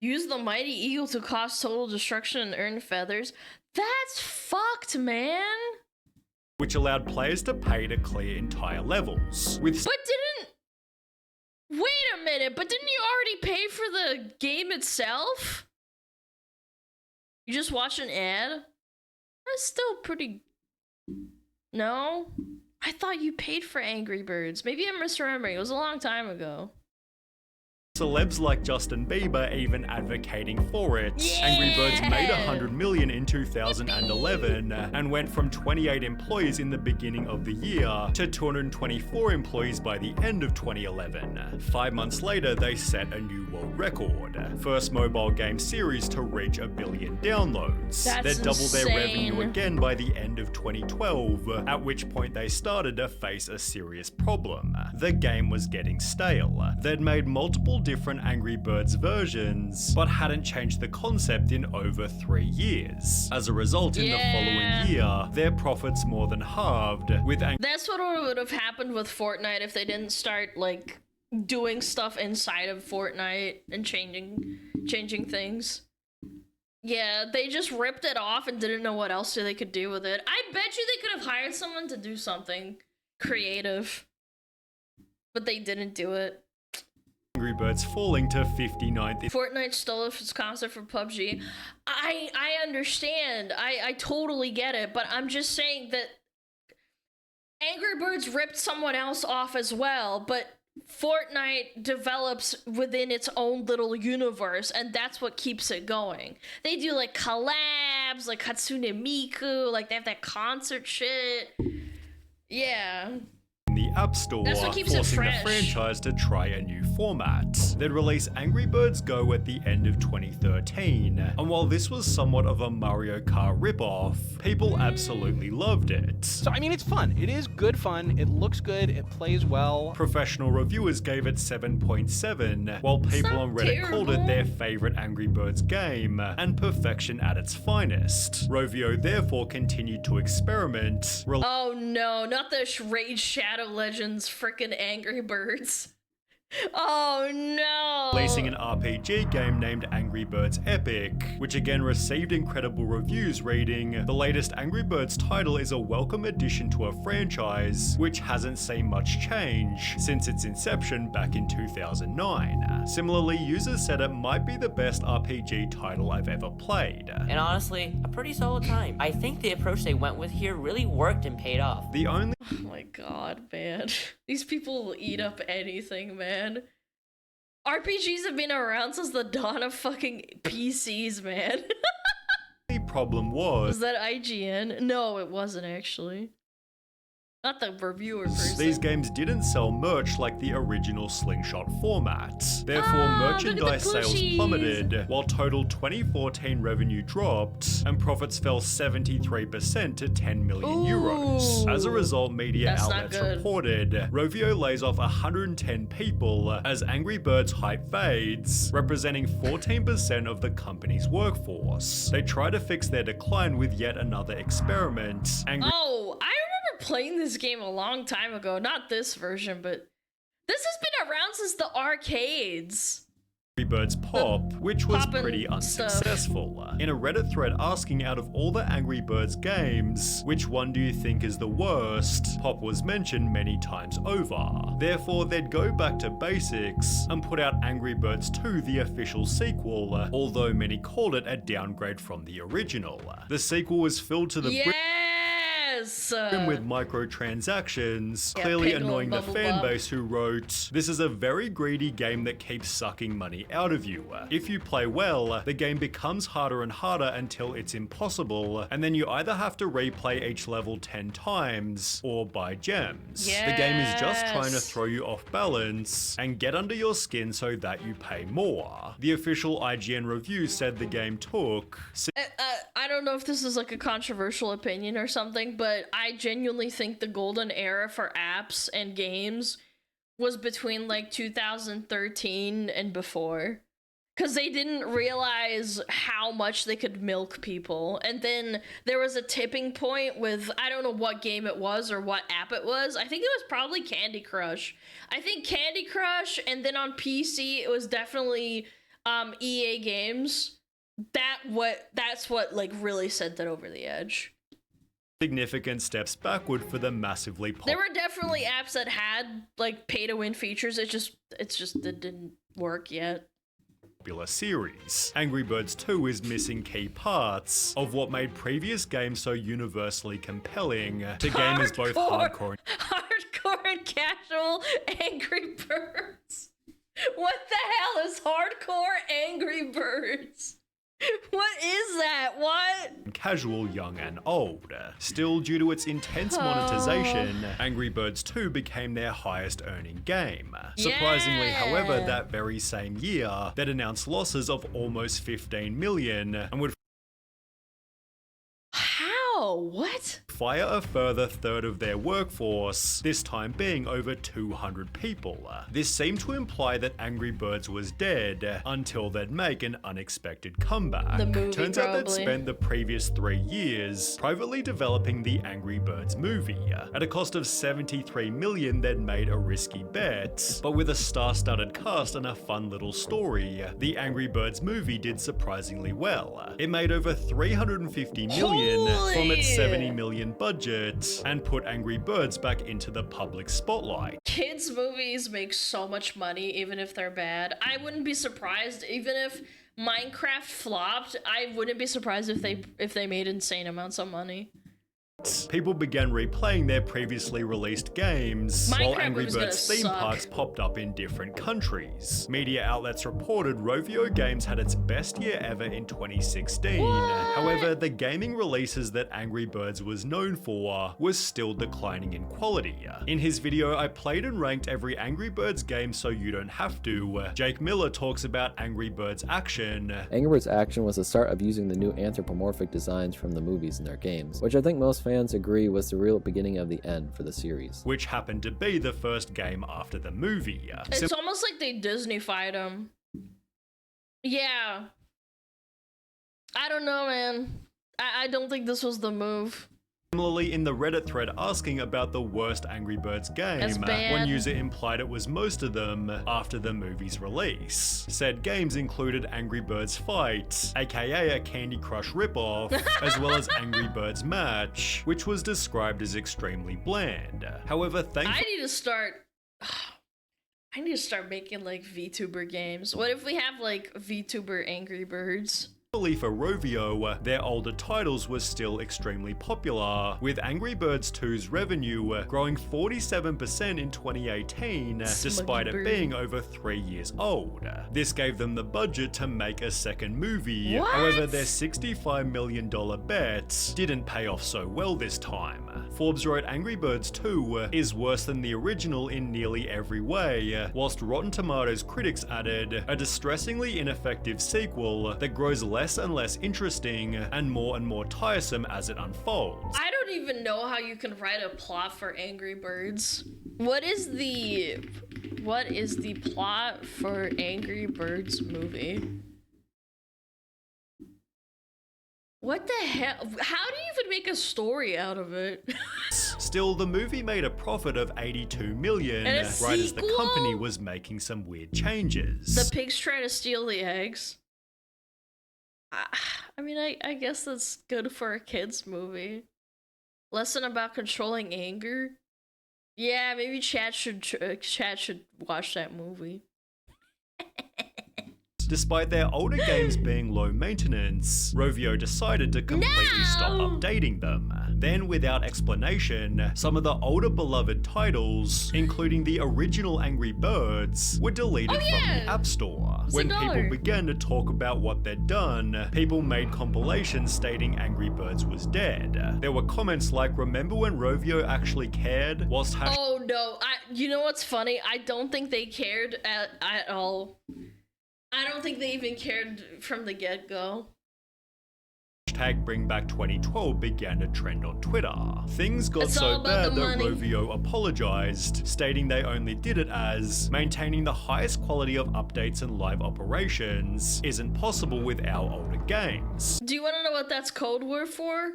Use the Mighty Eagle to cause total destruction and earn feathers. That's fucked, man. Which allowed players to pay to clear entire levels. Wait a minute, but didn't you already pay for the game itself? You just watch an ad? That's still pretty... No? I thought you paid for Angry Birds. Maybe I'm misremembering. It was a long time ago. Celebs like Justin Bieber even advocating for it. Yeah! Angry Birds made $100 million in 2011 and went from 28 employees in the beginning of the year to 224 employees by the end of 2011. 5 months later, they set a new world record. First mobile game series to reach 1 billion downloads. They'd double their revenue again by the end of 2012, at which point they started to face a serious problem. The game was getting stale. They'd made multiple different Angry Birds versions, but hadn't changed the concept in over 3 years. As a result, in the following year, their profits more than halved, with That's what would have happened with Fortnite if they didn't start, like, doing stuff inside of Fortnite and changing things. Yeah, they just ripped it off and didn't know what else they could do with it. I bet you they could have hired someone to do something creative, but they didn't do it. Angry Birds falling to 59th. Fortnite stole its concept from PUBG. I understand. I totally get it, but I'm just saying that Angry Birds ripped someone else off as well, but Fortnite develops within its own little universe, and that's what keeps it going. They do like collabs, like Hatsune Miku, like they have that concert shit. Yeah. The App Store, forcing the franchise to try a new format. They'd release Angry Birds Go at the end of 2013, and while this was somewhat of a Mario Kart ripoff, people absolutely loved it. So I mean, it's fun. It is good fun. It looks good. It plays well. Professional reviewers gave it 7.7, while people on Reddit called it their favorite Angry Birds game, and perfection at its finest. Rovio therefore continued to experiment. Oh no, not the Rage Shadow Legends frickin' Angry Birds. Oh no! Releasing an RPG game named Angry Birds Epic, which again received incredible reviews, reading, "The latest Angry Birds title is a welcome addition to a franchise, which hasn't seen much change since its inception back in 2009. Similarly, users said it might be the best RPG title I've ever played. And honestly, a pretty solid time. I think the approach they went with here really worked and paid off. The only— Oh my god, man. These people will eat up anything, man. RPGs have been around since the dawn of fucking PCs, man. The problem was... Was that IGN? No, it wasn't actually. Not the reviewer person. These games didn't sell merch like the original Slingshot format. Therefore, merchandise sales plummeted, while total 2014 revenue dropped, and profits fell 73% to 10 million euros. As a result, media outlets reported, Rovio lays off 110 people as Angry Birds hype fades, representing 14% of the company's workforce. They try to fix their decline with yet another experiment. I remember playing this game a long time ago. Not this version, but this has been around since the arcades. Angry Birds Pop, which was pretty unsuccessful. In a Reddit thread asking out of all the Angry Birds games, which one do you think is the worst, Pop was mentioned many times over. Therefore, they'd go back to basics and put out Angry Birds 2, the official sequel, although many called it a downgrade from the original. The sequel was filled to the with microtransactions, clearly annoying the fan base who wrote, "This is a very greedy game that keeps sucking money out of you. If you play well, the game becomes harder and harder until it's impossible, and then you either have to replay each level 10 times or buy gems. The game is just trying to throw you off balance and get under your skin so that you pay more." The official IGN review said the game took... I don't know if this is like a controversial opinion or something, but I genuinely think the golden era for apps and games was between like 2013 and before. Because they didn't realize how much they could milk people. And then there was a tipping point with, I don't know what game it was or what app it was. I think it was probably Candy Crush. I think Candy Crush, and then on PC, it was definitely EA Games. That's what like really sent that over the edge. Significant steps backward for the massively popular. There were definitely apps that had like pay to win features. It didn't work yet. Series. Angry Birds 2 is missing key parts of what made previous games so universally compelling to gamers both hardcore and casual. Angry Birds. What the hell is hardcore Angry Birds? What is that? What? Casual, young, and old. Still, due to its intense monetization, Angry Birds 2 became their highest earning game. Surprisingly, however, that very same year, they'd announced losses of almost 15 million and would what? Fire a further third of their workforce, this time being over 200 people. This seemed to imply that Angry Birds was dead until they'd make an unexpected comeback. Turns out they'd spent the previous 3 years privately developing the Angry Birds movie. At a cost of 73 million, they'd made a risky bet, but with a star-studded cast and a fun little story, the Angry Birds movie did surprisingly well. It made over 350 million from its 70 million budget and put Angry Birds back into the public spotlight. Kids movies make so much money even if they're bad. I wouldn't be surprised even if Minecraft flopped. I wouldn't be surprised if they made insane amounts of money. People began replaying their previously released games, while Angry Birds theme parks popped up in different countries. Media outlets reported Rovio Games had its best year ever in 2016. However, the gaming releases that Angry Birds was known for was still declining in quality. In his video, I played and ranked every Angry Birds game so you don't have to, Jake Miller talks about Angry Birds Action. Angry Birds Action was the start of using the new anthropomorphic designs from the movies in their games, which I think most fans agree was the real beginning of the end for the series. Which happened to be the first game after the movie. It's almost like they Disney-fied them. Yeah. I don't know, man. I don't think this was the move. Similarly, in the Reddit thread asking about the worst Angry Birds game, one user implied it was most of them after the movie's release. Said games included Angry Birds Fight, aka a Candy Crush ripoff, as well as Angry Birds Match, which was described as extremely bland. However, I need to start making like VTuber games. What if we have like VTuber Angry Birds? For Rovio, their older titles were still extremely popular, with Angry Birds 2's revenue growing 47% in 2018, despite it being over 3 years old. This gave them the budget to make a second movie. However, their $65 million bet didn't pay off so well this time. Forbes wrote Angry Birds 2 is worse than the original in nearly every way, whilst Rotten Tomatoes critics added, a distressingly ineffective sequel that grows less and less interesting and more tiresome as it unfolds. I don't even know how you can write a plot for Angry Birds. What is the plot for Angry Birds movie? What the hell? How do you even make a story out of it? Still, the movie made a profit of $82 million, right as the company was making some weird changes. The pigs try to steal the eggs. I mean, I guess that's good for a kid's movie. Lesson about controlling anger. Yeah, maybe chat should watch that movie. Despite their older games being low maintenance, Rovio decided to completely stop updating them. Then, without explanation, some of the older beloved titles, including the original Angry Birds, were deleted from the App Store. When people began to talk about what they'd done, people made compilations stating Angry Birds was dead. There were comments like, "Remember when Rovio actually cared?" Whilst oh no, you know what's funny? I don't think they cared at all. I don't think they even cared from the get-go. #BringBack2012 began to trend on Twitter. Things got so bad that Rovio apologized, stating they only did it as maintaining the highest quality of updates and live operations isn't possible with our older games. Do you want to know what that's code word for?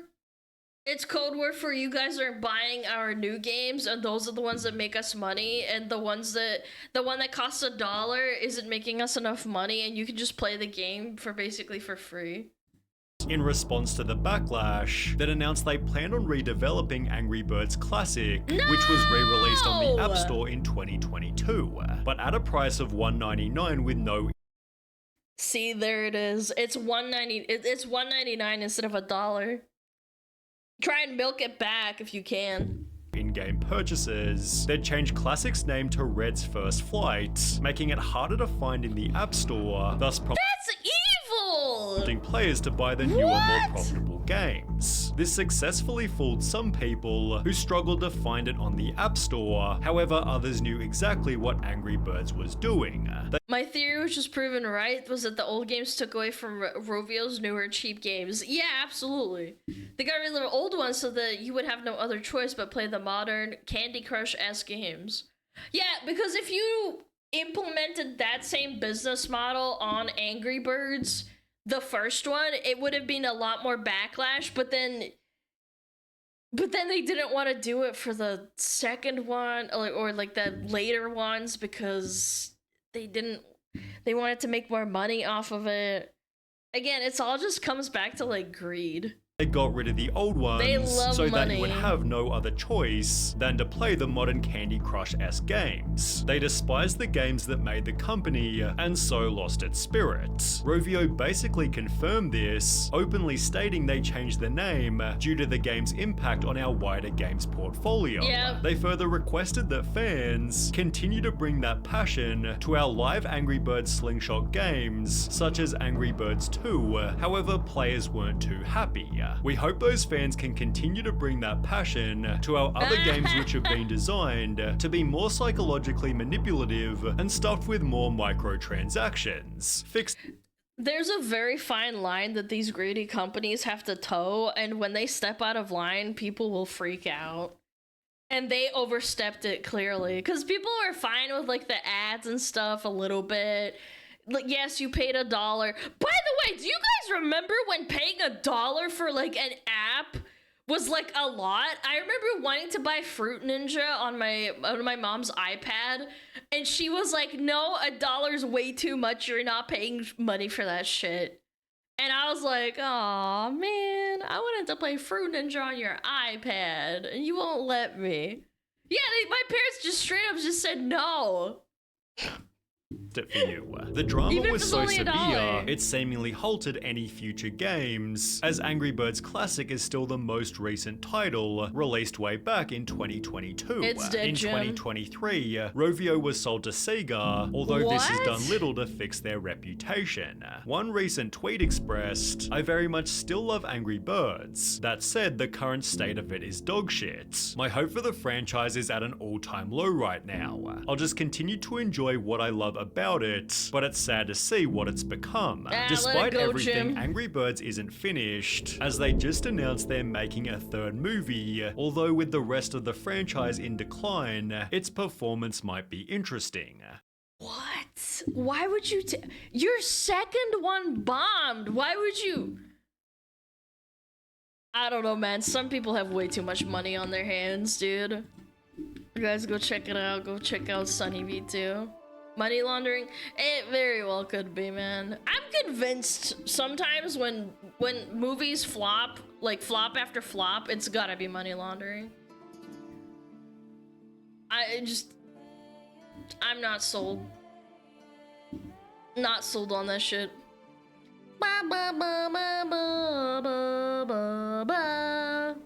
It's code word for you guys are buying our new games, and those are the ones that make us money, and the one that costs $1 isn't making us enough money, and you can just play the game for basically for free. In response to the backlash that announced they planned on redeveloping Angry Birds Classic, which was re-released on the App Store in 2022, but at a price of $1.99 with no. See, there it is. It's $1.99 instead of $1. Try and milk it back if you can. In-game purchases, they'd changed Classic's name to Red's First Flight, making it harder to find in the App Store, thus prompting players to buy the newer, more profitable games. This successfully fooled some people who struggled to find it on the App Store, however others knew exactly what Angry Birds was doing. My theory, which was proven right, was that the old games took away from Rovio's newer cheap games. Yeah, absolutely. They got rid of the old ones so that you would have no other choice but play the modern Candy Crush-esque games. Yeah, because if you implemented that same business model on Angry Birds, the first one, it would have been a lot more backlash, but then they didn't want to do it for the second one or like the later ones because they wanted to make more money off of it. Again, it's all just comes back to like greed. They got rid of the old ones so that you would have no other choice than to play the modern Candy Crush-esque games. They despised the games that made the company and so lost its spirit. Rovio basically confirmed this, openly stating they changed the name due to the game's impact on our wider games portfolio. They further requested that fans continue to bring that passion to our live Angry Birds slingshot games, such as Angry Birds 2, however players weren't too happy. We hope those fans can continue to bring that passion to our other games which have been designed to be more psychologically manipulative and stuffed with more microtransactions. There's a very fine line that these greedy companies have to toe, and when they step out of line, people will freak out. And they overstepped it clearly, because people are fine with like the ads and stuff a little bit. Like, yes, you paid $1. By the way, do you guys remember when paying $1 for like an app was like a lot? I remember wanting to buy Fruit Ninja on my mom's iPad, and she was like, "No, $1's way too much. You're not paying money for that shit." And I was like, "Aw, man, I wanted to play Fruit Ninja on your iPad, and you won't let me." Yeah, my parents just straight up just said no. it for you. The drama Even if was it's so only severe, $1. it seemingly halted any future games, as Angry Birds Classic is still the most recent title, released way back in 2022. It's dead, in Jim. 2023, Rovio was sold to Sega, although this has What? done little to fix their reputation. One recent tweet expressed, "I very much still love Angry Birds. That said, the current state of it is dog shit. My hope for the franchise is at an all-time low right now. I'll just continue to enjoy what I love about it, but it's sad to see what it's become." Despite go, everything, Jim. Angry Birds isn't finished, as they just announced they're making a third movie, although with the rest of the franchise in decline, its performance might be interesting. What? Why would you your second one bombed? Why would you? I don't know, man. Some people have way too much money on their hands, dude. You guys go check it out. Go check out Sunny V2. Money laundering? It very well could be, man. I'm convinced sometimes when movies flop, like flop after flop, it's gotta be money laundering. I'm not sold. Not sold on that shit. Ba ba ba ba ba ba ba ba.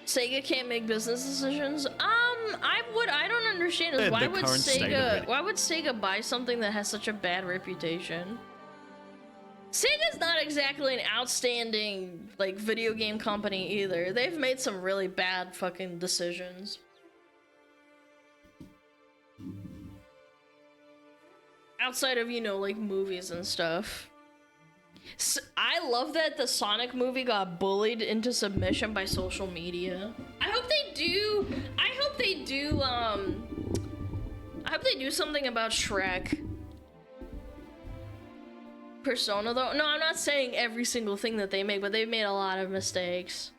Sega can't make business decisions. I don't understand is why would Sega buy something that has such a bad reputation? Sega's not exactly an outstanding like video game company either. They've made some really bad fucking decisions. Outside of, you know, like movies and stuff. So, I love that the Sonic movie got bullied into submission by social media. I hope they do something about Shrek. Persona though? No, I'm not saying every single thing that they make, but they've made a lot of mistakes.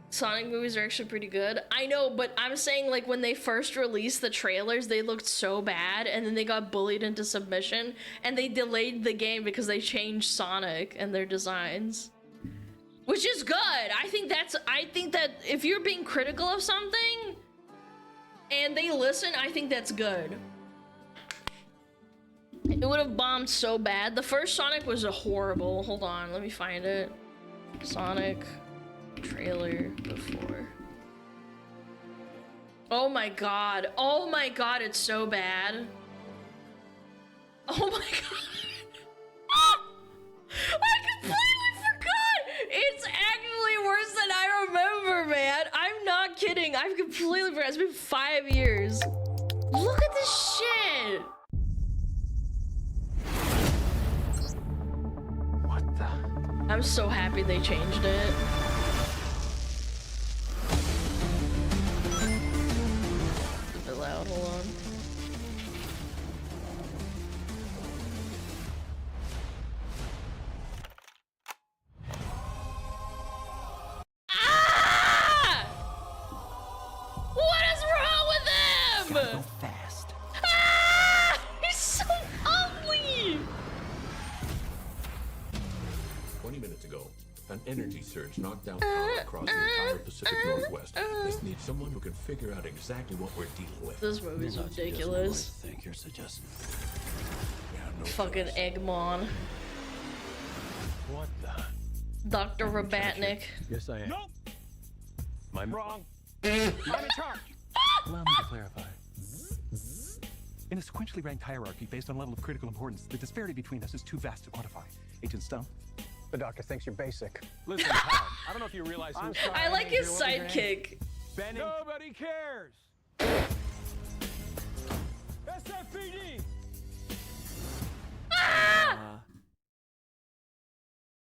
Sonic movies are actually pretty good. I know, but I'm saying like when they first released the trailers, they looked so bad and then they got bullied into submission and they delayed the game because they changed Sonic and their designs. Which is good. I think that if you're being critical of something and they listen, I think that's good. It would have bombed so bad. The first Sonic was a horrible. Hold on, let me find it. Sonic trailer before. Oh my god. Oh my god, it's so bad. Oh my god. I completely forgot! It's actually worse than I remember, man. I'm not kidding. I've completely forgot. It's been 5 years. Look at this shit. What the? I'm so happy they changed it. A bit loud, hold on. Ah! What is wrong with him? Go fast. Ah! He's so ugly! 20 minutes ago, an energy surge knocked down power across the entire Pacific Northwest. This needs someone who can figure out exactly what we're dealing with. This movie's ridiculous. I think you're suggesting. Fucking Eggmon. What the? Dr. Rabatnik. Yes, I am. Nope. My Wrong. I'm in charge. Allow me to clarify. In a sequentially ranked hierarchy based on level of critical importance, the disparity between us is too vast to quantify. Agent Stone? The doctor thinks you're basic. Listen, Tom, I don't know if you realize who I like his sidekick. Nobody cares. SFPD. Ah!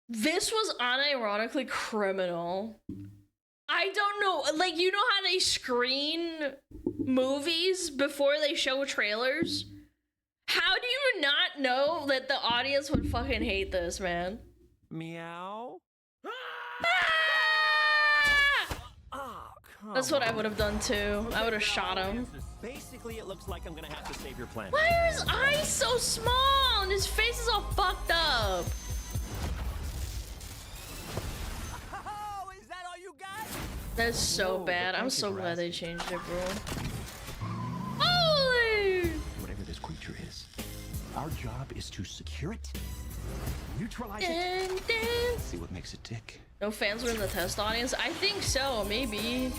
This was unironically criminal. I don't know, like, you know how they screen movies before they show trailers? How do you not know that the audience would fucking hate this, man? Meow. That's what I would have done too. I would have shot him. Basically, it looks like I'm gonna have to save your planet. Why are his eyes so small and his face is all fucked up? Oh, is that all you got? That's so bad. I'm so glad they changed it, bro. Holy! Whatever this creature is, our job is to secure it, neutralize it, see what makes it tick. No fans were in the test audience? I think so, maybe.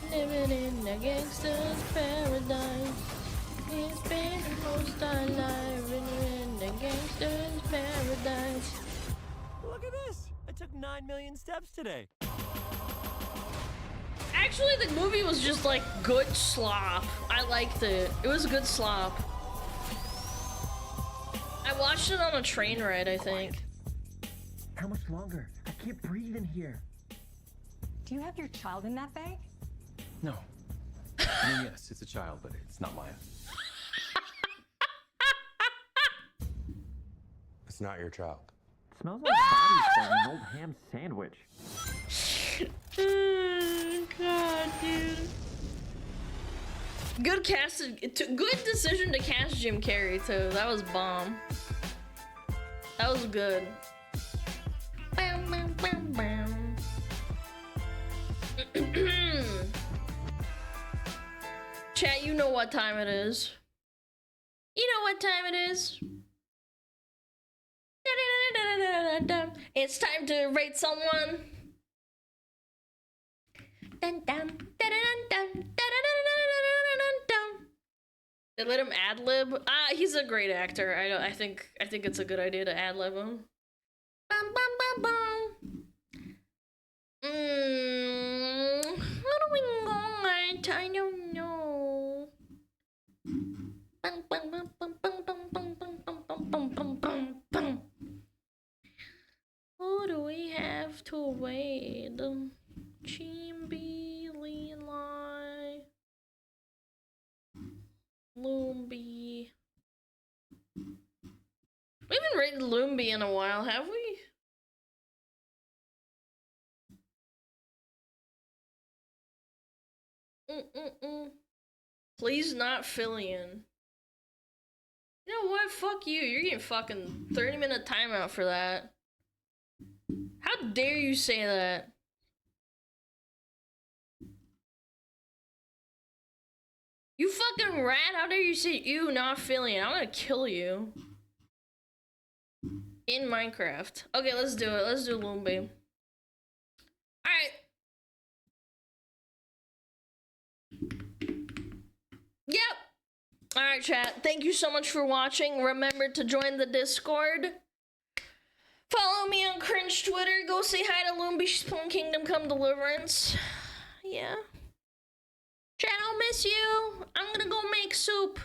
Living in a gangster's paradise. It's been the most I live. Living in a gangster's paradise. Look at this! I took 9 million steps today. Actually, the movie was just like good slop. I liked it. It was good slop. I watched it on a train ride, I think. How much longer? I can't breathe in here. Do you have your child in that bag? No. I mean, yes, it's a child, but it's not mine. It's not your child. It smells like bodies from an old ham sandwich. Oh, God, dude. Good cast. Good decision to cast Jim Carrey too. That was bomb. That was good. Bam, bam, bam, bam. Chat, you know what time it is. You know what time it is. It's time to rate someone. They let him ad-lib. He's a great actor. I think it's a good idea to ad-lib him. Bum, bum, bum, bum. How do we go? I don't know. Bum, bum, bum, bum, bum, bum, bum, bum, bum, bum, bum, bum, bum. Who do we have to wait? Chimby, Leli, Loombi. We haven't rated Loombi in a while, have we? Please not Fillion. You know what? Fuck you. You're getting fucking 30-minute timeout for that. How dare you say that? You fucking rat! How dare you say you not Fillion? I'm gonna kill you. In Minecraft. Okay, let's do it. Let's do Loombi. Alright. Yep. Alright, chat. Thank you so much for watching. Remember to join the Discord. Follow me on Cringe Twitter. Go say hi to Loombi. She's playing Kingdom Come Deliverance. Yeah. Chat, I'll miss you. I'm gonna go make soup.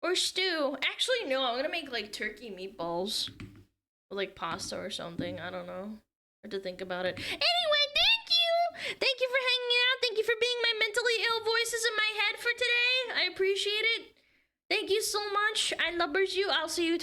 Or stew. Actually, no. I'm gonna make, like, turkey meatballs. Or, like, pasta or something. I don't know. I have to think about it. Anyway, thank you! Thank you for hanging out. Thank you for being my mentally ill voices in my head for today. I appreciate it. Thank you so much. I loves you. I'll see you